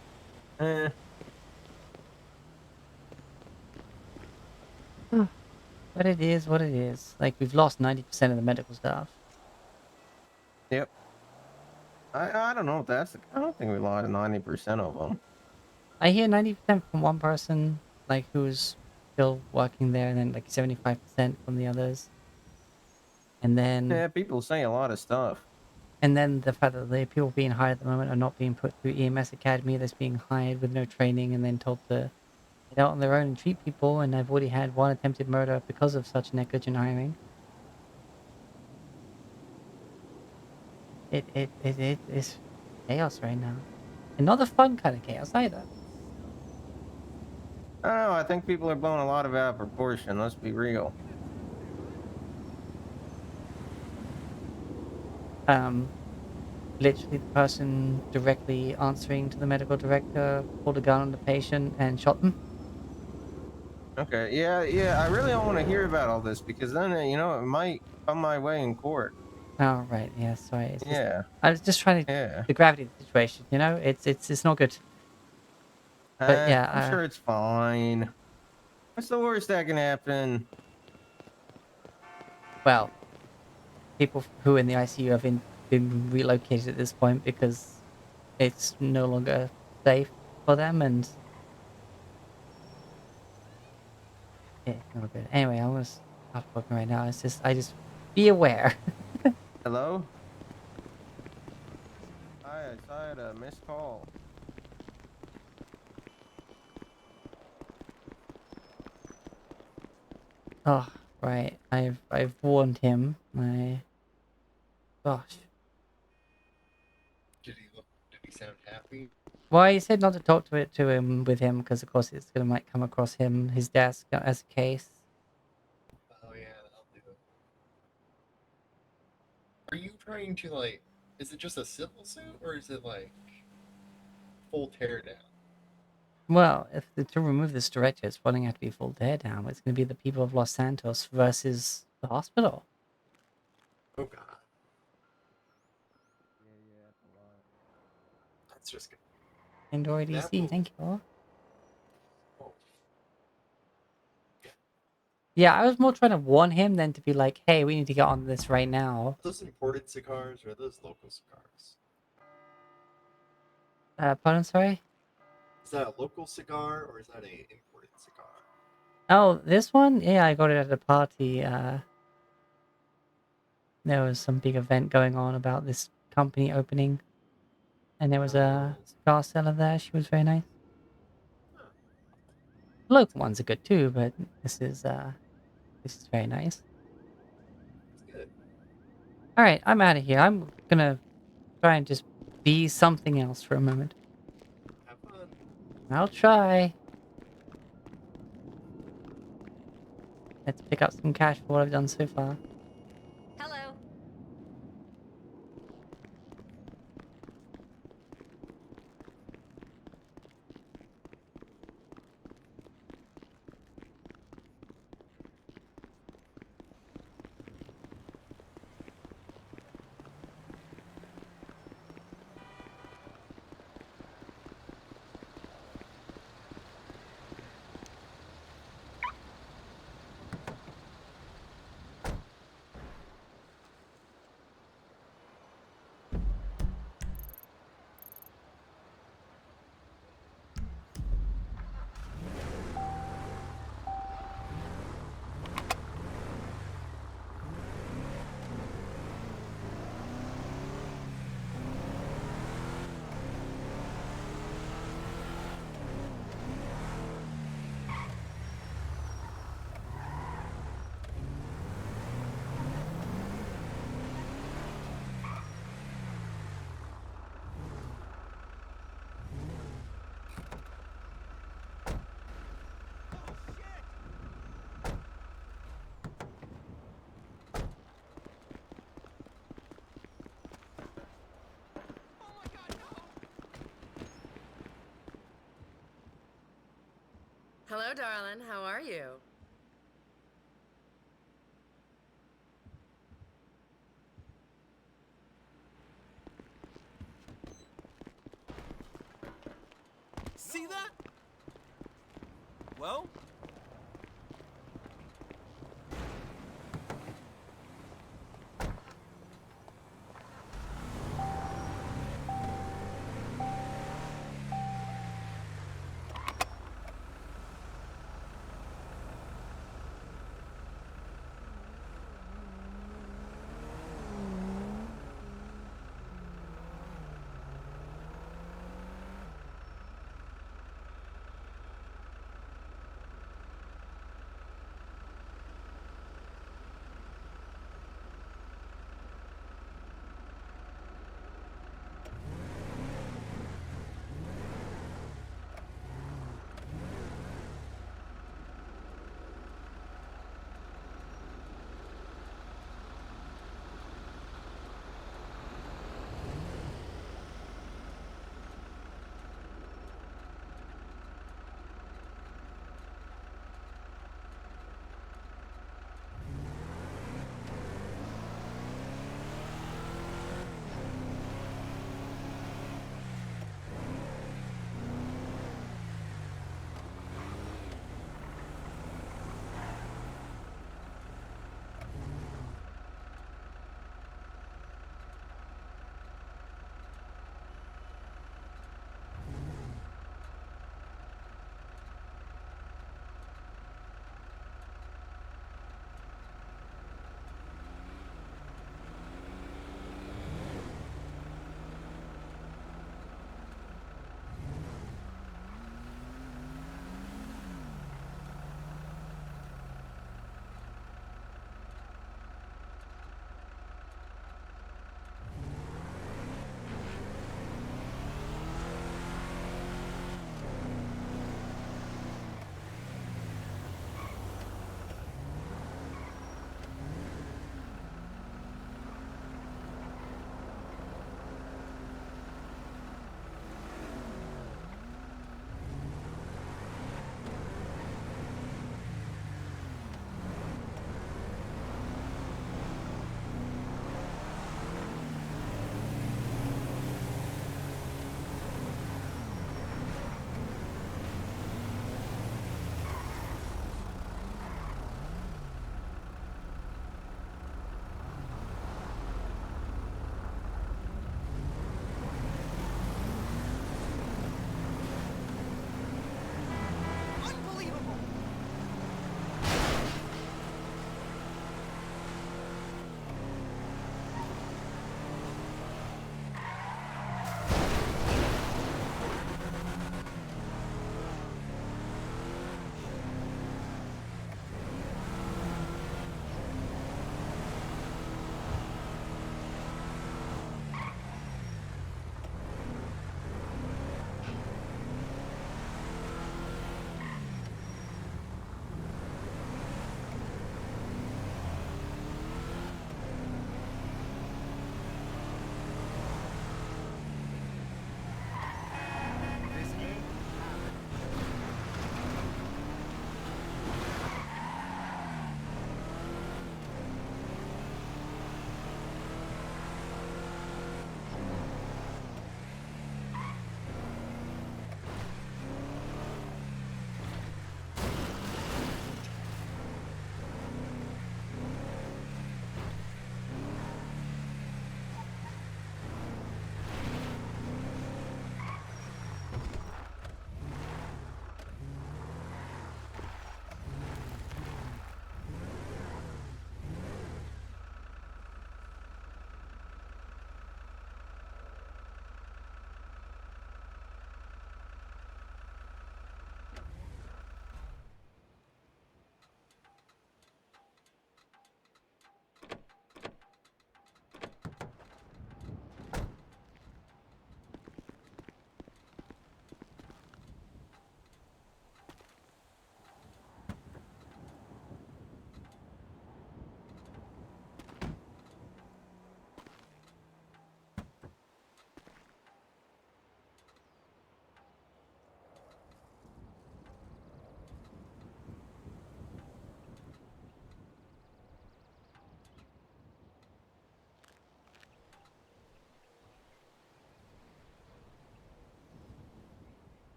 But it is what it is. Like, we've lost 90% of the medical staff. Yep. I don't know if I don't think we lost 90% of them. I hear 90% from one person, like, who's still working there, and then like 75% from the others. And then... Yeah, people say a lot of stuff. And then the fact that the people being hired at the moment are not being put through EMS Academy, that's being hired with no training and then told to get out on their own and treat people, and I've already had one attempted murder because of such negligent hiring. It is chaos right now. And not the fun kind of chaos either. I don't know, I think people are blowing a lot of it out of proportion, let's be real. Literally the person directly answering to the medical director pulled a gun on the patient and shot them. Okay, yeah, I really don't want to hear about all this because then, it might come my way in court. Oh, right, yeah, sorry. It's just, Yeah. I was just trying to... The gravity of the situation, it's not good. But yeah, I'm sure it's fine. What's the worst that can happen? Well, people who are in the ICU have been relocated at this point because it's no longer safe for them, and Okay, no good. Anyway, I was not working right now. I just be aware. Hello? Hi, I had a missed call. Oh, right. I've warned him. Gosh. Did he sound happy? Well, he said not to talk to him with him because of course it's gonna might come across his desk as a case. Oh yeah, I'll do it. Are you trying to like? Is it just a civil suit or is it like full teardown? Well, if to remove this director, it's running out to be full teardown. It's gonna be the people of Los Santos versus the hospital. Oh god. That's just good. Android That DC, will- thank you. Oh, Yeah, I was more trying to warn him than to be like, hey, we need to get on this right now. are those imported cigars or are those local cigars? Pardon, sorry? Is that a local cigar or is that a imported cigar? Oh, this one? Yeah, I got it at a party. There was some big event going on about this company opening. And there was a cigar seller there. She was very nice. Local ones are good too, but this is very nice. Good. Alright, I'm out of here. I'm gonna try and just be something else for a moment. Have fun. I'll try. Let's pick up some cash for what I've done so far. Hello. Hello, darling. How are you? See that? Well?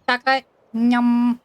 chocolate. Yum.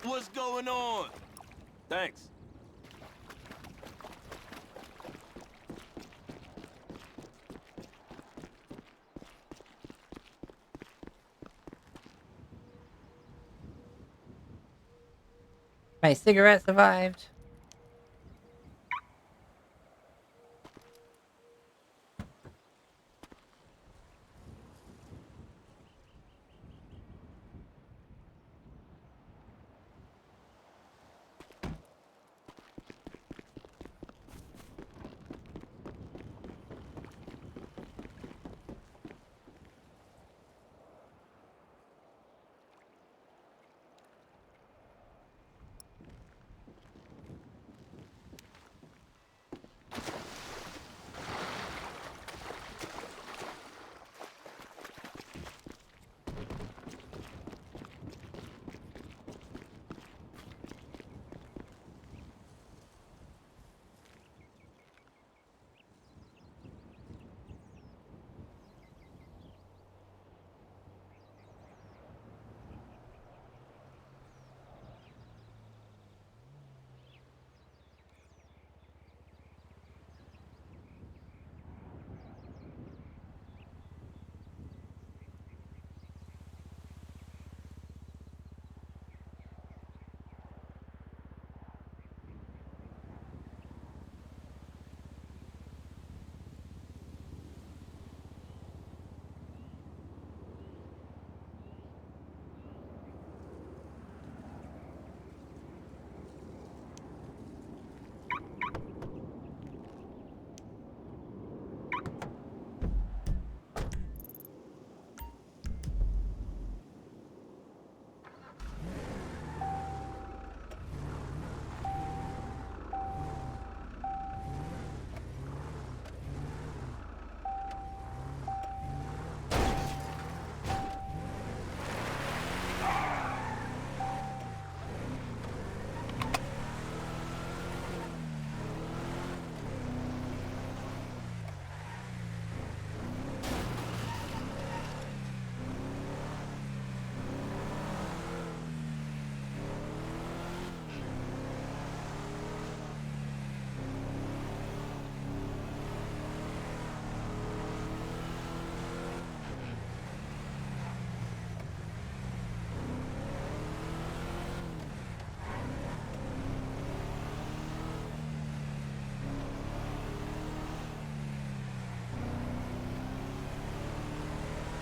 What's going on? Thanks. My cigarette survived.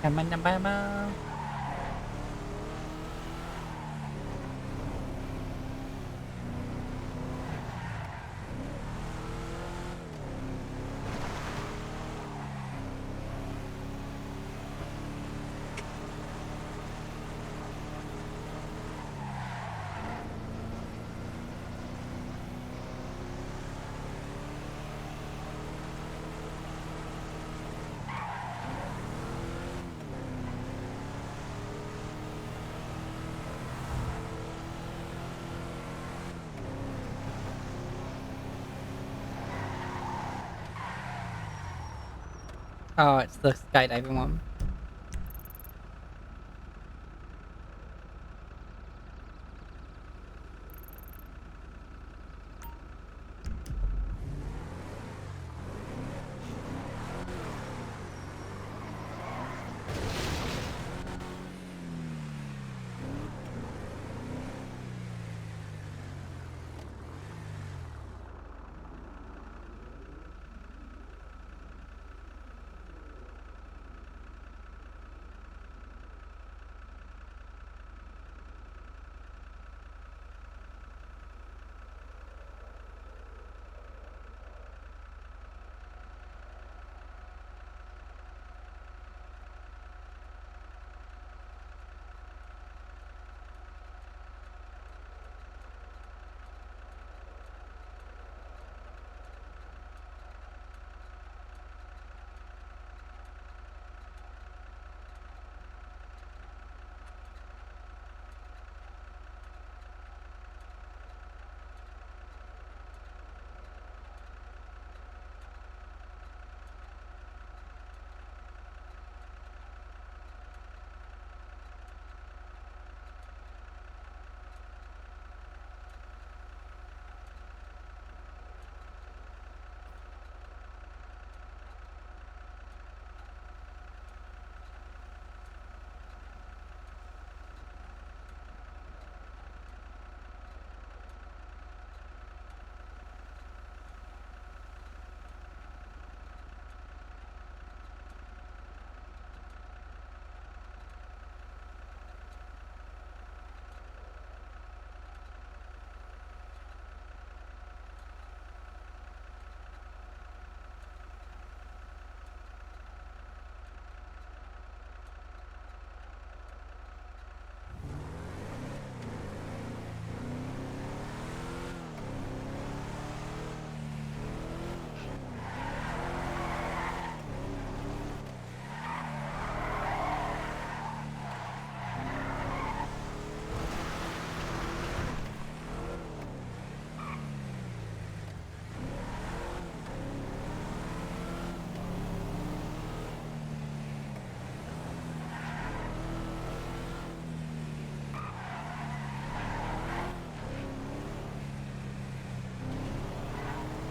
Come on, mama. Oh, it's the skydiving one.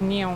Meow.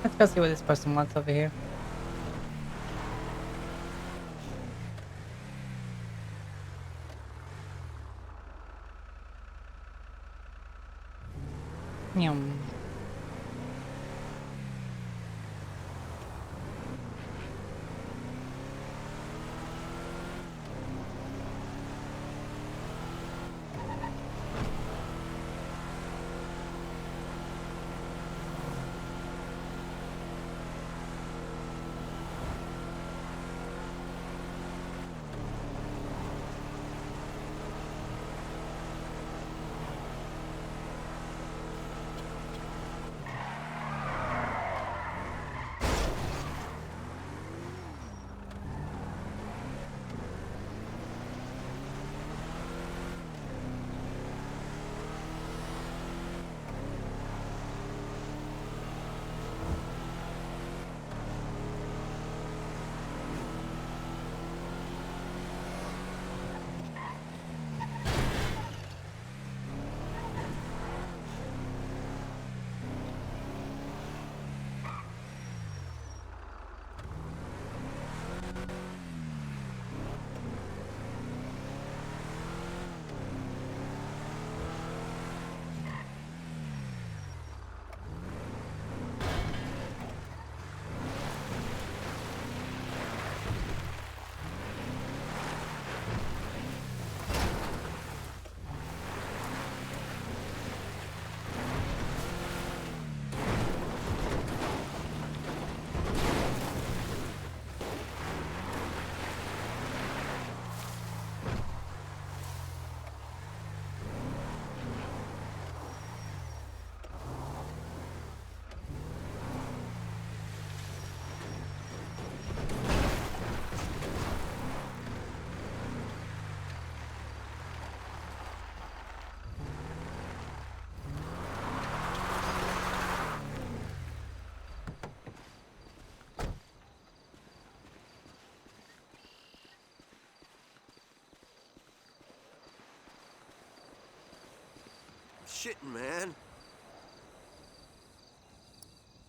Let's go see what this person wants over here. Yum. Shitting, man.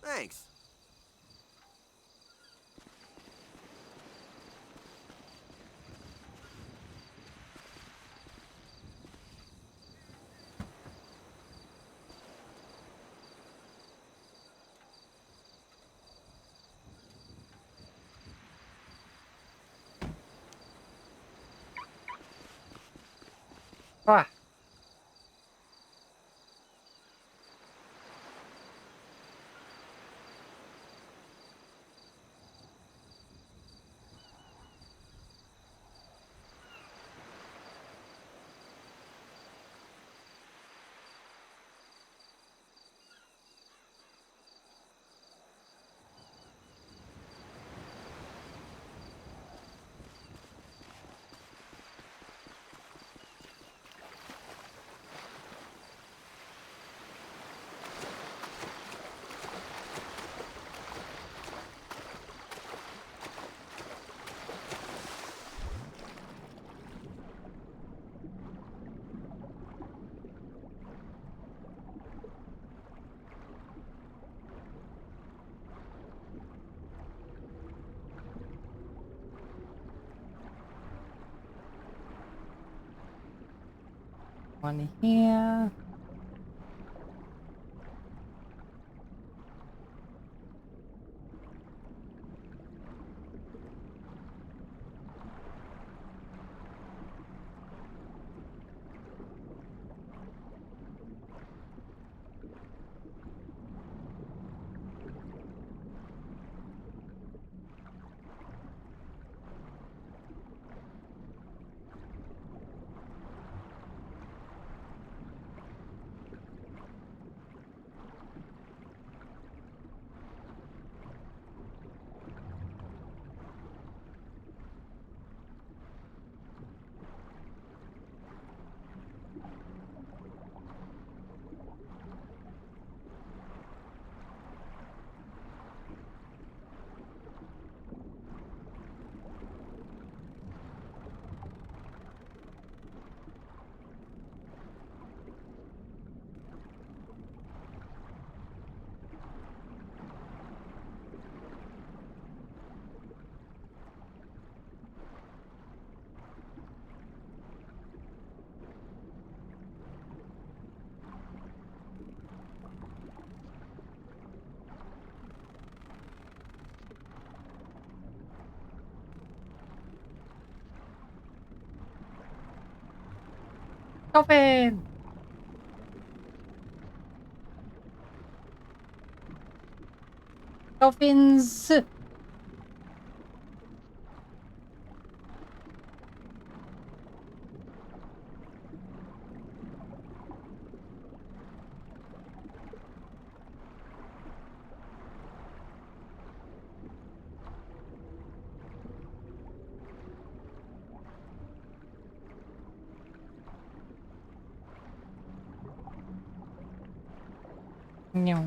Thanks. Ah. One here. Coffin! Coffins! No.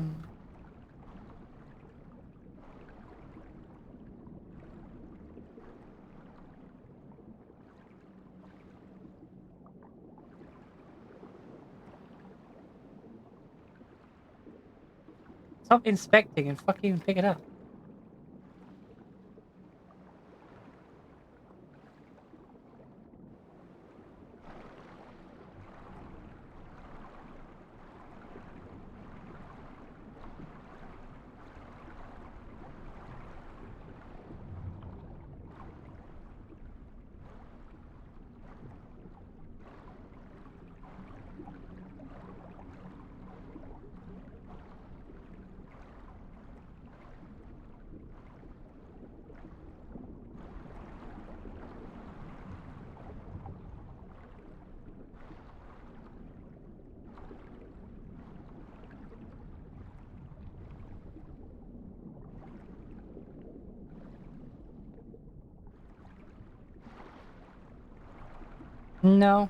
Stop inspecting and fucking pick it up. No.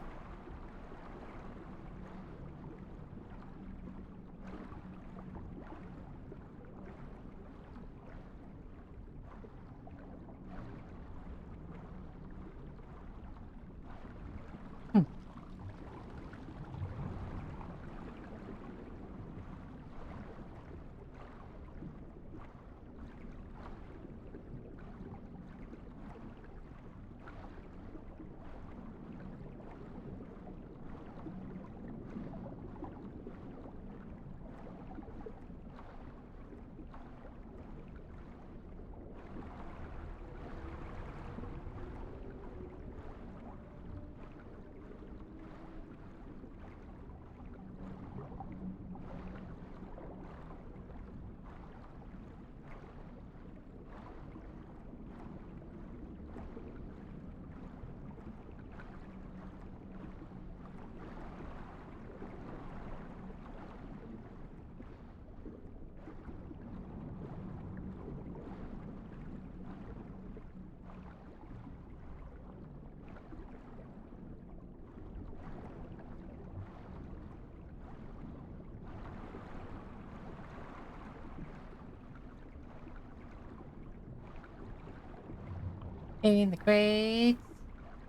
In the crates.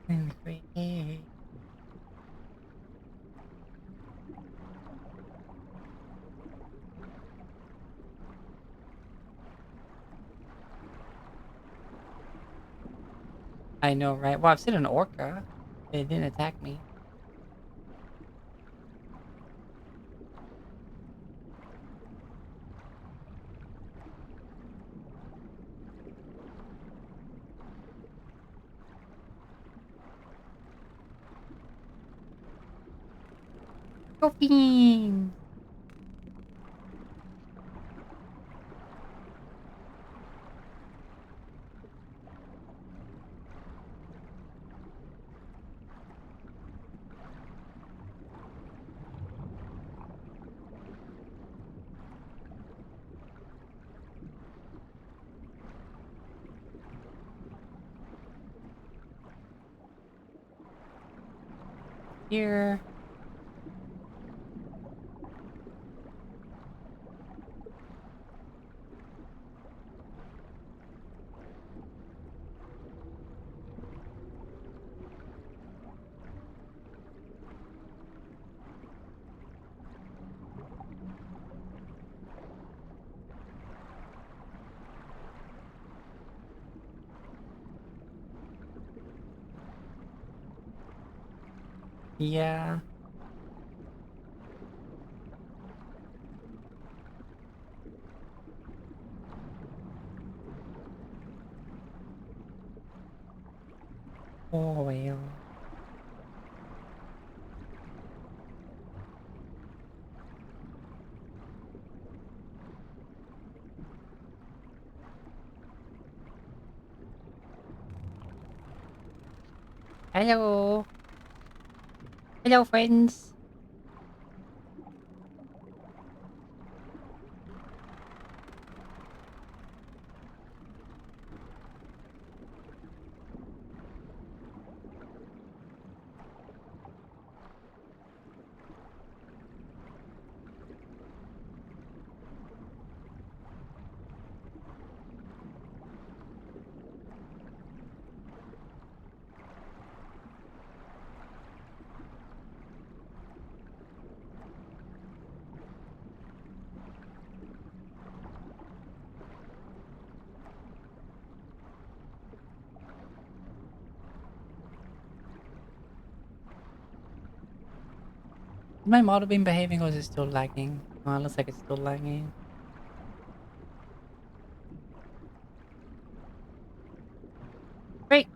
In the crates. I know, right? Well, I've seen an orca. It didn't attack me. Coffin! Here. Yeah. Oh, well. Hello. Hello, friends. Has my model been behaving or is it still lagging? Oh, it looks like it's still lagging. Great.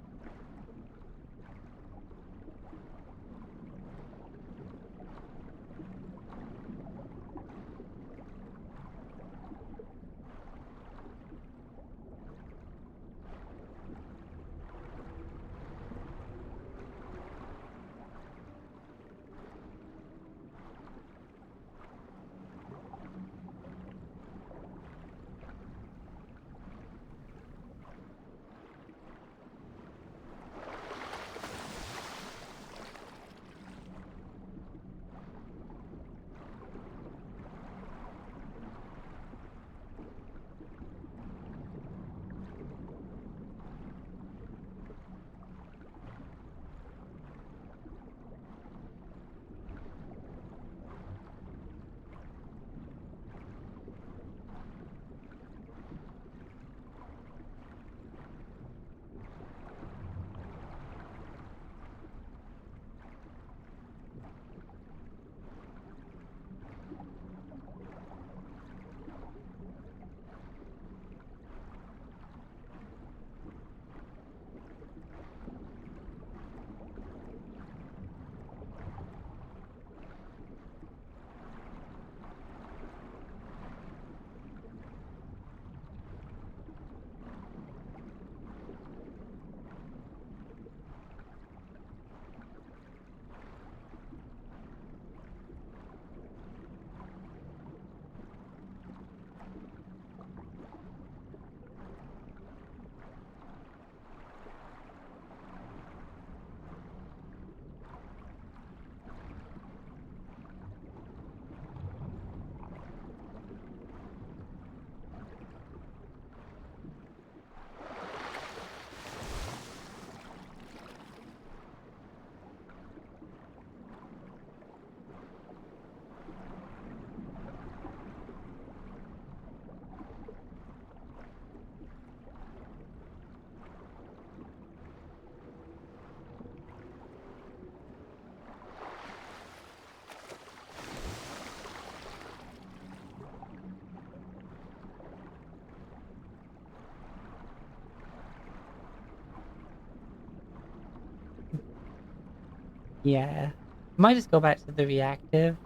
Yeah. Might just go back to the reactive.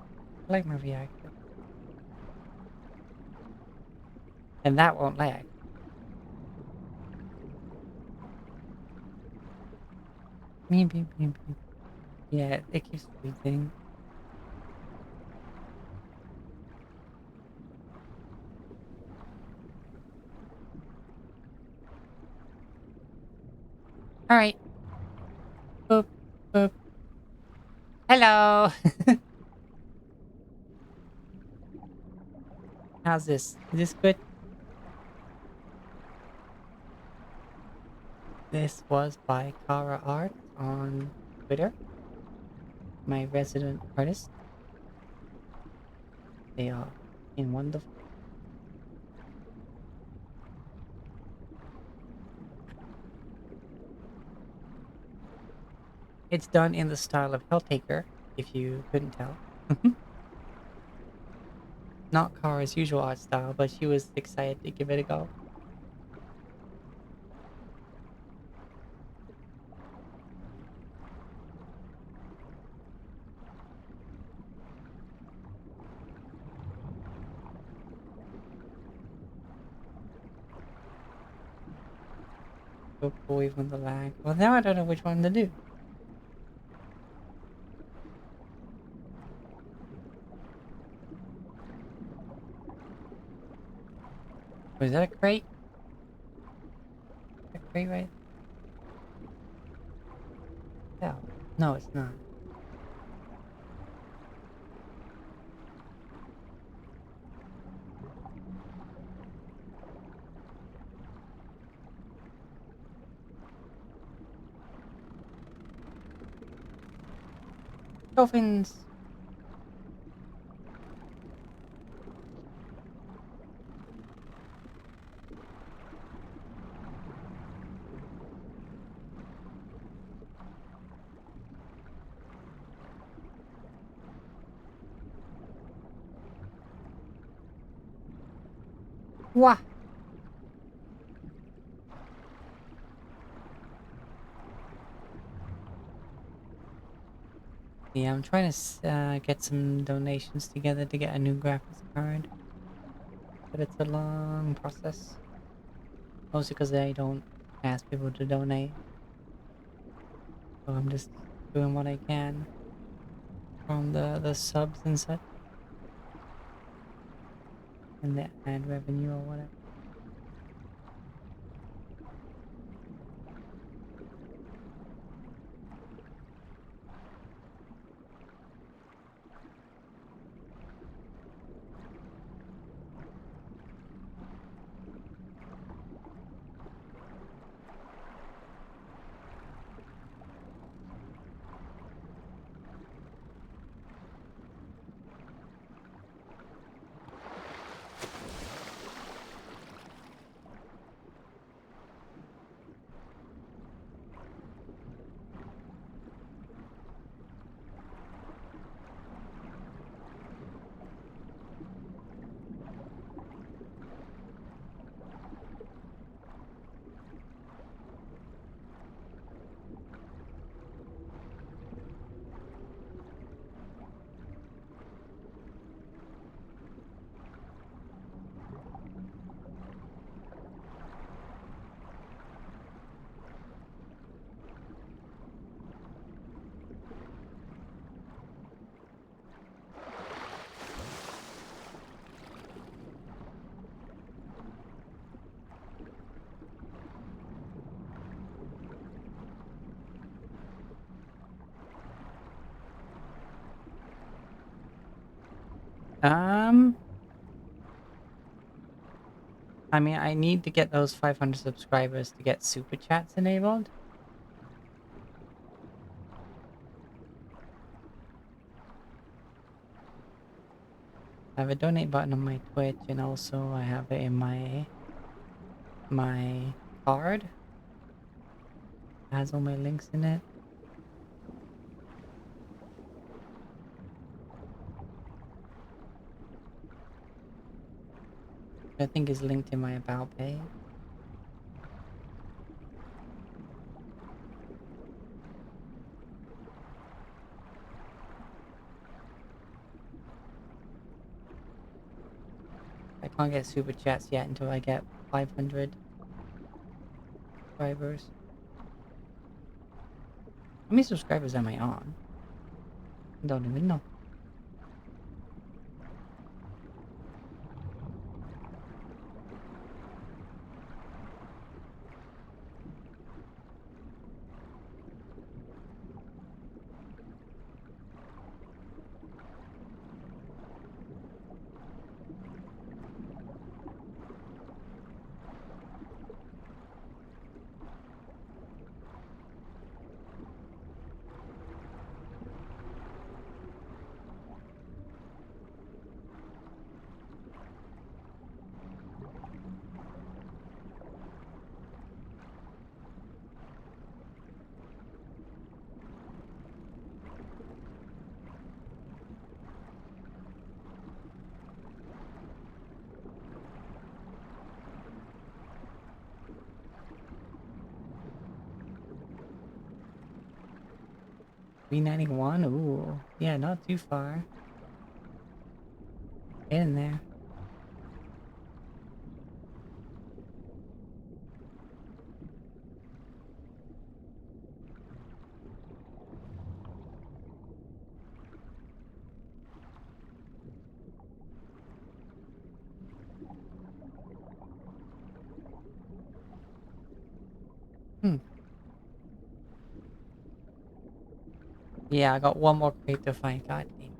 I like my reactive. And that won't lag. Beep, beep, beep, beep. Yeah, it keeps freezing. Alright. Boop, boop. Hello! How's this? Is this good? This was by Kara Art on Twitter. My resident artist. They are in wonderful. It's done in the style of Helltaker, if you couldn't tell. Not Kara's usual art style, but she was excited to give it a go. Go away from the lag. Well, now I don't know which one to do. Was that a crate? A crate, right? Yeah. No, it's not. Dolphins. Wah. Yeah, I'm trying to get some donations together to get a new graphics card. But it's a long process. Mostly because I don't ask people to donate. So I'm just doing what I can from the subs and such. And the ad revenue or whatever. I mean, I need to get those 500 subscribers to get super chats enabled. I have a donate button on my Twitch, and also I have it in my card. It has all my links in it. I think is linked in my about page. I can't get super chats yet until I get 500 subscribers. How many subscribers am I on? I don't even know. $391? Ooh. Yeah, not too far. Get in there. Hmm. Yeah, I got one more crate to find. God damn.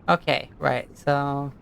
Okay, right. So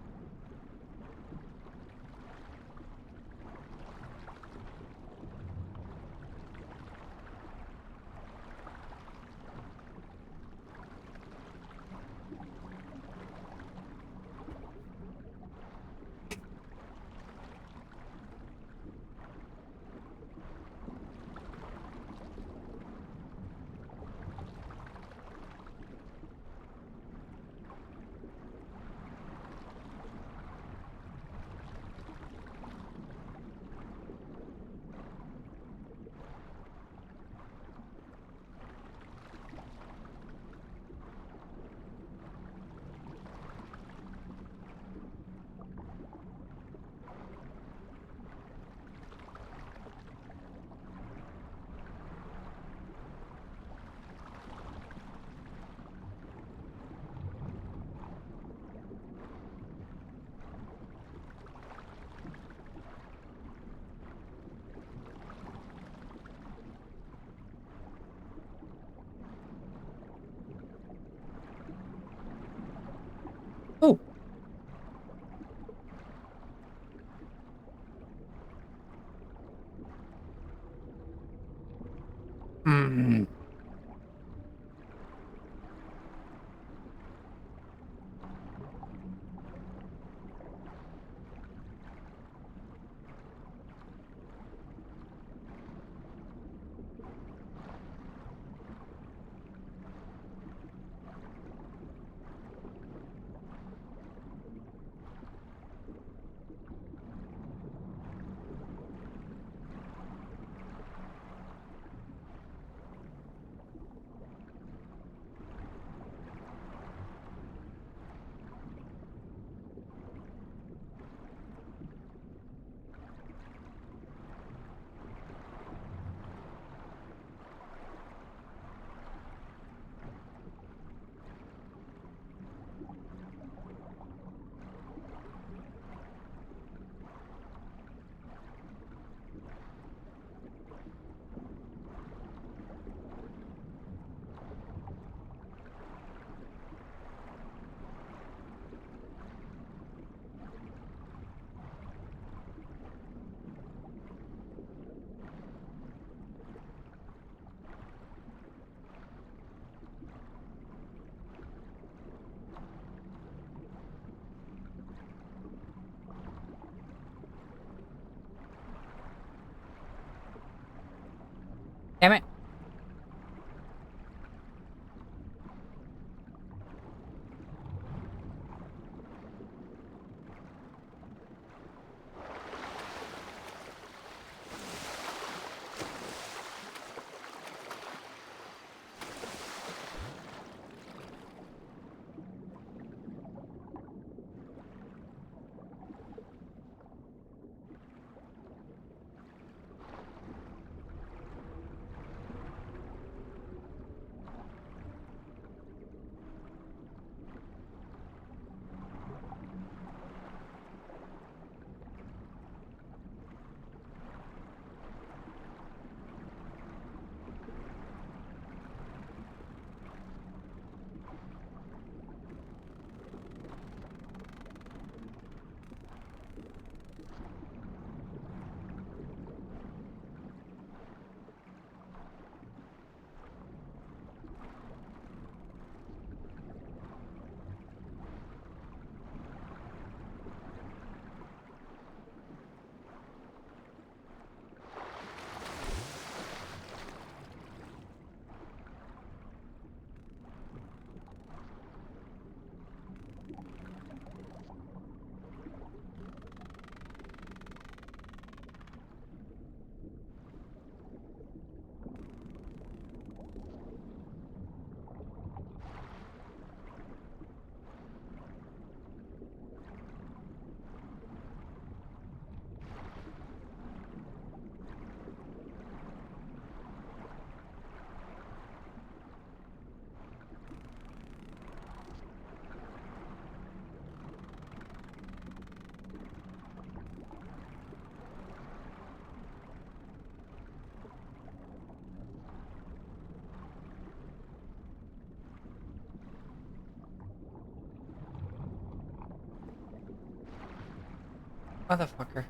Motherfucker.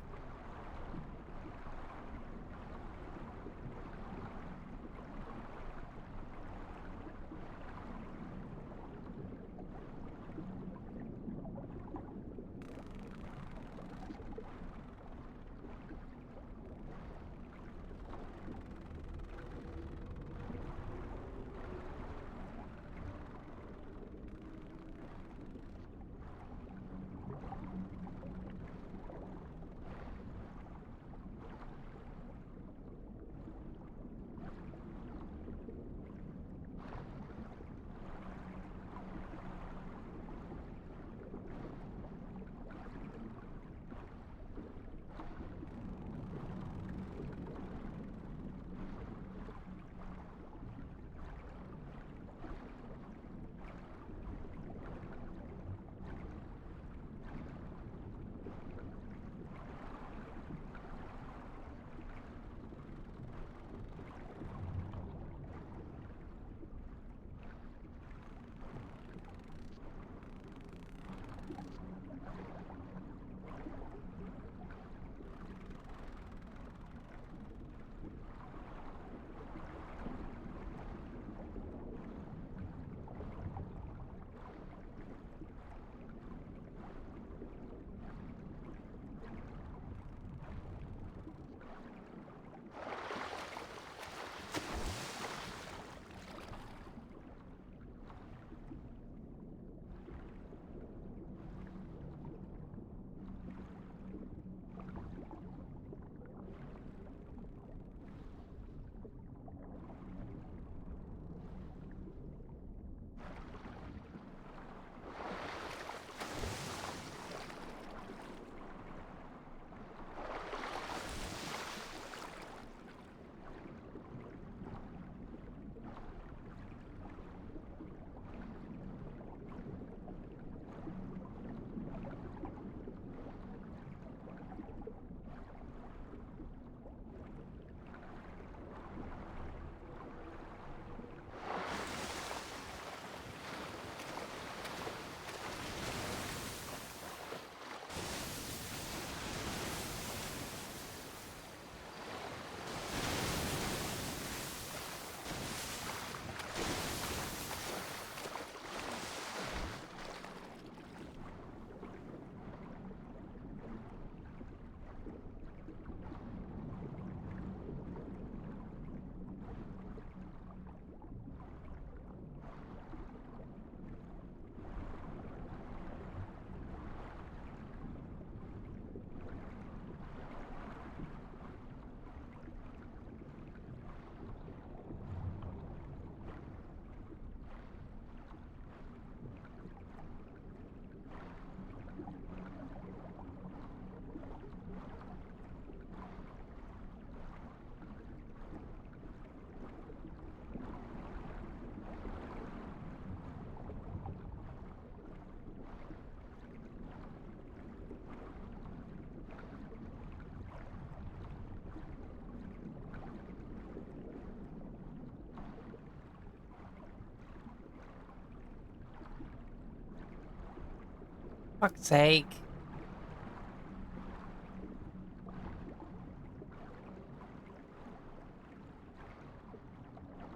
Fuck's sake.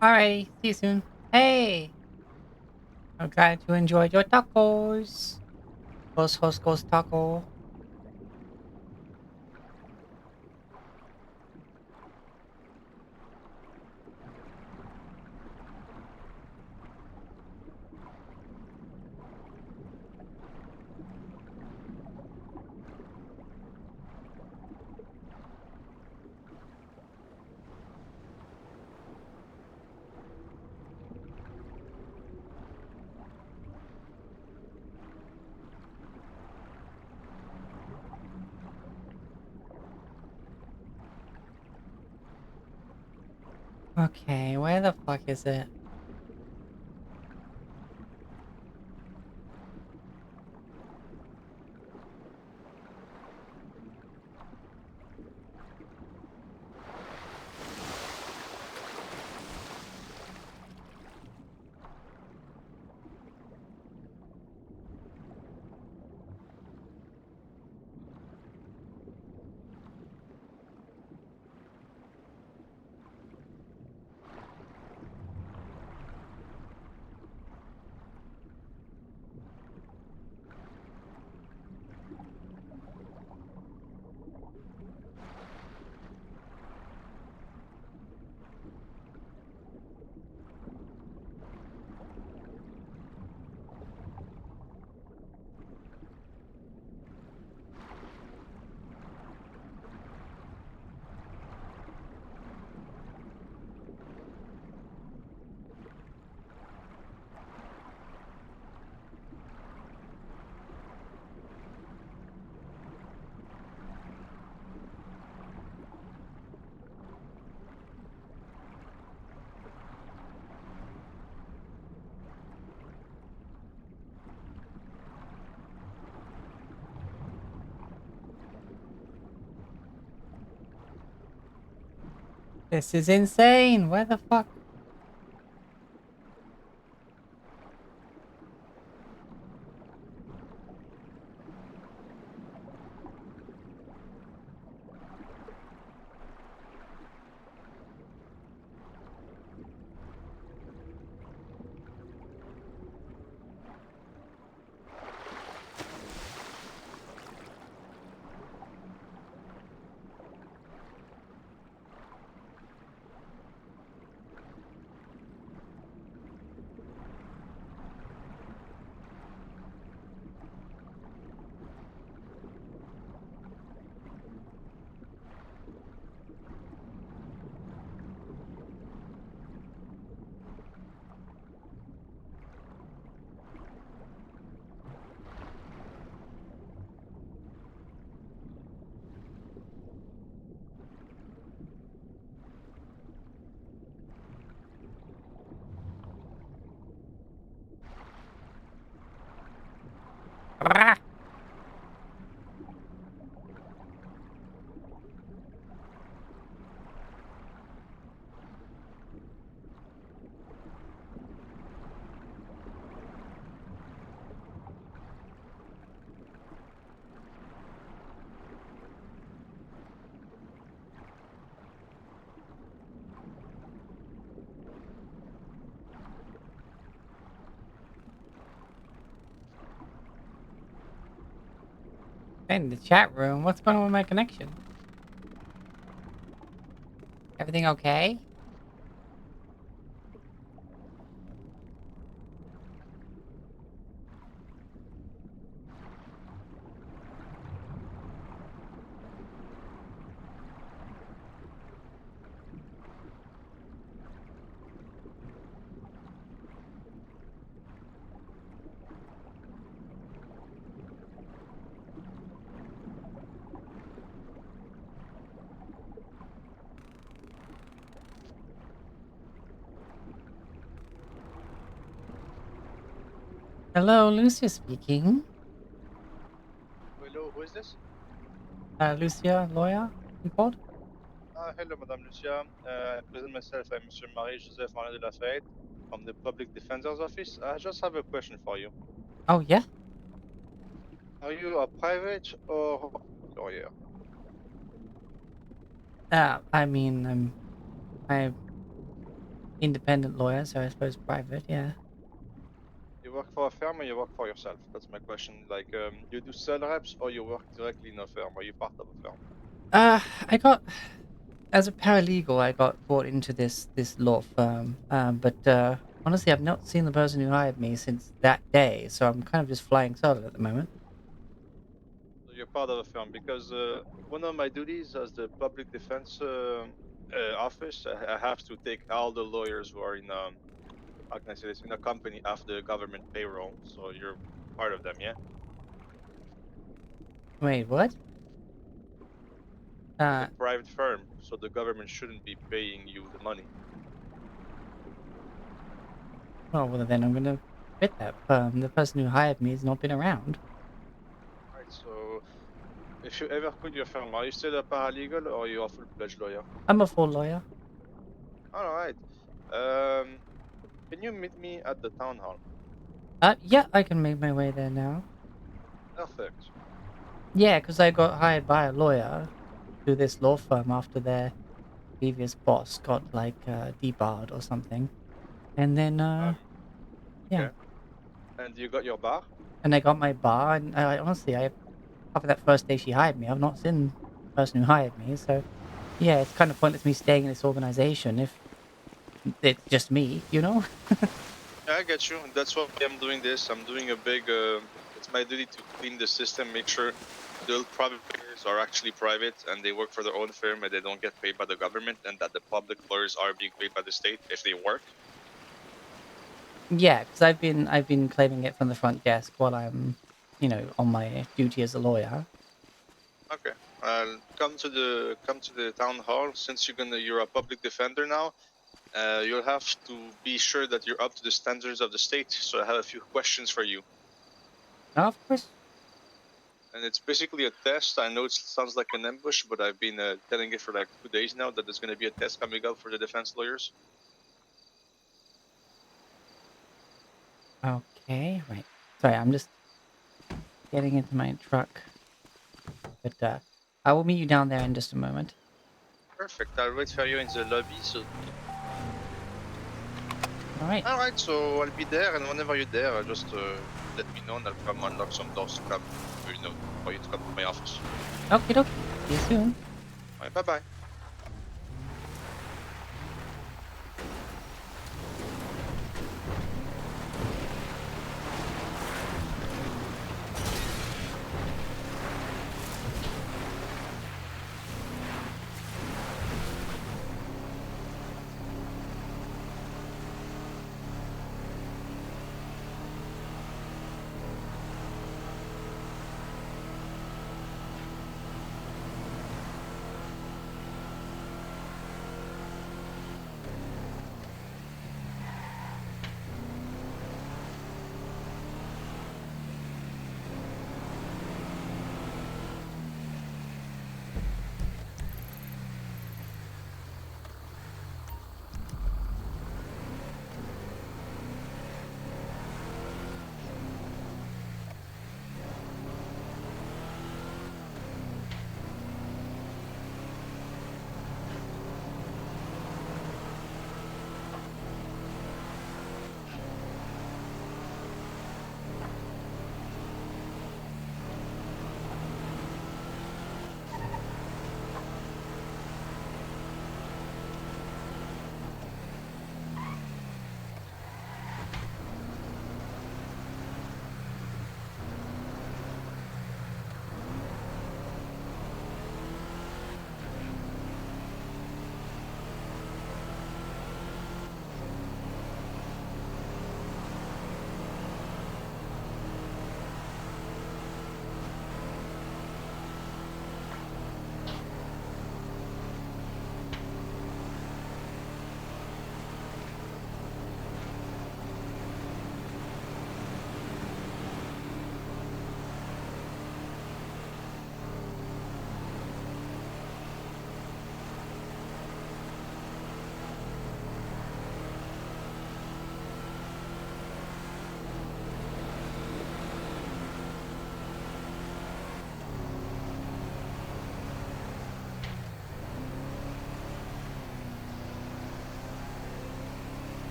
Alrighty, see you soon. Hey! I'm glad you enjoyed your tacos. Ghost taco. Okay, where the fuck is it? This is insane. Where the fuck? In the chat room, what's going on with my connection? Everything okay? Hello, Lucia speaking. Hello, who is this? Lucia, lawyer, report. Hello, Madame Lucia. I present myself. I'm Mr. Marie-Joseph Henri de la Fayette from the Public Defender's Office. I just have a question for you. Oh, yeah? Are you a private or lawyer? I mean, I'm independent lawyer, so I suppose private, yeah. You work for a firm or you work for yourself? That's my question. Like, you do sell reps or you work directly in a firm? Are you part of a firm? I got, as a paralegal, I got brought into this law firm. But honestly, I've not seen the person who hired me since that day, so I'm kind of just flying solo at the moment. So you're part of a firm because one of my duties as the public defense office, I have to take all the lawyers who are in how can I say this, in a company after the government payroll. So you're part of them, yeah? Wait, what? It's a private firm, so the government shouldn't be paying you the money. Oh, well, then I'm gonna quit that firm. The person who hired me has not been around. Right, so if you ever quit your firm, are you still a paralegal or are you a full-fledged lawyer? I'm a full lawyer. All right. Can you meet me at the town hall? Yeah, I can make my way there now. Perfect. Yeah, because I got hired by a lawyer to this law firm after their previous boss got, like, debarred or something. And then, yeah. Okay. And you got your bar? And I got my bar, and honestly, after that first day she hired me, I've not seen the person who hired me, so yeah, it's kind of pointless me staying in this organization if it's just me, you know? Yeah, I get you. That's why I'm doing this. I'm doing a big. It's my duty to clean the system, make sure the private lawyers are actually private and they work for their own firm and they don't get paid by the government, and that the public lawyers are being paid by the state if they work. Yeah, because I've been claiming it from the front desk while I'm, on my duty as a lawyer. Okay. Come to the town hall. Since you're a public defender now, you'll have to be sure that you're up to the standards of the state. So I have a few questions for you. Of course. And it's basically a test. I know it sounds like an ambush, but I've been telling it for like 2 days now that there's going to be a test coming up for the defense lawyers. Okay, right. Sorry, I'm just getting into my truck. But I will meet you down there in just a moment. Perfect. I'll wait for you in the lobby. So. All right. All right. So I'll be there, and whenever you're there, just let me know, and I'll come unlock some doors to come, for you to come to my office. Okay, dokie. See you soon. All right. Bye bye.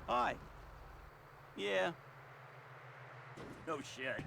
Hi. Yeah. No shit.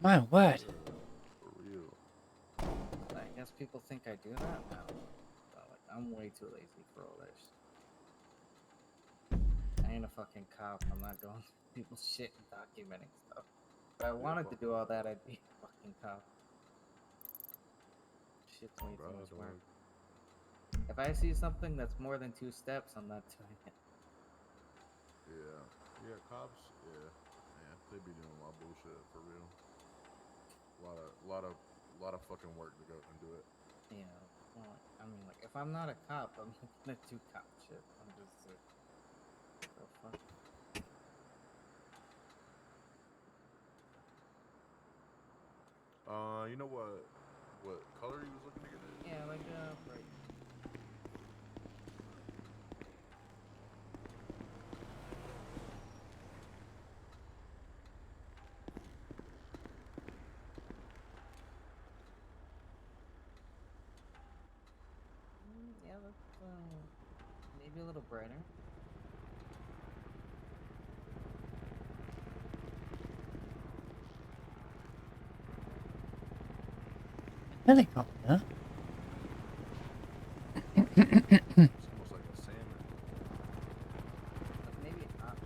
My word. For real. I guess people think I do that now. But, like, I'm way too lazy for all this. I ain't a fucking cop. I'm not going through people's shit and documenting stuff. If I wanted to do all that, I'd be a fucking cop. Shit's way too much work. If I see something that's more than 2 steps, I'm not doing it. Yeah. Yeah, cops, yeah. Yeah, they be doing a lot of bullshit for real. A lot of fucking work to go and do it. You know, well, I mean, like, if I'm not a cop, I'm not gonna do cop shit. I'm just like, the fuck? You know what color he was looking to get it? Yeah, like, right. Yeah, that's, maybe a little brighter. Helicopter? It's almost like a salmon. Like, maybe not.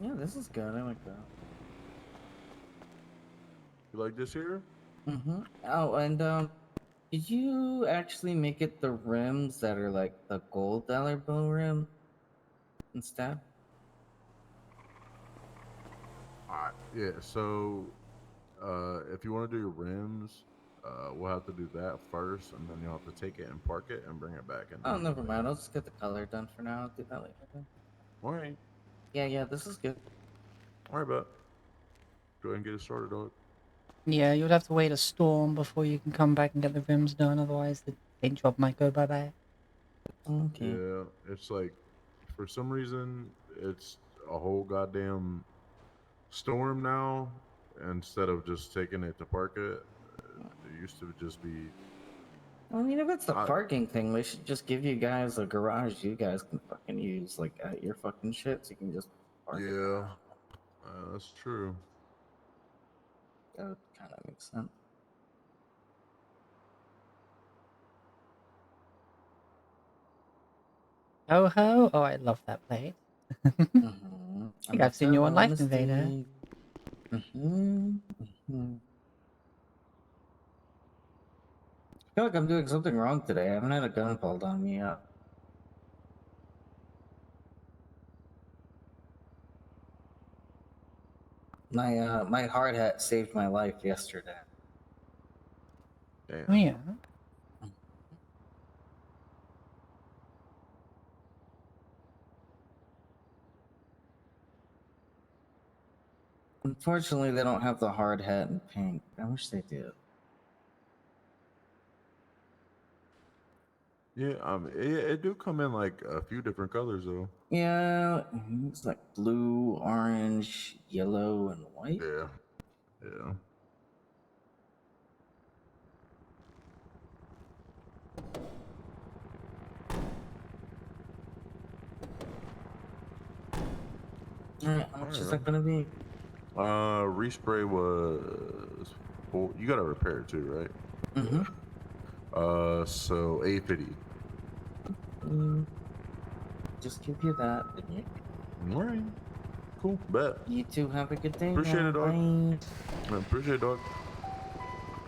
Yeah, this is good. I like that. You like this here? Mm-hmm. Oh, and did you actually make it the rims that are like the gold dollar bill rim instead? Alright, yeah, so if you want to do your rims, we'll have to do that first, and then you'll have to take it and park it and bring it back and Oh, do never mind. I'll just get the color done for now. I'll do that later then. Alright. Yeah, this is good. Alright, bet. Go ahead and get it started, dog. Yeah, you'd have to wait a storm before you can come back and get the rims done, otherwise the paint job might go bye-bye. Okay. Yeah, it's like, for some reason, it's a whole goddamn storm now. Instead of just taking it to park it, it used to just be. I mean, if it's the parking thing, they should just give you guys a garage you guys can fucking use, like, at your fucking shit, so you can just park it. Yeah, that's true. That would kind of make sense. Ho ho! Oh, I love that plate. I think I've seen you on Life Invader. I feel like I'm doing something wrong today. I haven't had a gun pulled on me yet. My hard hat saved my life yesterday. Oh yeah. Unfortunately, they don't have the hard hat in pink. I wish they did. Yeah, it do come in like a few different colors though. Yeah, it's like blue, orange, yellow, and white. Yeah, yeah. Alright, how much is that gonna be? Respray was full. You got to repair it too, right? Mm-hmm. So $850. Just give you that. All right. Cool. Bet. You two have a good day. Appreciate now. it, dog. Bye. I appreciate it, dog.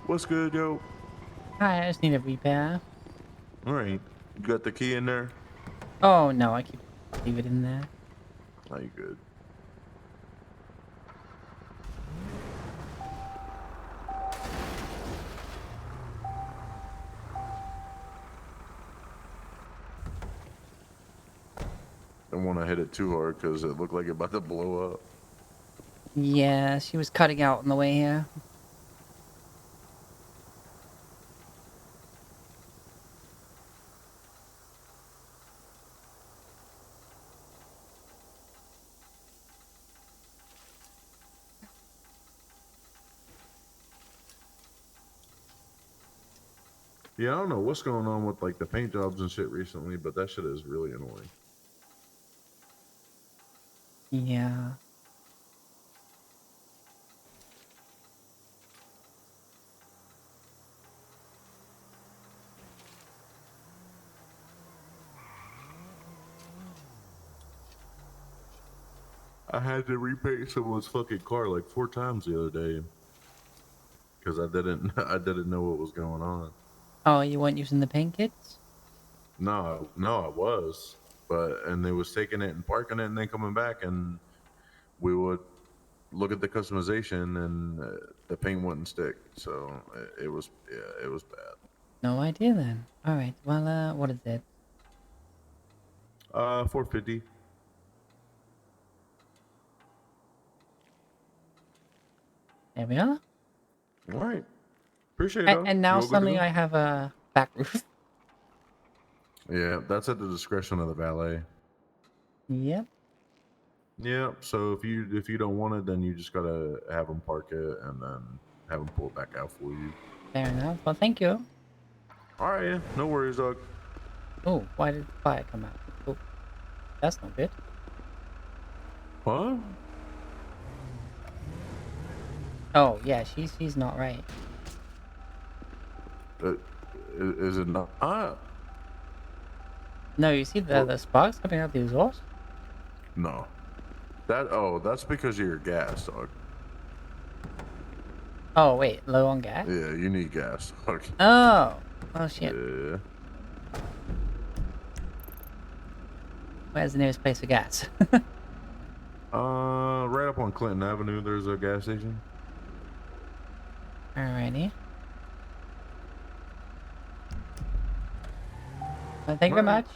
What's good, yo? Hi, I just need a repair. All right. You got the key in there? Oh no, I leave it in there. Oh, you good? didn't want to hit it too hard because it looked like it about to blow up. Yeah, she was cutting out on the way here. Yeah, I don't know what's going on with like the paint jobs and shit recently, but that shit is really annoying. Yeah. I had to repaint someone's fucking car like 4 times the other day because I didn't know what was going on. Oh, you weren't using the paint kits? No, I was, and they was taking it and parking it and then coming back, and we would look at the customization and the paint wouldn't stick. So it was bad. No idea then. All right. Well, what is it? 450. There we are. All right. Appreciate it, dog. And now You all good to suddenly go? I have a back roof. Yeah, that's at the discretion of the valet. Yep. Yeah. So if you don't want it, then you just gotta have them park it and then have them pull it back out for you. Fair enough. Well, thank you. All right. Yeah. No worries, dog. Oh, why did fire come out? Oh, that's not good. What? Oh, yeah, she's not right. Is it not? No, you see the sparks coming out the exhaust? No. That's because of your gas, dog. Oh, wait, low on gas? Yeah, you need gas, dog. Oh. Oh, shit. Yeah. Where's the nearest place for gas? Right up on Clinton Avenue, there's a gas station. Alrighty. Well, thank you very much.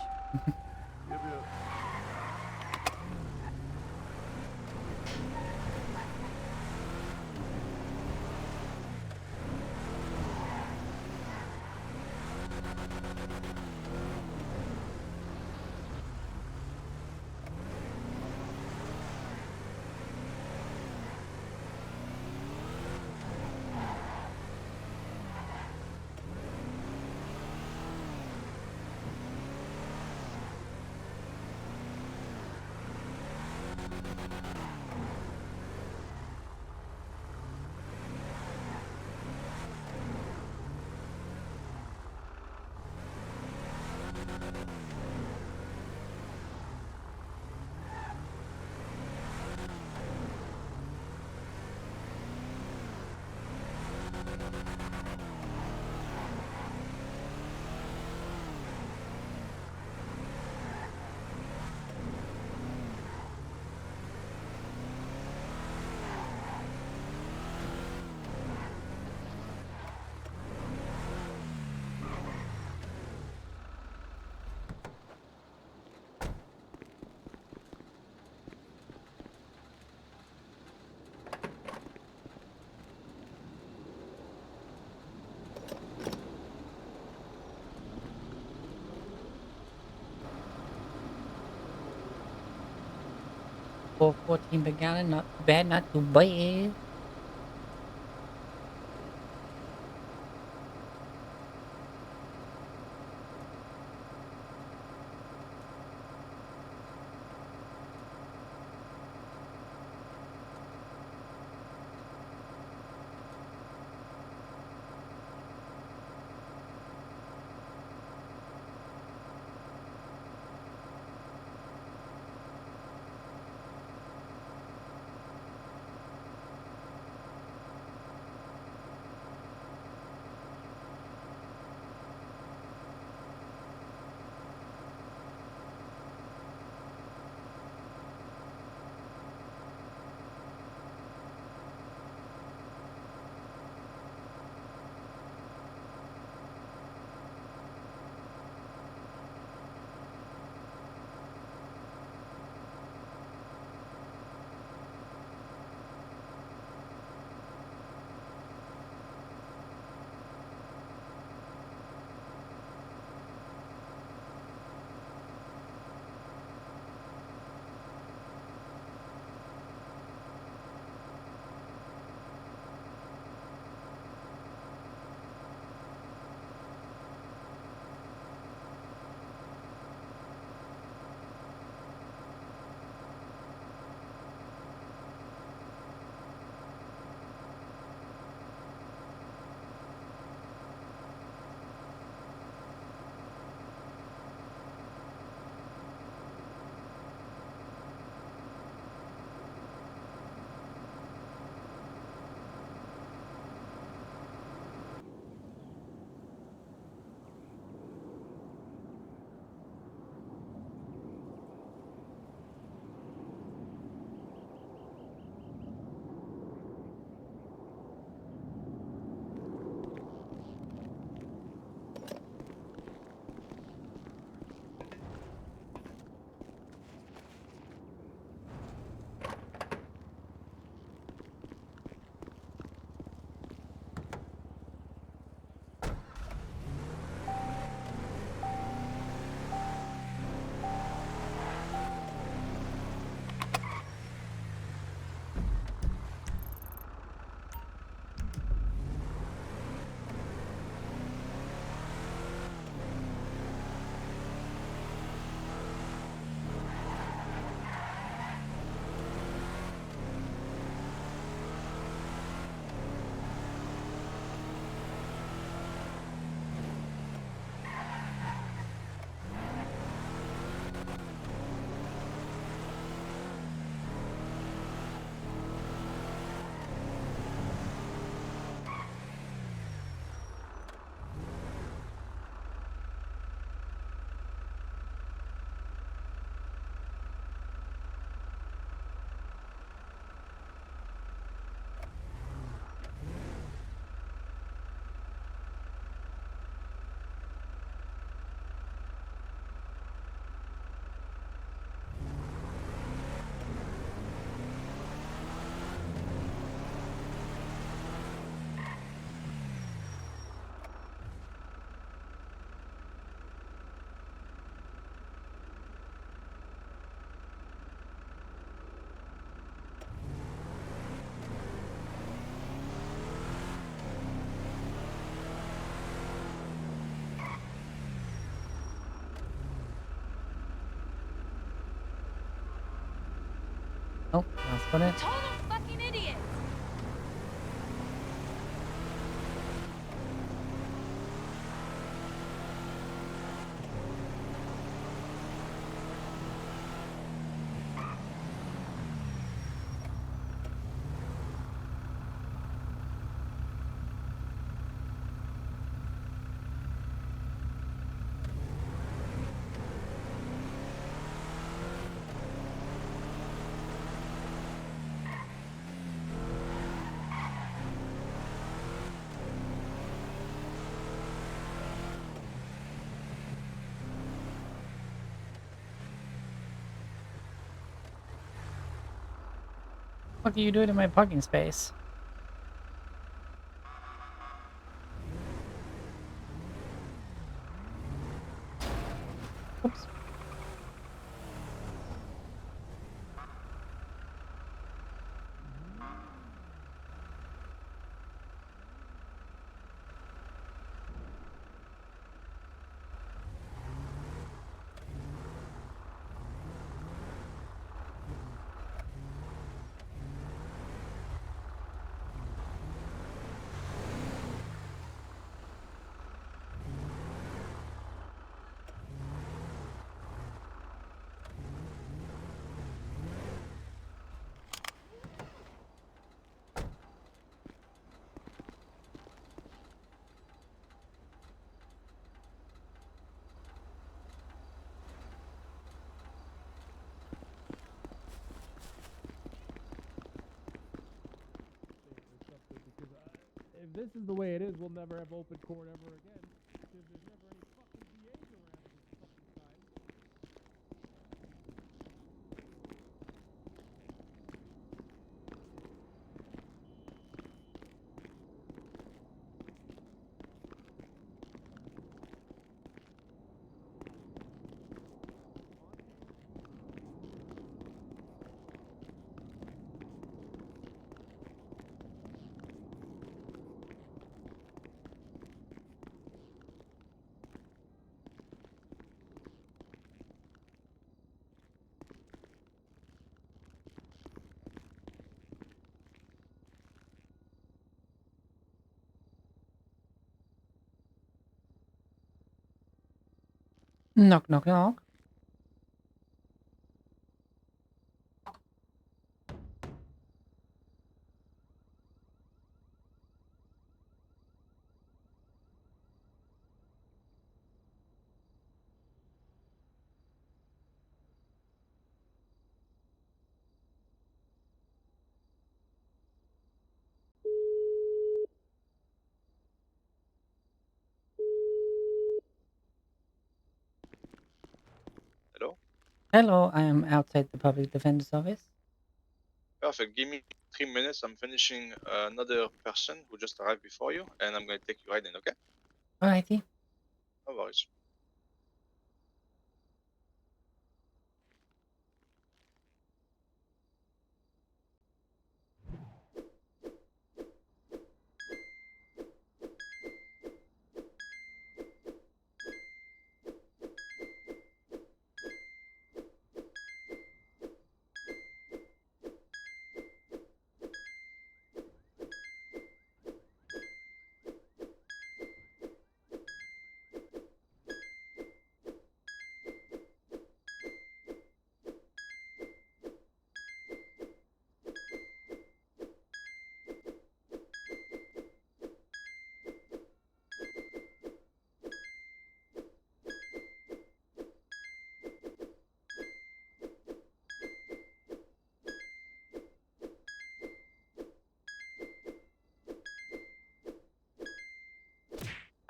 For 14 per gallon, not too bad, not too bad. Oh, that's got it. Total fucking idiot! What are you doing in my parking space? Oops. If this is the way it is, we'll never have open court ever again. Because there's never any fucking DAs around at this fucking time. Knock, knock, knock. Hello? Hello, I am outside the public defender's office. Perfect. Give me 3 minutes. I'm finishing another person who just arrived before you, and I'm going to take you right in, okay? Alrighty. No worries.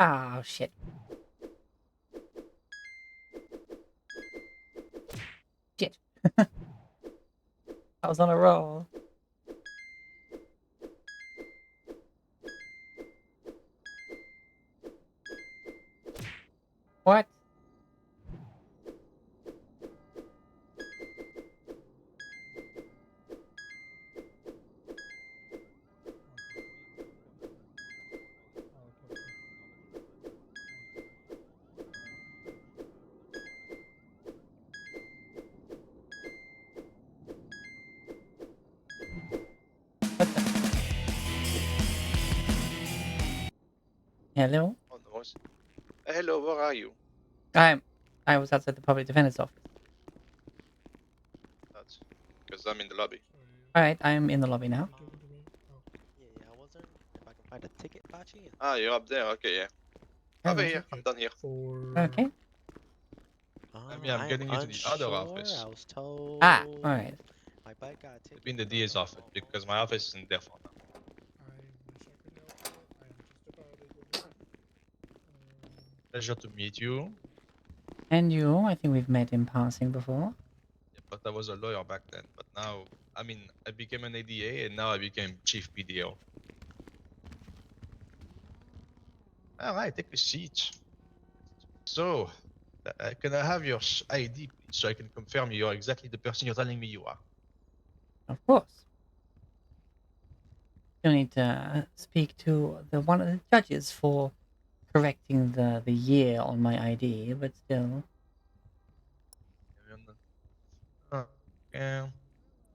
Oh, shit. Shit. I was on a roll. What? Hello. Oh, no. Hello, where are you? I was outside the public defender's office. That's because I'm in the lobby. All right, I'm in the lobby now. Yeah, I was wondering if I can find a ticket by chance. Ah, you're up there. Okay, yeah. All Over right. here. I'm done here. Okay. I mean, I'm I am getting you to the other unsure. office. I was told Ah, all right. my bike got a To ticket. be in the DA's office because my office isn't there for now. Pleasure to meet you. And you? I think we've met in passing before. Yeah, but I was a lawyer back then. But now, I mean, I became an ADA and now I became chief PDO. All right, take a seat. So, can I have your ID, please, so I can confirm you're exactly the person you're telling me you are? Of course. You'll need to speak to one of the judges for correcting the year on my ID, but still. Okay,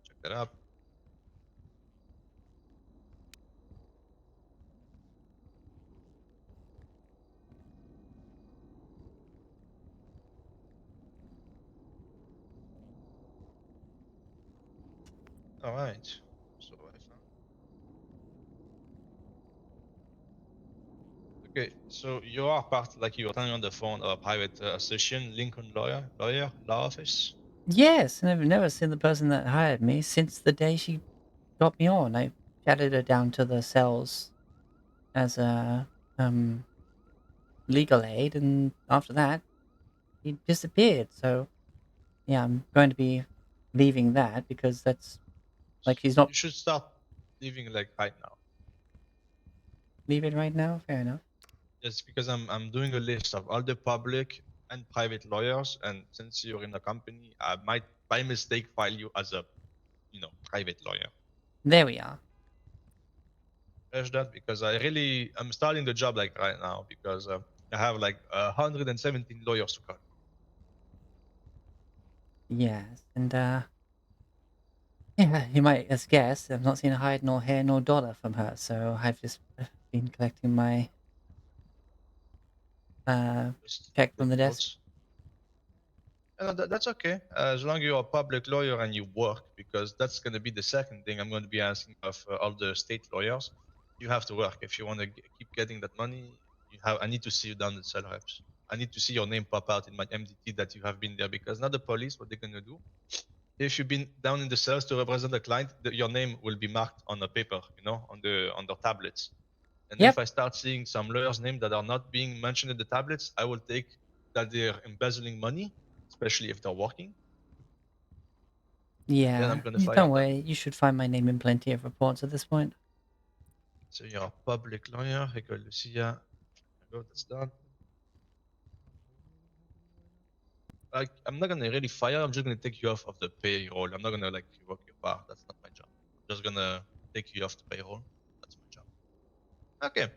check that up. All right. So I found. Okay, so you are part, like you were telling on the phone, of a private association, Lincoln law office. Yes, and I've never seen the person that hired me since the day she got me on. I chatted her down to the cells as a legal aid, and after that, he disappeared. So, yeah, I'm going to be leaving that because that's like she's not You should start living like right now. leaving right now. Fair enough. Yes, because I'm doing a list of all the public and private lawyers, and since you're in a company, I might by mistake file you as a, private lawyer. There we are. Catch that because I'm starting the job like right now because I have like 117 lawyers to call. Yes, and yeah, you might as guess I've not seen a hide nor hair nor dollar from her, so I've just been collecting my check from the desk. Notes. That's okay, as long as you're a public lawyer and you work, because that's going to be the second thing I'm going to be asking of all the state lawyers. You have to work if you want to keep getting that money. I need to see you down the cell reps. I need to see your name pop out in my MDT that you have been there, because now the police, what they're going to do, if you've been down in the cells to represent the client, your name will be marked on the paper, on the tablets. And Yep. if I start seeing some lawyers' names that are not being mentioned in the tablets, I will take that they're embezzling money, especially if they're working. Then I'm Yeah, gonna yeah, fire don't them. worry. You should find my name in plenty of reports at this point. So you're a public lawyer, École Lucia. Go, that's done. I'm not gonna really fire. I'm just gonna take you off of the payroll. I'm not gonna revoke your bar. That's not my job. I'm just gonna take you off the payroll. That's my job. Okay,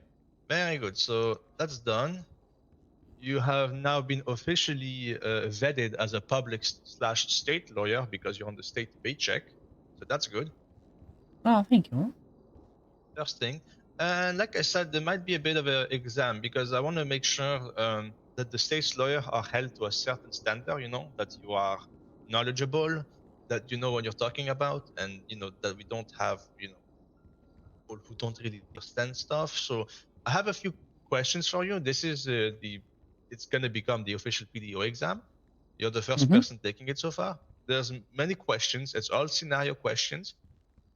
very good. So that's done. You have now been officially vetted as a public slash state lawyer because you're on the state paycheck. So that's good. Oh, thank you. First thing. And like I said, there might be a bit of an exam because I want to make sure that the state's lawyer are held to a certain standard, that you are knowledgeable, that you know what you're talking about, and, that we don't have, people who don't really understand stuff. So I have a few questions for you. This is it's going to become the official PDO exam. You're the 1st person taking it so far. There's many questions. It's all scenario questions.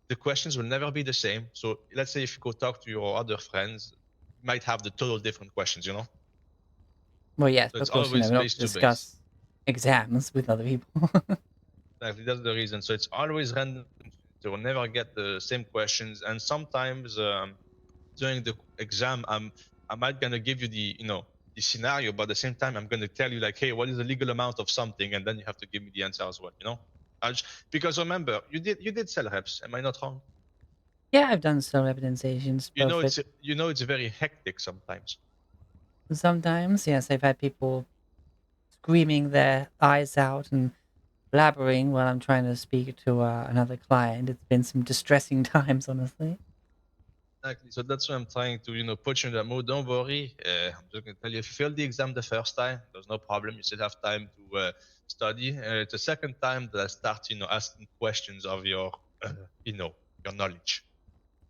The questions will never be the same. So let's say if you go talk to your other friends, you might have the total different questions, Well, yes, So of it's course, always we're not base to to base. discuss exams with other people. Exactly, that's the reason. So it's always random. So we'll never get the same questions. And sometimes during the exam, I might gonna give you the scenario, but at the same time, I'm gonna tell you like, hey, what is the legal amount of something, and then you have to give me the answer as well. Because remember, you did cell reps. Am I not wrong? Yeah, I've done some evidentiations, You know but it's very hectic sometimes. sometimes, yes, I've had people screaming their eyes out and blabbering while I'm trying to speak to another client. It's been some distressing times, honestly. Exactly. So that's why I'm trying to, put you in that mood. Don't worry. I'm just gonna tell you, if you failed the exam the first time, there's no problem. You still have time to study. It's the second time that I start, asking questions of your, you know, your knowledge.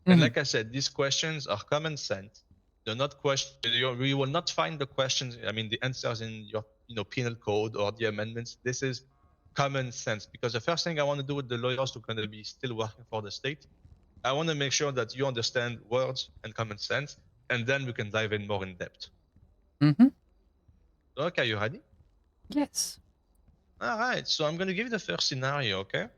And like I said, these questions are common sense. They're not question. You will not find the questions. I mean, the answers in your, penal code or the amendments. This is common sense, because the first thing I want to do with the lawyers who are going to be still working for the state, I want to make sure that you understand words and common sense, and then we can dive in more in depth. Mm-hmm. Okay, you ready? Yes. All right. So I'm going to give you the first scenario. Okay. All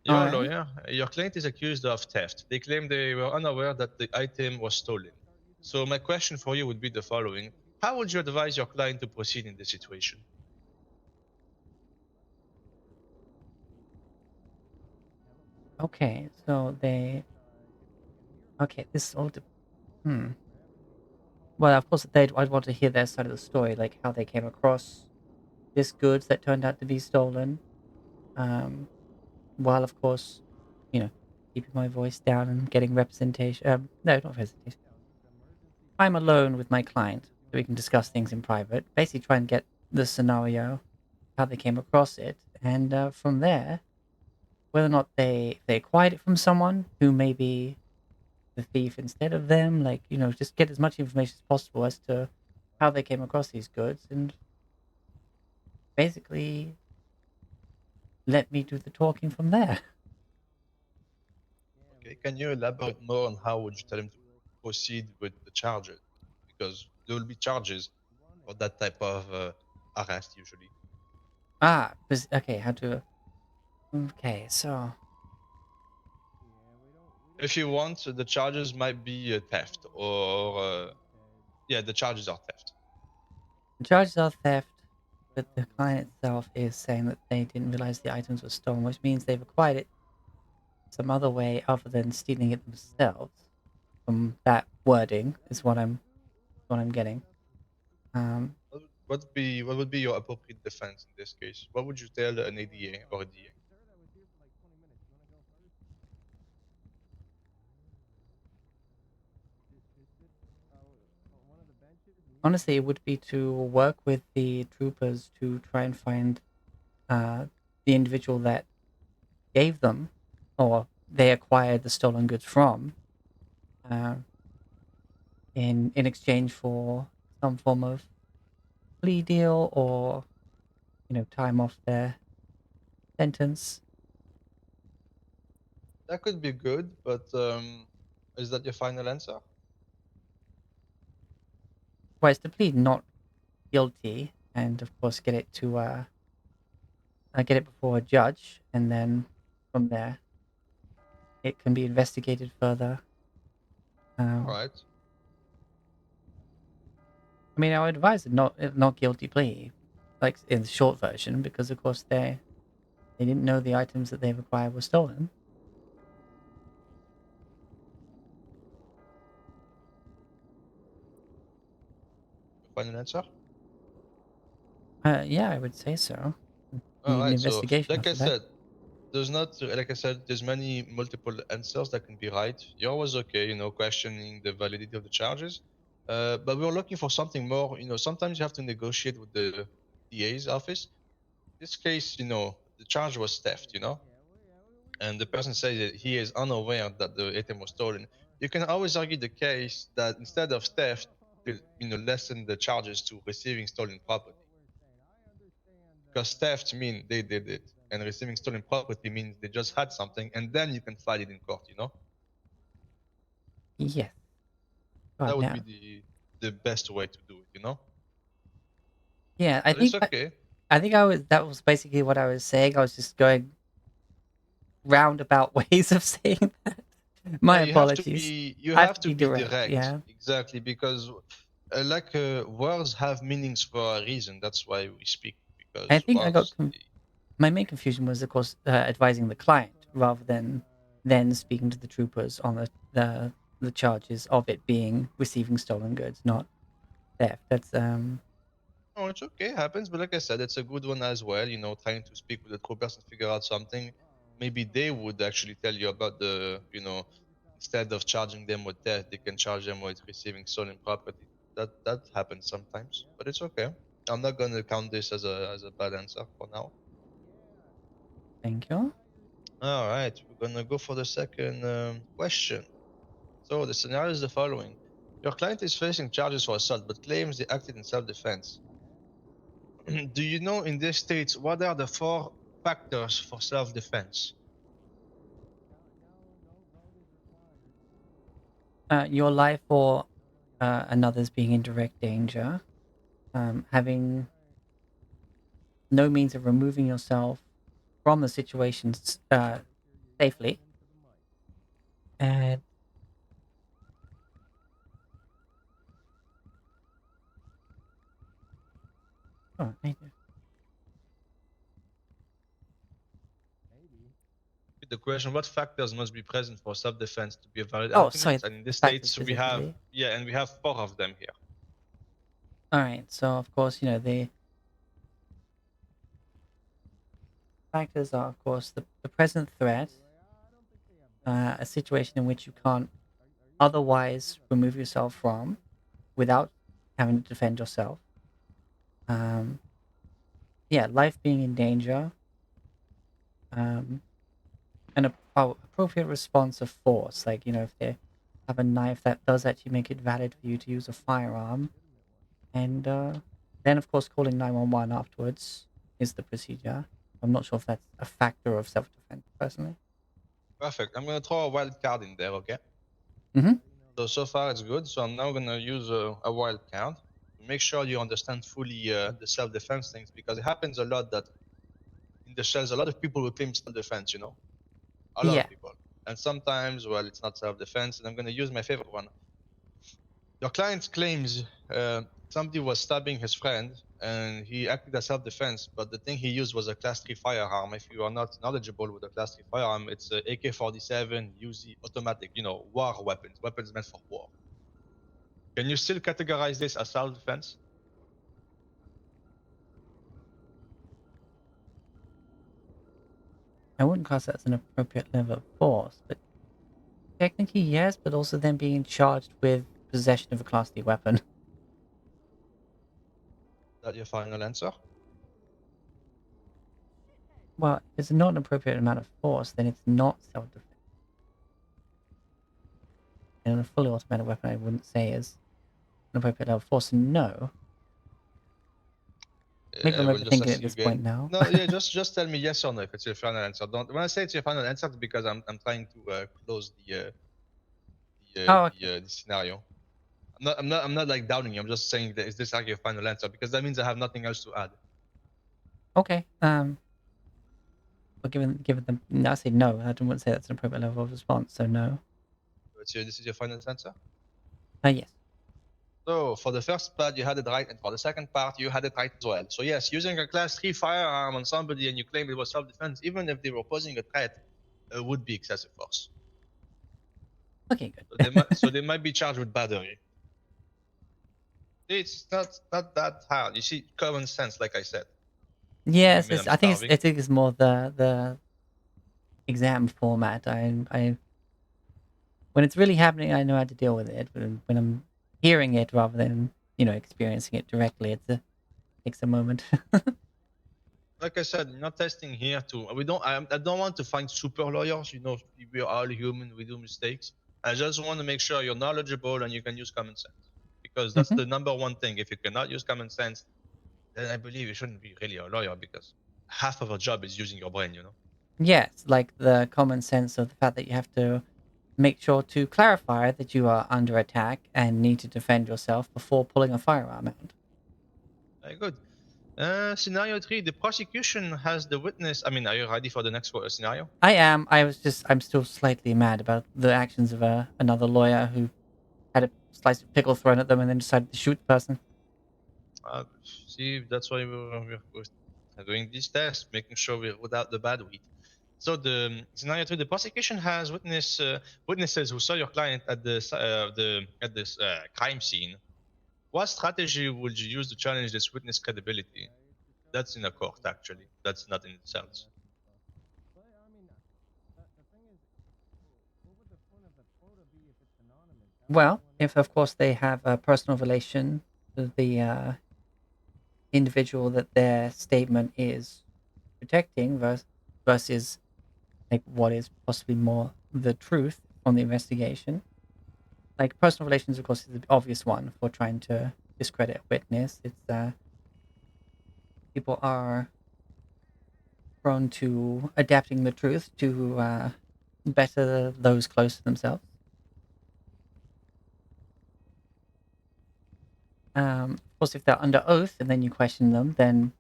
You're a right. lawyer. Your client is accused of theft. They claim they were unaware that the item was stolen. So my question for you would be the following: how would you advise your client to proceed in this situation? Okay, so they. Okay, this all. Hmm. Well, of course, I'd want to hear their side of the story, like how they came across this goods that turned out to be stolen. Um, while of course, you know, keeping my voice down and getting representation. No, not representation. I'm alone with my client, so we can discuss things in private. Basically, try and get the scenario, how they came across it, and from there, whether or not they acquired it from someone who may be the thief instead of them. Like, just get as much information as possible as to how they came across these goods, and basically let me do the talking from there. Okay. Can you elaborate more on how would you tell him to proceed with the charges? Because there will be charges for that type of arrest usually. Okay, how to. Okay, so If you want, the charges might be theft or yeah, the charges are theft. the charges are theft, but the client itself is saying that they didn't realize the items were stolen, which means they've acquired it some other way other than stealing it themselves. From that wording is what I'm getting. What would be your appropriate defense in this case? What would you tell an ADA or a DA? Honestly, it would be to work with the troopers to try and find uh, the individual that gave them or they acquired the stolen goods from uh, in exchange for some form of plea deal or time off their sentence. That could be good, but is that your final answer? Whereas to plead not guilty and of course get it before a judge, and then from there it can be investigated further. All right. I mean, I would advise a not guilty plea, like in the short version, because of course they didn't know the items that they've acquired were stolen. Final answer? Yeah, I would say so. All Need an right. So, investigation like I after that. said, there's not like I said, there's many multiple answers that can be right. You're always okay, questioning the validity of the charges. But we're looking for something more. Sometimes you have to negotiate with the DA's office. This case, the charge was theft. And the person says that he is unaware that the item was stolen. You can always argue the case that instead of theft, lessen the charges to receiving stolen property. Because theft means they did it, and receiving stolen property means they just had something, and then you can fight it in court. Yes. That God, would yeah. be the best way to do it. Yeah, I But it's think okay. I think that was basically what I was saying. I was just going roundabout ways of saying that. My Yeah, you have to apologies. be you I have have to to be be direct. direct, Yeah. exactly, because words have meanings for a reason. That's why we speak, I because think words. my main confusion was, of course, advising the client rather than then speaking to the troopers on the charges of it being receiving stolen goods, not theft. That's Oh, it's okay, happens. But like I said, it's a good one as well. Trying to speak with the troopers and figure out something. Maybe they would actually tell you about instead of charging them with theft, they can charge them with receiving stolen property. That happens sometimes, but it's okay. I'm not gonna count this as a bad answer for now. Thank you. All right, we're gonna go for the second question. So the scenario is the following: your client is facing charges for assault, but claims they acted in self-defense. Do you know in this state what are the 4 factors for self-defense? Your life or another's being in direct danger. Having no means of removing yourself from the situation safely. And oh, thank you. The question: what factors must be present for self-defense to be a valid Oh, sorry, argument? And in the this factors states we have specifically. and we have 4 of them here. All right, so of course, the factors are, of course, the present threat, a situation in which you can't otherwise remove yourself from without having to defend yourself. Yeah, life being in danger, an appropriate response of force. Like, if they have a knife, that does actually make it valid for you to use a firearm. And then, of course, calling 911 afterwards is the procedure. I'm not sure if that's a factor of self-defense, personally. Perfect. I'm gonna throw a wild card in there, okay? Mm-hmm. So far it's good. So I'm now gonna use a wild card to make sure you understand fully the self-defense things, because it happens a lot that in the shells a lot of people will claim self-defense. A lot Yeah. of people, and sometimes, well, it's not self-defense. And I'm gonna use my favorite one. Your client claims somebody was stabbing his friend and he acted as self-defense, but the thing he used was a class 3 firearm. If you are not knowledgeable with a class 3 firearm, it's a AK-47 Uzi automatic, war weapons meant for war. Can you still categorize this as self-defense? I wouldn't class that as an appropriate level of force, but technically yes, but also then being charged with possession of a Class D weapon. Is that your final answer? Well, if it's not an appropriate amount of force, then it's not self-defense. And a fully automatic weapon I wouldn't say is an appropriate level of force, no. Maybe I'm We'll just overthinking ask at you this point again. now. No, yeah, just tell me yes or no if it's your final answer. Don't when I say it's your final answer, it's because I'm trying to close Oh, okay. the scenario. I'm not like doubting you. I'm just saying that is this like your final answer, because that means I have nothing else to add. Okay. But given the, no, I say no. I wouldn't say that's an appropriate level of response, so no. This is your final answer. Yes. So for the first part you had it right, and for the second part you had it right as well. So yes, using a class 3 firearm on somebody and you claim it was self-defense, even if they were posing a threat, would be excessive force. Okay, good. So they might be charged with battery. It's not that hard. You see, common sense, like I said. Yes, I'm I think starving. it's more the exam format. I when it's really happening, I know how to deal with it. But when I'm hearing it rather than experiencing it directly, it takes a moment. Like I said, not testing here to. We don't. I don't want to find super lawyers. We are all human. We do mistakes. I just want to make sure you're knowledgeable and you can use common sense, because that's the number one thing. If you cannot use common sense, then I believe you shouldn't be really a lawyer, because half of a job is using your brain. Yes, like the common sense of the fact that you have to make sure to clarify that you are under attack and need to defend yourself before pulling a firearm out. Very good. Scenario 3: the prosecution has the witness. I mean, are you ready for the next scenario? I am. I'm still slightly mad about the actions of another lawyer who had a slice of pickle thrown at them and then decided to shoot the person. See, that's why we're doing these tests, making sure we're without the bad weed. So the scenario 2: the prosecution has witnesses who saw your client at this crime scene. What strategy would you use to challenge this witness credibility? That's in a court, actually. That's not in cells. Well, if of course they have a personal relation to the individual that their statement is protecting versus like what is possibly more the truth from the investigation. Like personal relations, of course, is the obvious one for trying to discredit a witness. It's people are prone to adapting the truth to better those close to themselves. Of course, if they're under oath and then you question them, then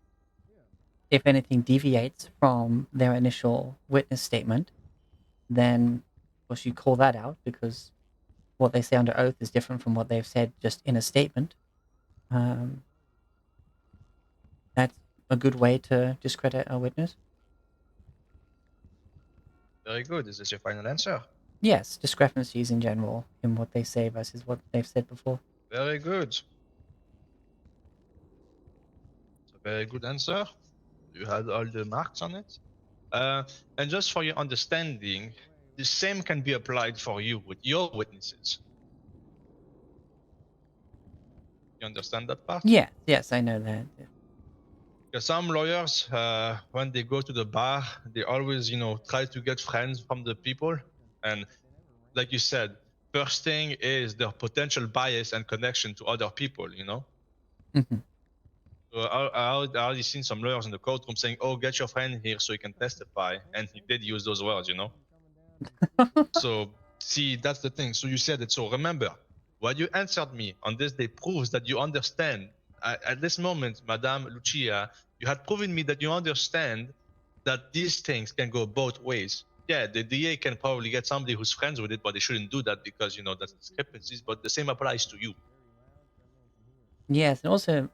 if anything deviates from their initial witness statement, then of course you call that out because what they say under oath is different from what they've said just in a statement. Um, that's a good way to discredit a witness. Very good. Is this your final answer? Yes, discrepancies in general in what they say versus what they've said before. Very good. It's a very good answer. You had all the marks on it. And just for your understanding, the same can be applied for you with your witnesses. You understand that part? Yes, I know that. Because some lawyers, when they go to the bar, they always, try to get friends from the people. And like you said, first thing is their potential bias and connection to other people. Mhm. So I already seen some lawyers in the courtroom saying, "Oh, get your friend here so he can testify," and he did use those words. So see, that's the thing. So you said it. So remember, what you answered me on this day proves that you understand. At this moment, Madame Lucia, you had proven me that you understand that these things can go both ways. Yeah, the DA can probably get somebody who's friends with it, but they shouldn't do that because that's discrepancies. But the same applies to you. Yes, and also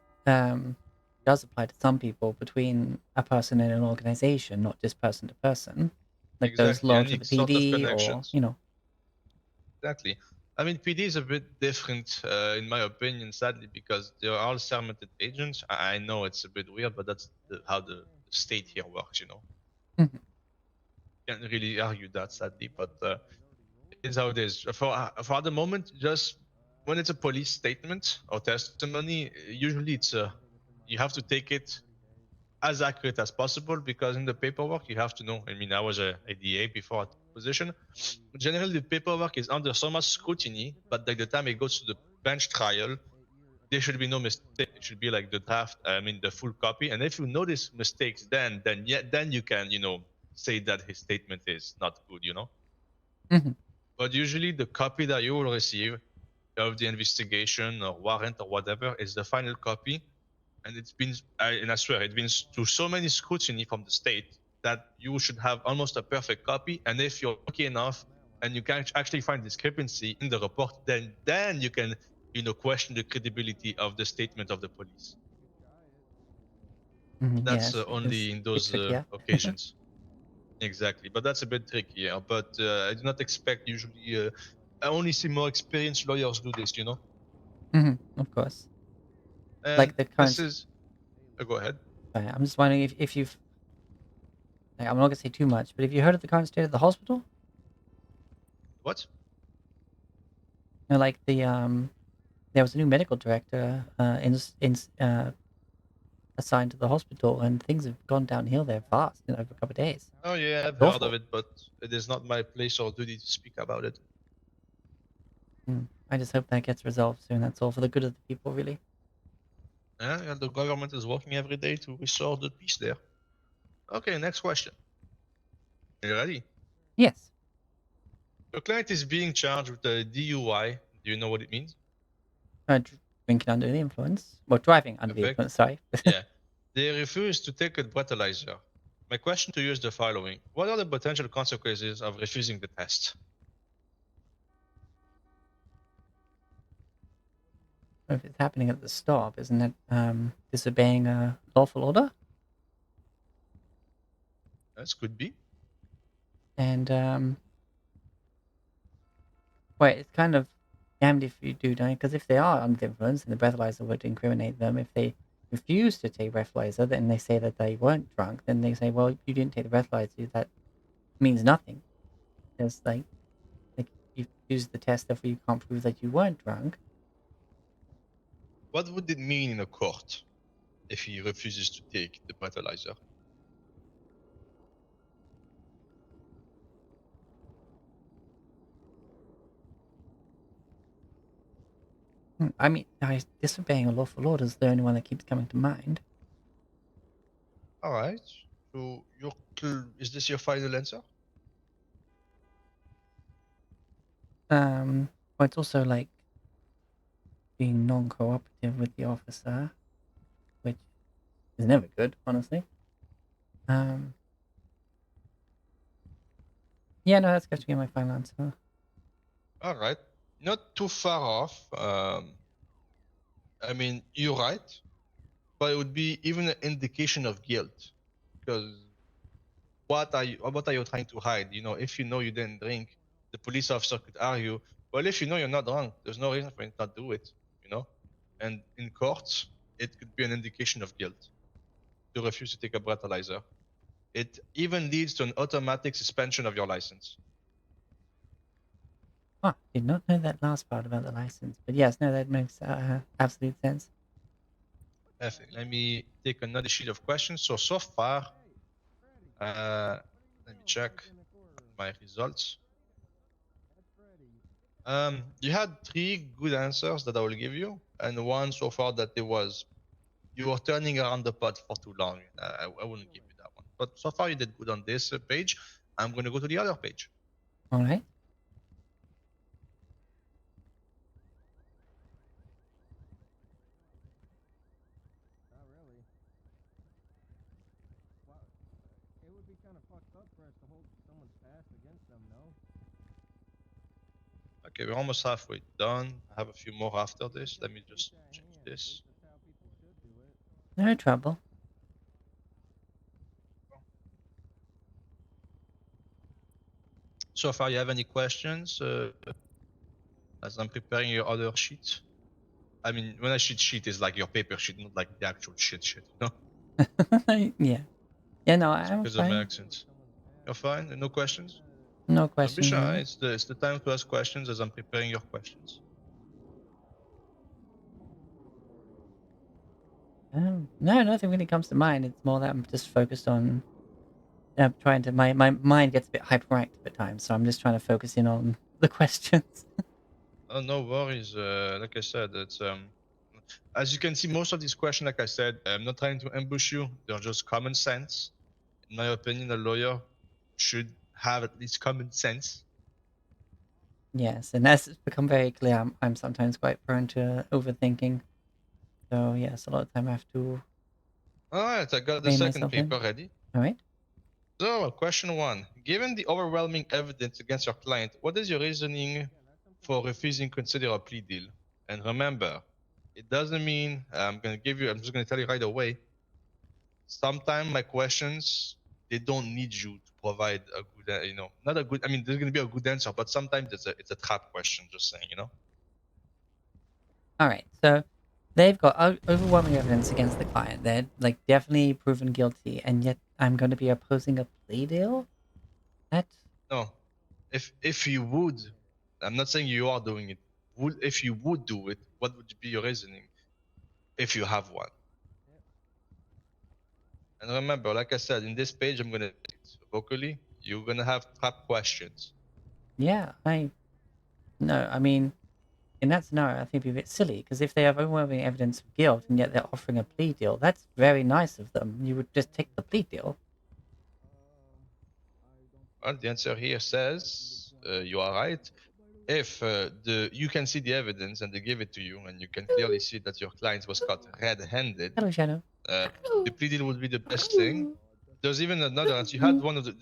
does apply to some people between a person and an organization, not just person to person, like those Exactly. loyal to Any the sort of PD or connections. Exactly. I mean, PD is a bit different, in my opinion, sadly, because they're all sergeanted agents. I know it's a bit weird, but that's how the state here works. Mhm. Can't really argue that, sadly, but it's how it is. For the moment, just when it's a police statement or testimony, usually you have to take it as accurate as possible because in the paperwork you have to know. I mean, I was a DA before at position. Generally, the paperwork is under so much scrutiny, but by the time it goes to the bench trial, there should be no mistake. It should be like the draft. I mean, the full copy. And if you notice mistakes, then you can say that his statement is not good. Mhm. But usually, the copy that you will receive of the investigation or warrant or whatever is the final copy, and and I swear it's been through so many scrutiny from the state that you should have almost a perfect copy. And if you're lucky enough and you can actually find discrepancy in the report, then you can question the credibility of the statement of the police. That's Yes, it's only in a bit those trickier. occasions. Exactly, but that's a bit trickier. But I do not expect usually. I only see more experienced lawyers do this. Of course. And Like the this current. is. Go ahead. I'm just wondering if you've. Like, I'm not gonna say too much, but have you heard of the current state of the hospital? What? Like there was a new medical director assigned to the hospital, and things have gone downhill there fast in over a couple of days. Oh yeah, I've It's heard of awful. it, but it is not my place or duty to speak about it. I just hope that gets resolved soon. That's all for the good of the people, really. Yeah, the government is working every day to restore the peace there. Okay, next question. You ready? Yes. Your client is being charged with a DUI. Do you know what it means? Drinking under the influence. Well, driving under the Perfect. influence. Sorry. Yeah. They refuse to take a breathalyzer. My question to you is the following: what are the potential consequences of refusing the test? If it's happening at the stop, isn't it disobeying a lawful order? This could be. And wait, it's kind of damned if you do, don't you? Because if they are under the influence and the breathalyzer would incriminate them, if they refuse to take breathalyzer, then they say that they weren't drunk. Then they say, well, you didn't take the breathalyzer. That means nothing. There's like use the test if you can't prove that you weren't drunk. What would it mean in a court if he refuses to take the breathalyzer? I mean, disobeying a lawful order is the only one that keeps coming to mind. All right. So is this your final answer? Well, it's also like being non-cooperative with the officer, which is never good, honestly. Yeah, no, that's going to be my final answer. All right. Not too far off. I mean, you're right, but it would be even an indication of guilt, because what are you trying to hide? You know, if you know you didn't drink, the police officer could argue, well, if you know you're not drunk, there's no reason for you to not do it. You know, and in courts, it could be an indication of guilt to refuse to take a breathalyzer. It even leads to an automatic suspension of your license. Ah, did not know that last part about the license, but yes, no, that makes absolute sense. Perfect. Let me take another sheet of questions. So far, let me check my results. You had 3 good answers that I will give you, and one so far that it was you were turning around the pot for too long. I wouldn't give you that one. But so far you did good on this page. I'm going to go to the other page. All right. Not really. Well, it would be kind of fucked up for us to hold someone's past against them, no? Okay, we're almost halfway done. I have a few more after this. Let me just change this. No trouble. So far, you have any questions as I'm preparing your other sheet? I mean, when I sheet is like your paper sheet, not like the actual shit, you know? Yeah. Yeah, no, It's I'm because of my fine. accent. You're fine? No questions? No Don't be questions, shy. really. It's the time to ask questions as I'm preparing your questions. No, nothing really comes to mind. It's more that I'm just focused on trying to. My mind gets a bit hyperactive at times, so I'm just trying to focus in on the questions. Oh, no worries. Like I said, it's as you can see, most of these questions, like I said, I'm not trying to ambush you. They're just common sense. In my opinion, a lawyer should have at least common sense. Yes, and as it's become very clear, I'm sometimes quite prone to overthinking. So yes, a lot of time I have to All right, I got the rein second myself paper in. ready. All right. So, question 1. Given the overwhelming evidence against your client, what is your reasoning for refusing to consider a plea deal? And remember, it doesn't mean I'm just going to tell you right away. Sometimes my questions, they don't need you to provide a good, not a good, I mean, there's going to be a good answer, but sometimes it's a trap question, just saying, you know? All right. So they've got overwhelming evidence against the client. They're like definitely proven guilty, and yet I'm going to be opposing a plea deal. That No. If you would, I'm not saying you are doing it. If you would do it, what would be your reasoning if you have one? And remember, like I said, in this page, I'm gonna vocally. You're gonna have trap questions. yeah, no, I mean, in that scenario, I think it'd be a bit silly because if they have overwhelming evidence of guilt and yet they're offering a plea deal, that's very nice of them. You would just take the plea deal. Well, the answer here says you are right. If you can see the evidence and they give it to you, and you can clearly see that your client was caught red-handed, Hello, Shadow. the plea deal would be the best thing. There's even another answer. You had one of the.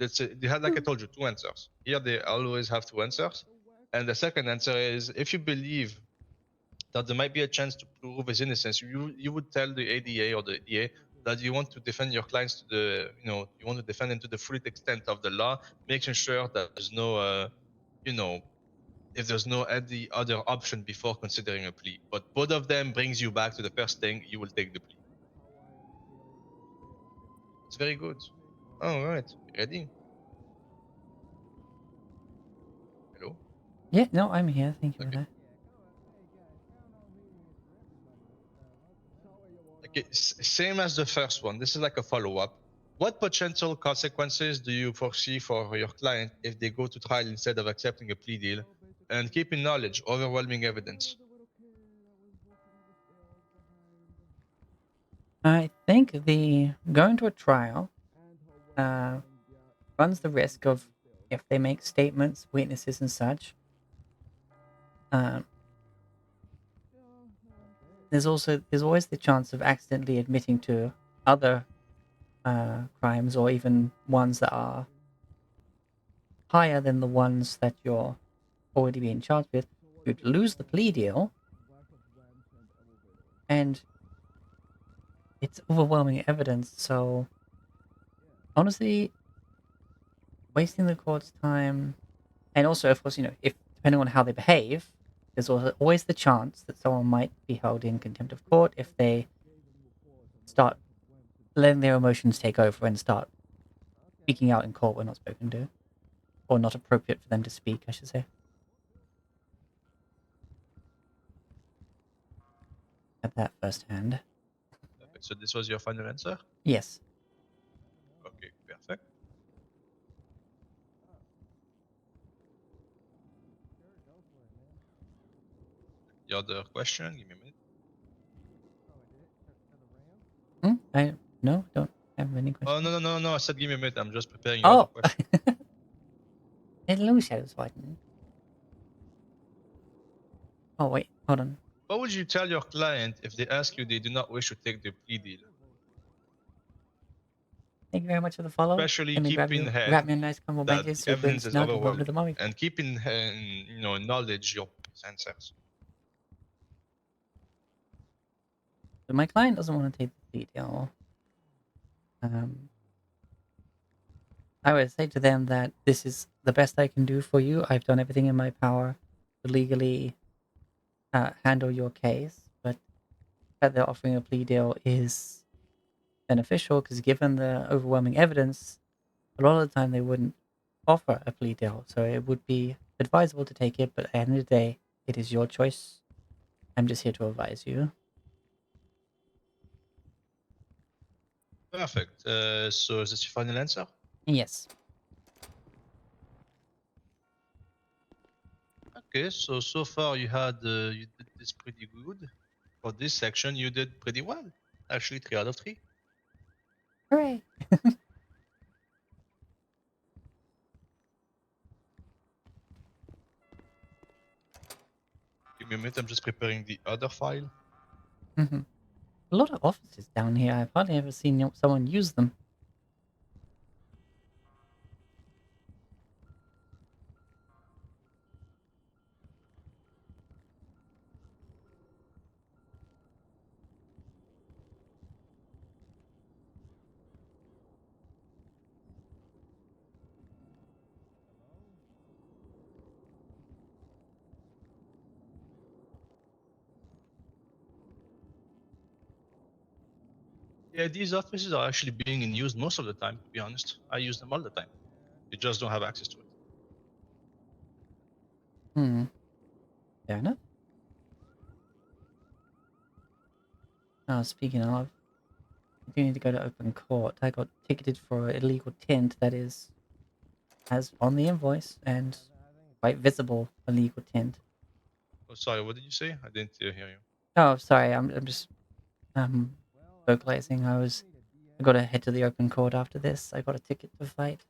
They had, like I told you, 2 answers. Here they always have 2 answers, and the second answer is if you believe that there might be a chance to prove his innocence, you would tell the ADA or the DA that you want to defend your clients to the you want to defend them to the full extent of the law, making sure that there's no you know if there's no any other option before considering a plea. But both of them brings you back to the first thing, you will take the plea. It's very good. All right, ready? Hello. Yeah, no, I'm here. Thank you for that. Okay, same as the first one. This is like a follow-up. What potential consequences do you foresee for your client if they go to trial instead of accepting a plea deal? And keep in knowledge, overwhelming evidence. I think the going to a trial runs the risk of, if they make statements, witnesses, and such. There's always the chance of accidentally admitting to other crimes, or even ones that are higher than the ones that you're already being charged with. You'd lose the plea deal, and it's overwhelming evidence. So honestly, wasting the court's time, and also, of course, if depending on how they behave, there's also always the chance that someone might be held in contempt of court if they start letting their emotions take over and start speaking out in court when not spoken to, or not appropriate for them to speak, I should say. At that firsthand. So this was your final answer? Yes. Okay, perfect. The other question, give me a minute. No, don't have any questions. Oh, no. I said give me a minute. I'm just preparing your other question. Hello, Shadows Whiten. Oh, wait, hold on. What would you tell your client if they ask you they do not wish to take the plea deal? Thank you very much for the follow. Especially Let me keep in head grab me a nice combo that bandages the so it evidence burns is snug and bubble to overwhelming, the mommy. and keep in knowledge your answers. But my client doesn't want to take the plea deal. I would say to them that this is the best I can do for you. I've done everything in my power to legally handle your case, but that they're offering a plea deal is beneficial because, given the overwhelming evidence, a lot of the time they wouldn't offer a plea deal. So it would be advisable to take it, but at the end of the day, it is your choice. I'm just here to advise you. Perfect. So is this your final answer? Yes. Okay. So far you did this pretty good. For this section, you did pretty well. Actually, 3 out of 3. Hooray! Give me a minute. I'm just preparing the other file. A lot of offices down here. I've hardly ever seen someone use them. Yeah, these offices are actually being in use most of the time, to be honest. I use them all the time. You just don't have access to it. Fair enough. Speaking of, I do need to go to open court. I got ticketed for illegal tint that is, as on the invoice, and quite visible illegal tint. Oh, sorry. What did you say? I didn't hear you. Oh, sorry. I'm just vocalizing. I gotta head to the open court after this. I got a ticket to fight.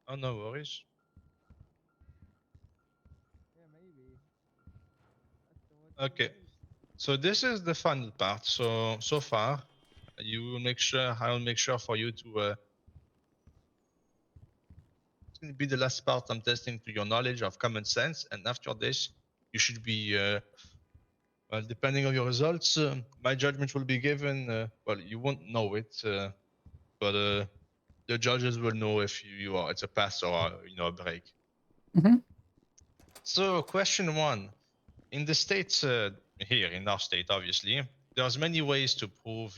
Oh, no worries. Okay. So this is the final part. So far, you will make sure I will make sure for you to. It's going to be the last part. I'm testing to your knowledge of common sense, and after this, you should be. Well, depending on your results, my judgment will be given. Well, you won't know it, but the judges will know if you are it's a pass or a break. So, question 1: in the states here in our state, obviously, there's many ways to prove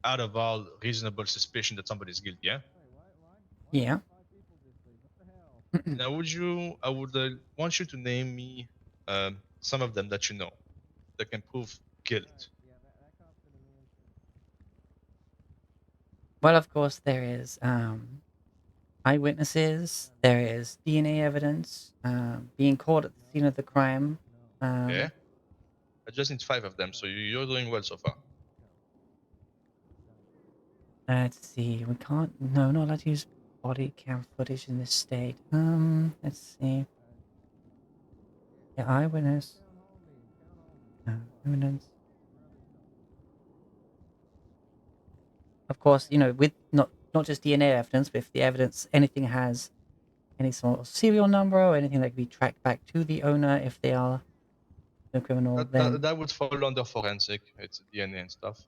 out of all reasonable suspicion that somebody's guilty. Yeah. Yeah. Now, I would want you to name me some of them that you know that can prove guilt. Well, of course, there is eyewitnesses. There is DNA evidence. Being caught at the scene of the crime. Okay. I just need 5 of them, so you're doing well so far. Let's see. We can't. No, not allowed to use body cam footage in this state. Let's see. Yeah, eyewitness. Evidence. Of course, with not just DNA evidence, but if the evidence anything has any sort of serial number or anything that can be tracked back to the owner if they are the criminal, then That would fall under forensic. It's DNA and stuff.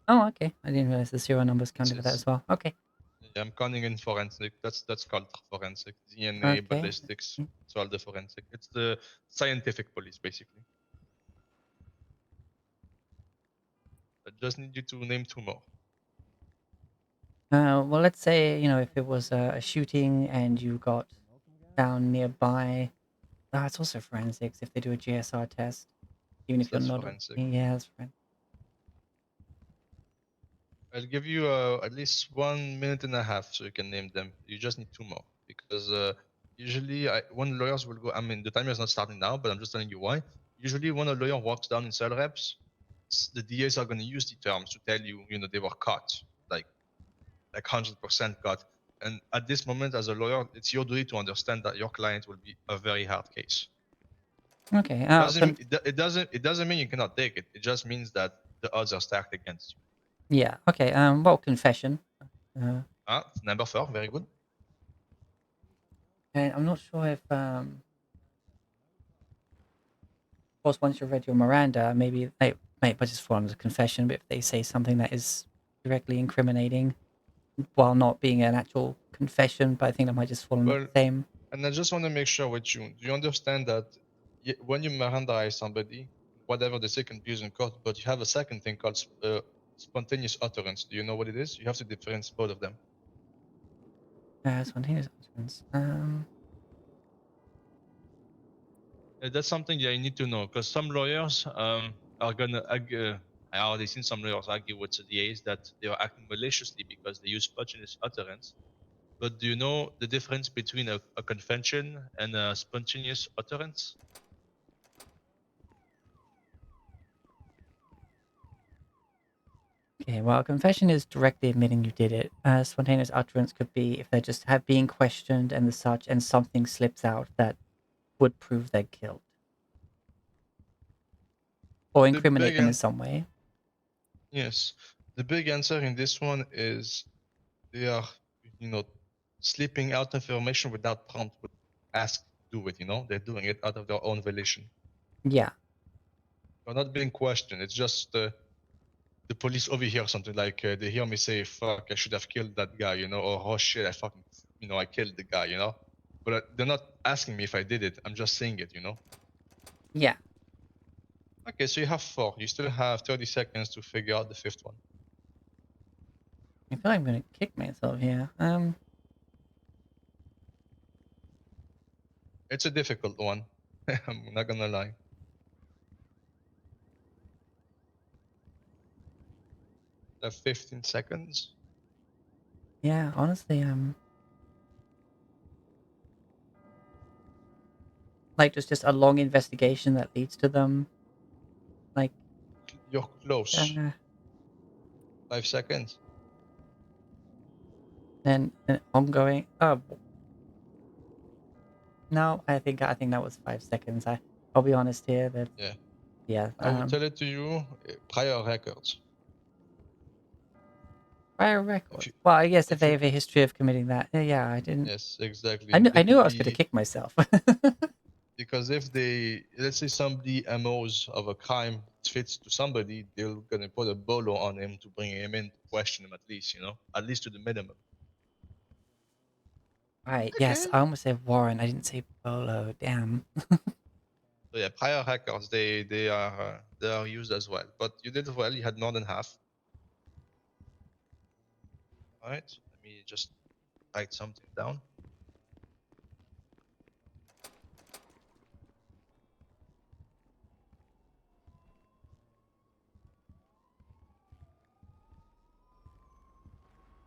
oh, okay. I didn't realize the serial numbers counted for that It's as well. Okay. Yeah, I'm counting in forensic. That's called forensic. DNA, Okay. ballistics. It's all the forensic. It's the scientific police, basically. I just need you to name 2 more. Well, let's say if it was a shooting and you got found nearby. It's also forensics if they do a GSR test, even if you're That's not. forensic. Yeah, that's forensic. I'll give you at least 1.5 minutes so you can name them. You just need 2 more because usually when lawyers will go. I mean, the timer is not starting now, but I'm just telling you why. Usually, when a lawyer walks down in cell reps, the DAs are going to use the terms to tell you, they were caught, like 100% caught. And at this moment, as a lawyer, it's your duty to understand that your client will be a very hard case. Okay. It doesn't mean you cannot take it. It just means that the odds are stacked against you. Yeah. Okay. Well, confession. Number 4, very good. And I'm not sure if of course, once you've read your Miranda, maybe they might just fall under confession. But if they say something that is directly incriminating, while not being an actual confession, but I think that might just fall under Well, the same. and I just want to make sure with you. Do you understand that when you Mirandize somebody, whatever they say can be used in court, but you have a second thing called spontaneous utterance. Do you know what it is? You have to differentiate both of them. Spontaneous utterance. That's something you need to know because some lawyers are gonna argue. I already seen some lawyers argue with the DAs that they are acting maliciously because they use spontaneous utterance. But do you know the difference between a confession and a spontaneous utterance? Okay, well, a confession is directly admitting you did it. Spontaneous utterance could be if they're just being questioned and the such, and something slips out that would prove they're killed or The incriminate big them in an- some way. yes, the big answer in this one is they are, you know, slipping out information without prompt, with asked to do it. They're doing it out of their own volition. Yeah. They're not being questioned. It's just the police overhear something like they hear me say, "Fuck, I should have killed that guy," or "Oh shit, I fucking, I killed the guy." But they're not asking me if I did it. I'm just saying it. Yeah. Okay, so you have 4. You still have 30 seconds to figure out the 5th one. I feel like I'm gonna kick myself here. It's a difficult one. I'm not gonna lie. You have 15 seconds. Yeah, honestly, like just a long investigation that leads to them. Like You're close. 5 seconds. then ongoing. Oh no, I think that was 5 seconds. I'll be honest here. That Yeah. yeah. I will tell it to you. Prior records. Prior record. Well, I guess if if they you- have a history of committing that, yeah, I didn't. Yes, exactly. I knew. They I knew could I was gonna be kick myself. because if let's say somebody MOs of a crime fits to somebody, they're gonna put a bolo on him to bring him in to question him at least to the minimum. Right. Yes, I almost said Warren. I didn't say Bolo. Damn. So yeah, prior records they are used as well. But you did well. You had more than half. All right. Let me just write something down.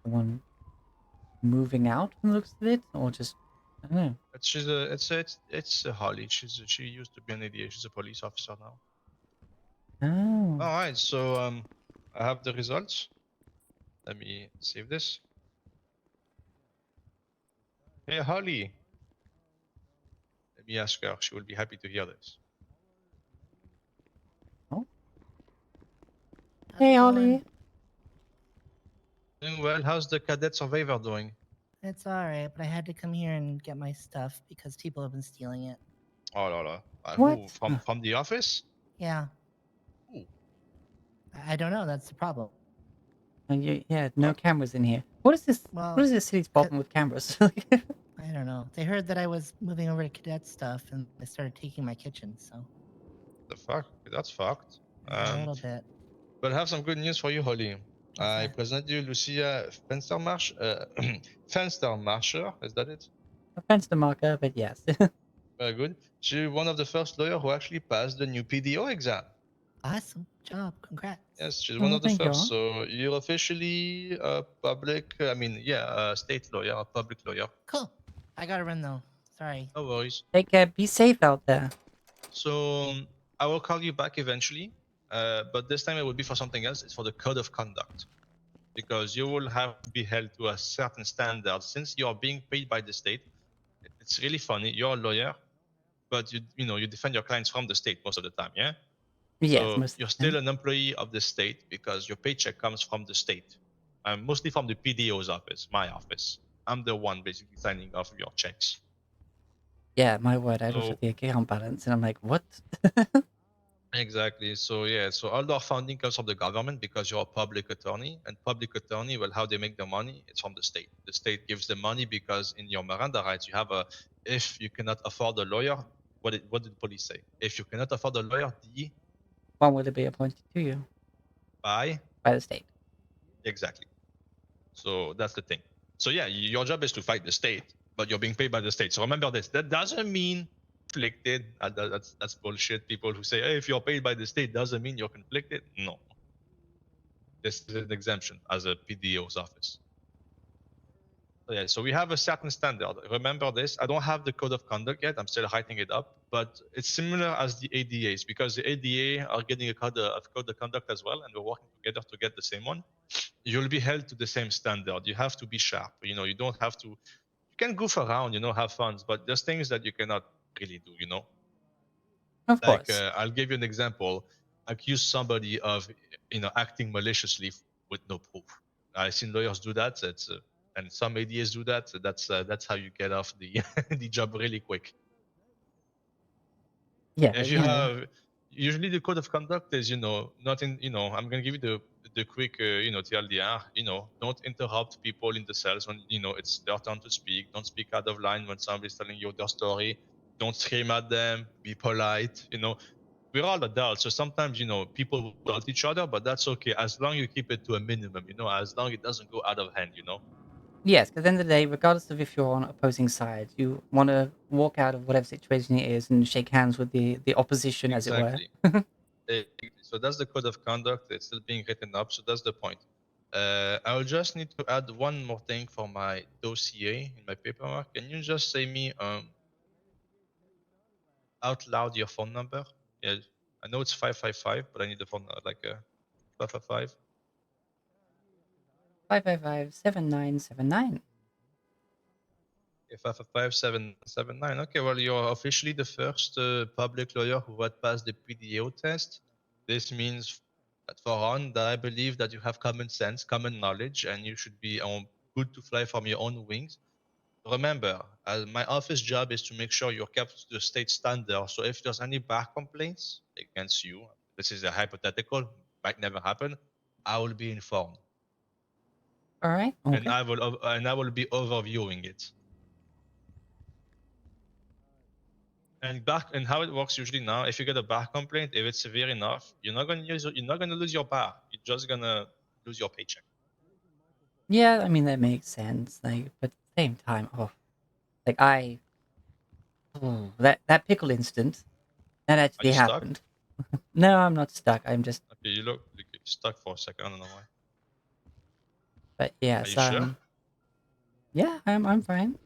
one moving out from the looks of it, or just I don't know. It's Holly. She used to be an ADA. She's a police officer now. Oh. All right, so I have the results. Let me save this. Hey Holly. Let me ask her. She will be happy to hear this. Hey, Ollie. Doing well. How's the cadet survivor doing? It's alright, but I had to come here and get my stuff because people have been stealing it. Oh la la. What? Who from the office? Yeah. Ooh. I don't know, that's the problem. And yeah, no cameras in here. What is this? Well, what is this city's problem with cameras? I don't know. They heard that I was moving over to cadet stuff and they started taking my kitchen, so. The fuck? That's fucked. A little bit. But I have some good news for you, Holly. I present you Lucia Fenstermarscher. Is that it? Offense to marker, but yes. Very good. She's one of the first lawyers who actually passed the new PDO exam. Awesome job. Congrats. Yes, she's one of the thank you. first. So you're officially a public, a state lawyer, a public lawyer. Cool. I gotta run though. Sorry. No worries. Take care. Be safe out there. So I will call you back eventually, but this time it will be for something else. It's for the code of conduct, because you will have to be held to a certain standard since you are being paid by the state. It's really funny. You're a lawyer, but you defend your clients from the state most of the time, yeah? Yes, So most you're of the still time. an employee of the state because your paycheck comes from the state, mostly from the PDO's office, my office. I'm the one basically signing off your checks. Yeah, my word. I looked So at the account balance and I'm like, what? exactly. So yeah. So all our funding comes from the government because you're a public attorney, and public attorney, well, how they make their money, it's from the state. The state gives the money because in your Miranda rights, you have a if you cannot afford a lawyer, what did the police say? If you cannot afford a lawyer, When will it be appointed to you? by the state. Exactly. So that's the thing. So yeah, your job is to fight the state, but you're being paid by the state. So remember this. That doesn't mean conflicted. That's bullshit. People who say, hey, if you're paid by the state, doesn't mean you're conflicted. No. This is an exemption as a PDO's office. So yeah, so we have a certain standard. Remember this. I don't have the code of conduct yet. I'm still writing it up, but it's similar as the ADAs because the ADA are getting a code of conduct as well, and we're working together to get the same one. You'll be held to the same standard. You have to be sharp. You don't have to. You can goof around, have fun, but there's things that you cannot really do. Of Like course. I'll give you an example. Accuse somebody of acting maliciously with no proof. I've seen lawyers do that. And some ADAs do that. That's how you get off the the job really quick. Yeah. If you have usually the code of conduct is nothing. I'm gonna give you the quick TLDR. Don't interrupt people in the cells when it's their turn to speak. Don't speak out of line when somebody's telling you their story. Don't scream at them. Be polite. We're all adults, so sometimes people will insult each other, but that's okay as long you keep it to a minimum. As long it doesn't go out of hand. Yes, because at the end of the day, regardless of if you're on opposing sides, you want to walk out of whatever situation it is and shake hands with the opposition, as it were. Exactly. So that's the code of conduct. It's still being written up. So that's the point. I'll just need to add one more thing for my dossier in my paperwork. Can you just say me out loud your phone number? Yeah, I know it's 555, but I need the phone 555. 555-7979. Okay, 555-779. Okay, well, you're officially the first public lawyer who had passed the PDO test. This means that for on that I believe that you have common sense, common knowledge, and you should be good to fly from your own wings. Remember, my office job is to make sure you're kept to the state standard. So if there's any bar complaints against you, this is a hypothetical, might never happen, I will be informed. All right. Okay. And I will be overviewing it. And how it works usually now, if you get a bar complaint, if it's severe enough, you're not gonna lose your bar. You're just gonna lose your paycheck. Yeah, I mean that makes sense. Like, but at the same time, that pickle incident, that actually you stuck? happened. No, I'm not stuck. I'm just. Okay, you look stuck for a second. I don't know why. But yeah, Are you so sure? yeah, I'm fine.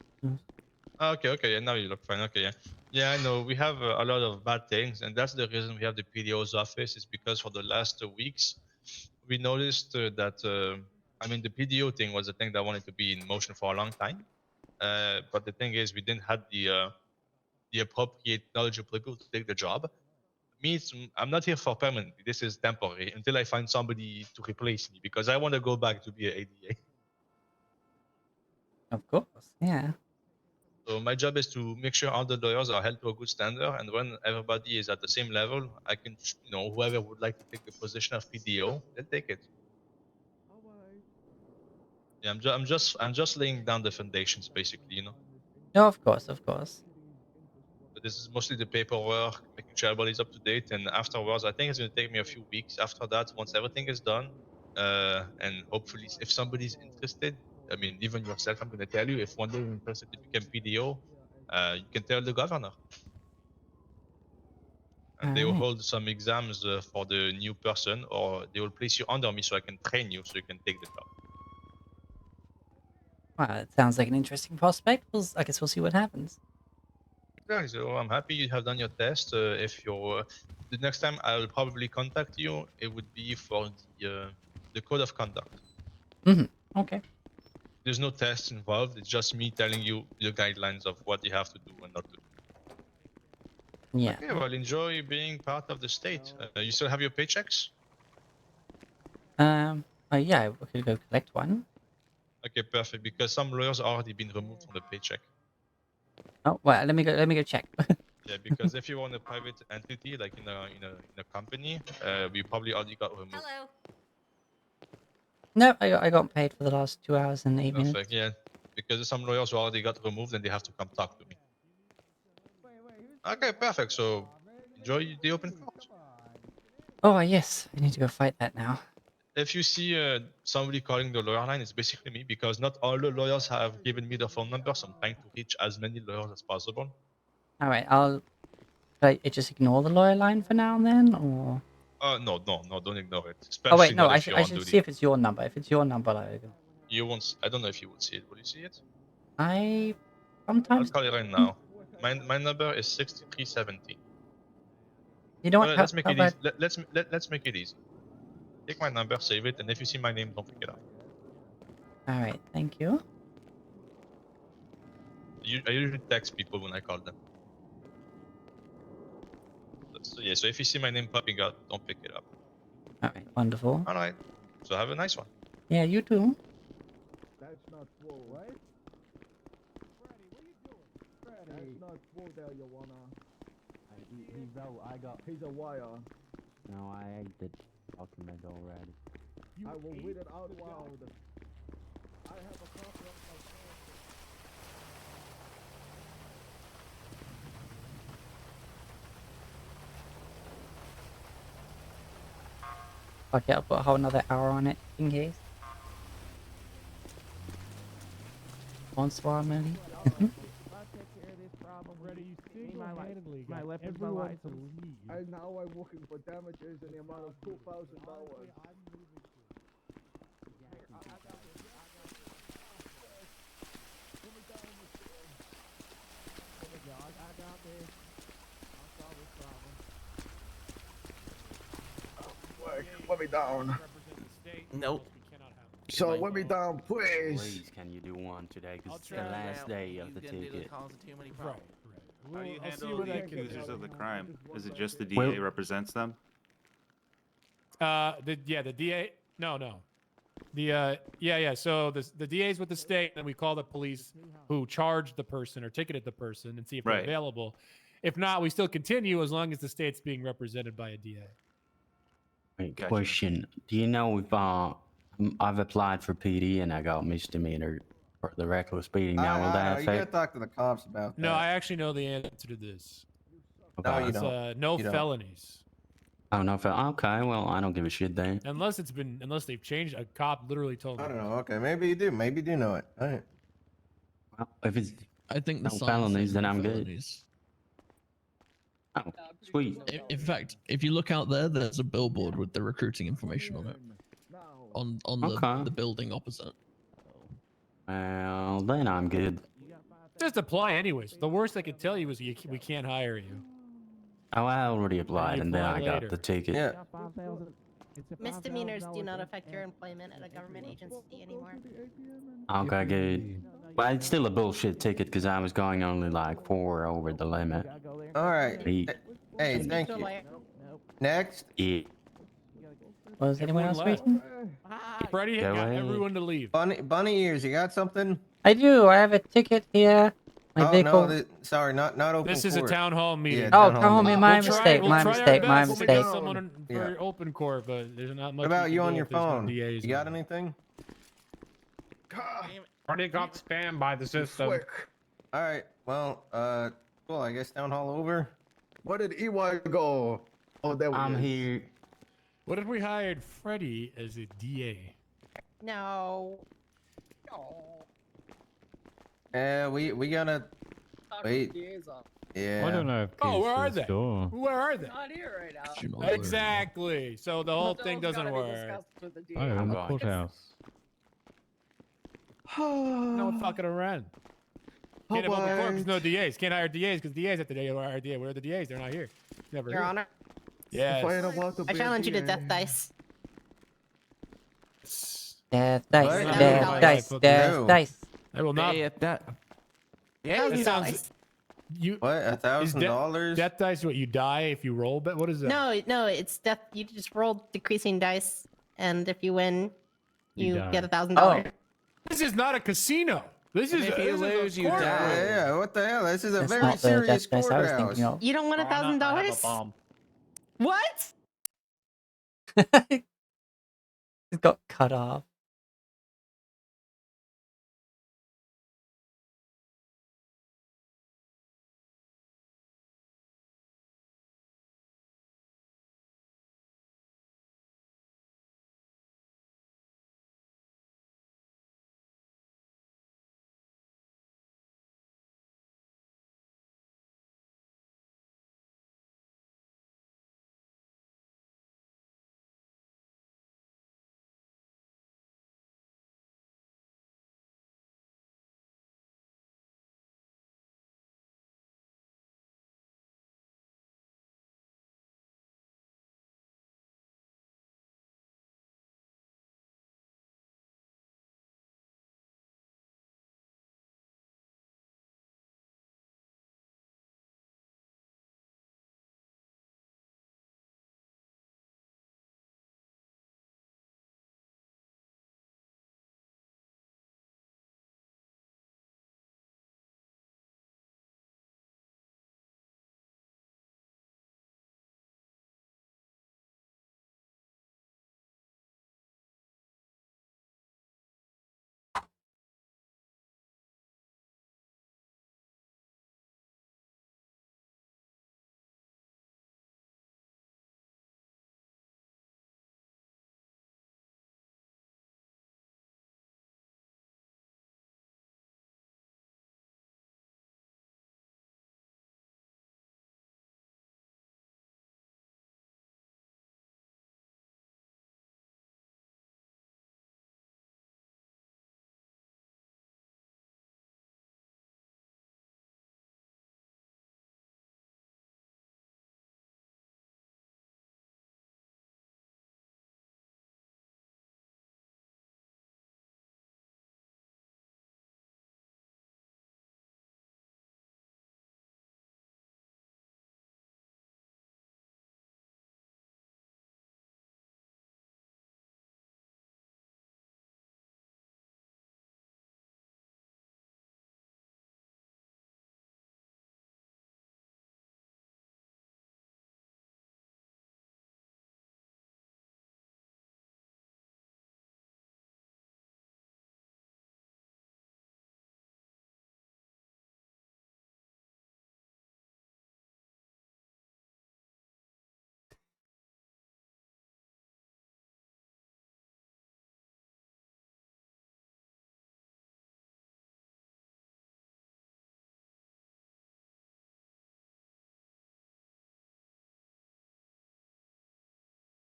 Okay, okay, yeah, now you look fine. Okay, yeah. Yeah, I know we have a lot of bad things, and that's the reason we have the PDO's office. Is because for the last weeks, we noticed that I mean the PDO thing was a thing that wanted to be in motion for a long time. But the thing is, we didn't have the appropriate knowledgeable people to take the job. Me, I'm not here for permanent. This is temporary until I find somebody to replace me because I want to go back to be an ADA. Of course, yeah. So my job is to make sure all the lawyers are held to a good standard, and when everybody is at the same level, I can, whoever would like to take the position of PDO, they'll take it. Yeah, I'm just laying down the foundations, basically. No, of course, of course. But this is mostly the paperwork, making sure everybody's up to date, and afterwards, I think it's going to take me a few weeks. After that, once everything is done, and hopefully, if somebody's interested, I mean, even yourself, I'm going to tell you, if one day you're interested to become PDO, you can tell the governor. And they will Alright. hold some exams for the new person, or they will place you under me so I can train you so you can take the job. Well, it sounds like an interesting prospect. I guess we'll see what happens. Yeah, so I'm happy you have done your test. If you're the next time I'll probably contact you, it would be for the code of conduct. Okay. There's no test involved. It's just me telling you the guidelines of what you have to do and not to do. Yeah. Okay, well, enjoy being part of the state. You still have your paychecks? Yeah, we could go collect one. Okay, perfect. Because some lawyers already been removed from the paycheck. Oh, well, let me go check. Yeah, because if you're on a private entity, like in a company, we probably already got removed. Hello. No, I got paid for the last 2 hours and 8 minutes. Perfect. Yeah, because some lawyers who already got removed and they have to come talk to me. Okay, perfect. So enjoy the open court. Oh, yes. I need to go fight that now. If you see somebody calling the lawyer line, it's basically me because not all the lawyers have given me the phone number, so I'm trying to reach as many lawyers as possible. Alright, should I just ignore the lawyer line for now and then, or? No, don't ignore it. Oh, Especially wait, no, not I if should, you're I on should see duty. if it's your number. If it's your number, You won't. I don't know if you would see it. Will you see it? I I'll sometimes. call it right now. My number is 6370. You know what? Let's make How it easy. about? Let's make it easy. Take my number, save it, and if you see my name, don't pick it up. Alright, thank you. I usually text people when I call them. So yeah, so if you see my name popping up, don't pick it up. Alright, wonderful. Alright. So have a nice one. Yeah, you too. That's not swole, right? Freddy, what are you doing? Freddy. That's not swole there, you wanna. He's a wire. No, I did document already. I will read it out loud. I have a copy of my phone. Fuck it, I'll put a whole another hour on it in case. Bonsoir, Melly. My weapons, my license. And now I'm working for damages in the amount of $2,000. Let me down. Nope. So let me down, please. Please, can you do one today? Because it's the last day of the ticket. How do you handle the accusers of the crime? Is it just the DA Well- represents them? The DA. No. Yeah. So the DA's with the state, and we call the police who charged the person or ticketed the person and see if they're Right. available. If not, we still continue as long as the state's being represented by a DA. Wait, question. Do you know if I've applied for PD and I got misdemeanor for the reckless speeding? Now, will that You gotta affect? talk to the cops about that. No, I actually know the answer to this. Okay. No, you It's, don't. no You don't. felonies. Oh, no. Okay, well, I don't give a shit then. Unless they've changed. A cop literally told me. I don't know. Okay, maybe you do. Maybe you do know it. All right. Well, if it's I think no the sign felonies, says then no I'm good. felonies. Oh, sweet. In fact, if you look out there, there's a billboard with the recruiting information on it. on Okay. the building opposite. Well, then I'm good. Just apply anyways. The worst I could tell you is we can't hire you. Oh, I already applied, you and then apply I later. got the ticket. Yeah. Misdemeanors do not affect your employment at a government agency anymore. Okay, good. But it's still a bullshit ticket because I was going only like 4 over the limit. All right. Eight. Hey, Speak thank to a you. lawyer. Next. Yeah. Was anyone else left. waiting? Freddie Go got ahead. everyone to leave. Bunny ears, you got something? I do. I have a ticket here. My Oh vehicle. no, sorry, not open. This is a court. town hall meeting. Yeah, Oh, town town hall meeting. My We'll try- mistake. we'll My try our mistake. My best to get mistake. someone for open court, but there's not much. What about we you can on do your if there's no phone? DAs You got on. anything? Already got spammed by the system. All right. Well, cool. I guess town hall over. Where did EY go? Oh, there we I'm is. here. What if we hired Freddie as a DA? No. We gotta wait. Yeah. I don't know if Oh, where are Keith's they? door. Where are they? Not here right now. Exactly. So the whole thing doesn't work. Oh, in the courthouse. No fucking around. Can't have open court Alright. because no DAs. Can't hire DAs because DAs have to hire DA. Where are the DAs? They're not here. Never Your here. Honor, Yes. I challenge you to death dice. Death dice. What? Death dice. No. Death dice. I will not. That. Yeah, that $1,000. sounds. You What? is $1,000? Death dice what you die if you roll, but what is that? No, it's death. You just roll decreasing dice, and if you win, you die. get $1,000. This is not a casino. This is if you this is a lose, you courtroom. die. Yeah. What the hell? This is a That's very not the serious death dice I was courthouse. thinking of. You don't want $1,000? What? It got cut off.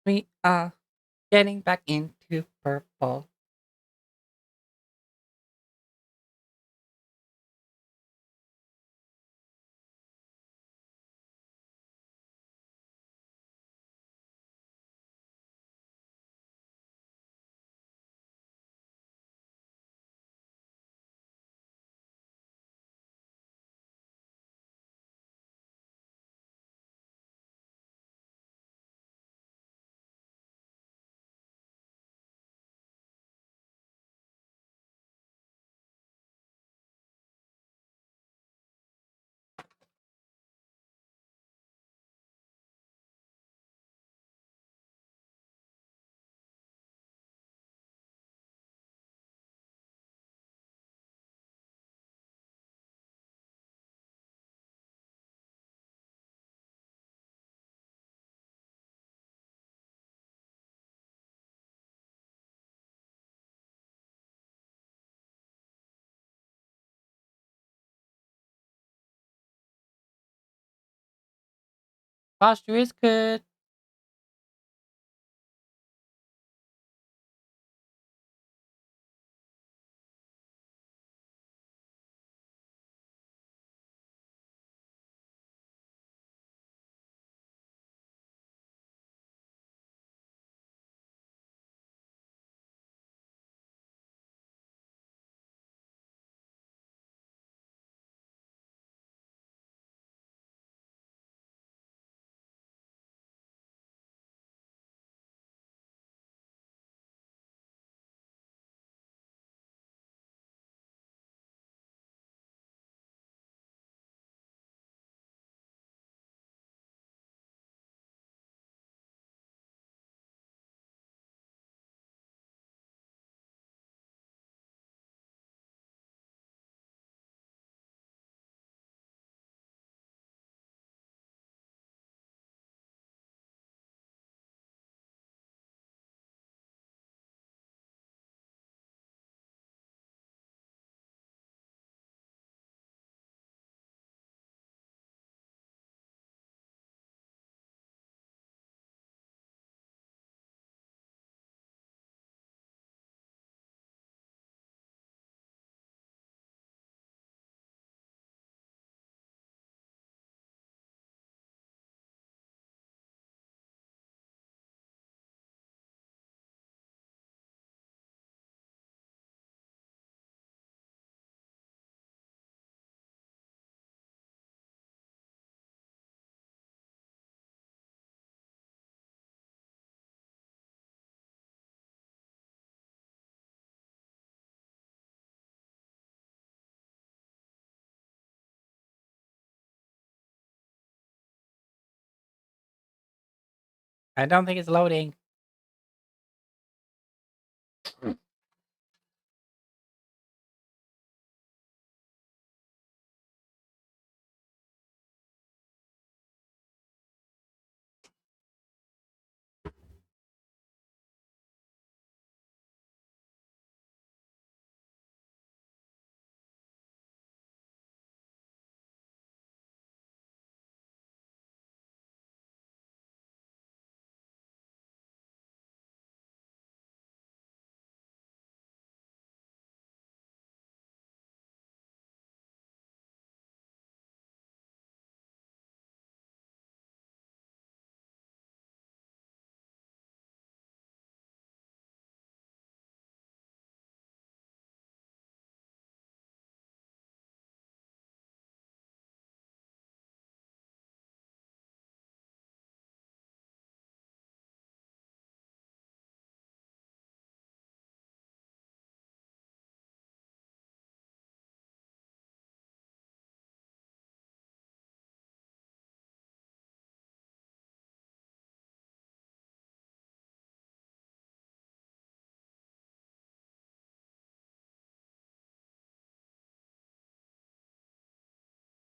We are getting back into to purple. Posture is good. I don't think it's loading.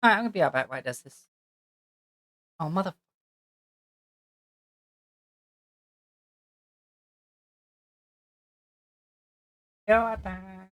Alright, I'm gonna be right back while it does this. Oh, mother. Be right back.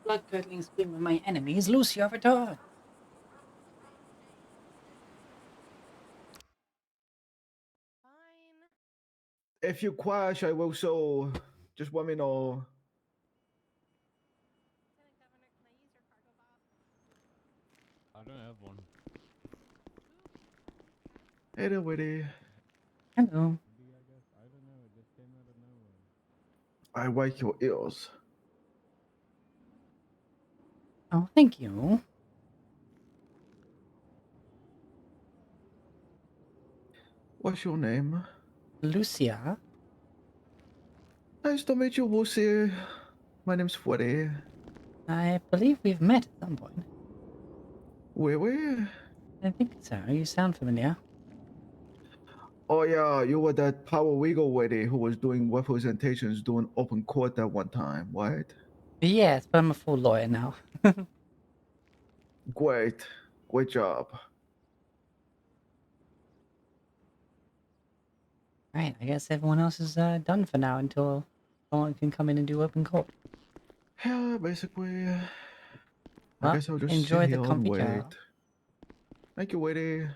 blood-curdling scream of my enemies, Lucia returns. If you crash, I will so. Just let me know. I don't have one. Hey there, Witty. Hello. I don't know. It just came out of nowhere. I like your ears. Oh, thank you. What's your name? Lucia. Nice to meet you, Lucy. My name's Woody. I believe we've met at some point. Really? I think so. You sound familiar. Oh yeah, you were that power legal lady who was doing representations doing open court that one time, right? Yes, but I'm a full lawyer now. Great. Great job. Right, I guess everyone else is done for now until someone can come in and do open court. Yeah, basically. I Well, guess I'll just sit enjoy the here and comfy wait. chair. Thank you, Witty.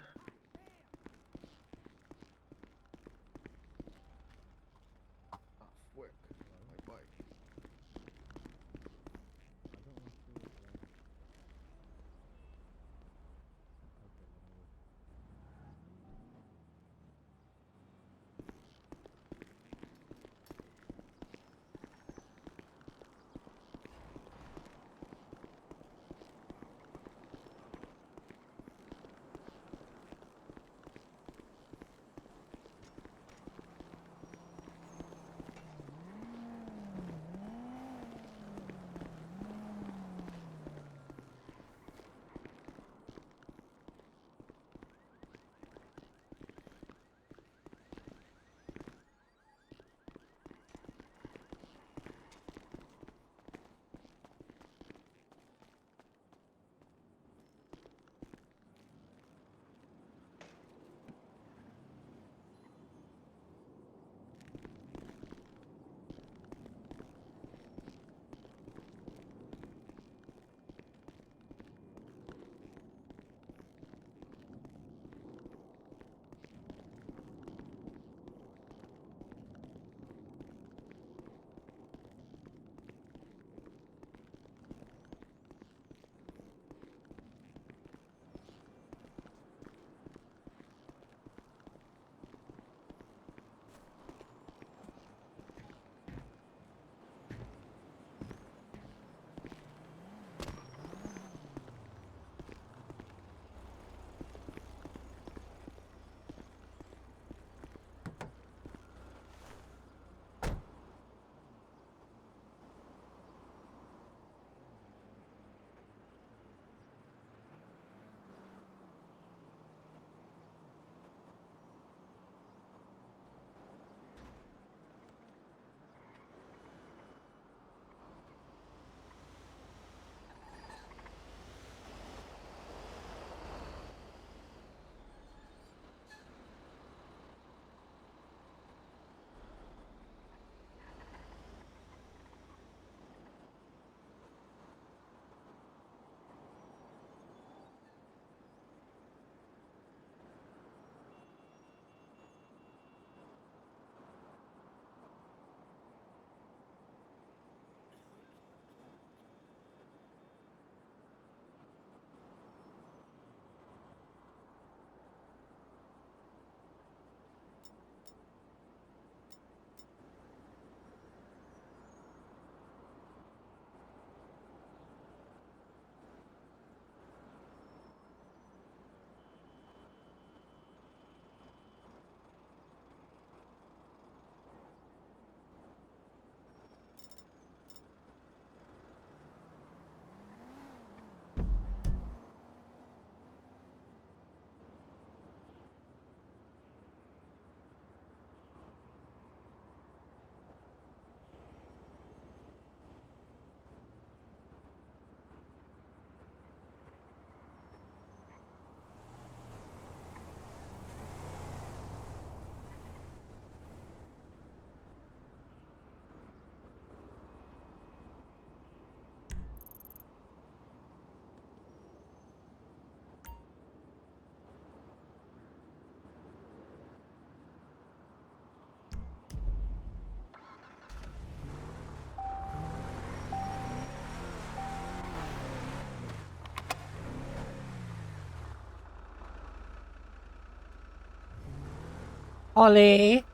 Ollie.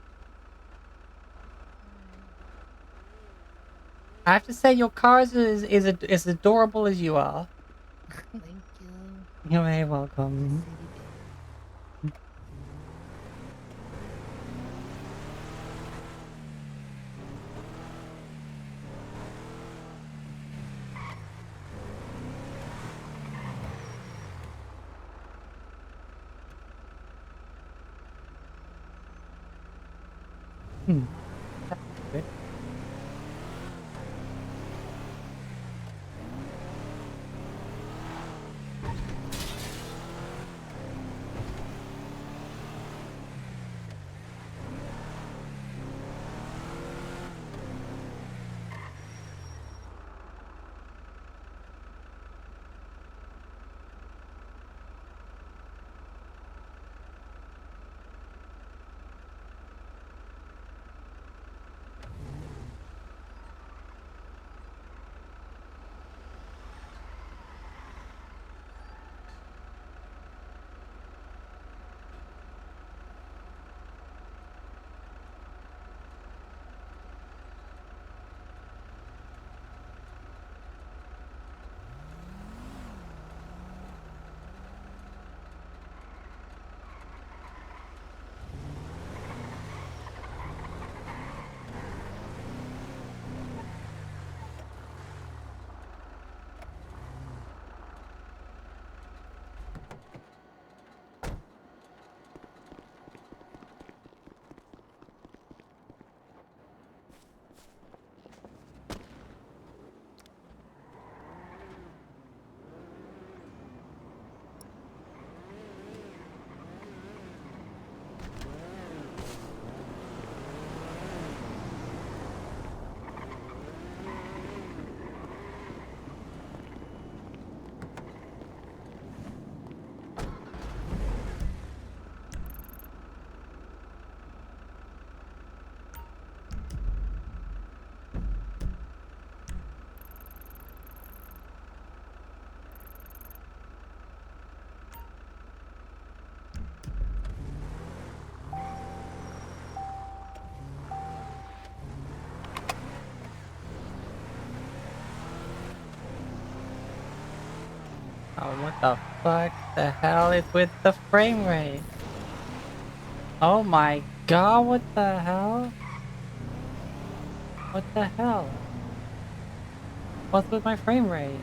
I have to say your car is as adorable as you are. Thank you. You're very welcome. Hmm. That's good. Oh, what the fuck the hell is with the frame rate? Oh my god, what the hell? What the hell? What's with my frame rate?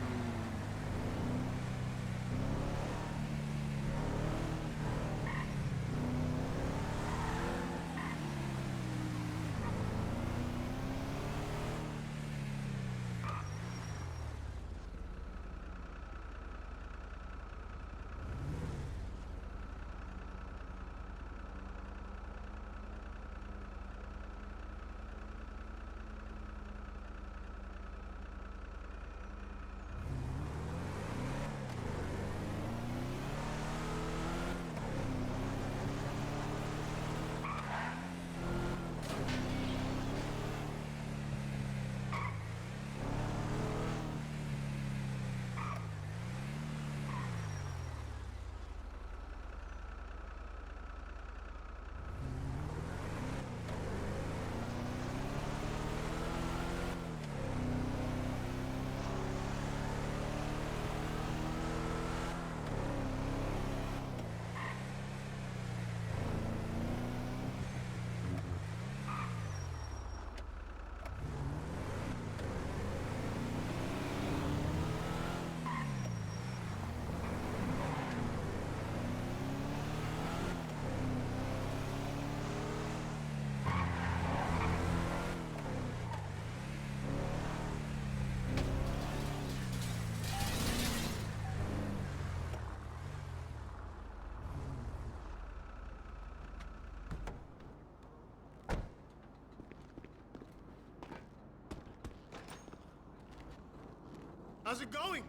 How's it going?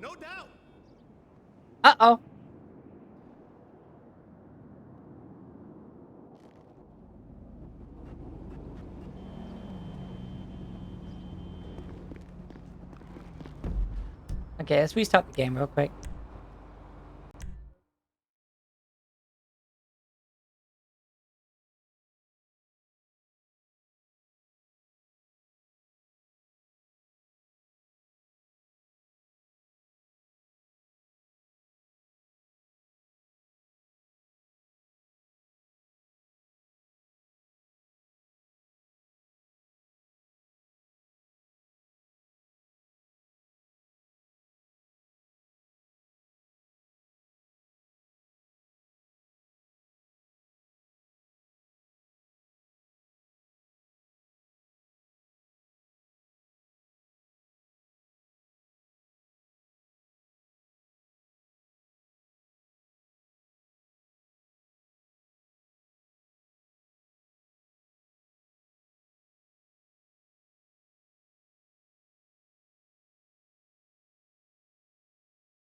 No doubt. Uh-oh. Okay, let's restart the game real quick.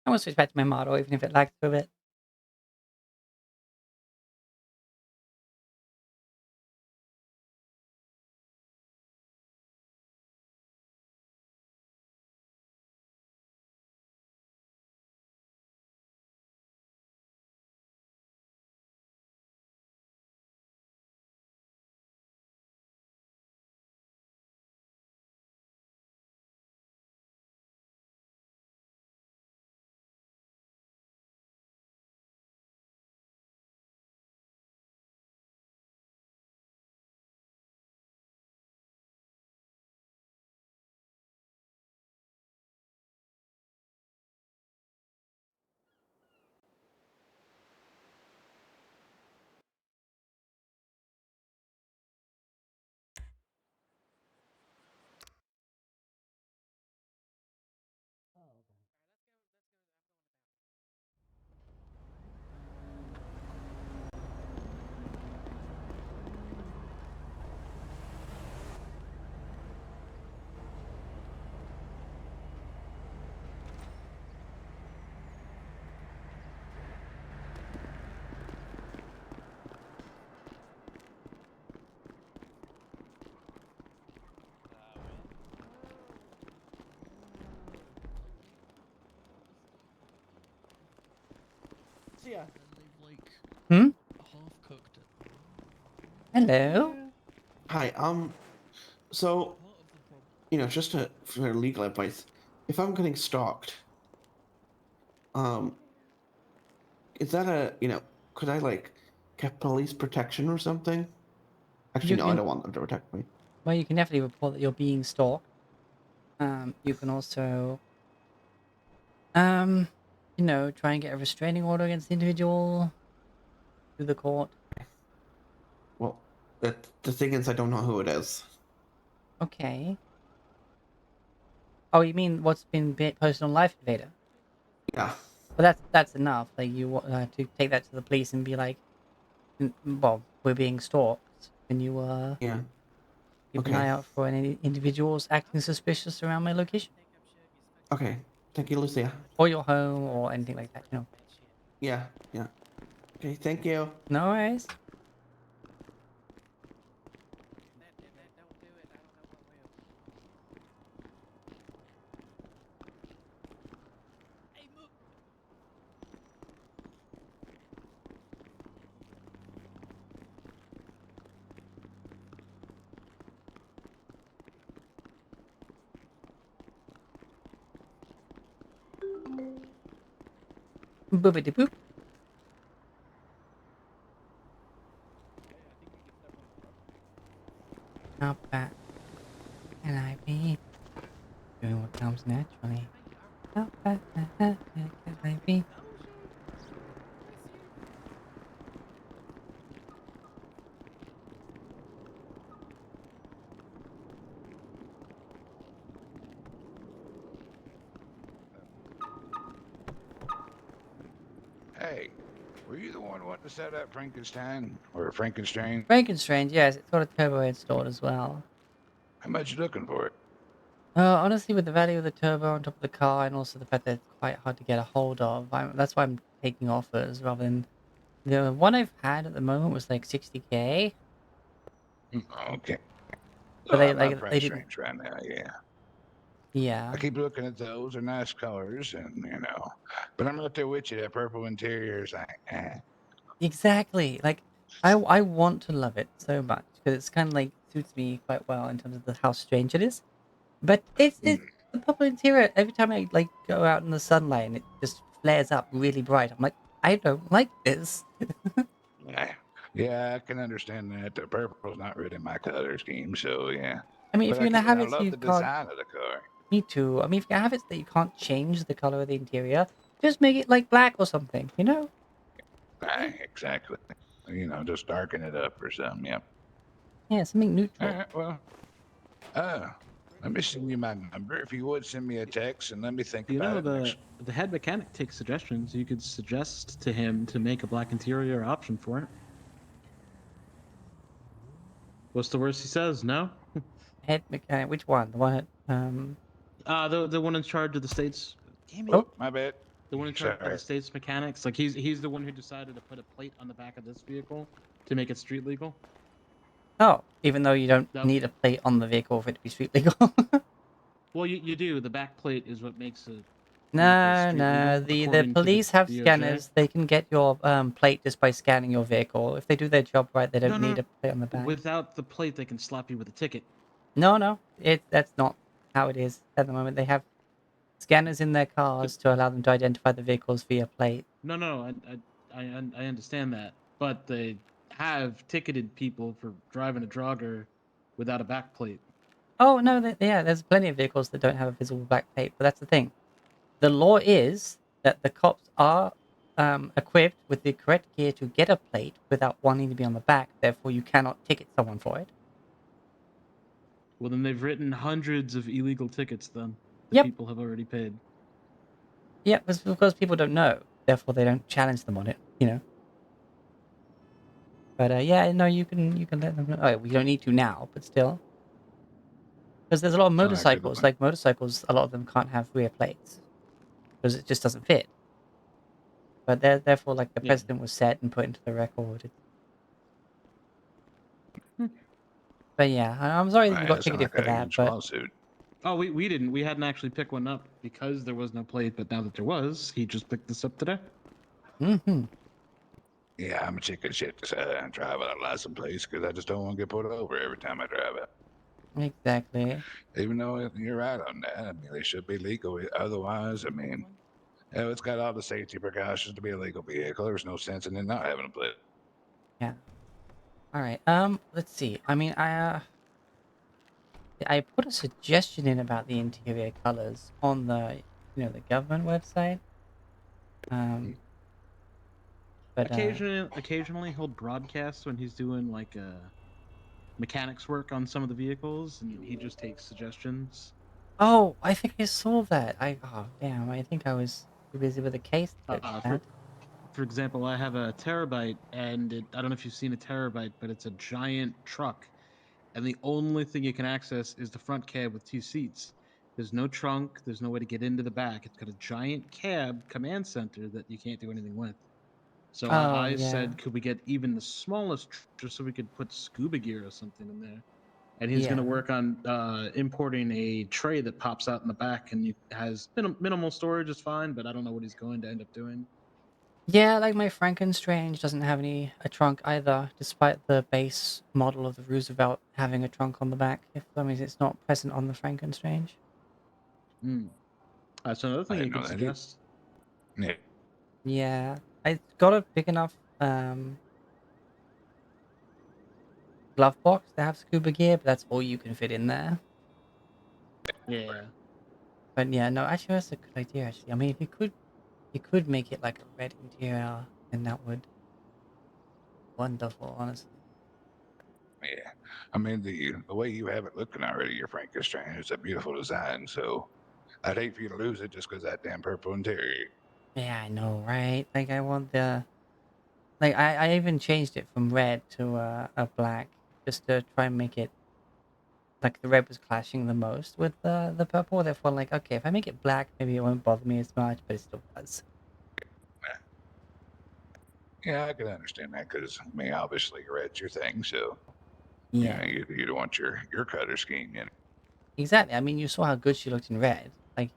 I will switch back to my model, even if it lags for a bit. So yeah. Hmm? Half cooked it. Hello. Hi. So, just for legal advice, if I'm getting stalked, um, is that could I get police protection or something? Actually, You no, I can, don't want them to protect me. well, you can definitely report that you're being stalked. You can also, try and get a restraining order against the individual through the court. Well, the thing is, I don't know who it is. Okay. Oh, you mean what's been posted on Life Invader? Yeah. Well, that's enough. Like you to take that to the police and be like, well, we're being stalked. Can you Yeah. keep an Okay. eye out for any individuals acting suspicious around my location Okay. Thank you, Lucia. or your home or anything like that? Yeah. Yeah. Okay. Thank you. No worries. Boopity boop. How fat can I be? Doing what comes naturally. How fat can I be? Hey, were you the one wanting to set up Frankenstein or Frankenstein? Frankenstein, yes, it's got a turbo installed as well. How much you looking for it? Honestly, with the value of the turbo on top of the car and also the fact that it's quite hard to get a hold of, that's why I'm taking offers rather than the one I've had at the moment was like 60K. Okay. But Well, my they price didn't. range right now, yeah. Yeah. I keep looking at those. They're nice colors, and but I'm right there with you. That purple interior is like, Exactly. Like I want to love it so much because it's kind of like suits me quite well in terms of how strange it is. But it's the purple interior. Every time I like go out in the sunlight and it just flares up really bright, I'm like, I don't like this. yeah, I can understand that. The purple's not really my color scheme, so yeah. I mean, if But you're gonna have I it so love you the can't. design of the car. Me too. I mean, if you have it so that you can't change the color of the interior, just make it like black or something. You know? Exactly. Just darken it up or something. Yep. Yeah, something All neutral. right. Well, let me send you my number. If you would send me a text and let me think You about know, it. the head mechanic takes suggestions. You could suggest to him to make a black interior option for it. What's the worst he says? No. Head mechanic. Which one? The one at The one in charge of the states. Oh, my bad. The one in charge of the Sorry. state's mechanics. Like he's the one who decided to put a plate on the back of this vehicle to make it street legal. Oh, even though you don't Nope. need a plate on the vehicle for it to be street legal. Well, you do. The back plate is what makes it. No, street no. legal, The according to police have DOJ. scanners. They can get your plate just by scanning your vehicle. If they do their job right, they don't need a plate on the back. Without the plate, they can slap you with a ticket. No. That's not how it is at the moment. They have scanners in their cars to allow them to identify the vehicles via plate. No. I understand that, but they have ticketed people for driving a drogger without a back plate. Oh no, yeah. There's plenty of vehicles that don't have a visible back plate, but that's the thing. The law is that the cops are equipped with the correct gear to get a plate without wanting to be on the back. Therefore, you cannot ticket someone for it. Well, then they've written hundreds of illegal tickets. Then that Yep. people have already paid. Yeah, it's because people don't know. Therefore, they don't challenge them on it. You know. But yeah, no, you can let them know. Oh, we don't need to now, but still, because there's a lot of motorcycles. Like motorcycles, a lot of them can't have rear plates because it just doesn't fit. But therefore, like the precedent was set and put into the record. But yeah, I'm sorry that you got ticketed for that. But lawsuit. Oh, we didn't. We hadn't actually picked one up because there was no plate. But now that there was, he just picked this up today. Mm-hmm. Yeah, I'm a chicken shit to drive without a license plate because I just don't want to get pulled over every time I drive it. Exactly. Even though you're right on that, I mean, they should be legal. Otherwise, I mean, it's got all the safety precautions to be a legal vehicle. There's no sense in it not having a plate. Yeah. All right. Let's see. I mean, I put a suggestion in about the interior colors on the the government website. But Occasionally he'll broadcast when he's doing like mechanics work on some of the vehicles, and he just takes suggestions. oh, I think I saw that. Oh damn, I think I was too busy with a case to catch that. For example, I have a terabyte, and I don't know if you've seen a terabyte, but it's a giant truck, and the only thing you can access is the front cab with 2 seats. There's no trunk. There's no way to get into the back. It's got a giant cab command center that you can't do anything with. So I yeah. said, could we get even the smallest, just so we could put scuba gear or something in there? And he's going to Yeah. work on importing a tray that pops out in the back and has minimal storage is fine, but I don't know what he's going to end up doing. Yeah, like my Frankenstrange doesn't have a trunk either, despite the base model of the Roosevelt having a trunk on the back. If for some reason it's not present on the Frankenstrange. That's another thing you can suggest. Yeah. Yeah, I got a big enough glove box to have scuba gear, but that's all you can fit in there. Yeah. But yeah, no, actually that's a good idea. Actually, I mean, if you could make it like a red interior, then that would be wonderful, honestly. Yeah. I mean, the way you have it looking already, your Frankenstein, is a beautiful design. So I'd hate for you to lose it just because that damn purple interior. Yeah, I know, right? Like I want the, like I even changed it from red to a black just to try and make it like the red was clashing the most with the purple. Therefore, like okay, if I make it black, maybe it won't bother me as much, but it still does. Yeah, I can understand that because, I mean, obviously red's your thing. So Yeah. you don't want your color scheme in. Exactly. I mean, you saw how good she looked in red. Like,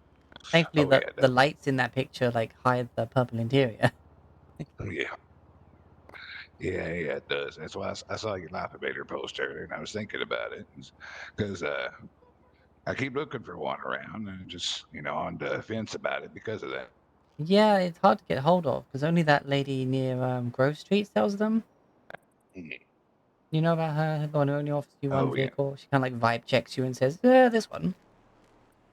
thankfully, Oh, yeah, the lights in that picture like hide the purple interior. Yeah. Yeah, it does. That's why I saw your Life Invader post earlier, and I was thinking about it because I keep looking for one around, and just on the fence about it because of that. Yeah, it's hard to get hold of because only that lady near Grove Street sells them. You know about her? The one who only offers you one Oh, yeah. vehicle. She kind of like vibe checks you and says, "Yeah, this one."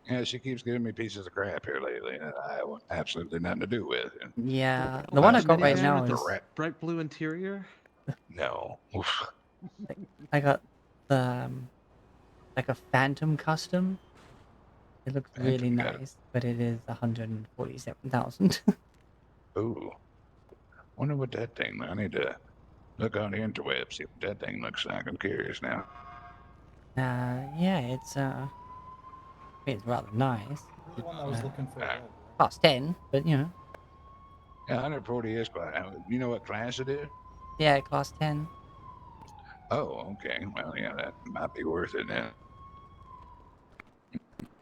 Yeah, she keeps giving me pieces of crap here lately that I want absolutely nothing to do with. And Yeah, the one I got right now is bright blue interior. No. I got the like a Phantom Custom. It looks really nice, but it is 147,000. Ooh. Wonder what that thing. I need to look on the interweb, see what that thing looks like. I'm curious now. Yeah, it's rather nice. The one I was looking for. Cost 10, but you know. Yeah, 140 is quite. You know what class it is? Yeah, class 10. Oh, okay. Well, yeah, that might be worth it then.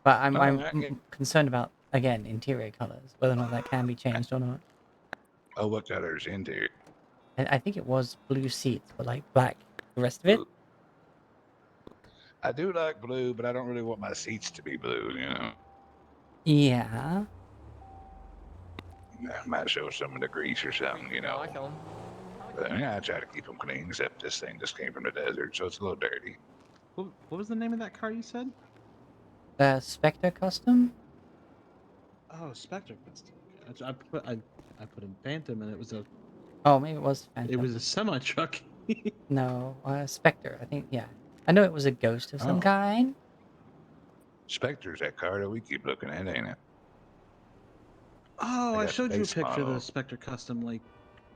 But I'm All I'm right. concerned about, again, interior colors, whether or not that can be changed or not. Oh, what color's interior? I think it was blue seats, but like black the rest of it. I do like blue, but I don't really want my seats to be blue. You know. Yeah. I might show some of the grease or something. You know. But yeah, I try to keep them clean. Except this thing just came from the desert, so it's a little dirty. What was the name of that car you said? Spectre Custom. Oh, Spectre Custom. Okay. I put in Phantom and it was a Oh, maybe it was Phantom. It was a semi truck. No, Spectre. I think, yeah. I know it was a ghost of some kind. Spectre's that car that we keep looking at, ain't it? Oh, I I got showed you a base picture of the model. Spectre Custom like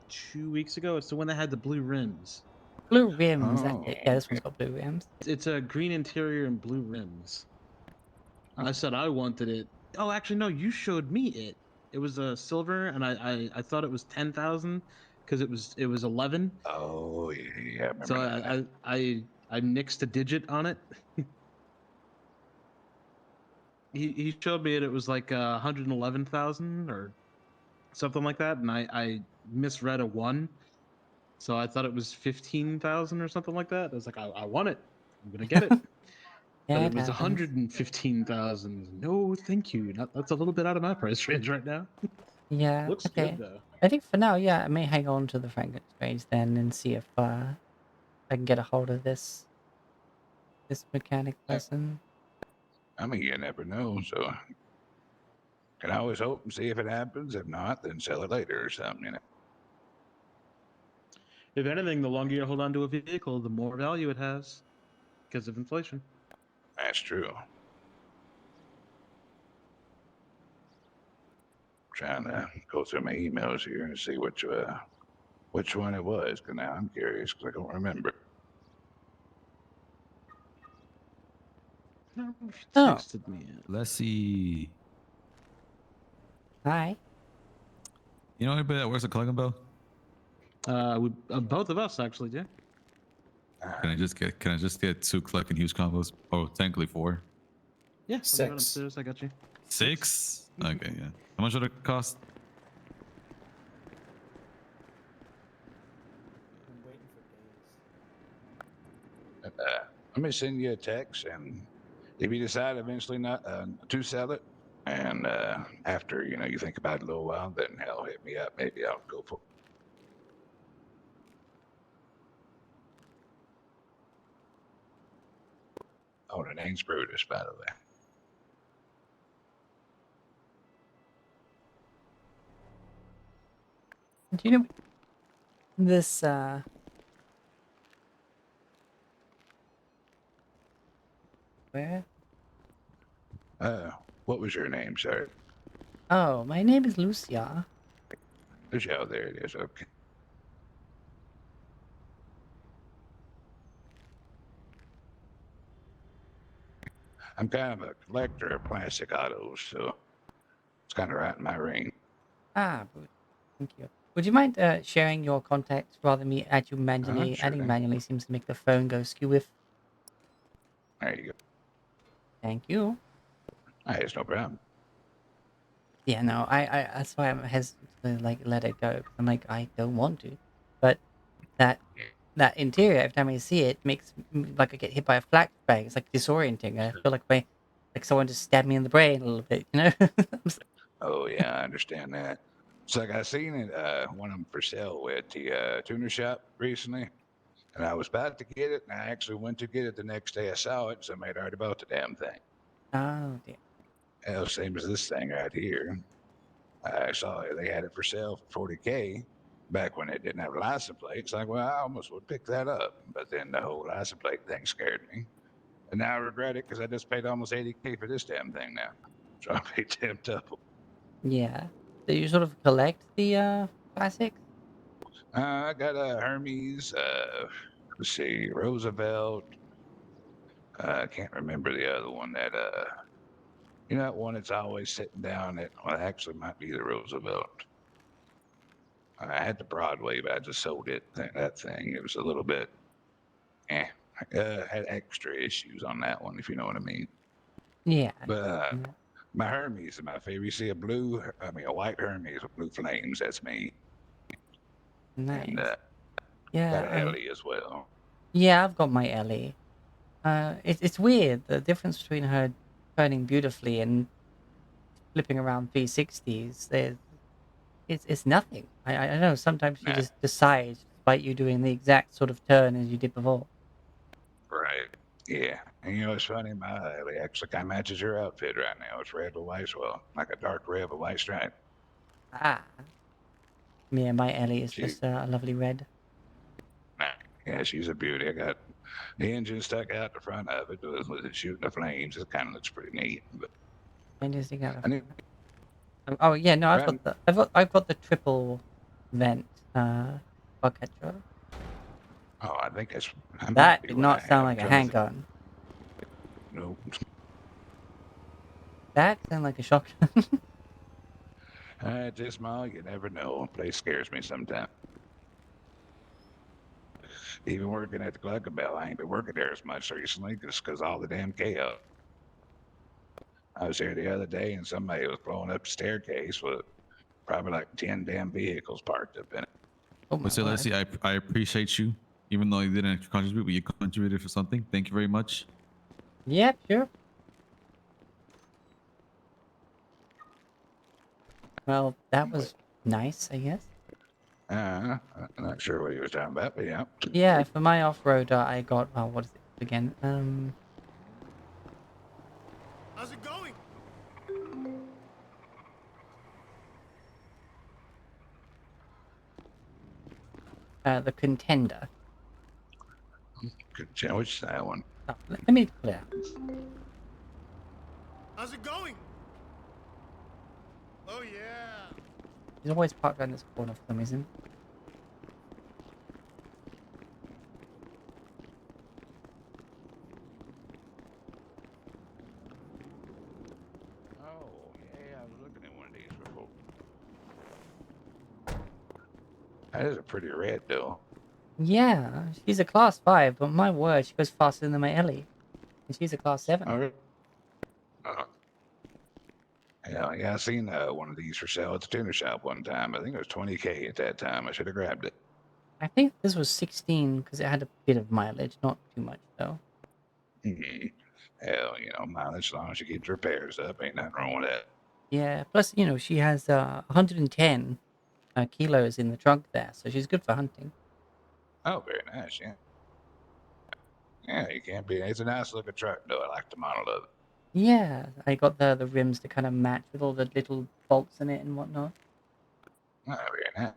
2 weeks ago. It's the one that had the blue rims. Blue rims, that's Oh, it. Yeah, this one's got blue rims. It's a green interior and blue rims. I said I wanted it. Oh, actually, no. You showed me it. It was a silver, and I thought it was 10,000 because it was 11. Oh yeah, I remember So that. I nixed a digit on it. He showed me it. It was like 111,000 or something like that, and I misread a one, so I thought it was 15,000 or something like that. I was like, I want it. I'm gonna get it. Yeah, But it it was happens. 115,000. No, thank you. That's a little bit out of my price range right now. Yeah, Looks okay. good though. I think for now, yeah, I may hang on to the Frankensteins then and see if I can get a hold of this mechanic person. I mean, you never know, so can always hope and see if it happens. If not, then sell it later or something. You know. If anything, the longer you hold on to a vehicle, the more value it has because of inflation. That's true. Trying to go through my emails here and see which one it was. Cause now I'm curious because I don't remember. No, she Oh. texted me. Let's see. Hi. You know anybody that works at Clugging Bell? Both of us actually do. Can I just get 2 Cluck and Hughes combos? Oh, technically 4. Yeah, I'm going upstairs. I got you. 6? Okay, yeah. How much would it cost? Let me send you a text, and if you decide eventually not to sell it, and after you think about it a little while, then hell, hit me up. Maybe I'll go for. Oh, the name's Brutus, by the way. Do you know this where? What was your name, sir? Oh, my name is Lucia. Lucia, there it is. Okay. I'm kind of a collector of plastic autos, so it's kind of right in my range. Ah, good. Thank you. Would you mind sharing your contacts rather than me add you manually? Sure Adding thing. manually seems to make the phone go skew if. There you go. Thank you. Hey, it's no problem. Yeah, no, I that's why I'm hesitant to like let it go. 'Cause I'm like, I don't want to, but that interior every time I see it makes like I get hit by a flashbang. It's like disorienting. I feel like someone just stabbed me in the brain a little bit, you know? Oh yeah, I understand that. So like I seen it, one of them for sale at the tuner shop recently, and I was about to get it, and I actually went to get it the next day I saw it, and somebody had already bought the damn thing. Oh dear. Hell, same as this thing right here. I saw it, they had it for sale for $40K back when it didn't have a license plate. It's like, well, I almost would pick that up, but then the whole license plate thing scared me, and now I regret it because I just paid almost $80K for this damn thing now, so I paid damn double. Yeah. Do you sort of collect the classics? I got a Hermes. Let's see, Roosevelt. I can't remember the other one. That one that's always sitting down. Well, actually, might be the Roosevelt. I had the Broadway, but I just sold it. That thing, it was a little bit, had extra issues on that one, if you know what I mean. Yeah. But my Hermes is my favorite. You see a a white Hermes with blue flames. That's me. Nice. And got Yeah. an Ellie as well. Yeah, I've got my Ellie. It's weird the difference between her turning beautifully and flipping around 360s. It's nothing. I don't know. Sometimes she just decides, despite you doing the exact sort of turn as you did before. Right. Yeah. And you know, it's funny, my Ellie actually kind of matches your outfit right now. It's red with white swell, like a dark red with white stripe. Ah. Yeah, my Ellie is She, just a lovely red. yeah, she's a beauty. I got the engine stuck out the front of it with it shooting the flames. It kind of looks pretty neat. But Interesting. I need, Oh yeah, no, right, I've got the triple vent bugcatcher. oh, I think that's that might That be did what I not sound have. like a I'm trying to think. handgun. Nope. That sounded like a shotgun. This small, you never know. Place scares me sometimes. Even working at the Cluckin' Bell, I ain't been working there as much recently just because all the damn chaos. I was here the other day and somebody was blowing up the staircase with probably like 10 damn vehicles parked up in it. Oh my But so, word. Leslie, I appreciate you, even though you didn't contribute, but you contributed for something. Thank you very much. Yep, sure. Well, that was nice, I guess. I'm not sure what he was talking about, but yeah. Yeah, for my off-road, I got what is it again? How's it going? The Contender. Which that one? Oh, let me pull it out. How's it going? Oh yeah. He's always parked around this corner for some reason. Oh, yeah, I was looking at one of these before. That is a pretty red, though. Yeah, she's a class 5, but my word, she goes faster than my Ellie. And she's a class 7. Oh, really? Yeah, I seen one of these for sale at the tuner shop one time. I think it was 20K at that time. I should have grabbed it. I think this was 16 because it had a bit of mileage, not too much though. Hell, mileage as long as you keep the repairs up, ain't nothing wrong with that. Yeah, plus, she has 110 kilos in the trunk there, so she's good for hunting. Oh, very nice, yeah. Yeah, you can't be. It's a nice looking truck, though. I like the model of it. Yeah, I got the rims to kind of match with all the little bolts in it and whatnot. Oh, very nice.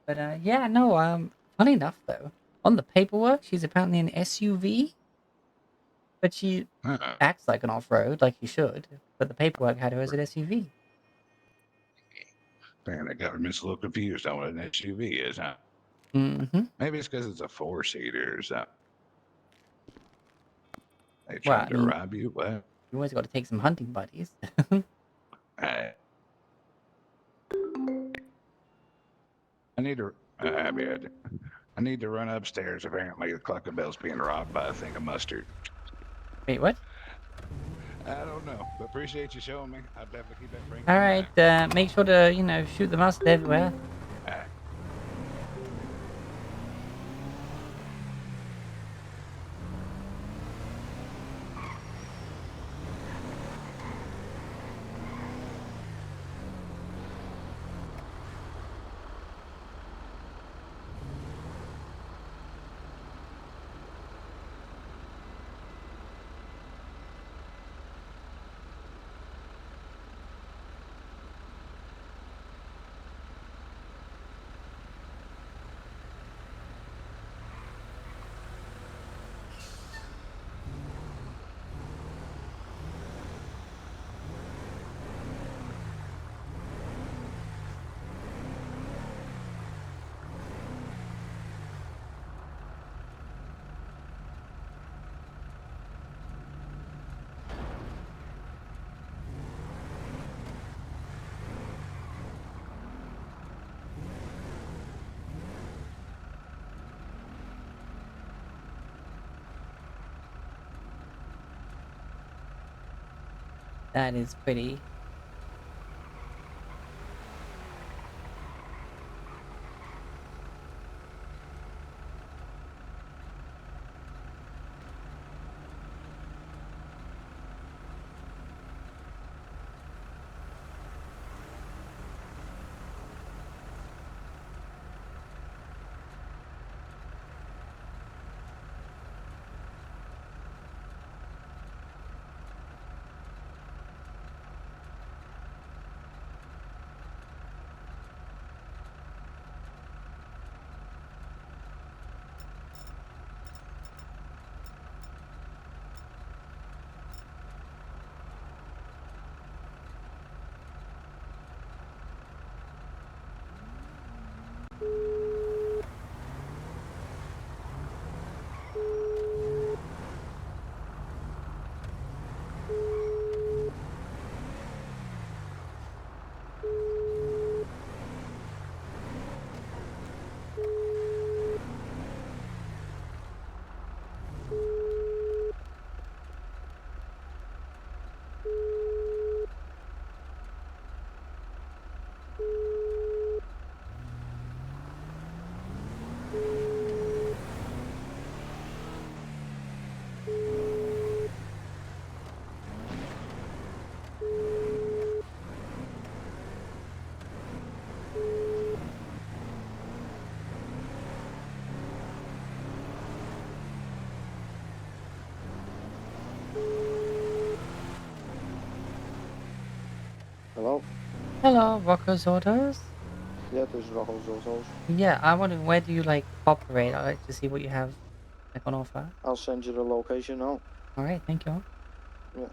But yeah, no, funny enough though, on the paperwork, she's apparently an SUV, but she acts like an off-road, like you should. But the paperwork had her as an SUV. Apparently, the government's a little confused on what an SUV is, huh? Mm-hmm. Maybe it's because it's a 4-seater or something. They Well, tried to rob you? What? You always got to take some hunting buddies. I need to. I need to run upstairs. Apparently, the Cluckin' Bell's being robbed by a thing of mustard. Wait, what? I don't know, but appreciate you showing me. I'll definitely keep that bring. All right, make sure to shoot the mustard everywhere. That is pretty. Hello? Hello, Rocco's Autos. Yeah, this is Rocco's Autos. Yeah, I wonder where do you like operate? I like to see what you have like on offer. I'll send you the location now. All right, thank you. Yeah.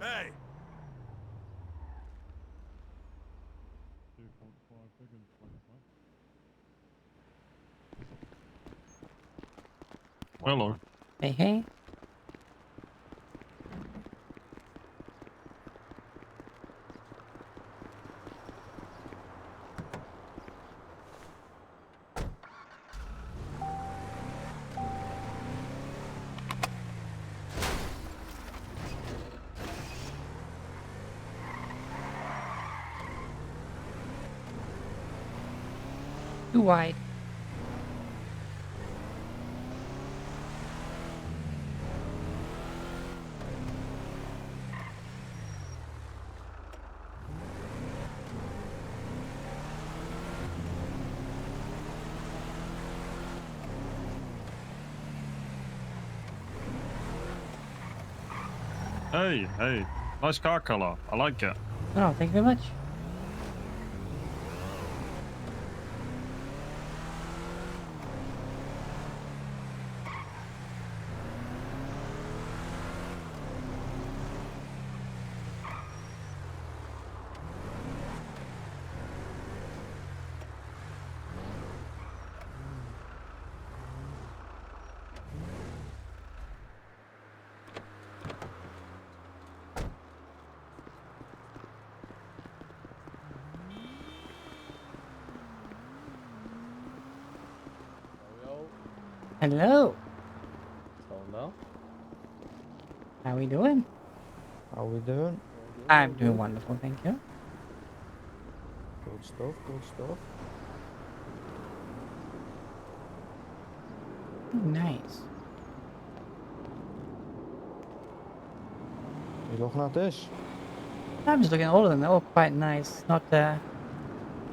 Hey! 2.5 seconds, 25. Hello. Hey, hey. Too wide. Hey, hey. Nice car color. I like it. Oh, thank you very much. Hello. Hello. How we doing? How we doing? I'm doing wonderful, thank you. Good stuff, good stuff. Nice. You looking at this? I'm just looking at all of them. They're all quite nice. Not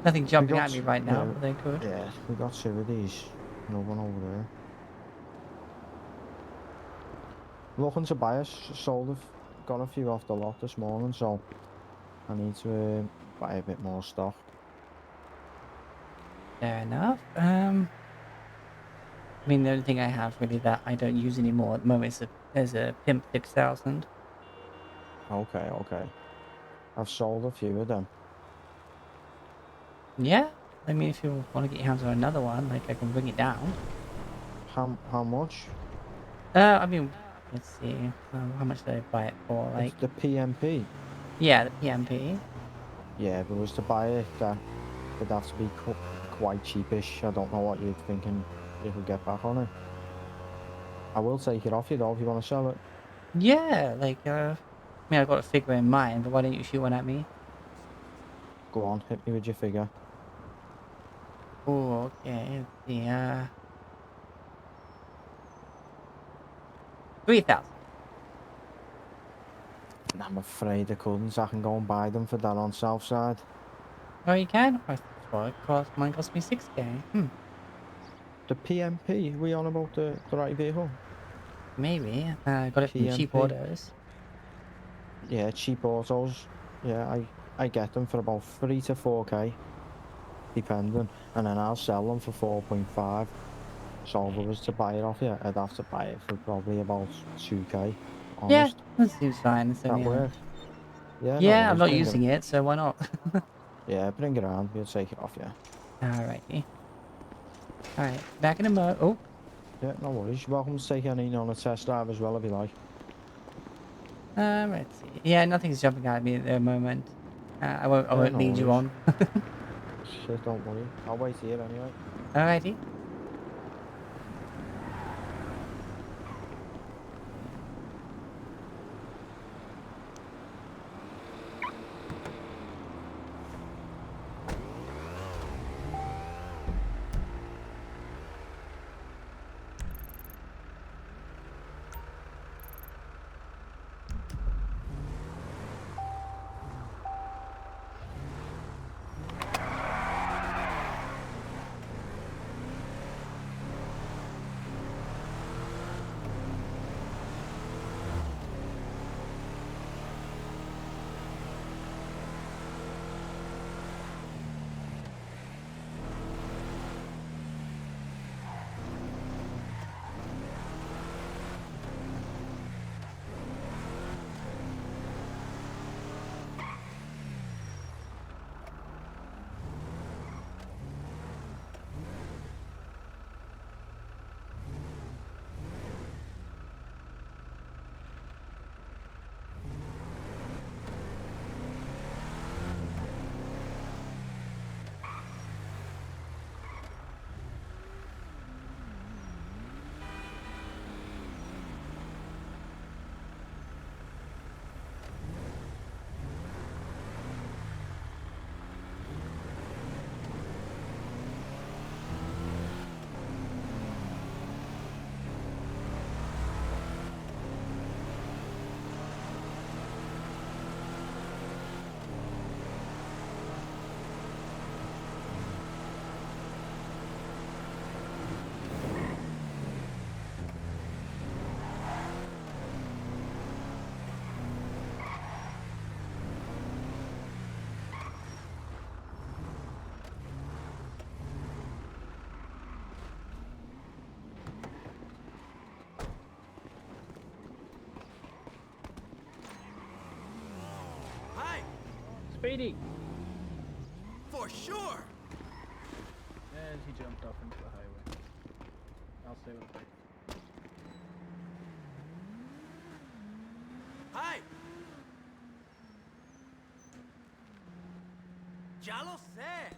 nothing jumping got at me right now, yeah, but they're good. Yeah, we got two of these. No one over there. Looking to buy us. Got a few off the lot this morning, so I need to buy a bit more stock. Fair enough. I mean, the only thing I have really that I don't use anymore at the moment is a Pimp 6000. Okay, okay. I've sold a few of them. Yeah, I mean, if you want to get your hands on another one, like I can bring it down. How much? I mean, let's see. How much did I buy it for? Like, It's the PMP. yeah, the PMP. Yeah, if it was to buy it, it'd have to be quite cheapish. I don't know what you're thinking you could get back on it. I will take it off you though if you want to sell it. Yeah, like, I mean, I've got a figure in mind, but why don't you shoot one at me? Go on, hit me with your figure. Oh, okay. Let's see. 3,000. I'm afraid I couldn't. I can go and buy them for that on Southside. Oh, you can? I thought it cost, mine cost me 6k. The PMP? Are we on about the right vehicle? Maybe. I got it from cheap PMP. autos. Yeah, cheap autos. Yeah, I get them for about 3 to 4k, depending, and then I'll sell them for 4.5. So if I was to buy it off you, I'd have to buy it for probably about 2k. Yeah, Honest. that seems fine. So, That yeah. work? Yeah, no Yeah, I'm worries. not Bring using it, so why not? Yeah, bring it around. We'll take it off you. Alrighty. Alright, back in a mo. Oh. Yeah, no worries. You're welcome to take any on a test drive as well if you like. Let's see. Yeah, nothing's jumping at me at the moment. I won't Yeah, no lead you worries. on. Shit, don't worry. I'll wait here anyway. Alrighty. Hi, Speedy! for sure. And he jumped off into the highway. I'll stay with him. Hi. Ya lo sé.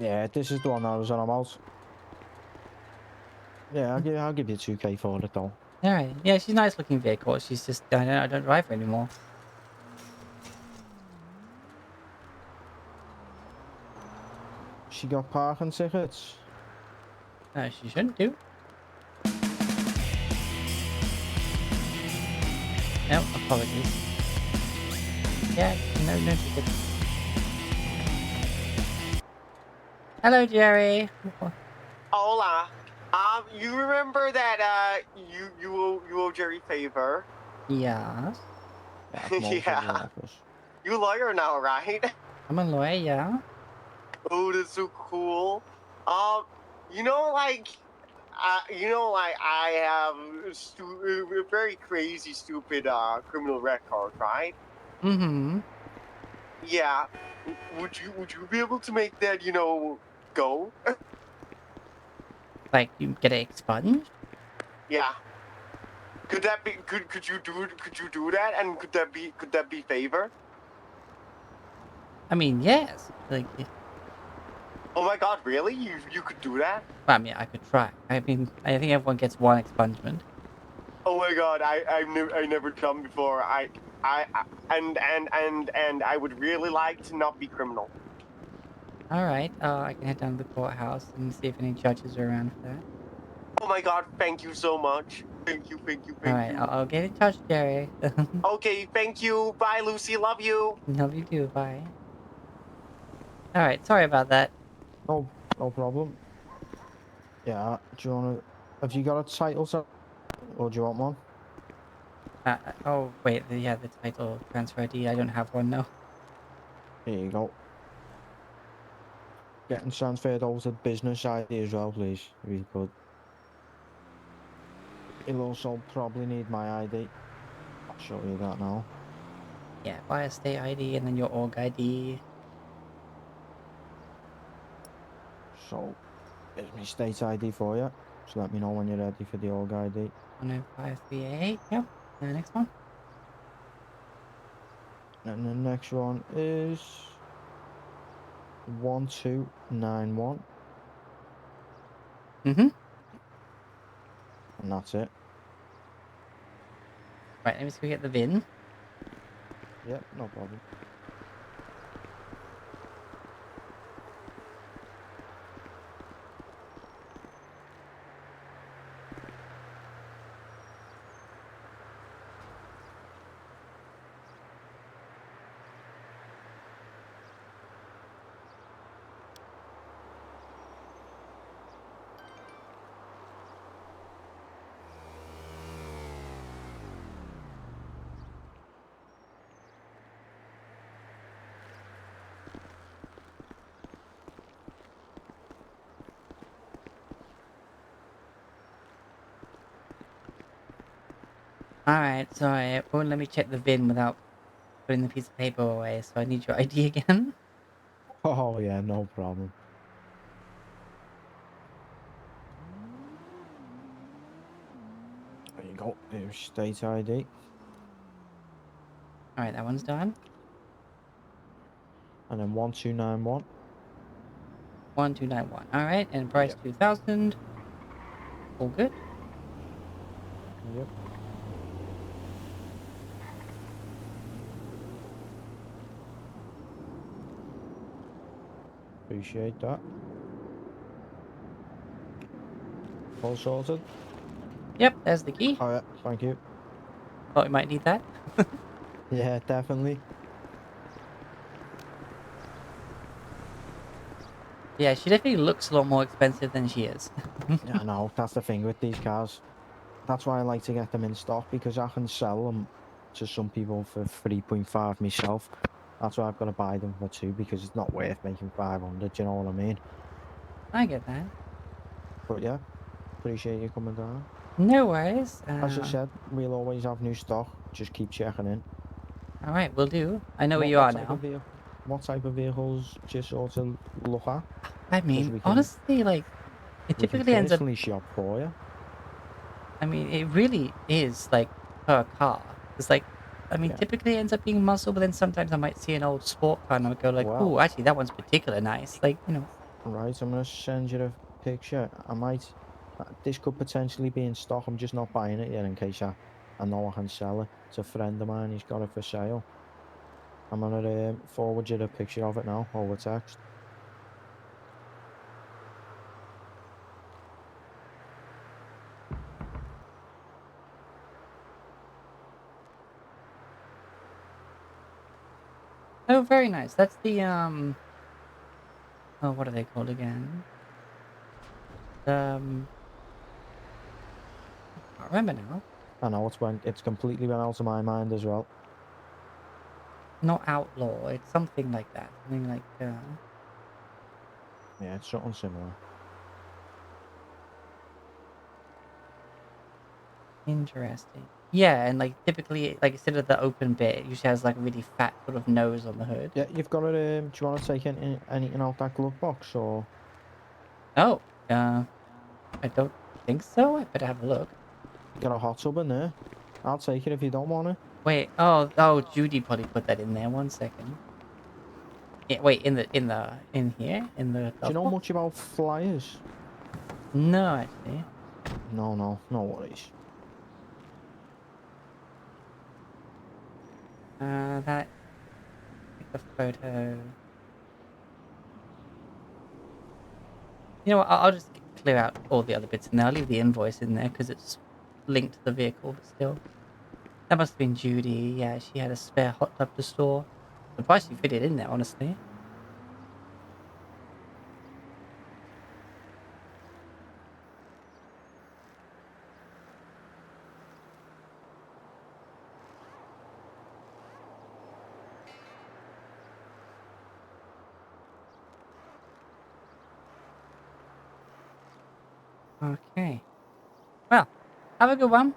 Yeah, this is the one I was on about. Yeah, I'll give you 2K for it though. All right. Yeah, she's a nice looking vehicle. She's just I don't drive her anymore. She got parking tickets. She shouldn't do. No, apologies. Yeah, no tickets. Hello, Jerry. Hola. You remember that you owe Jerry favor? Yes. Yeah. You lawyer now, right? I'm a lawyer, yeah. Oh, that's so cool. You know, like, I have a very crazy, stupid criminal record, right? Mm-hmm. Yeah. Would you be able to make that, go? Like you get it expunged? Yeah. Could that be? Could you do that? And could that be favor? I mean, yes. Like, Oh my God, really? You could do that? I mean, I could try. I mean, I think everyone gets one expungement. Oh my God, I never done before. And I would really like to not be criminal. All right. I can head down to the courthouse and see if any judges are around for that. Oh my God, thank you so much. Thank you. All right. I'll get in touch, Jerry. Okay, thank you. Bye, Lucy. Love you. Love you too. Bye. All right. Sorry about that. No problem. Yeah, do you wanna? Have you got a title, sir? Or do you want one? Oh wait. Yeah, the title transfer ID. I don't have one. No. Here you go. Getting transferred over to business ID as well, please, if you could. You'll also probably need my ID. I'll show you that now. Yeah. Buy a state ID and then your org ID. So, here's my state ID for you. Just let me know when you're ready for the org ID. 10538. Yep. And the next one. And the next one is 1291. Mm-hmm. And that's it. Right. Let me just go get the VIN. Yep, no problem. Alright, sorry, it won't let me check the VIN without putting the piece of paper away, so I need your ID again. Oh, yeah, no problem. There you go. There's state ID. Alright, that one's done. And then 1291. 1291. Alright, and price 2000. All good. Yep. Appreciate that. All sorted? Yep, there's the key. Alright, thank you. Thought we might need that. Yeah, definitely. Yeah, she definitely looks a lot more expensive than she is. Yeah, I know, that's the thing with these cars. That's why I like to get them in stock, because I can sell them to some people for 3.5 myself. That's why I've got to buy them for 2, because it's not worth making 500, you know what I mean? I get that. But yeah, appreciate you coming down. No worries. As I said, we'll always have new stock. Just keep checking in. Alright, will do. I know where you are type now. of what type of vehicles do you sort of look at? I mean, honestly, like, it we can typically ends up... personally shop for you. I mean, it really is, like, per car. It's like, I mean, typically it ends up being muscle, but then sometimes I might see an old sport car and I'll go like, Wow. oh, actually, that one's particularly nice. Like, you know. Right, I'm gonna send you a picture. I might. This could potentially be in stock. I'm just not buying it yet in case I know I can sell it. It's a friend of mine. He's got it for sale. I'm gonna forward you the picture of it now over text. Oh, very nice. That's the oh, what are they called again? I can't remember now. I know it's completely went out of my mind as well. Not outlaw. It's something like that. Something like Yeah, it's something similar. interesting. Yeah, and like typically, like instead of the open bit, it usually has like a really fat sort of nose on the hood. Yeah, you've got it. Do you want to take anything out that glove box or? Oh, I don't think so. I better have a look. Got a hot tub in there. I'll take it if you don't want it. Wait. Oh, Judy probably put that in there. 1 second. Yeah. Wait. In here in the. Do you know much about flyers? No, actually. No worries. That. Take a photo. You know what? I'll just clear out all the other bits in there. I'll leave the invoice in there because it's linked to the vehicle, but still. That must have been Judy. Yeah, she had a spare hot tub to store. Surprised she fit it in there, honestly. Okay. Well, have a good one.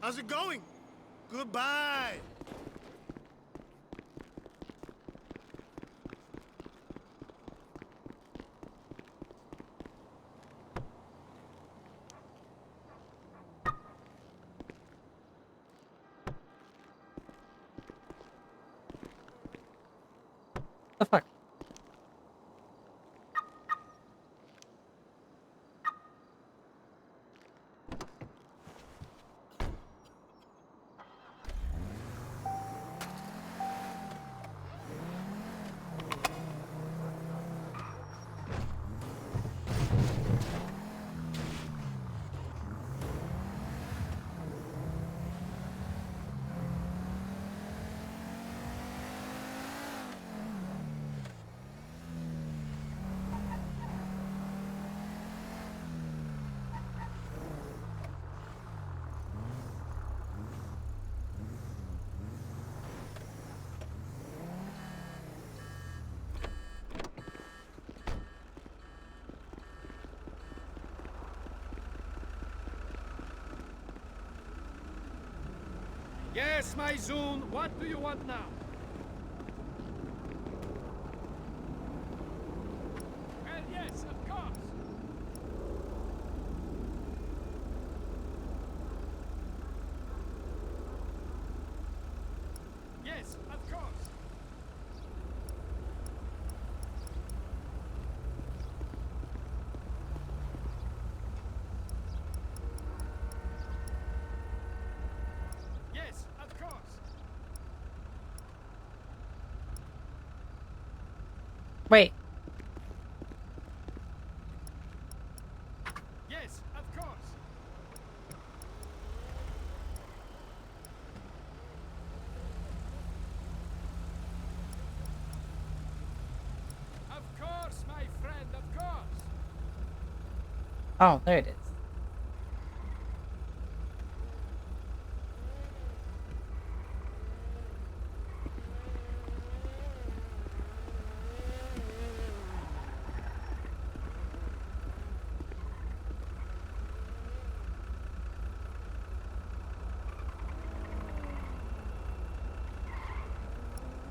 How's it going? Goodbye. The fuck? Yes, my Zune. What do you want now? Well, yes, of course. Yes, of course. Yes, of course. Wait. Yes, of course. Of course, my friend, of course. Oh, there it is.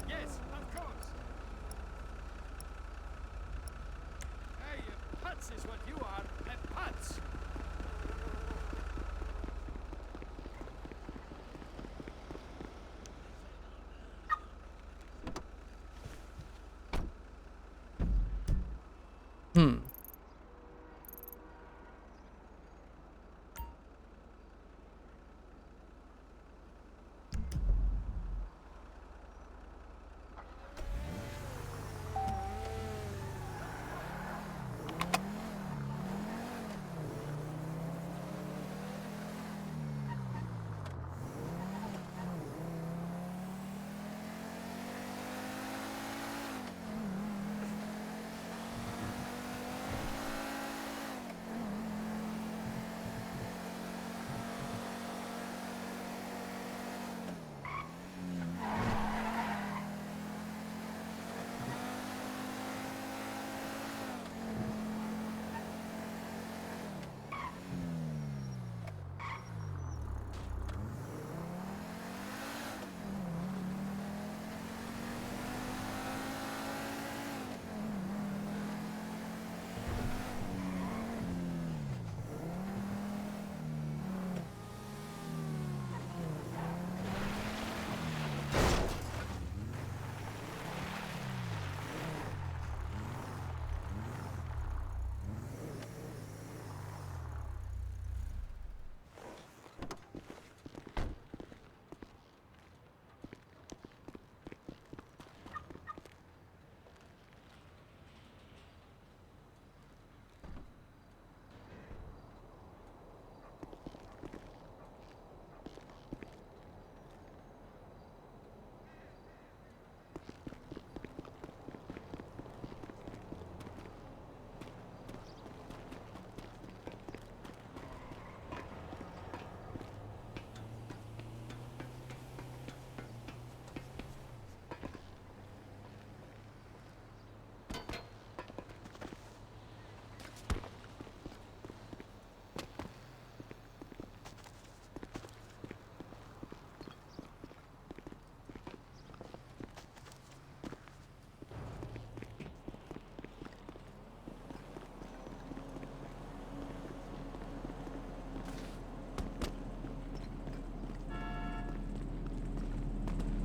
Yes, of course. Hey, putz is what you are, a putz. Hmm.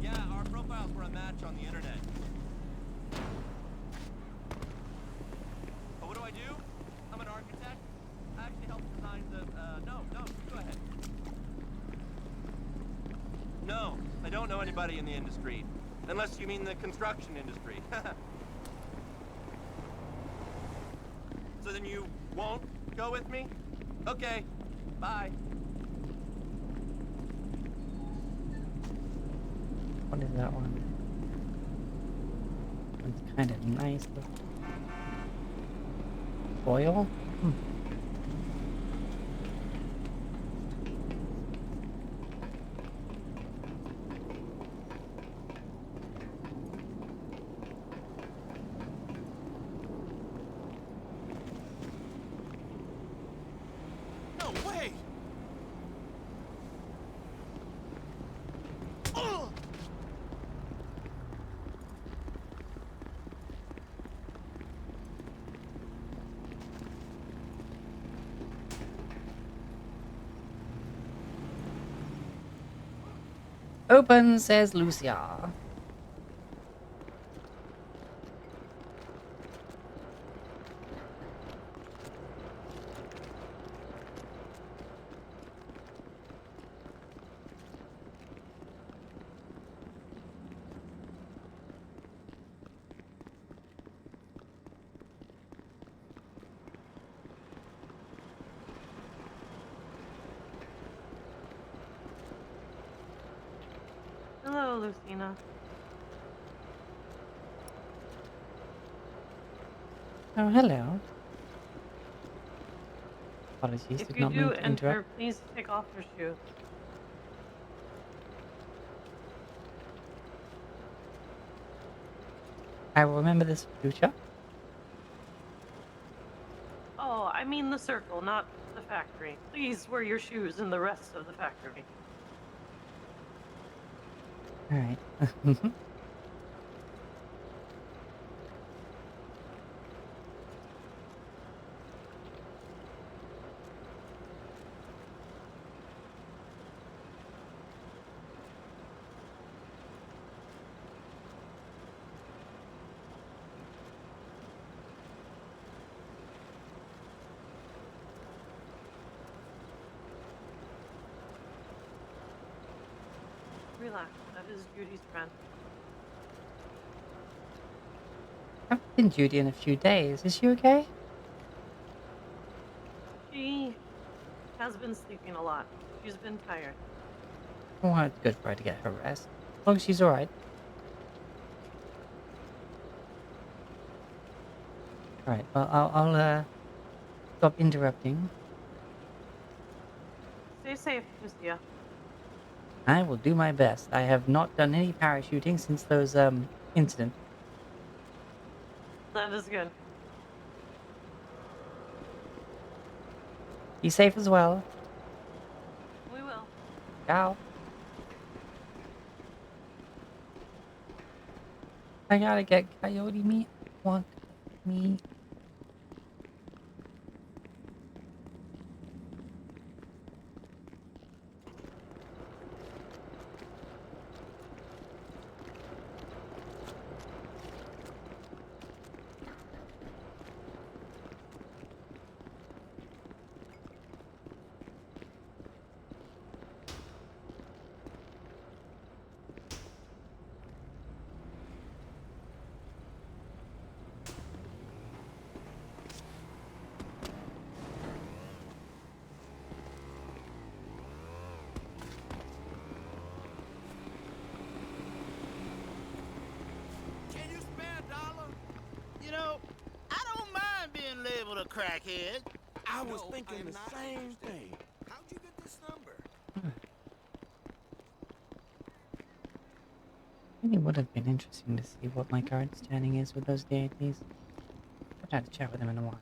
Yeah, our profiles were a match on the internet. Oh, what do I do? I'm an architect. I actually helped design the, no, go ahead. No, I don't know anybody in the industry. Unless you mean the construction industry. So then you won't go with me? Okay, bye. What is that one? It's kind of nice. Oil? Hmm. No way! Open, says Lucia. Hello, Lucina. Oh, hello. Apologies, If did you not mean do to enter, interrupt. please take off your shoes. I will remember this for future. Oh, I mean the circle, not the factory. Please wear your shoes in the rest of the factory. Alright. Relax, that is Judy's friend. I haven't seen Judy in a few days. Is she okay? She has been sleeping a lot. She's been tired. Oh, it's good for her to get her rest. As long as she's alright. Alright, well, I'll stop interrupting. Stay safe, Lucia. I will do my best. I have not done any parachuting since those, incidents. That is good. Be safe as well. We will. Ciao. I gotta get coyote meat. Want meat. Can you spare a dollar? You know, I don't mind being labeled a crackhead. I was thinking the same thing. How'd you get this number? Really would have been interesting to see what my current standing is with those deities. I've had a chat with them in a while.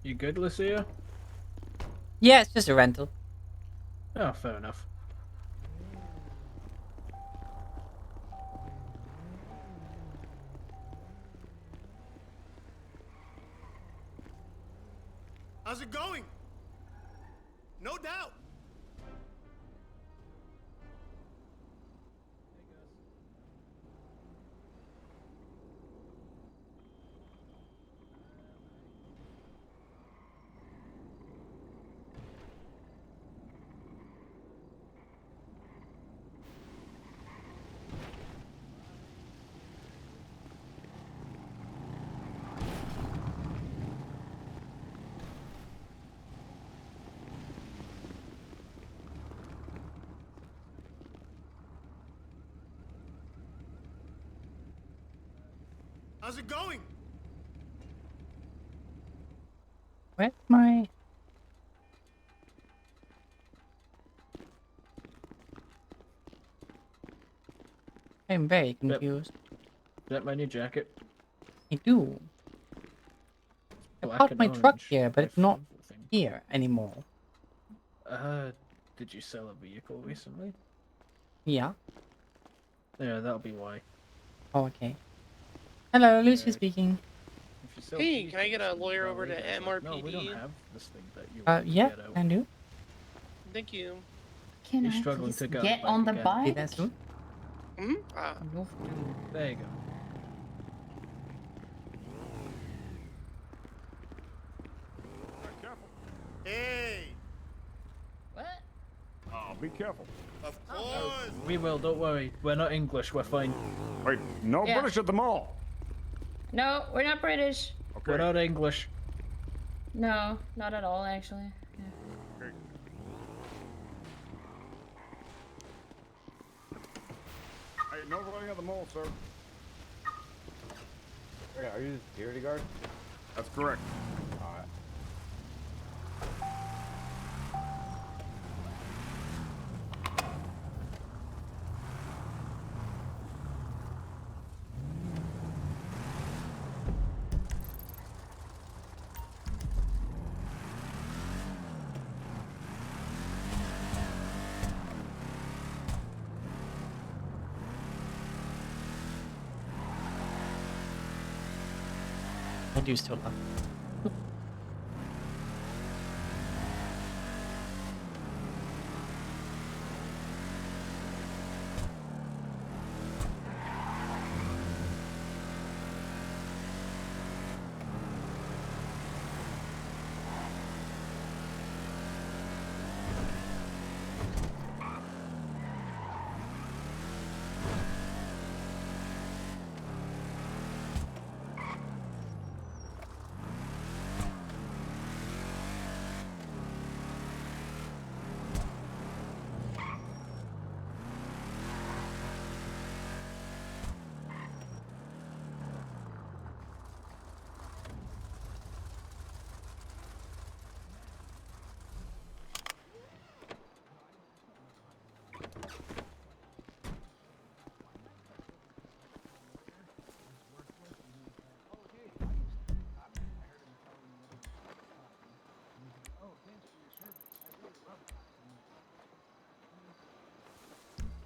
You good, Lucia? Yeah, it's just a rental. Oh, fair enough. How's it going? No doubt. How's it going? Where's my... I'm very confused. Is that my new jacket? I do. I Black parked and my truck orange. here, but My it's not favourite thing. here anymore. Did you sell a vehicle recently? Yeah. Yeah, that'll be why. Oh, okay. Hello, Lucy speaking. If you sell Hey, can I get a vehicles, lawyer well, over to agents like, no, we don't MRPD? have this thing that you Yeah, get out. can do. Thank you. Can You're I struggling please to get on the See bike? that soon? Hmm? There you go. Hey. What? Oh, be careful. Of course. We will, don't worry. We're not English, we're fine. Wait, no Yeah. British at the mall. No, we're not British. We're not English. No, not at all, actually. Yeah. Hey, no running at the mall, sir. Hey, are you the security guard? That's correct. Alright. I do still love.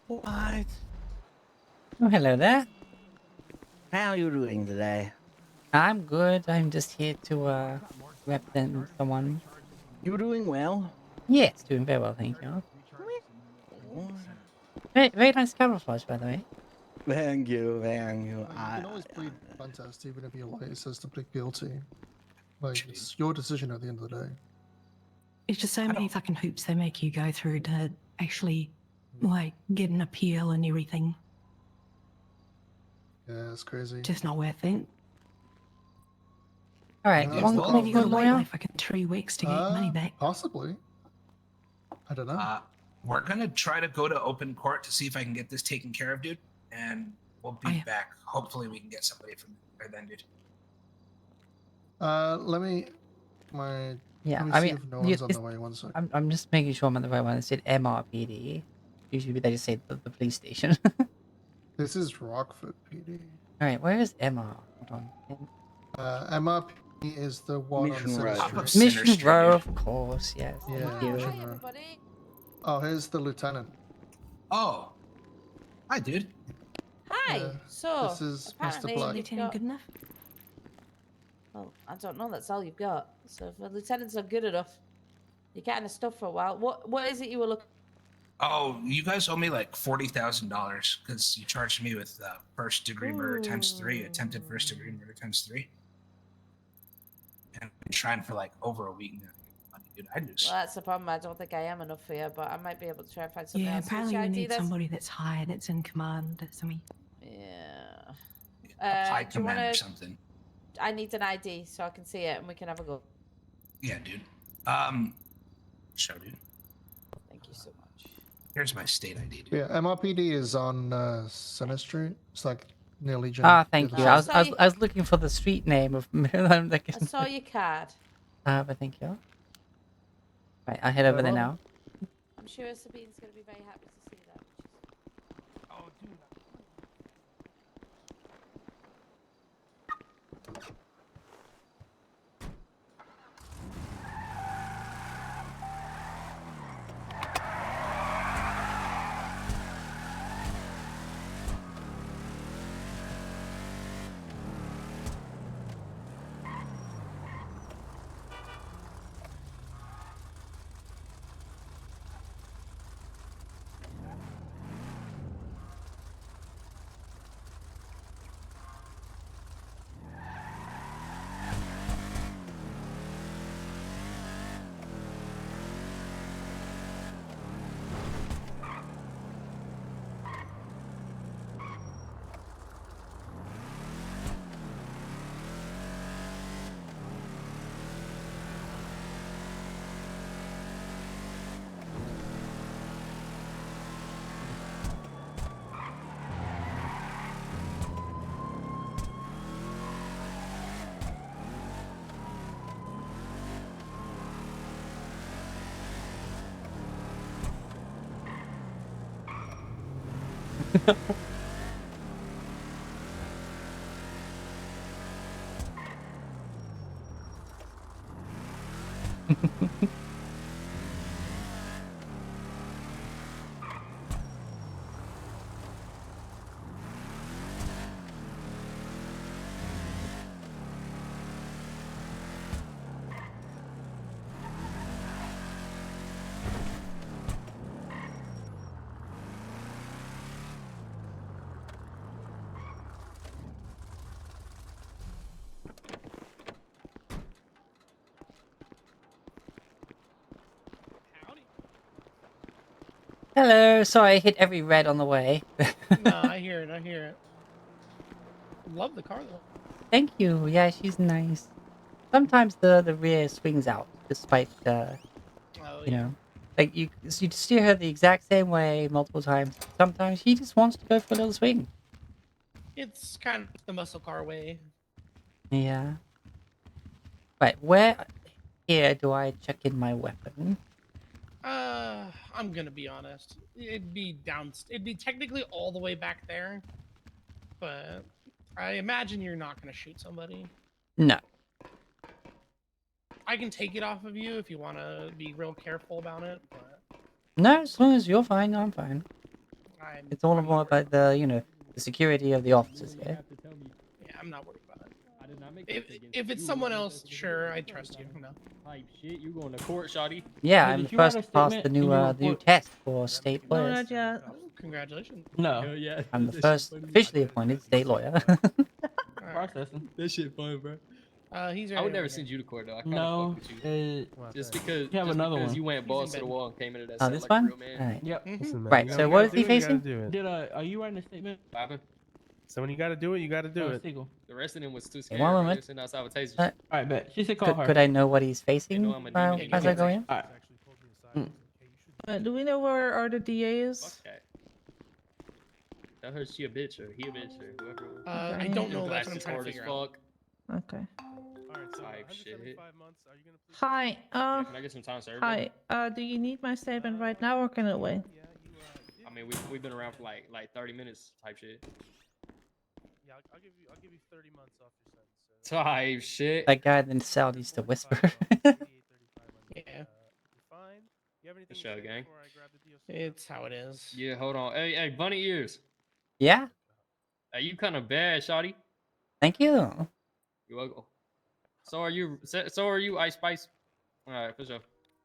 What? Oh, hello there. How are you doing today? I'm good. I'm just here to represent someone. You doing well? Yes, doing very well, thank you. Oh, Very, very nice camouflage, by the way. thank you, thank you. You can always plead contest even if your lawyer says to plead guilty. Like, it's your decision at the end of the day. It's just so many fucking hoops they make you go through to actually, like, get an appeal and everything. Yeah, it's crazy. Just not worth it. All right, Yeah, one well, call You for a gotta wait lawyer. like fucking 3 weeks to get your money back. Possibly. I don't know. We're gonna try to go to open court to see if I can get this taken care of, dude. And we'll be back. Hopefully, we can get somebody from there then, dude. Let me my Yeah, let me I see mean, if no one's on the way. 1 second. I'm just making sure I'm on the right one. It said MRPD. Usually they just say the police station. This is Rockford PD. All right, where is MR? Hold on. MRPD is the one on Mission Center Row. Off of Street. Center Mission Street, Row, dude. of course. Yes. Yeah, Thank you. Mission Hi, Row. everybody. Oh, here's the lieutenant. Oh, hi, dude. Hi. Yeah, So, this is Mr. apparently Black. you've Lieutenant got... good enough? Well, I don't know. That's all you've got. So if the lieutenants are good enough, you're kind of stuck for a while. What is it you were looking? Oh, you guys owe me like $40,000 because you charged me with first degree murder times 3, attempted first degree murder times 3. And I've been trying for like over a week now. Dude, I just... Well, that's the problem. I don't think I am enough for you, but I might be able to try and find something Yeah, else. apparently Which we ID need that's- somebody that's high, that's in command or something. Yeah. high do you command or wanna... something. I need an ID so I can see it and we can have a go. Yeah, dude. Show, dude. Thank you so much. Here's my state ID, dude. Yeah, MRPD is on Center Street. It's like nearly. Thank the you. other side. I was looking for the street name of. I'm like, I saw your card. but thank you. Right, I'll head over there now. I'm sure Sabine's going to be very happy to see that. Oh, dude. Hello. Sorry, I hit every red on the way. No, I hear it. I hear it. Love the car though. Thank you. Yeah, she's nice. Sometimes the rear swings out, despite you know, like you steer her the exact same way multiple times. Sometimes she just wants to go for a little swing. It's kind of the muscle car way. Yeah. Right, where here do I check in my weapon? I'm gonna be honest. It'd be down. It'd be technically all the way back there, but I imagine you're not gonna shoot somebody. No. I can take it off of you if you want to be real careful about it. But No, as long as you're fine, I'm fine. It's all more about the the security of the officers here. yeah, I'm not worried about it. I did not make If it's someone else, sure, I trust you. No. Type shit, you going to court, shawty? Yeah, Hey, I'm did the you write first a to pass the statement new in your report? test for state No, lawyers. not yet. Congratulations. No. Yeah. I'm the first officially appointed state lawyer. Processing. That shit fun, bro. He's I right would never over send here. you to court though. I kinda No, fuck with you. Just because you have another one. you went He's balls in to the bed. wall and came into that Oh, set this like one? a real man. Alright. Yep. Listen, man, Right, you so gotta what do is he what you gotta facing? do it. Did are you writing a statement? What happened? So when you gotta do it, you gotta do it. Seagull. The rest of them was too Hey, scared. one Right? moment. They sitting outside with tasers. Uh, Alright, bet. She said call her. Could I know what he's facing know I'm a demon. Yeah, as I go in? Alright. Do we know where our DA is? Fuck that. Tell her she a bitch or he a bitch or whoever. I don't know. That's what I'm trying to figure out. Okay. Alright, so Type shit. 175 months, are you gonna please? Hi. Can I get some time served? Hi. Do you need my statement right now or can it wait? I mean, we've been around for like 30 minutes type shit. Yeah, I'll give you 30 months off your sentence. Type shit. That guy in the cell used to whisper. Yeah, The show, gang. it's how it is. Yeah, hold on. Hey, bunny ears. Yeah, Hey, you kind of bad, shawty. thank you. You're welcome. So are you. So are you, Ice Spice. All right, for sure.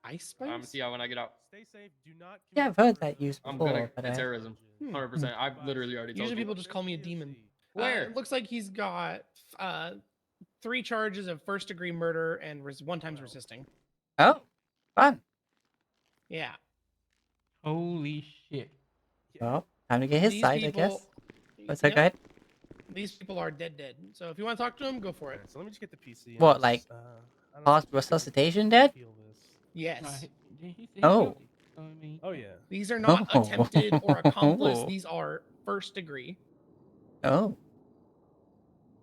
Ice I'm gonna Spice? see y'all when I get out. Stay safe. Do not. Yeah, I've heard that used I'm gonna before, but commit terrorism. 100%. I've literally already told Usually you. people just call me a demon. Where? It looks like he's got 3 charges of first-degree murder and 1 times resisting. Oh, fun. Yeah. Holy shit. Well, time to get his These side, I people. guess. What's Yep, that, guy? These people are dead. So if you want to talk to him, go for it. So let me just get the PC. and What, let's, like, I don't know, past see if we can resuscitation dead? appeal this. Yes. Oh. Oh yeah. These are not Oh. attempted or accomplice. These are first degree. Oh.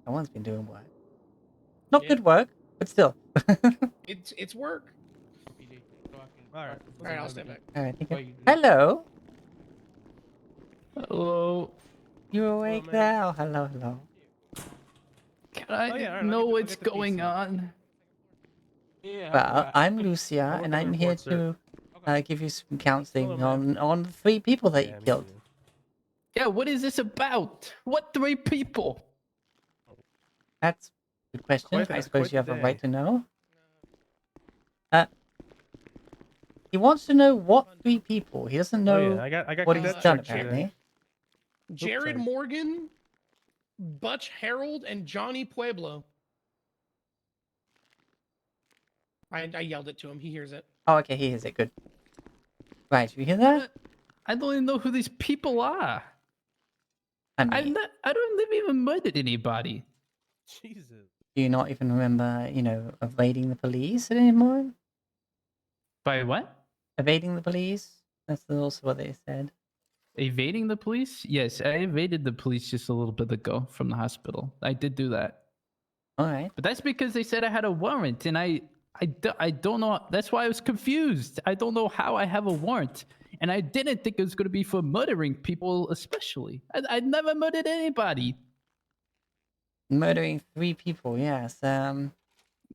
Someone's been doing work. Not Yeah. good work, but still. It's work. All right. All right, I'll stand back. All right, thank you. Hello. Hello. You awake there? Oh, hello. Can I Oh, yeah, all right, know I'll what's get the going PC. on? Yeah. Well, I'm Lucia, work and on the I'm here report, sir. to give you some counseling Hello, ma'am. on the 3 people that Yeah, you me killed. too. Yeah, what is this about? What 3 people? That's a good question. Quite I the- suppose quite you have the a right day. to know. He wants to know what 3 people. He doesn't know Oh yeah, I got what he's cadet done, check today. apparently. Jared sorry. Morgan, Butch Harold, and Johnny Pueblo. I yelled it to him. He hears it. Oh, okay, he hears it. Good. Right, you hear that? I don't even know who these people are. I mean, I don't even murdered anybody. Jesus. do you not even remember, evading the police anymore? By what? Evading the police? That's also what they said. Evading the police? Yes, I evaded the police just a little bit ago from the hospital. I did do that. All right. But that's because they said I had a warrant, and I don't know. That's why I was confused. I don't know how I have a warrant, and I didn't think it was going to be for murdering people, especially. I never murdered anybody. Murdering 3 people, yes.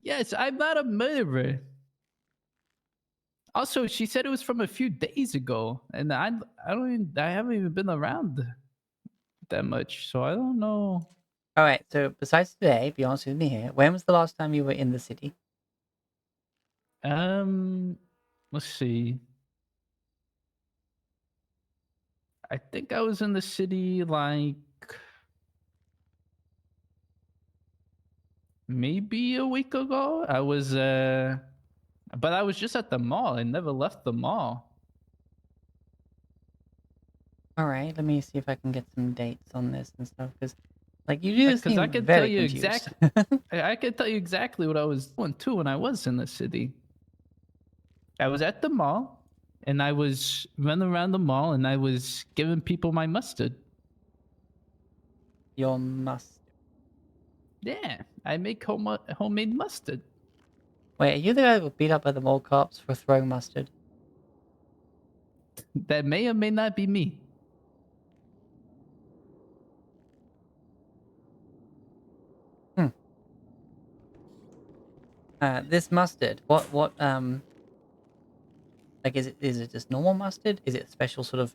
Yes, I'm not a murderer. Also, she said it was from a few days ago, and I haven't even been around that much, so I don't know. All right, so besides today, be honest with me here. When was the last time you were in the city? Let's see. I think I was in the city like maybe a week ago. I was but I was just at the mall. I never left the mall. All right, let me see if I can get some dates on this and stuff, because, like, you do Because seem I could tell very you confused. exactly. I could tell you exactly what I was doing too when I was in the city. I was at the mall, and I was running around the mall, and I was giving people my mustard. Your mustard. Yeah, I make homemade mustard. Wait, are you the guy who got beat up by the mall cops for throwing mustard? That may or may not be me. This mustard. What like, is it just normal mustard? Is it a special sort of,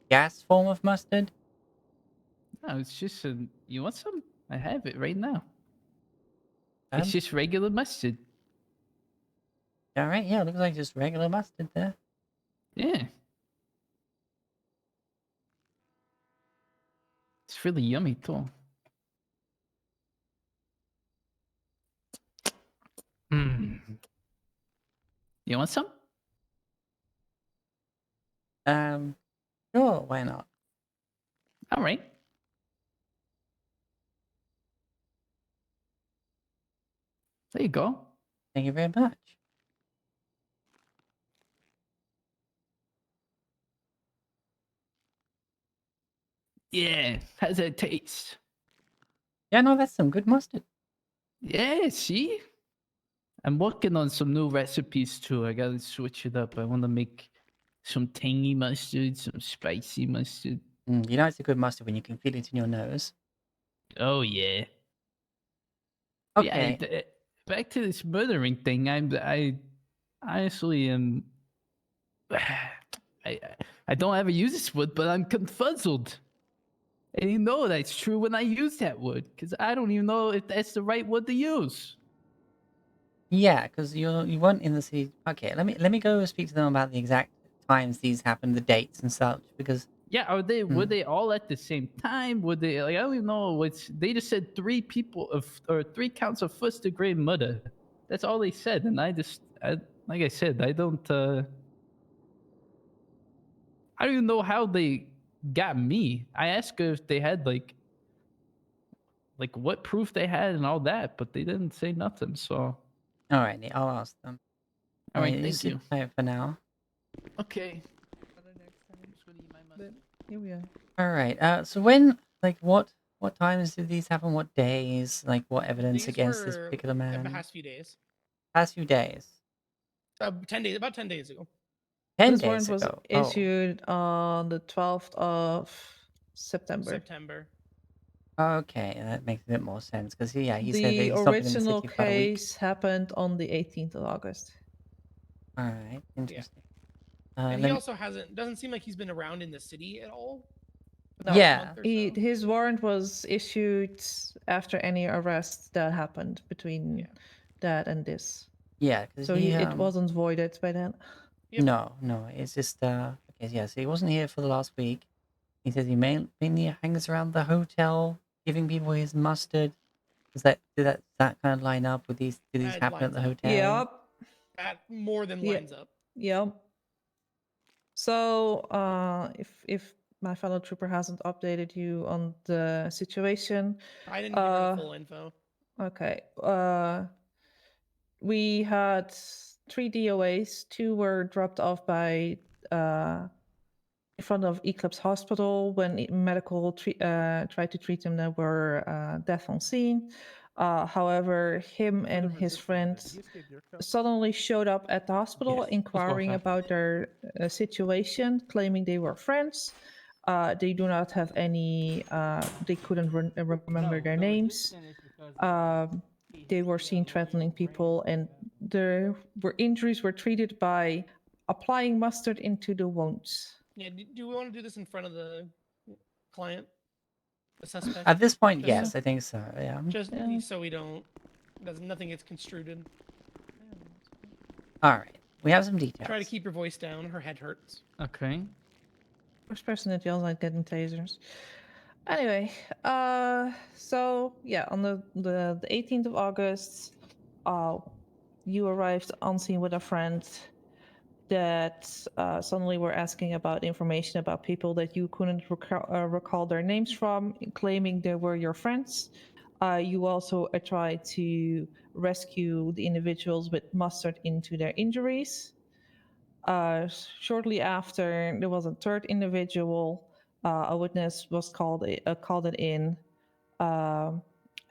gas form of mustard? No, it's just a. You want some? I have it right now. Um, It's just regular mustard. All right, yeah, looks like just regular mustard there. Yeah. It's really yummy too. Mm. You want some? Sure, why not? All right. There you go. Thank you very much. Yeah. How's that taste? Yeah, no, that's some good mustard. Yeah, see? I'm working on some new recipes too. I gotta switch it up. I want to make some tangy mustard, some spicy mustard. You know it's a good mustard when you can feel it in your nose. Oh, yeah. Yeah, Okay. back to this murdering thing. I honestly am. I don't ever use this word, but I'm confuzzled. And you know that's true when I use that word, because I don't even know if that's the right word to use. Yeah, because you weren't in the city. Okay, let me go speak to them about the exact times these happened, the dates and such. Because Yeah, were they all at the same time? Were they like I don't even know what's they just said 3 counts of first degree murder. That's all they said, and like I said, I don't even know how they got me. I asked her if they had like what proof they had and all that, but they didn't say nothing. So alrighty, I'll ask them. all right, You thank sit you. tight for now. Okay. But here we are. All right. So when, like, what times did these happen? What days? Like, what evidence These against this were particular the man? past few days. Past few days. 10 days, about 10 days ago. 10 This days warrant was ago. Oh, issued on the 12th of September. okay, that makes a bit more sense. Because yeah, he said that The he's not been in the original city for about a week. case happened on the 18th of August. All right, interesting. And Let he me. also doesn't seem like he's been around in the city at all. No, Yeah. his warrant was issued after any arrest that happened between that and this. Yeah, because So it wasn't voided by then. No, it's just okay. Yeah, so he wasn't here for the last week. He says he mainly hangs around the hotel, giving people his mustard. Did that kind of line up with these? Did these That happen at lines the up. hotel? Yep. That more than Yeah. lines up. Yep. So if my fellow trooper hasn't updated you on the situation, I didn't give her the full info. Okay. We had 3 DOAs. 2 were dropped off by in front of Eclipse Hospital when medical tried to treat them. There were death on scene. However, him and his friends suddenly showed up at the hospital, Yes, inquiring about their situation, claiming they were friends. They do not have any. They couldn't remember their names. They were seen threatening people, and their injuries were treated by applying mustard into the wounds. Yeah, do we want to do this in front of the client? The suspect? At this point, Just yes, so- I think so. Yeah. Just so we don't... Nothing gets construed. All right, we have some details. Try to keep your voice down. Her head hurts. Okay. First person that yells like getting tasers. Anyway, so yeah, on the 18th of August, you arrived on scene with a friend that suddenly were asking about information about people that you couldn't recall their names from, claiming they were your friends. You also tried to rescue the individuals with mustard into their injuries. Shortly after, there was a third individual. A witness was called in.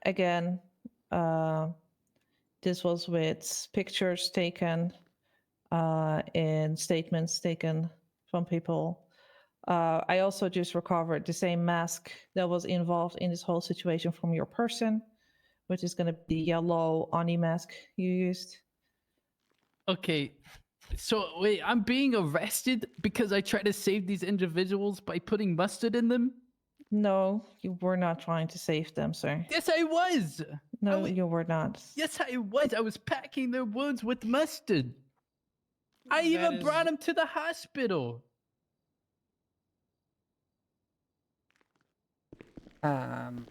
Again, this was with pictures taken and statements taken from people. I also just recovered the same mask that was involved in this whole situation from your person, which is going to be the yellow Oni mask you used. Okay. So wait, I'm being arrested because I tried to save these individuals by putting mustard in them? No, you were not trying to save them, sir. Yes, I was. No, you were not. Yes, I was. I was packing their wounds with mustard. I even brought them to the hospital. I'm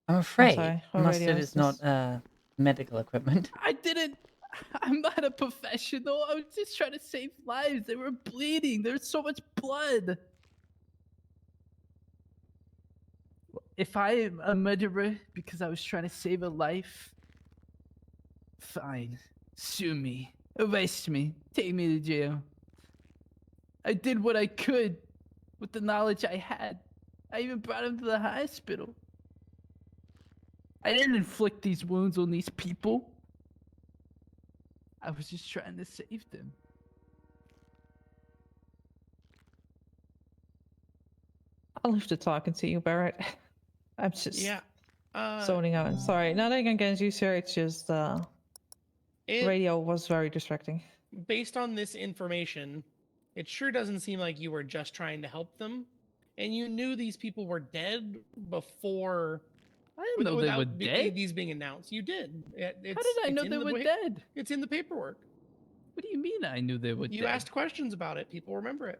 afraid sorry, what mustard radio is is not this? medical equipment. I didn't. I'm not a professional. I was just trying to save lives. They were bleeding. There's so much blood. If I am a murderer because I was trying to save a life, fine. Sue me. Arrest me. Take me to jail. I did what I could with the knowledge I had. I even brought him to the hospital. I didn't inflict these wounds on these people. I was just trying to save them. I'll leave the talking to you, Barrett. I'm just Yeah. zoning out. Sorry, nothing against you, sir. It's just radio was very distracting. Based on this information, it sure doesn't seem like you were just trying to help them, and you knew these people were dead before. I didn't know they were without dead. these being announced. You did. How did I know they were dead? It's in the paperwork. What do you mean I knew they were dead? You asked questions about it. People remember it.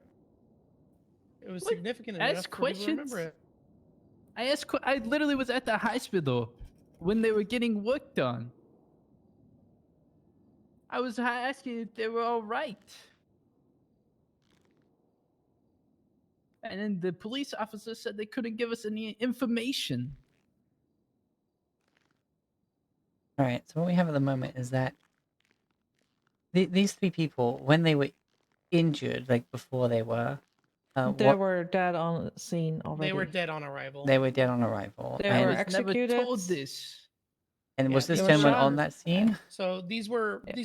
It was significant Ask enough for people to remember it. I literally was at the hospital when they were getting work done. I was asking if they were all right. And then the police officer said they couldn't give us any information. All right. So what we have at the moment is that these three people, when they were injured, like before they were, They were dead on scene already. They were dead on arrival. They were dead on arrival. They and were Never executed. told this. And was this they were gentleman shot. on that scene? So these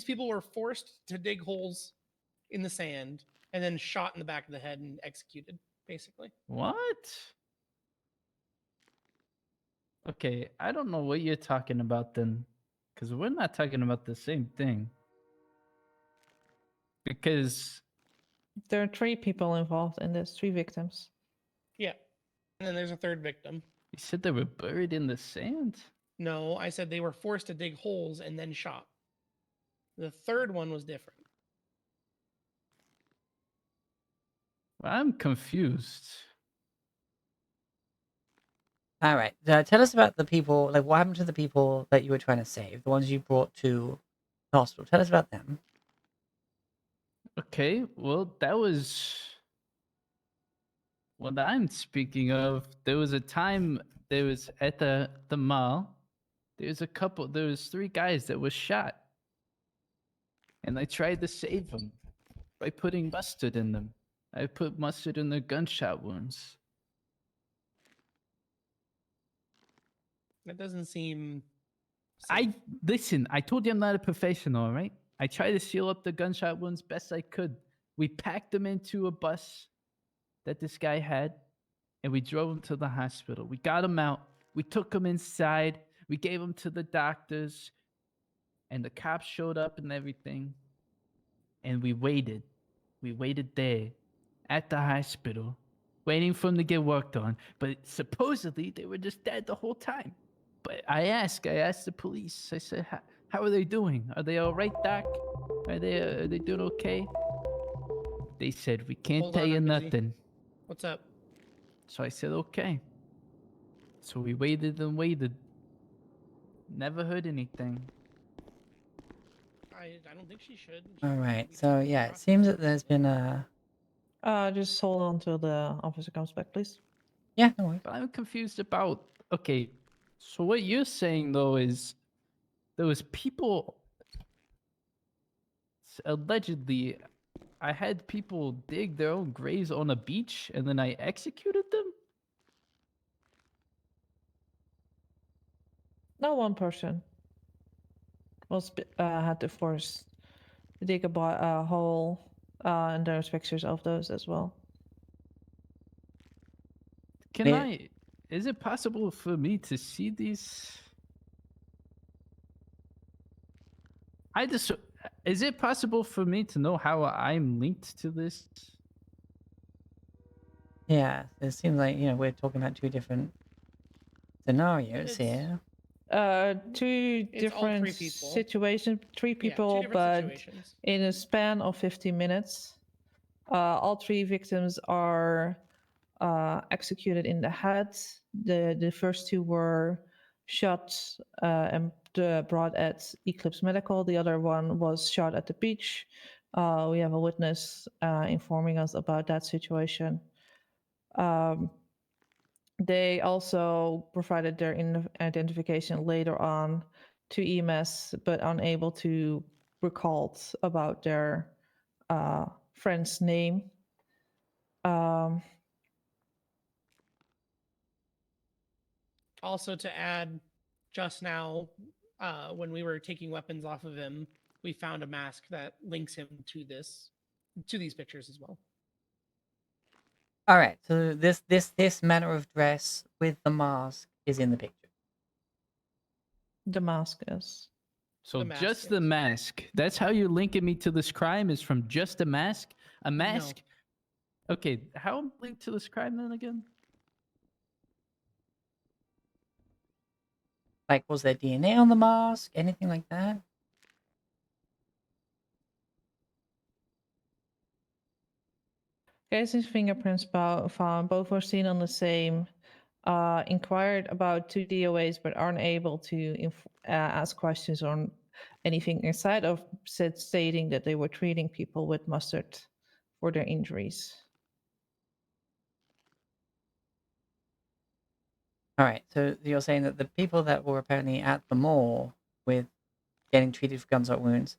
people were forced to dig holes in the sand and then shot in the back of the head and executed, basically. What? Okay, I don't know what you're talking about then, because we're not talking about the same thing. Because there are 3 people involved in this, 3 victims. Yeah. And then there's a third victim. you said they were buried in the sand. No, I said they were forced to dig holes and then shot. The third one was different. I'm confused. All right. Tell us about the people. Like, what happened to the people that you were trying to save? The ones you brought to the hospital. Tell us about them. Okay, well, that was what I'm speaking of. There was a time there was at the mall. There was 3 guys that was shot. And I tried to save them by putting mustard in them. I put mustard in their gunshot wounds. That doesn't seem. Listen, I told you I'm not a professional, right? I tried to seal up the gunshot wounds best I could. We packed them into a bus that this guy had, and we drove him to the hospital. We got him out. We took him inside. We gave him to the doctors, and the cops showed up and everything. And we waited. We waited there at the hospital, waiting for him to get worked on. But supposedly they were just dead the whole time. But I asked the police. I said, "How are they doing? Are they all right, Doc? Are they doing okay?" They said, "We can't Hold tell on, you I'm busy. nothing." What's up? So I said, "Okay." So we waited and waited. Never heard anything. I don't think she should. All right. So yeah, it seems that there's been a. Just hold on till the officer comes back, please. Yeah, no worries. But I'm confused about. Okay, so what you're saying though is there was people. Allegedly, I had people dig their own graves on a beach, and then I executed them. No one person was had to force to dig a hole, and there's pictures of those as well. Can I? Is it possible for me to see these? Is it possible for me to know how I'm linked to this? Yeah, it seems like we're talking about 2 different scenarios here. 2 different 3 people. situations, 3 people, different but situations. in a span of 15 minutes. All 3 victims are executed in the head. The first 2 were shot and brought at Eclipse Medical. The other one was shot at the beach. We have a witness informing us about that situation. They also provided their identification later on to EMS, but unable to recall about their friend's name. Also, to add, just now, when we were taking weapons off of him, we found a mask that links him to these pictures as well. All right. So this manner of dress with the mask is in the picture. Damascus. So just the mask. That's how you're linking me to this crime is from just a mask? A mask? Okay, how am I linked to this crime then again? Like, was there DNA on the mask? Anything like that? Casey's fingerprints found. Both were seen on the same. Inquired about 2 DOAs but aren't able to ask questions on anything inside of said stating that they were treating people with mustard for their injuries. All right. So you're saying that the people that were apparently at the mall with getting treated for gunshot wounds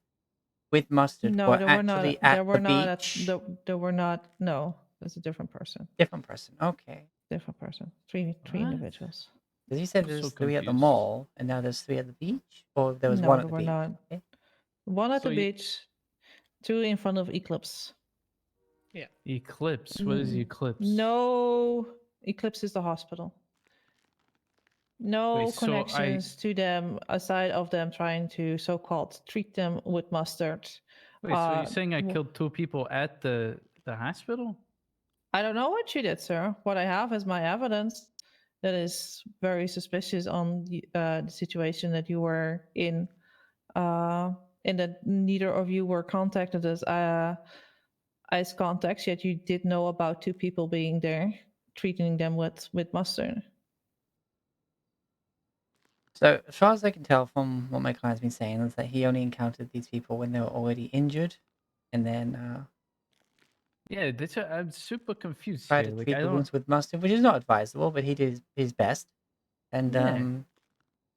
with mustard No, were they were not. actually at They were the not. beach? They were not. No, that's a different person. Different person. Okay. Different person. Three What? individuals. Because you said I'm there's so 3 at the confused. mall, and now there's 3 at the beach, or there was No, 1 they at the were beach. not. Okay. 1 at So the you- beach, 2 in front of Eclipse. Yeah. Eclipse. What is Eclipse? No, Eclipse is the hospital. No Wait, so connections to them aside of them trying to so-called treat them with mustard. Wait, so you're saying I w- killed 2 people at the hospital? I don't know what you did, sir. What I have is my evidence that is very suspicious on the situation that you were in, and that neither of you were contacted as contacts, yet you did know about 2 people being there, treating them with mustard. So, as far as I can tell from what my client's been saying, is that he only encountered these people when they were already injured, and then Yeah, I'm super confused tried here. to Like, treat I the don't. wounds with mustard, which is not advisable, but he did his best. And Yeah. and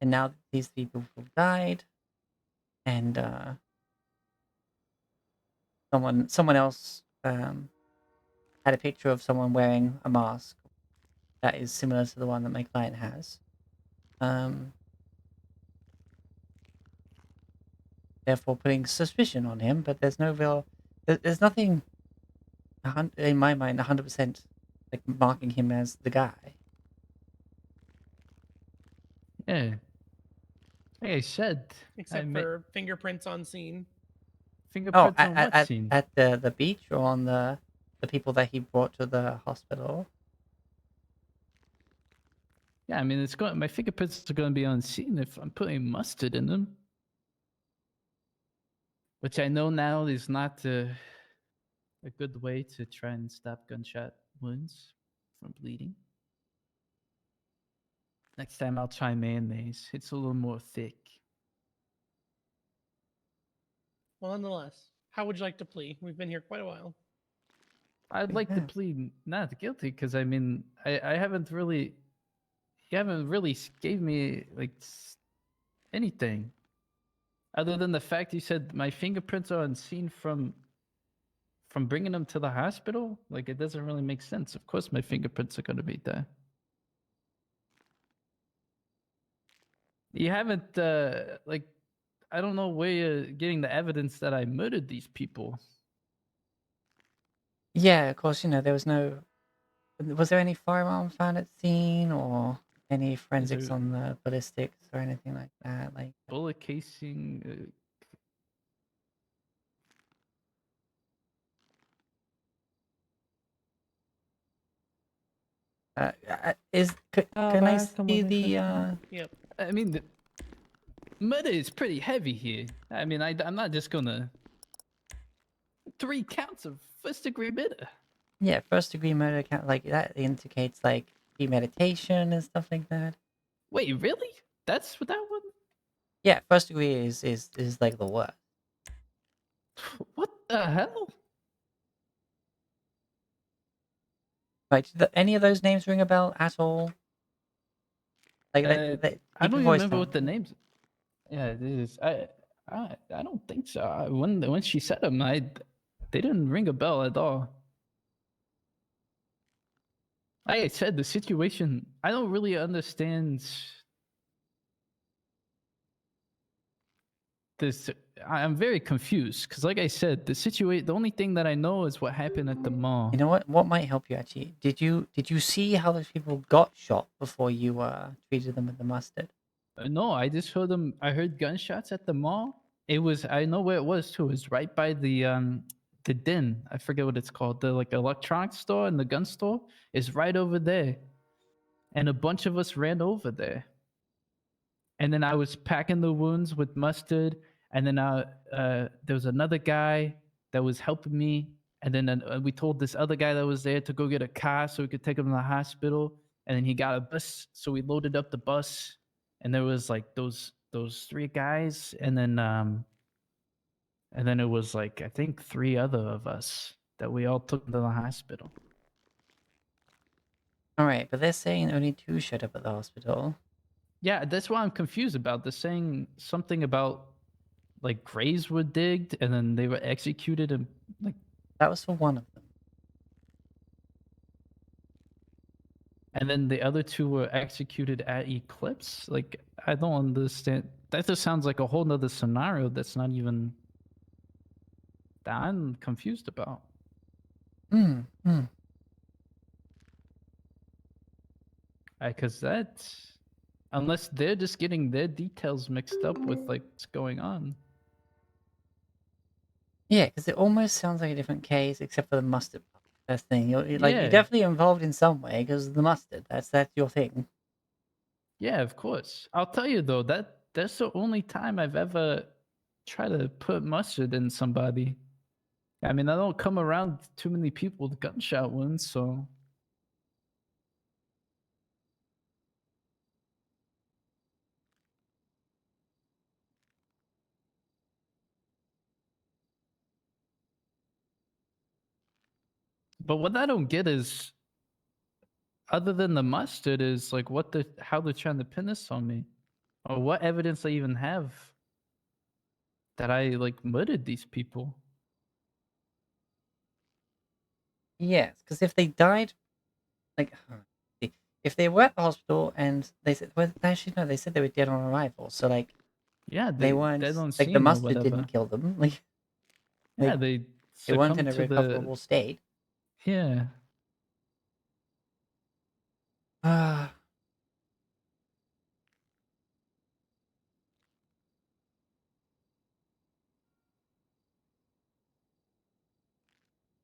now these 3 people died, and someone else had a picture of someone wearing a mask that is similar to the one that my client has. Therefore putting suspicion on him, but there's no real, there's nothing in my mind 100% like marking him as the guy. Yeah. Like I said, Except for fingerprints on scene. Fingerprints on what scene? At the beach, or on the people that he brought to the hospital. Yeah, I mean, it's going. My fingerprints are going to be on scene if I'm putting mustard in them, which I know now is not a good way to try and stop gunshot wounds from bleeding. Next time I'll try mayonnaise. It's a little more thick. Well, nonetheless, how would you like to plead? We've been here quite a while. I'd like to plead not guilty because I mean, I haven't really, you haven't really gave me like anything other than the fact you said my fingerprints are on scene from bringing them to the hospital. Like, it doesn't really make sense. Of course, my fingerprints are going to be there. You haven't like, I don't know where you're getting the evidence that I murdered these people. Yeah, of course, there was no. Was there any firearm found at scene, or any forensics there- on the ballistics or anything like that? Like Bullet casing. can I Come see on, the Yep. I mean, the murder is pretty heavy here. I mean, I'm not just gonna 3 counts of first-degree murder. Yeah, first degree murder count, like that indicates like premeditation and stuff like that. Wait, really? That's what that one? Yeah, first degree is like the worst. What the hell? Like, any of those names ring a bell at all? Like I don't keep your even voice remember down. what the names. Yeah, it is. I don't think so. When she said them, they didn't ring a bell at all. Like I said, the situation, I don't really understand. this I'm very confused because, like I said, the only thing that I know is what happened at the mall. You know what? What might help you actually? Did you see how those people got shot before you treated them with the mustard? No, I just heard them. I heard gunshots at the mall. It was, I know where it was too. It was right by the den. I forget what it's called. The like electronics store and the gun store is right over there. And a bunch of us ran over there. And then I was packing the wounds with mustard. And then there was another guy that was helping me. And then we told this other guy that was there to go get a car so we could take him to the hospital. And then he got a bus, so we loaded up the bus. And there was like those three guys, and then it was like I think three other of us that we all took to the hospital. All right, but they're saying only 2 showed up at the hospital. Yeah, that's why I'm confused about. They're saying something about like graves were digged and then they were executed, and like that was for one of them. And then the other 2 were executed at Eclipse. Like, I don't understand. That just sounds like a whole nother scenario that's not even that I'm confused about. Because that's, unless they're just getting their details mixed up with like what's going on. Yeah, because it almost sounds like a different case, except for the mustard thing. You're Yeah. definitely involved in some way because the mustard. That's your thing. Yeah, of course. I'll tell you though, that's the only time I've ever tried to put mustard in somebody. I mean, I don't come around too many people with gunshot wounds, so. But what I don't get is, other than the mustard, is like how they're trying to pin this on me, or what evidence they even have that I like murdered these people. Yes, because if they died, like, if they were at the hospital and they said, well, actually no, they said they were dead on arrival. So like, yeah, they weren't don't like seem the or mustard whatever. didn't kill them. Like, Yeah, they weren't in succumbed a to recoverable state. Yeah.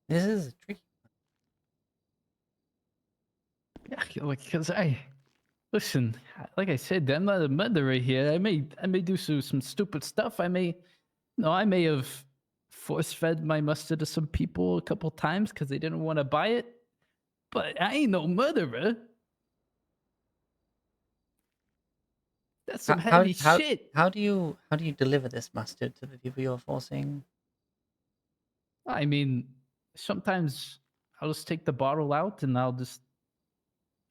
This is tricky. Yeah, like, because listen, like I said, I'm not a murderer here. I may do some stupid stuff. I may have force fed my mustard to some people a couple times because they didn't want to buy it. But I ain't no murderer. That's some heavy shit. How do you deliver this mustard to the people you're forcing? I mean, sometimes I'll just take the bottle out and I'll just,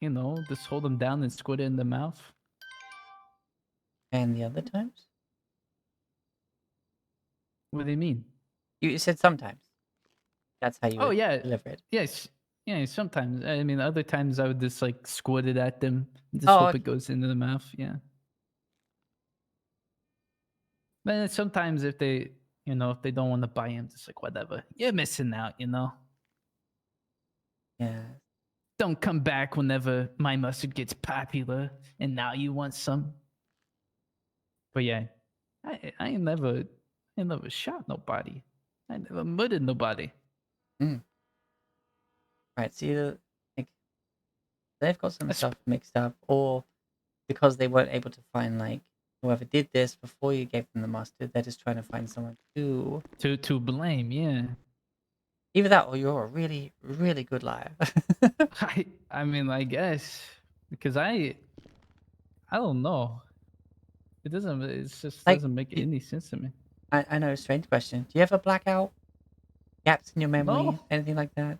just hold them down and squirt it in the mouth. And the other times? What do you mean? You said sometimes. That's how you would deliver it. Yes. Yeah, sometimes. I mean, other times I would just like squirt it at them. Just hope it goes into the mouth. Yeah. But then sometimes if they, if they don't want to buy them, just like, whatever. You're missing out, Yeah. Don't come back whenever my mustard gets popular and now you want some. But yeah, I ain't never shot nobody. I never murdered nobody. Right, so either like they've got some stuff mixed up, or because they weren't able to find like whoever did this before you gave them the mustard, they're just trying to find someone to blame. Yeah. Either that, or you're a really, really good liar. I mean, I guess because I don't know. It doesn't. It just doesn't make any sense to me. I know, strange question. Do you ever black out? Gaps in your memory? No. Anything like that?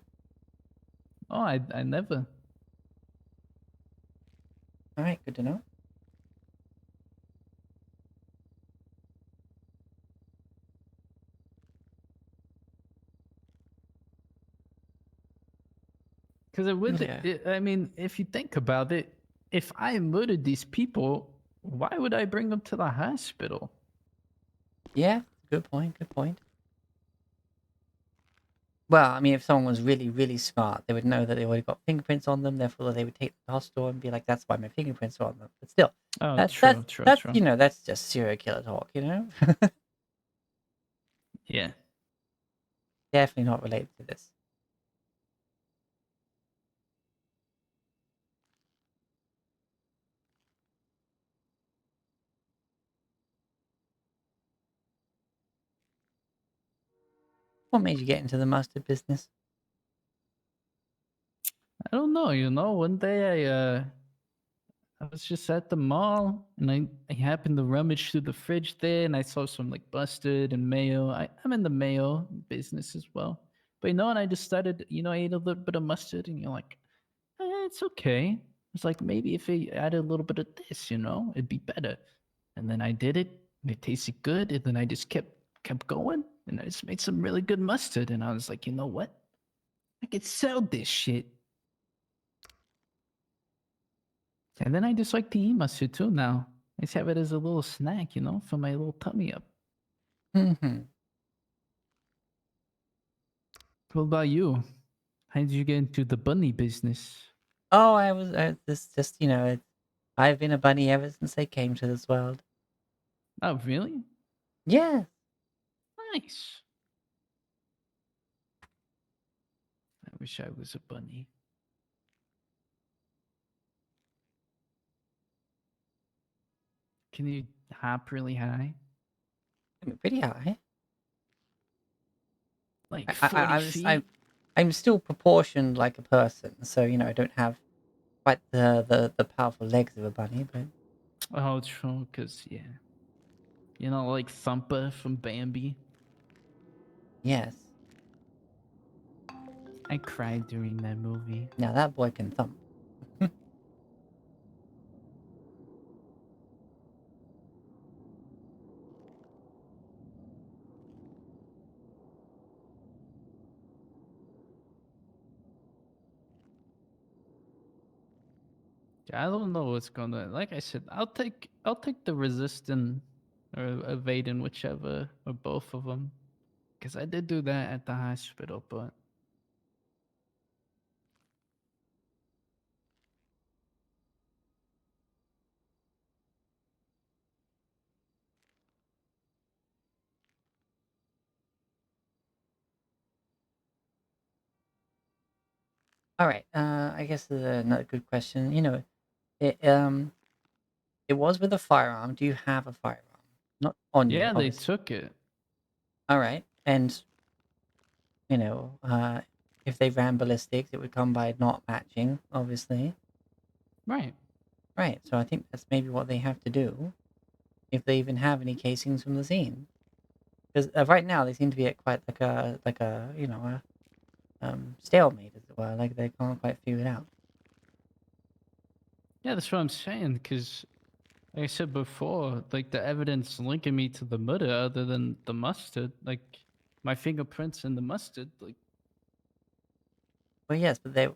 Oh, I never. All right, good to know. Because it would. I mean, if you think about it, if I murdered these people, why would I bring them to the hospital? Yeah, good point. Good point. Well, I mean, if someone was really, really smart, they would know that they already got fingerprints on them. Therefore, they would take them to the hospital and be like, "That's why my fingerprints are on them." But still, Oh, that's true, that's true, that's true. you know that's just serial killer talk. You know, Yeah. definitely not related to this. What made you get into the mustard business? I don't know. One day I was just at the mall and I happened to rummage through the fridge there and I saw some like mustard and mayo. I'm in the mayo business as well. But and I just started, I ate a little bit of mustard and you're like, it's okay. It's like maybe if I added a little bit of this, it'd be better. And then I did it and it tasted good. And then I just kept going and I just made some really good mustard. And I was like, you know what? I could sell this shit. And then I just like to eat mustard too now. I just have it as a little snack, for my little tummy up. Mm-hmm. What about you? How did you get into the bunny business? Oh, I was just I've been a bunny ever since I came to this world. Oh, really? Yeah. Nice. I wish I was a bunny. Can you hop really high? I mean, pretty high. Like I 40 was feet? I'm still proportioned like a person, so I don't have quite the powerful legs of a bunny, but Oh, true, because, yeah. Like Thumper from Bambi. yes. I cried during that movie. Now that boy can thump. I don't know what's gonna. Like I said, I'll take the resistant or evading, whichever or both of them, because I did do that at the hospital. But All right. I guess another good question. It it was with a firearm. Do you have a firearm? Not on you, yeah, they obviously. took it. All right. And if they ran ballistics, it would come by not matching, obviously. Right. Right. So I think that's maybe what they have to do, if they even have any casings from the scene. Because right now they seem to be at quite a stalemate, as it were. Like they can't quite figure it out. Yeah, that's what I'm saying. Because, like I said before, like the evidence linking me to the murder, other than the mustard, like my fingerprints and the mustard, like. Well, yes, but they were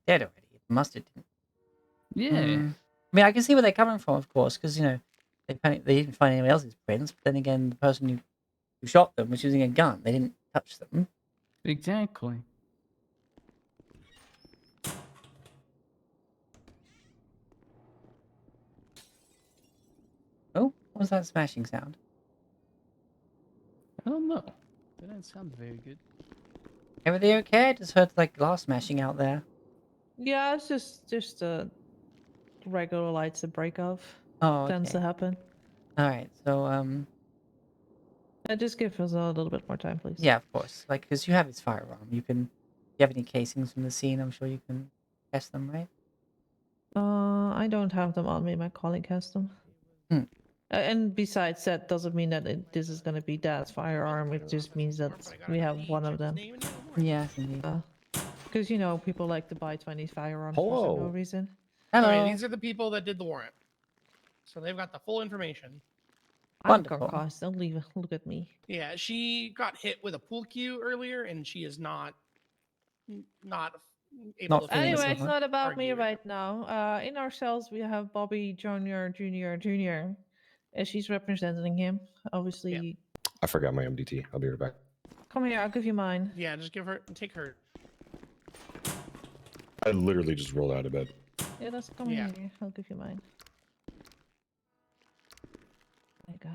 dead already. Mustard didn't. Yeah. I mean, I can see where they're coming from, of course, because they didn't find anyone else's prints. But then again, the person who shot them was using a gun. They didn't touch them. Exactly. Oh, what was that smashing sound? I don't know. That didn't sound very good. Everything okay? I just heard like glass smashing out there. Yeah, it's just regular lights that break off. Oh, Tends to okay. happen. All right. So just give us a little bit more time, please. yeah, of course. Like, because you have his firearm, you can. If you have any casings from the scene, I'm sure you can test them, right? I don't have them on me. My colleague has them. Hmm. And besides, that doesn't mean that this is going to be Dad's firearm. It just means that we have one of them. Yes, indeed. Because people like to buy 20 firearms for no Hello. reason. Okay, these are the people that did the warrant, so they've got the full information. I'm concussed. Don't leave. Look at me. Yeah, she got hit with a pool cue earlier, and she is not able to. Anyway, it's not about me right now. In our cells, we have Bobby Jr., Jr., Jr., she's representing him. Obviously, I forgot my MDT. I'll be right back. come here. I'll give you mine. Yeah, just take her. I literally just rolled out of bed. Yeah, that's come Yeah. here. I'll give you mine. There you go.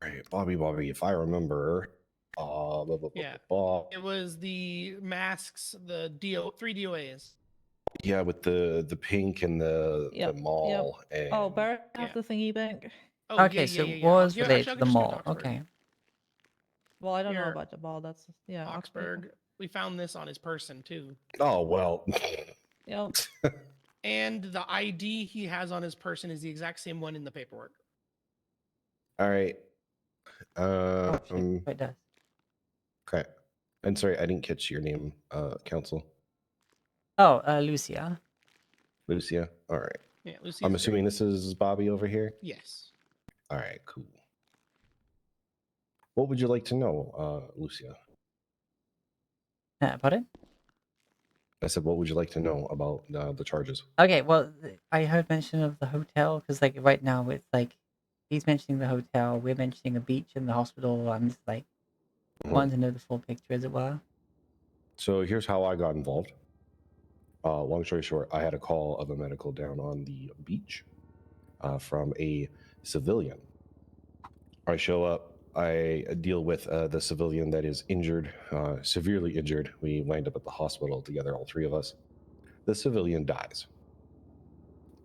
Right, Bobby, if I remember, Yeah. It was the masks, the 3 DOAs. yeah, with the pink and the mall and Oh, Barrett have the thingy bank. Oh, Okay, so yeah. was Actually, related I'll to the just give it mall. Oxford. Okay. Well, I don't know Here. about the ball. That's Oxford. We found this on his person too. oh well. Yep. And the ID he has on his person is the exact same one in the paperwork. All right. It does. Okay. And sorry, I didn't catch your name, Council. Oh, Lucia. Lucia. All right. Yeah, Lucia's I'm great. assuming this is Bobby over here. Yes. All right. Cool. What would you like to know, Lucia? Pardon? I said, what would you like to know about the charges? Okay, well, I heard mention of the hotel because, like, right now it's like he's mentioning the hotel, we're mentioning a beach and the hospital. I'm just like wanting to know the full picture, as it were. So here's how I got involved. Long story short, I had a call of a medical down on the beach from a civilian. I show up. I deal with the civilian that is injured, severely injured. We wind up at the hospital together, all three of us. The civilian dies.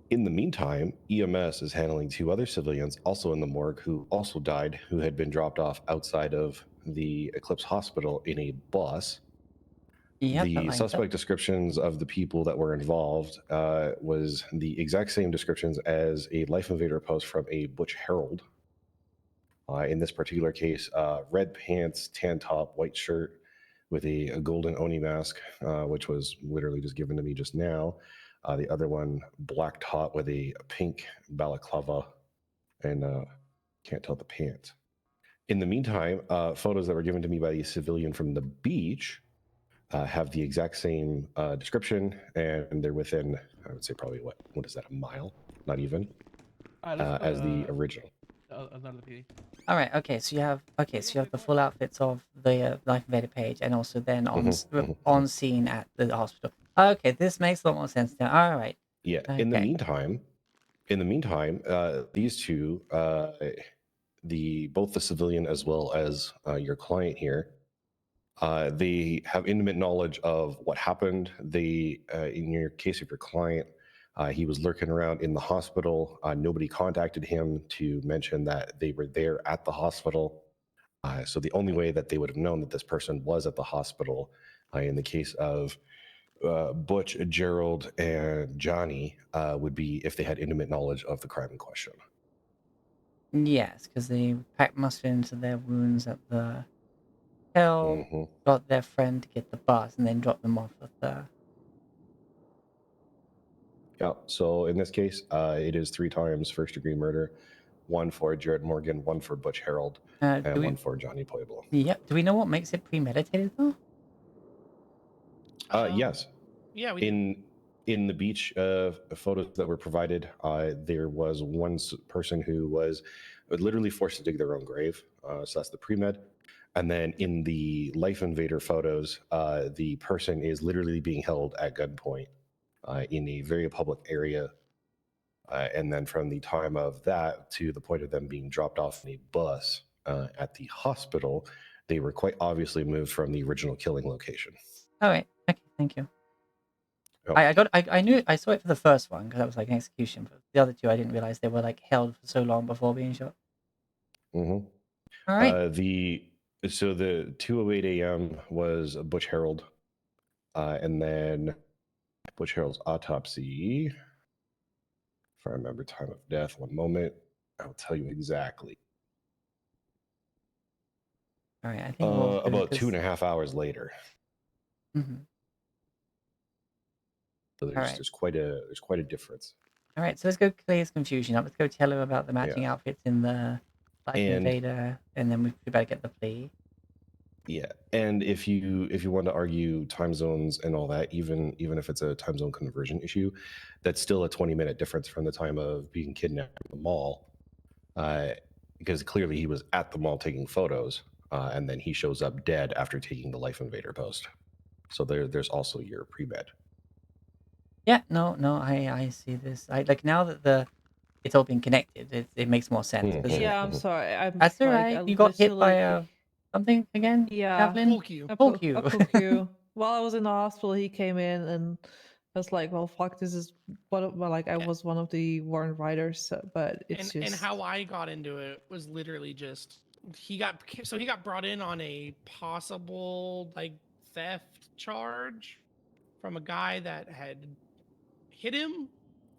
In the meantime, EMS is handling two other civilians, also in the morgue, who also died, who had been dropped off outside of the Eclipse Hospital in a bus. Yeah, The suspect descriptions of the people that were involved was the exact same descriptions as a Life Invader post from a Butch Herald. In this particular case, red pants, tan top, white shirt with a golden Oni mask, which was literally just given to me just now. The other one, black top with a pink balaclava, and can't tell the pants. In the meantime, photos that were given to me by the civilian from the beach have the exact same description, and they're within, I would say, probably what is that, a mile? Not even, as the original. Another PD. All right. Okay. So you have the full outfits of the Life Invader page, and also then on scene at the hospital. Okay, this makes a lot more sense now. All right. Yeah. Okay. In the meantime, these two, both the civilian as well as your client here, they have intimate knowledge of what happened. They, in your case of your client, he was lurking around in the hospital. Nobody contacted him to mention that they were there at the hospital. So the only way that they would have known that this person was at the hospital, in the case of Butch, Gerald, and Johnny, would be if they had intimate knowledge of the crime in question. Yes, because they packed mustard into their wounds at the hotel, got their friend to get the bus, and then dropped them off at the. Yeah, so in this case, it is 3 times first-degree murder, 1 for Jared Morgan, 1 for Butch Herald, and 1 for Johnny Pueblo. Yep. Do we know what makes it premeditated, though? Yes. Yeah, we in the beach photos that were provided, there was one person who was literally forced to dig their own grave. So that's the pre-med. And then in the Life Invader photos, the person is literally being held at gunpoint in a very public area. And then from the time of that to the point of them being dropped off in a bus at the hospital, they were quite obviously moved from the original killing location. All right. Okay. Thank you. I knew I saw it for the first one because that was like an execution, but the other two I didn't realize they were like held for so long before being shot. Mm-hmm. All right. So the 2:08 a.m. was Butch Herald, and then Butch Herald's autopsy. If I remember time of death, one moment, I'll tell you exactly. All right. I think about 2.5 hours later. Mm-hmm. So there's quite a difference. All right, so let's go clear his confusion up. Let's go tell him about the matching outfits in the Life Invader, and then we better get the plea. Yeah, and if you want to argue time zones and all that, even if it's a time zone conversion issue, that's still a 20-minute difference from the time of being kidnapped from the mall, because clearly he was at the mall taking photos, and then he shows up dead after taking the Life Invader post. So there's also your pre-med. Yeah, no, I see this. I like now that it's all been connected. It makes more sense. 'Cause Yeah, I'm sorry. I'm that's all like right. I You got hit by literally. something again, Yeah, Chaplain? Pull cue. a Pull pull, cue. a pull cue. While I was in the hospital, he came in and I was like, "Well, fuck, this is well, like I was one of the warrant riders, but it's And just how I got into it was literally just he got brought in on a possible like theft charge from a guy that had hit him,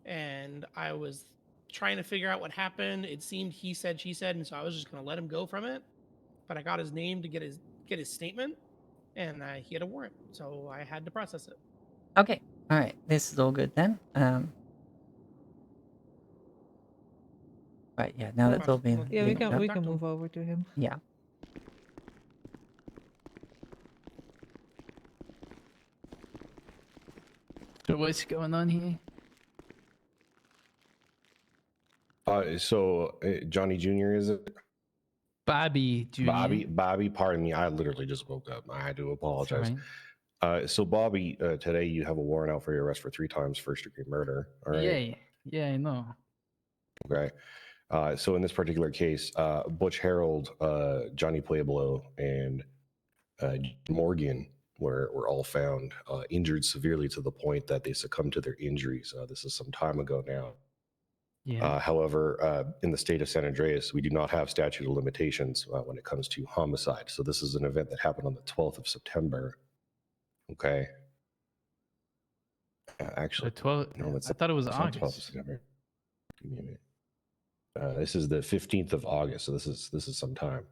and I was trying to figure out what happened. It seemed he said she said, and so I was just gonna let him go from it. But I got his name to get his statement, and he had a warrant, so I had to process it. Okay. All right. This is all good then. Right. Yeah. Now that's all been yeah, linked up. we can move over to him. Yeah. So what's going on here? So Johnny Jr. is it? Bobby Jr. Bobby, pardon me. I literally just woke up. I do apologize. So Bobby, today you have a warrant out for your arrest for 3 times first-degree murder. All right. Yeah, I know. Okay. So in this particular case, Butch Harold, Johnny Pueblo, and Morgan were all found injured severely to the point that they succumbed to their injuries. This is some time ago now. Yeah. However, in the state of San Andreas, we do not have statute of limitations when it comes to homicide. So this is an event that happened on the 12th of September. Okay. Actually, The 12th. no, I thought it was it's not 12th of August. September. Give me a minute. This is the 15th of August, so this is some time.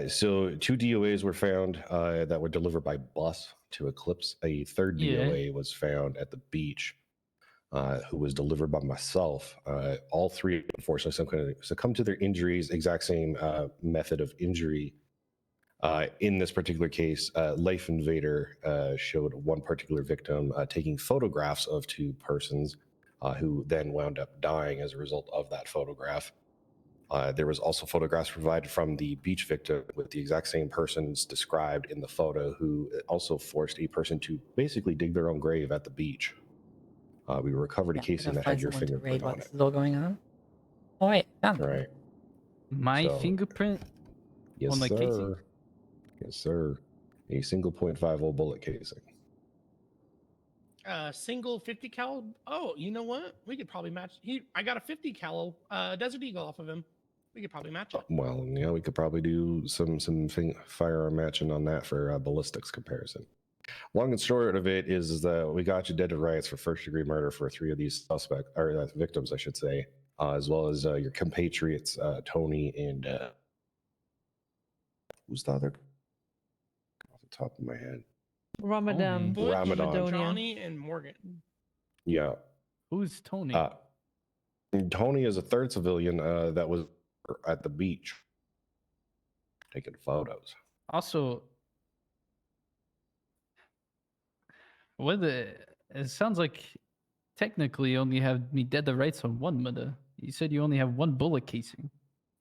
So 2 DOAs were found that were delivered by bus to Eclipse. A third DOA was found at the beach, who was delivered by myself. All 3, unfortunately, succumbed to their injuries. Exact same method of injury. In this particular case, Life Invader showed one particular victim taking photographs of 2 persons who then wound up dying as a result of that photograph. There was also photographs provided from the beach victim with the exact same persons described in the photo, who also forced a person to basically dig their own grave at the beach. We recovered a Yeah, casing gotta that had find your someone to raid fingerprint while on this it. is all going on. All right. Found them. Right. My So- fingerprint Yes, on the sir. casing? Yes, sir. A single .50 bullet casing. Single 50 cal. Oh, you know what? We could probably match. I got a 50 cal Desert Eagle off of him. We could probably match it. Well, yeah, we could probably do some firearm matching on that for ballistics comparison. Long and short of it is that we got you dead to rights for first-degree murder for 3 of these suspects, or victims, I should say, as well as your compatriots, Tony and who's the other? Off the top of my head. Ramadan. Butch, Ramadan. Johnny, and Morgan. Yeah. Who's Tony? Tony is a third civilian that was at the beach taking photos. Also, it sounds like technically you only have me dead to rights on 1 murder. You said you only have 1 bullet casing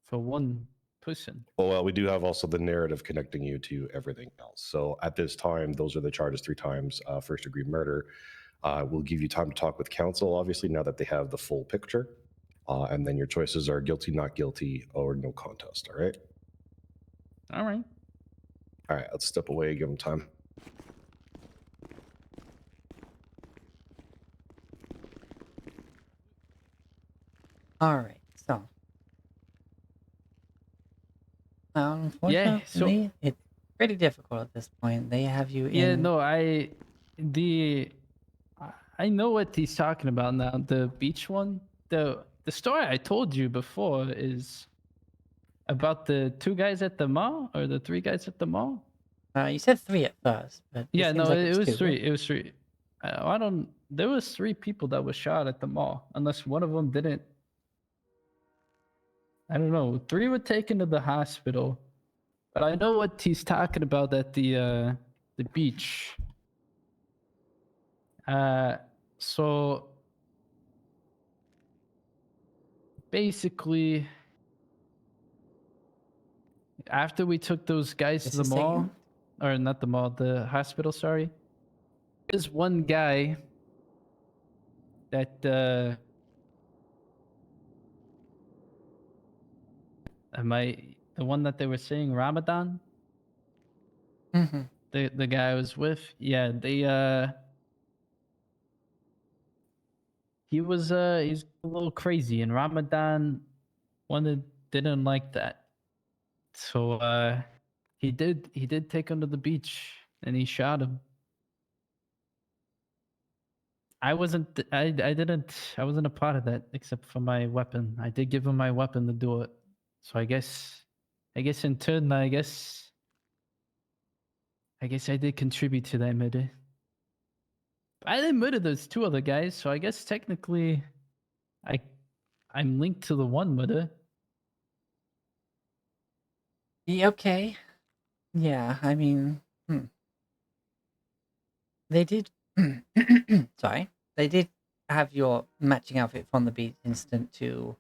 for 1 person. Well, we do have also the narrative connecting you to everything else. So at this time, those are the charges 3 times first-degree murder. We'll give you time to talk with counsel, obviously, now that they have the full picture. And then your choices are guilty, not guilty, or no contest, all right? All right. All right, let's step away, give them time. All right. So, unfortunately, it's pretty difficult at this point. They have you in. Yeah, no, I know what he's talking about now. The beach one. The story I told you before is about the 2 guys at the mall, or the 3 guys at the mall. You said 3 at first, but it Yeah, seems no, like it it's was 2. 3. It was 3. I don't. There was 3 people that were shot at the mall, unless one of them didn't. I don't know. 3 were taken to the hospital. But I know what he's talking about at the beach. So basically, after we took those guys to Just the a mall, second. or not the mall, the hospital, sorry. There's one guy that the one that they were saying Ramadan? Mm-hmm. The guy I was with, yeah, he's a little crazy, and Ramadan didn't like that. So he did take him to the beach and he shot him. I wasn't I wasn't a part of that except for my weapon. I did give him my weapon to do it. So I guess in turn I guess I did contribute to that murder. I didn't murder those two other guys, so I guess technically I'm linked to the one murder. Yeah, okay. Yeah, I mean, they did. Sorry, they did have your matching outfit from the beach incident to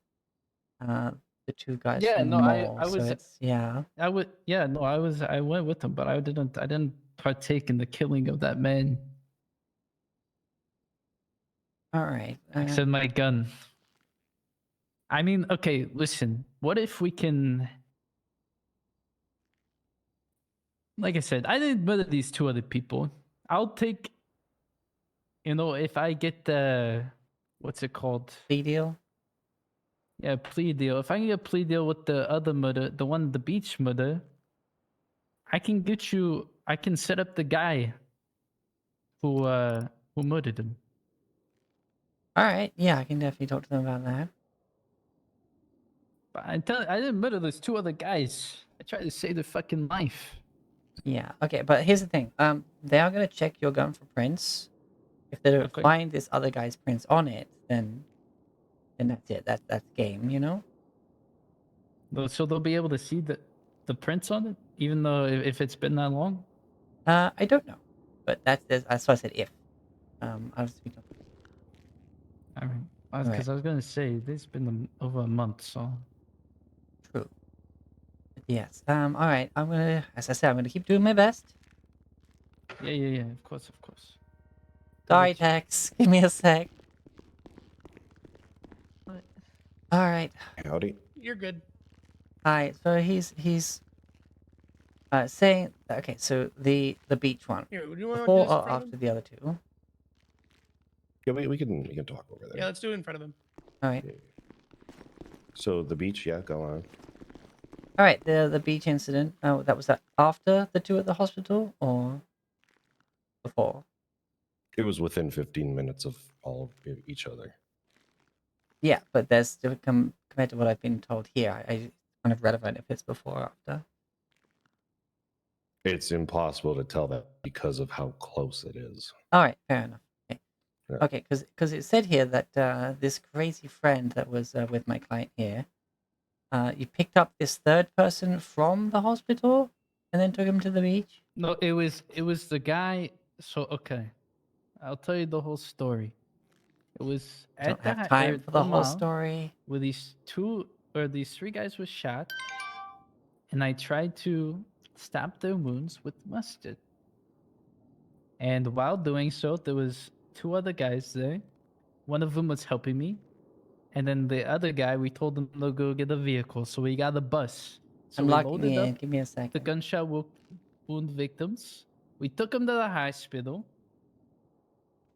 the two guys Yeah, from the no, mall. I So was it's yeah. I would yeah, no, I went with them, but I didn't partake in the killing of that man. All right. I said my gun. I mean, okay, listen. What if we can? Like I said, I didn't murder these two other people. I'll take. If I get the, what's it called? Plea deal. Yeah, plea deal. If I can get a plea deal with the other murder, the beach murder, I can get you. I can set up the guy who murdered him. All right. Yeah, I can definitely talk to them about that. But I didn't murder those two other guys. I tried to save their fucking life. Yeah. Okay, but here's the thing. They are gonna check your gun for prints. If they don't Okay. find this other guy's prints on it, then that's it. That's game. You know. So they'll be able to see the prints on it, even though if it's been that long. I don't know, but that's why I said if. I was speaking. All right. Alright. Because I was gonna say it's been over a month, so. True. Yes. All right. As I said, I'm gonna keep doing my best. Yeah. Of course. Sorry, Tex. Give me a sec. All right. Howdy. You're good. Hi. So he's saying okay. So the beach one Here, do you want to do before this in or front of after him? the other two. Yeah, we can talk over there. Yeah, let's do it in front of him. All right. So the beach, yeah, go on. All right. The beach incident. Oh, that was after the two at the hospital or before? It was within 15 minutes of all of each other. Yeah, but there's still compared to what I've been told here. I kind of relevant if it's before or after. It's impossible to tell that because of how close it is. All right, fair enough. Okay, Yeah. okay, because it said here that this crazy friend that was with my client here, you picked up this third person from the hospital and then took him to the beach. No, it was the guy. So okay, I'll tell you the whole story. It was Don't at the have time for the whole mall story. where these three guys were shot, and I tried to stop their wounds with mustard. And while doing so, there was two other guys there. One of them was helping me, and then the other guy, we told him to go get a vehicle, so we got a bus. So I'm we locking loaded in. up Give me a the second. gunshot wound victims. We took them to the hospital,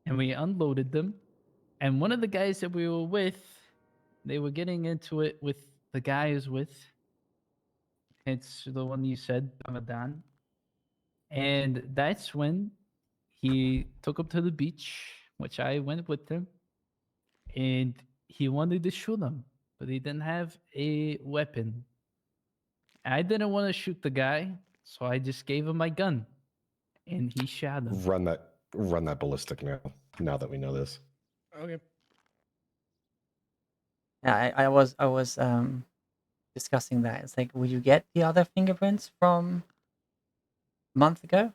and we unloaded them. And one of the guys that we were with, they were getting into it with the guy who's with. It's the one you said, Ramadan. And that's when he took him to the beach, which I went with him. And he wanted to shoot him, but he didn't have a weapon. I didn't want to shoot the guy, so I just gave him my gun. And he shot him. Run that ballistic now. Now that we know this. Okay. Yeah, I was discussing that. It's like, will you get the other fingerprints from a month ago?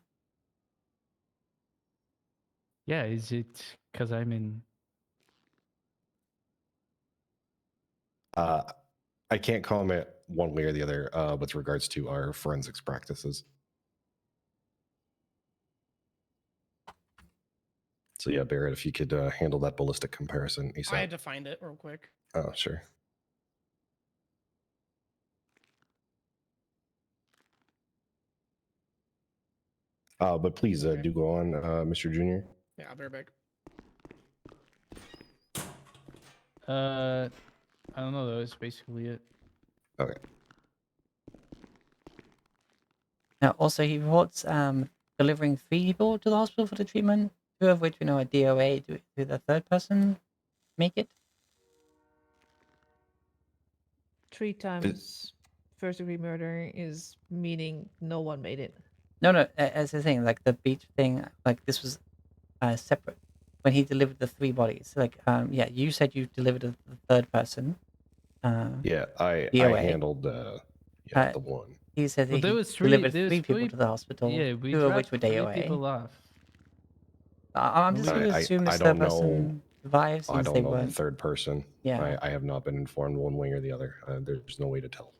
Yeah, is it because I'm in? I can't comment one way or the other with regards to our forensics practices. So yeah, Barrett, if you could handle that ballistic comparison ASAP. I had to find it real quick. Oh, sure. But please do go on, Mr. Junior. Yeah, I'll be right back. I don't know though. It's basically it. Okay. Now, also, he reports delivering 3 people to the hospital for the treatment, 2 of which we know are DOA. Do the third person make it? 3 times first degree murder is meaning no one made it. No, as the thing, like the beach thing, like this was separate. When he delivered the 3 bodies, like, yeah, you said you delivered the third person. Yeah, I DOA. handled the one. He said that Well, there he was delivered there was 3 people to the hospital, Yeah, we 2 of which dropped were 3 DOA. people off. I'm just going to assume this I third don't know. person survives I since don't they know the weren't. third person. Yeah. I have not been informed one way or the other. There's no way to tell.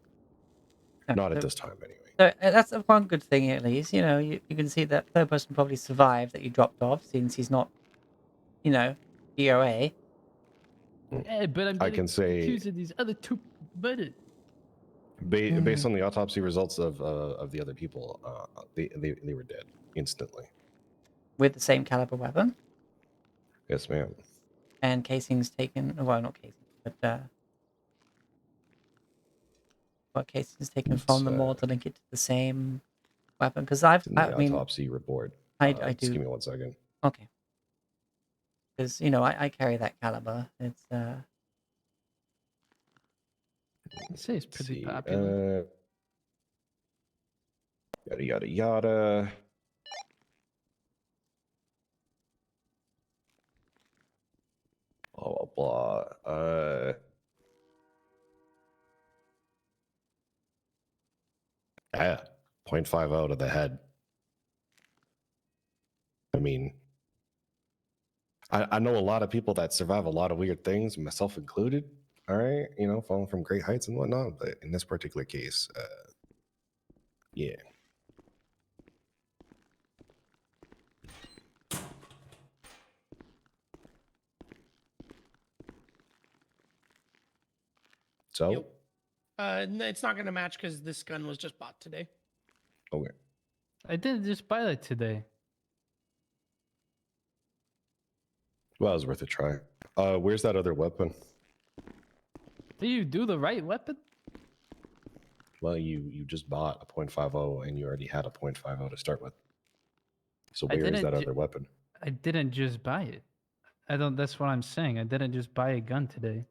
Not at this time, anyway. So that's one good thing, at least. You know, you can see that third person probably survived that you dropped off, since he's not, you know, DOA. Yeah, but I'm I getting can say, accused of these other 2 murdered. based on the autopsy results of the other people, they were dead instantly. With the same caliber weapon Yes, ma'am. and casings taken. Well, not casings, but what casings taken from the morgue to link it to the same weapon? Because I It's in the mean, autopsy report. I Just do. give me 1 second. Okay. Because you know, I carry that caliber. It's I'd say it's pretty See, popular. yada yada yada. Blah blah blah. Yeah, 0.50 to the head. I mean, I know a lot of people that survive a lot of weird things, myself included. All right, you know, falling from great heights and whatnot. But in this particular case, yeah. So, It's not going to match because this gun was just bought today. okay. I didn't just buy that today. Well, it was worth a try. Where's that other weapon? Do you do the right weapon? Well, you just bought a .50 and you already had a .50 to start with. So where is that other weapon? I didn't just buy it. I don't. That's what I'm saying. I didn't just buy a gun today.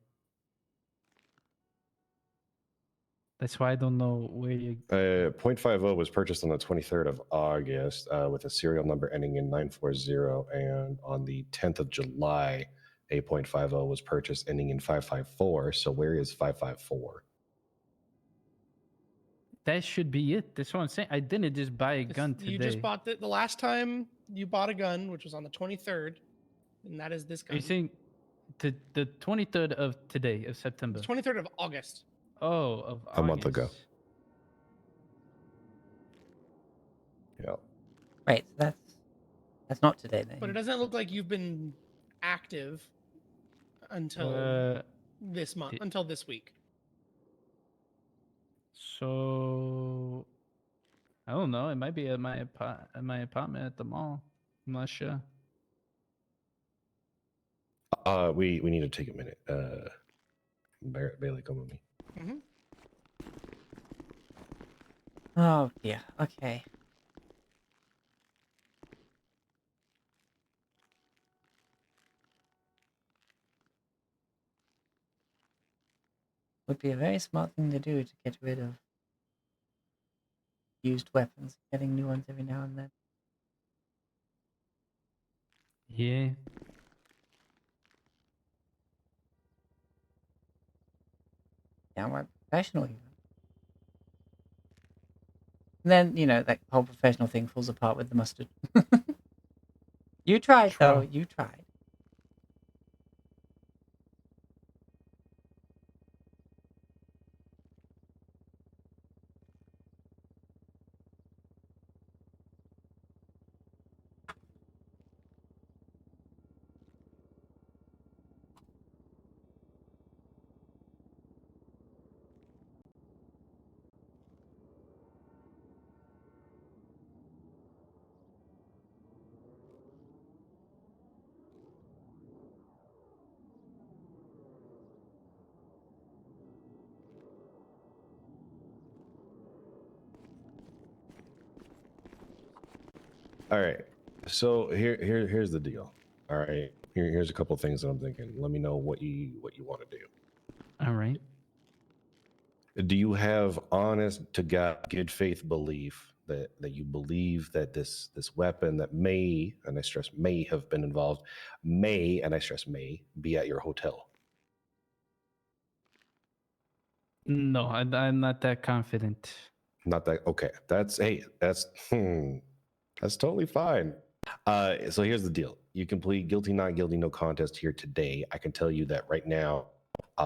That's why I don't know where you. .50 was purchased on the 23rd of August with a serial number ending in 940, and on the 10th of July, a .50 was purchased ending in 554. So where is 554? That should be it. That's what I'm saying. I didn't just buy a gun today. You just bought the last time you bought a gun, which was on the 23rd, and that is this Are gun. you saying the 23rd of today of September? It's 23rd of August. Oh, of August. A month ago. Yeah. Right. So that's not today then. But it doesn't look like you've been active until this month, until this week. So I don't know. It might be at my apartment at the mall. I'm not sure. We need to take a minute. Bailey, come with me. Mm-hmm. Oh dear. Okay. Would be a very smart thing to do to get rid of used weapons, getting new ones every now and then. Yeah. Downright professional, even. Then, you know, that whole professional thing falls apart with the mustard. You tried, though. True. You tried. All right. So here's the deal. All right. Here's a couple things that I'm thinking. Let me know what you want to do. All right. Do you have honest to God, good faith belief that you believe that this weapon that may, and I stress may, have been involved, may, and I stress may, be at your hotel? No, I'm not that confident. Not that okay. That's that's totally fine. So here's the deal. You can plead guilty, not guilty, no contest here today. I can tell you that right now,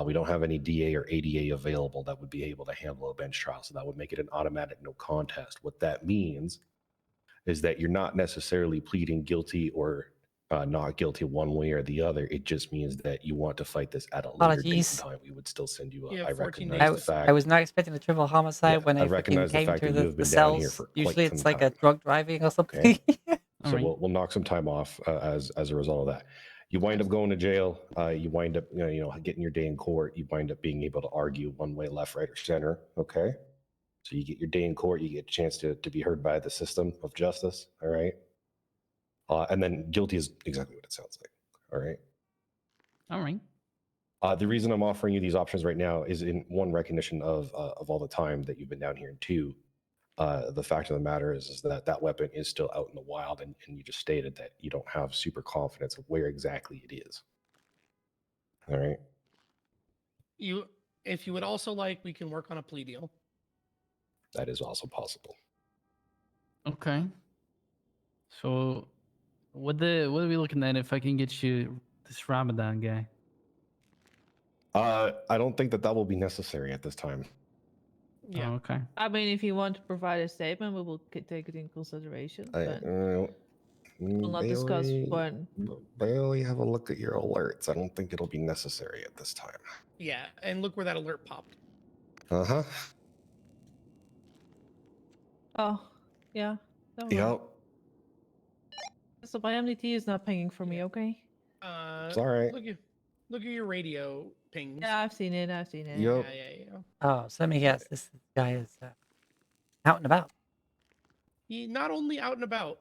we don't have any DA or ADA available that would be able to handle a bench trial. So that would make it an automatic no contest. What that means is that you're not necessarily pleading guilty or not guilty one way or the other. It just means that you want to fight this at a later date and Apologies. time. We would still send you. You I have 14 recognize days the to fact. I was not expecting a triple homicide when I I freaking recognize the came fact to that you have the been down here cells. for quite Usually some it's like a time. drug driving or something. Okay. All So right. we'll knock some time off as a result of that. You wind up going to jail. You wind up getting your day in court. You wind up being able to argue one way, left, right, or center. Okay. So you get your day in court. You get a chance to be heard by the system of justice. All right. And then guilty is exactly what it sounds like. All right. All right. The reason I'm offering you these options right now is in one recognition of all the time that you've been down here, and two, the fact of the matter is that that weapon is still out in the wild, and you just stated that you don't have super confidence of where exactly it is. All right. If you would also like, we can work on a plea deal. That is also possible. Okay. So, what are we looking at if I can get you this Ramadan guy? I don't think that will be necessary at this time. Yeah. Oh, okay. I mean, if you want to provide a statement, we will take it in consideration. But we'll not discuss when. Bailey, have a look at your alerts. I don't think it'll be necessary at this time. Yeah, and look where that alert popped. Uh-huh. Oh, yeah. Don't Yep. worry. So my MDT is not pinging for me, okay? It's all right. Look at your radio pings. Yeah, I've seen it. Yep. Yeah. Oh, so let me guess. This guy is out and about. He not only out and about.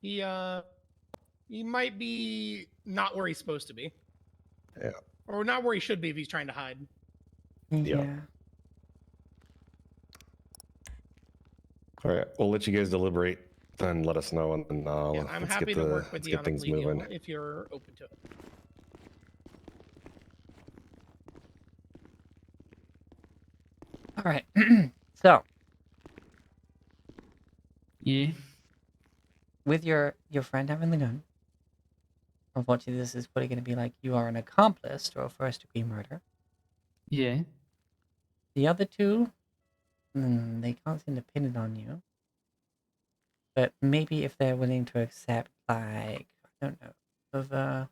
He might be not where he's supposed to be. Yeah. Or not where he should be if he's trying to hide. Yeah. All right. We'll let you guys deliberate, then let us know, and then I'm happy to work with you on a things plea deal moving. if you're open to it. All right. So. Yeah. With your friend having the gun, unfortunately, this is probably going to be like you are an accomplice to a first-degree murder. Yeah. The other two, they can't seem to pin it on you. But maybe if they're willing to accept, like, I don't know, of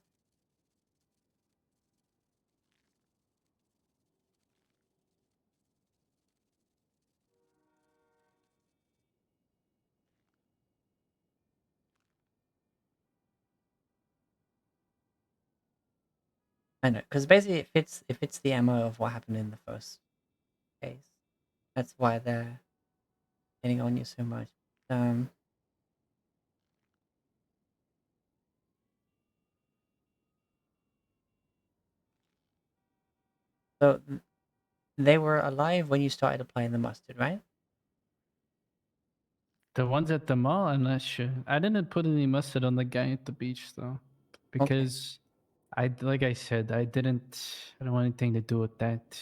I know, because basically it fits the MO of what happened in the first case. That's why they're getting on you so much. So they were alive when you started applying the mustard, right? The ones at the mall, I'm not sure. I didn't put any mustard on the guy at the beach though, because like I said, I don't want anything to do with that.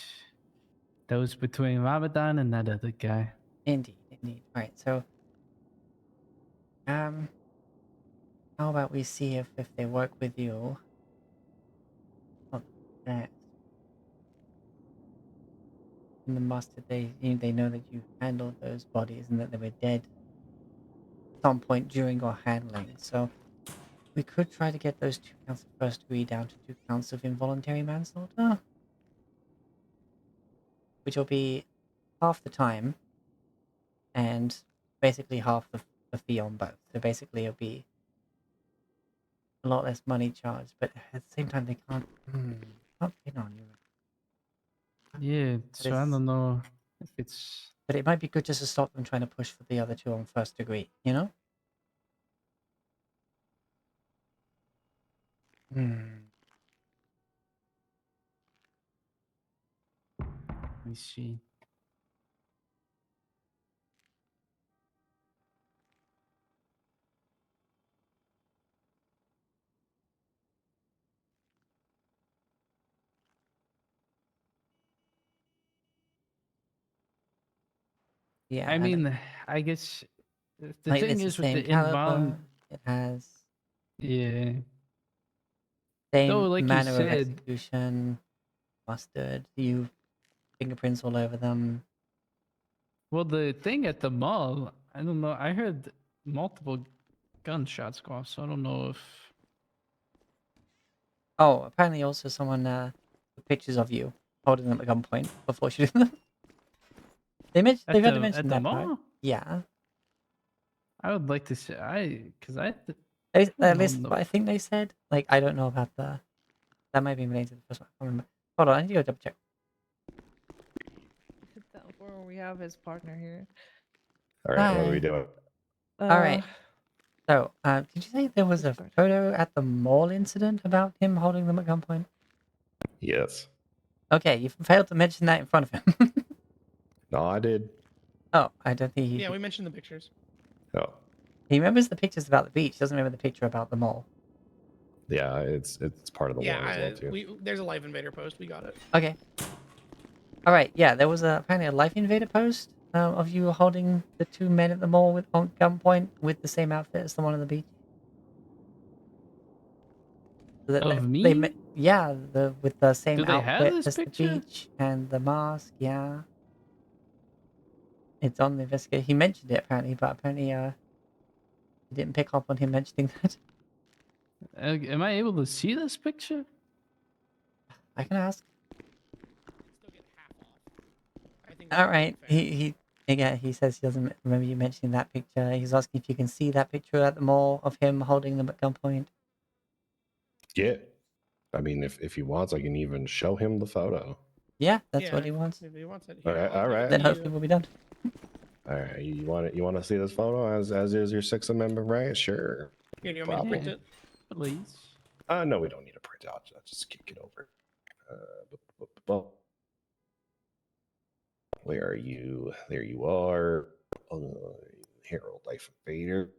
That was between Ramadan and that other guy. Indeed, indeed. All right, so how about we see if they work with you? Oh, that in the master, they know that you handled those bodies and that they were dead at some point during your handling. So we could try to get those 2 counts of first degree down to 2 counts of involuntary manslaughter, which will be half the time and basically half the fee on both. So basically, it'll be a lot less money charged, but at the same time, they can't pin on you. Yeah, so I don't know if it's. But it might be good just to stop them trying to push for the other 2 on first degree, you know? Let me see. Yeah, I mean, I guess the like, thing it's the is with same the caliber. It has Yeah. same Though, like you manner of said, execution, mustard, you fingerprints all over them. well, the thing at the mall, I don't know. I heard multiple gunshots go off, so I don't know if. Oh, apparently also someone took pictures of you holding them at gunpoint before shooting them. They've had to mention At the that part. mall. Yeah. I would like to say because At least what I think they said. Like, I don't know about that might be related to the first one. I can't remember. Hold on, I need to go double check. We have his partner here. All right, what are Hi. we doing? All right. So, did you say there was a photo at the mall incident about him holding them at gunpoint? Yes. Okay, you failed to mention that in front of him. No, I did. Oh, I don't think he. Yeah, we mentioned the pictures. Oh. He remembers the pictures about the beach. Doesn't remember the picture about the mall. Yeah, it's part of the Yeah, warrant as well too. there's a live invader post. We got it. Okay. All right. Yeah, there was apparently a Life Invader post of you holding the 2 men at the mall on gunpoint with the same outfit as the one on the beach. So Of me? Yeah, with the same Do they have outfit this as the picture? beach and the mask. Yeah. It's on the investigation. He mentioned it apparently, but apparently he didn't pick up on him mentioning that. Am I able to see this picture? I can ask. All right. He says he doesn't remember you mentioning that picture. He's asking if you can see that picture at the mall of him holding them at gunpoint. Yeah. I mean, if he wants, I can even show him the photo. Yeah, that's what he wants. If he wants it. All right, all right. Then hopefully we'll be done. All right, you want to see this photo as is your Sixth Amendment right? Sure. Yeah, do you want me to print it? Please. No, we don't need a print out. I'll just kick it over. Where are you? There you are. Harold Life Invader.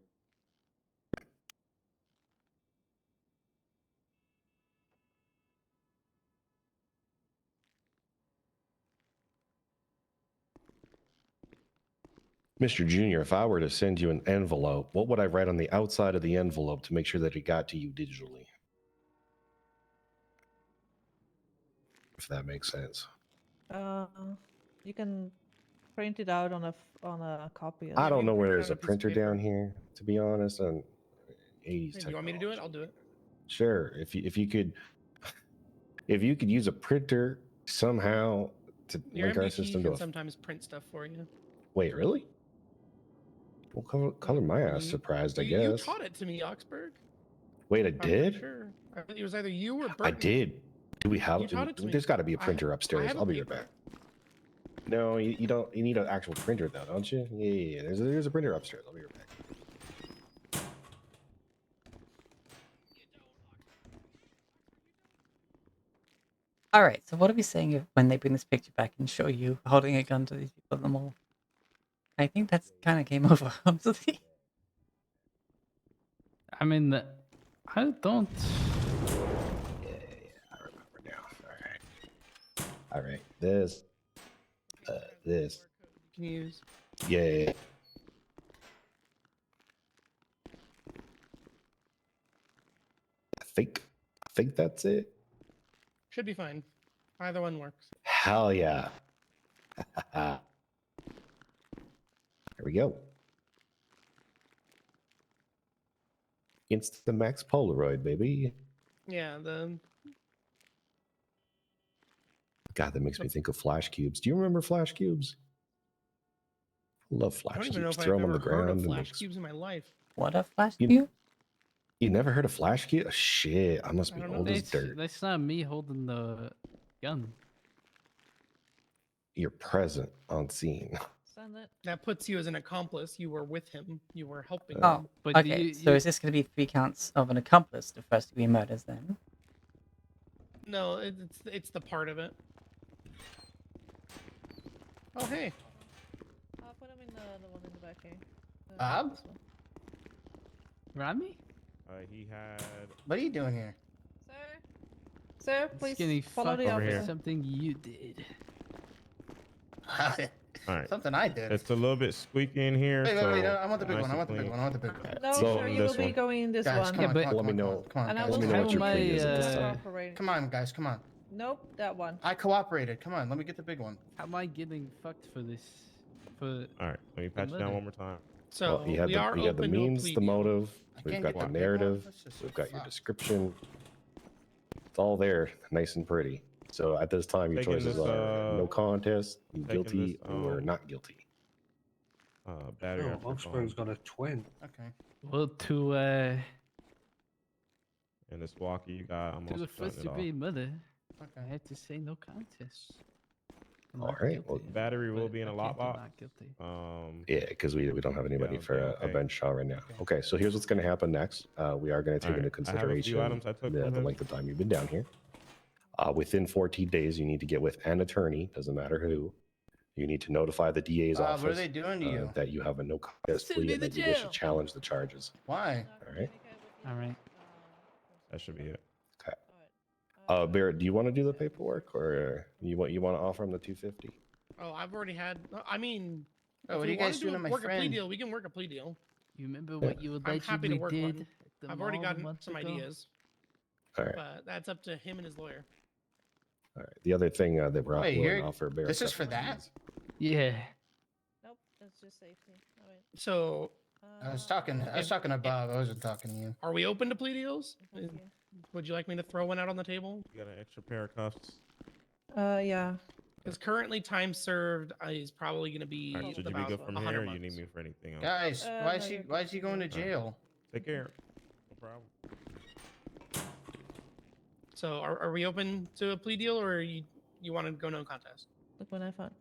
Mr. Junior, if I were to send you an envelope, what would I write on the outside of the envelope to make sure that it got to you digitally? If that makes sense. You can print it out on a copy. I don't know where there's a printer down here, to be honest. And 80s Do you want me to do it? I'll do it. Sure. If you could use a printer somehow to Your link our MDT system can to a. sometimes print stuff for you. Wait, really? Well, color my ass surprised, I guess. You taught it to me, Oxburg. Wait, I I'm did? pretty sure. I think it was either you or Burton. I did. Do we have? You taught it to me. There's got to be a printer upstairs. have a I'll be right paper. back. No, you don't. You need an actual printer though, don't you? Yeah. There's a printer upstairs. I'll be right back. All right. So what are we saying when they bring this picture back and show you holding a gun to these people at the mall? I think that's kind of game over, honestly. I mean, I don't. I remember now. All right. This. You can use. Yeah. I think that's it. Should be fine. Either one works. Hell yeah. There we go. Instamax Polaroid, baby. Yeah, the God, that makes me think of flash cubes. Do you remember flash cubes? I love I flash don't even know cubes. if Throw I've them on ever the heard ground of and flash cubes in my life. What a flash You- cube? You never heard of flash cube? Shit, I must I be don't know. old as That's, dirt. that's not me holding the gun. You're present on scene. Send it. That puts you as an accomplice. You were with him. You were helping Oh, him. But okay. So is this going to be 3 counts of an accomplice to first degree murders then? No, it's the part of it. Oh hey, I'll put him in the one in the back here. Bob? This one. Rami? He had. What are you doing here? Sir, It's please getting follow the fucked over for here. officer. something you did. All right. Something I did. It's a little bit squeaky in here. Wait, so no, I want the big nice one. I and want the big clean. one. I want the big one. No, So, sir, you will this be one. going in this Guys, one. come on, but- come on, Let me come on, know. come on, And I guys. will Let me know what tell your plea is at this my, time. cooperating. Come on, guys, come on. Nope, that one. I cooperated. Come on, let me get the big one. How am I getting fucked for this? For All right. Let me patch it down one more time. so Well, you had we the, are you had the open to a means, plea the deal. motive. I We've can't got get the the big one. narrative. That's just We've got your fuck. description. It's all there, nice and pretty. So at this time, your Taking choices this, are no contest, taking guilty, this, or not guilty. Battery. Oh, out your Offspring's phone. got a twin. Okay. well to And this walkie you got, I'm the also first shutting it off. degree murder. I Okay. had to say no contest. I'm All not right, well, guilty, Battery will but be in I a can't do lockbox. not guilty. Yeah, because we don't have anybody Yeah, for a okay. bench trial right now. Okay, so here's what's going to happen next. We are going to take All into right, I have a few consideration items I took the from him. length of time you've been down here. Within 14 days, you need to get with an attorney, doesn't matter who. You need to notify the DA's office What are they doing to you? that you have a no contest Send plea me and to that you wish to jail. challenge the charges. Why? All right. All right. That should be it. Okay. Barrett, do you want to do the paperwork, or you want to offer him the 250? Oh, I've already had. I mean, Oh, if what are we you guys wanna doing to my work a plea friend? deal, we can work a plea deal. You remember what you I'm happy to allegedly work did? one. at the I've already mall a gotten month some ago? ideas, All right. but that's up to him and his lawyer. All right. The other thing that we're Wait, willing here- to offer Barrett. this is for that? Yeah. Nope, that's just safety. All right. So I was talking to Bob. I wasn't talking to you. are we open to plea deals? Thank you. Would you like me to throw one out on the table? You got an extra pair of cuffs. Yeah. Because currently, time served is probably going to be All right, should you be about good from 100 here, or you months. need me for anything else? Guys, no, why is you're he going to jail? Take care. No problem. So are we open to a plea deal, or you want to go no contest? Look what I found.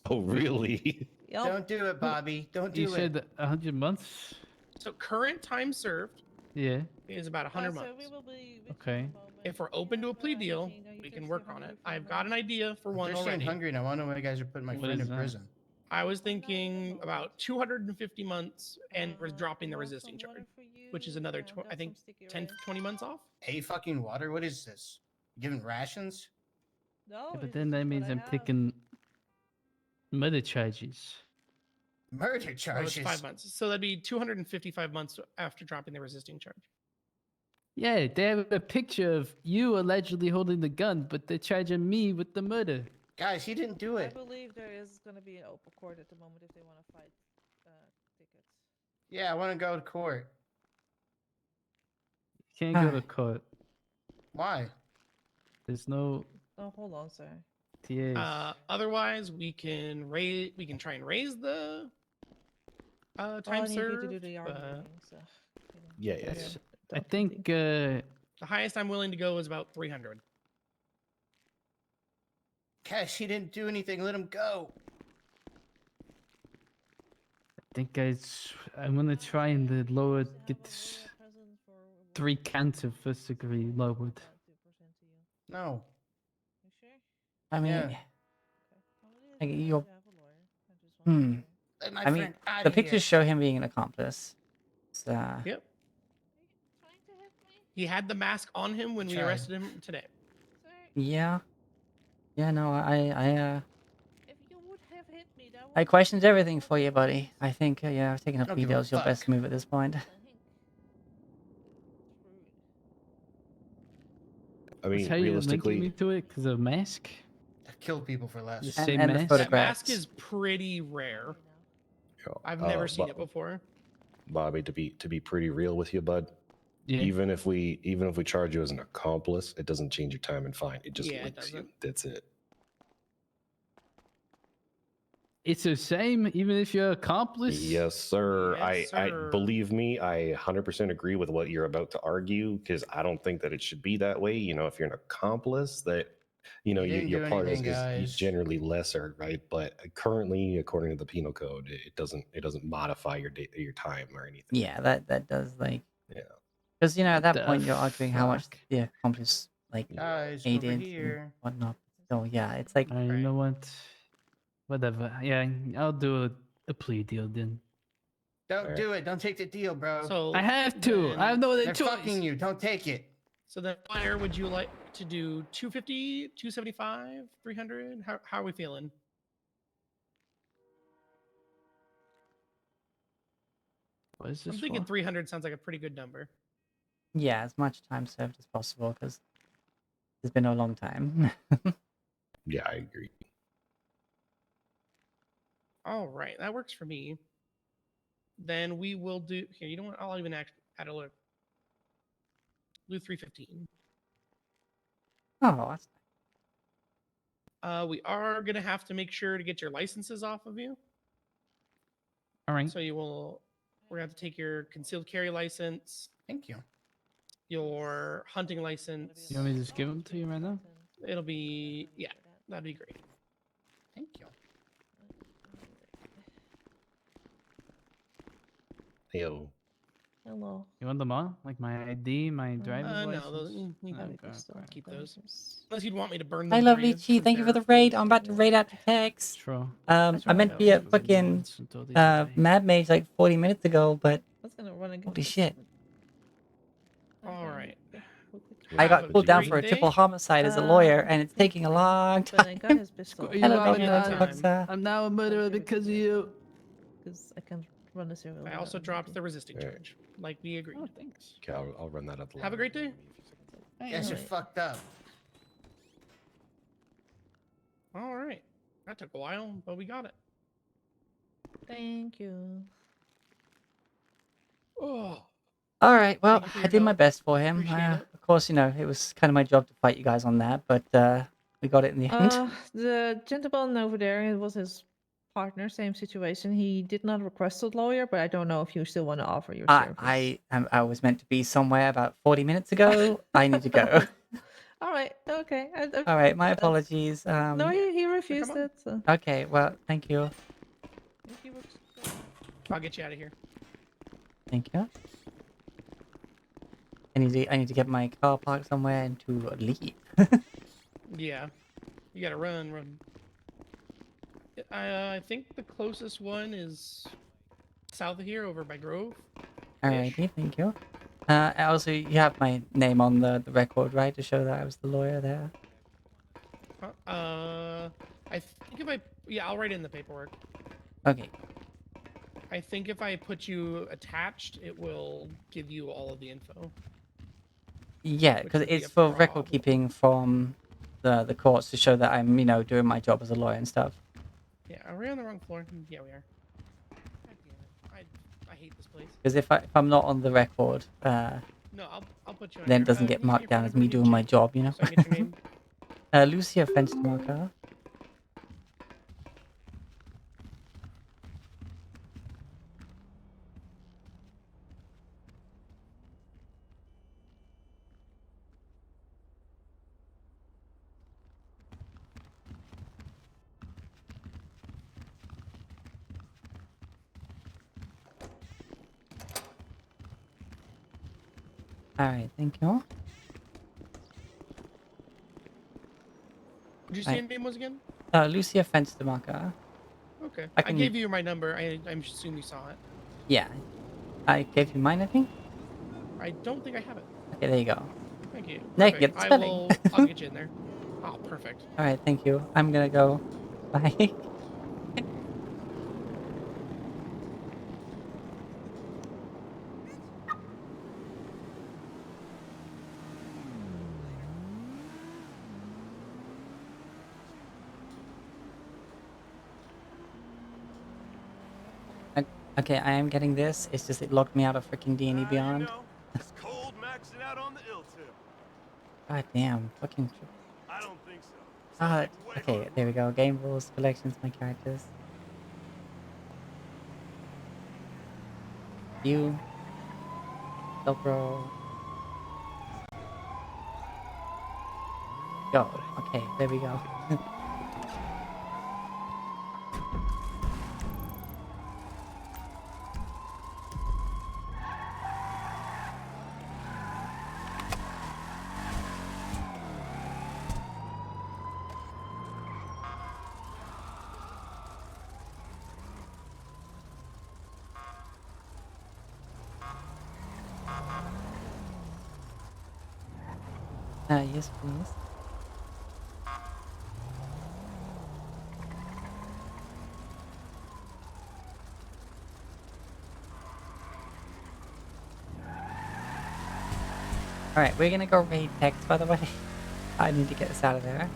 Oh, really? Yep. Don't do it, Bobby. Don't do You it. said 100 months? So current time served Yeah. is about 100 So months. we will be Okay. If we're open to a plea deal, we can work on it. I've got an idea for one They're saying already. hungry now. I want to know why you guys are putting my What friend is in that? prison. I was thinking about 250 months, and we're dropping the resisting charge, which is another, I think, 10 to 20 months off. Hey, fucking water. What is this? You giving rations? No, Yeah, but then that means I'm taking murder charges. Murder So it's charges. 5 months. So that'd be 255 months after dropping the resisting charge. Yeah, they have a picture of you allegedly holding the gun, but they're charging me with the murder. Guys, he didn't do I it. believe there is going to be an open court at the moment if they want to fight tickets. Yeah, I want to go to court. You can't go to court. Why? There's no Oh, hold on, sir. TAs. Otherwise, we can try and raise the time I need you to served. do the yard but meeting, so, Yeah, yeah. That's- I think the highest I'm willing to go is about 300. Cash, he didn't do anything. Let him go. I'm gonna try and lower get this 3 counts of first degree lowered. No. I mean, Yeah. like, you're. Let my I mean, friend outta the here. pictures show him being an accomplice. So, Yep. He had the mask on him when we Tried. arrested him today. yeah. Yeah, no, I If you would have hit me, I questioned everything for you, buddy. I think, yeah, taking a Don't plea give a deal is your best fuck. move at this point. I That's mean, how you're linking me realistically, to it because of mask. Kill people for The less. same And the mask. That mask photographs. is pretty rare. I've uh, never seen Bo- it before. Bobby, to be pretty real with you, bud. Yeah. Even if we charge you as an accomplice, it doesn't change your time and fine. It just Yeah, it links you. doesn't. That's it. It's the same, even if you're accomplice. Yes, sir. Yes, I sir. believe me. I 100% agree with what you're about to argue because I don't think that it should be that way. You know, if you're an accomplice, that You didn't your do part anything, is guys. generally lesser, right? But currently, according to the penal code, it doesn't modify your time or anything. Yeah, that does, like... Yeah. Because, you know, at that The point, you're arguing how much fuck? the accomplice, like, Guys, over aided and here. whatnot. So, yeah, it's like... You know what? Whatever. Yeah, I'll do a plea deal then. Don't do it. Don't take the deal, bro. So I have to. I have no other They're choice. fucking you. Don't take it. So then, Fire, would you like to do 250, 275, 300? How are we feeling? What is I'm this thinking for? 300 sounds like a pretty good number. Yeah, as much time served as possible, because it's been a long time. Yeah, I agree. All right, that works for me. Then we will do here. You know what? I'll even add a little. Do 315. Oh, that's... We are gonna have to make sure to get your licenses off of you. All right. So we're gonna have to take your concealed carry license. Thank you. Your hunting license. You want me to just give them to you right now? It'll be that'd be great. Thank you. Yo. Hello. You want them all? Like my ID, my driver's license? No, those, you can Okay. keep those. Unless you'd want me to burn Hi, them. lovely Chi. Thank you for the raid. I'm about to raid out to text. True. I meant to be at fucking Mad Mage like 40 minutes ago, but That's gonna run again. holy shit. All right. I got Have pulled down great for a day. triple homicide as a lawyer, and it's taking a long But I got time. his pistol. You Hello, Robin, Dr. time. Buxa. I'm now a murderer because of you. Because I can't run a serial. I also without dropped him. the resisting charge, like we agreed. Oh, thanks. Okay, I'll run that up. The Have a great day. Yes, you're fucked up. All right. That took a while, but we got it. Thank you. Oh. All right, well, Thank you for I your did my help. best for him. Appreciate it. Of course, you know, it was kind of my job to fight you guys on that, but we got it in the end. The gentleman over there, it was his partner, same situation. He did not request a lawyer, but I don't know if you still want to offer your service. I was meant to be somewhere about 40 minutes ago. I need to go. All right, okay. All right, my apologies. No, he refused it. So. Okay, well, thank you. I'll get you out of here. Thank you. I need to get my car parked somewhere and to leave. Yeah. You gotta run. I think the closest one is south of here, over by Grove. Alrighty, thank you. Also, you have my name on the record, right, to show that I was the lawyer there? I think I'll write in the paperwork. Okay. I think if I put you attached, it will give you all of the info. Yeah, Which because would be it's a for record keeping from the courts to show that I'm, you know, doing my job as a lawyer and stuff. Yeah, are we on the wrong floor? Yeah, we are. God damn it. I hate this place. Because if I'm not on the record, No, I'll put you on then here. it doesn't get can you marked your down phone as number me again, doing my Chief? job, you know? So I get your name. Lucia Fenstermarker. Alright, thank you. Did you say your name was again? Lucia Fenstermarker. Okay. I I can- gave you my number. I assume you saw it. Yeah. I gave you mine, I think? I don't think I have it. Okay, there you go. Thank you. Now you can get the Perfect. spelling. I'll get you in there. Oh, perfect. Alright, thank you. I'm gonna go. Bye. Okay, I am getting this. It's just it locked me out of freaking D&E Beyond. It's cold maxing out on the ill tip. God damn, fucking. I don't think so. Ah, okay, there we go. Game rules, collections, my characters. You. Dobro. Go. Okay, there we go. Yes, please. Alright, we're gonna go raid text, by the way. I need to get this out of there.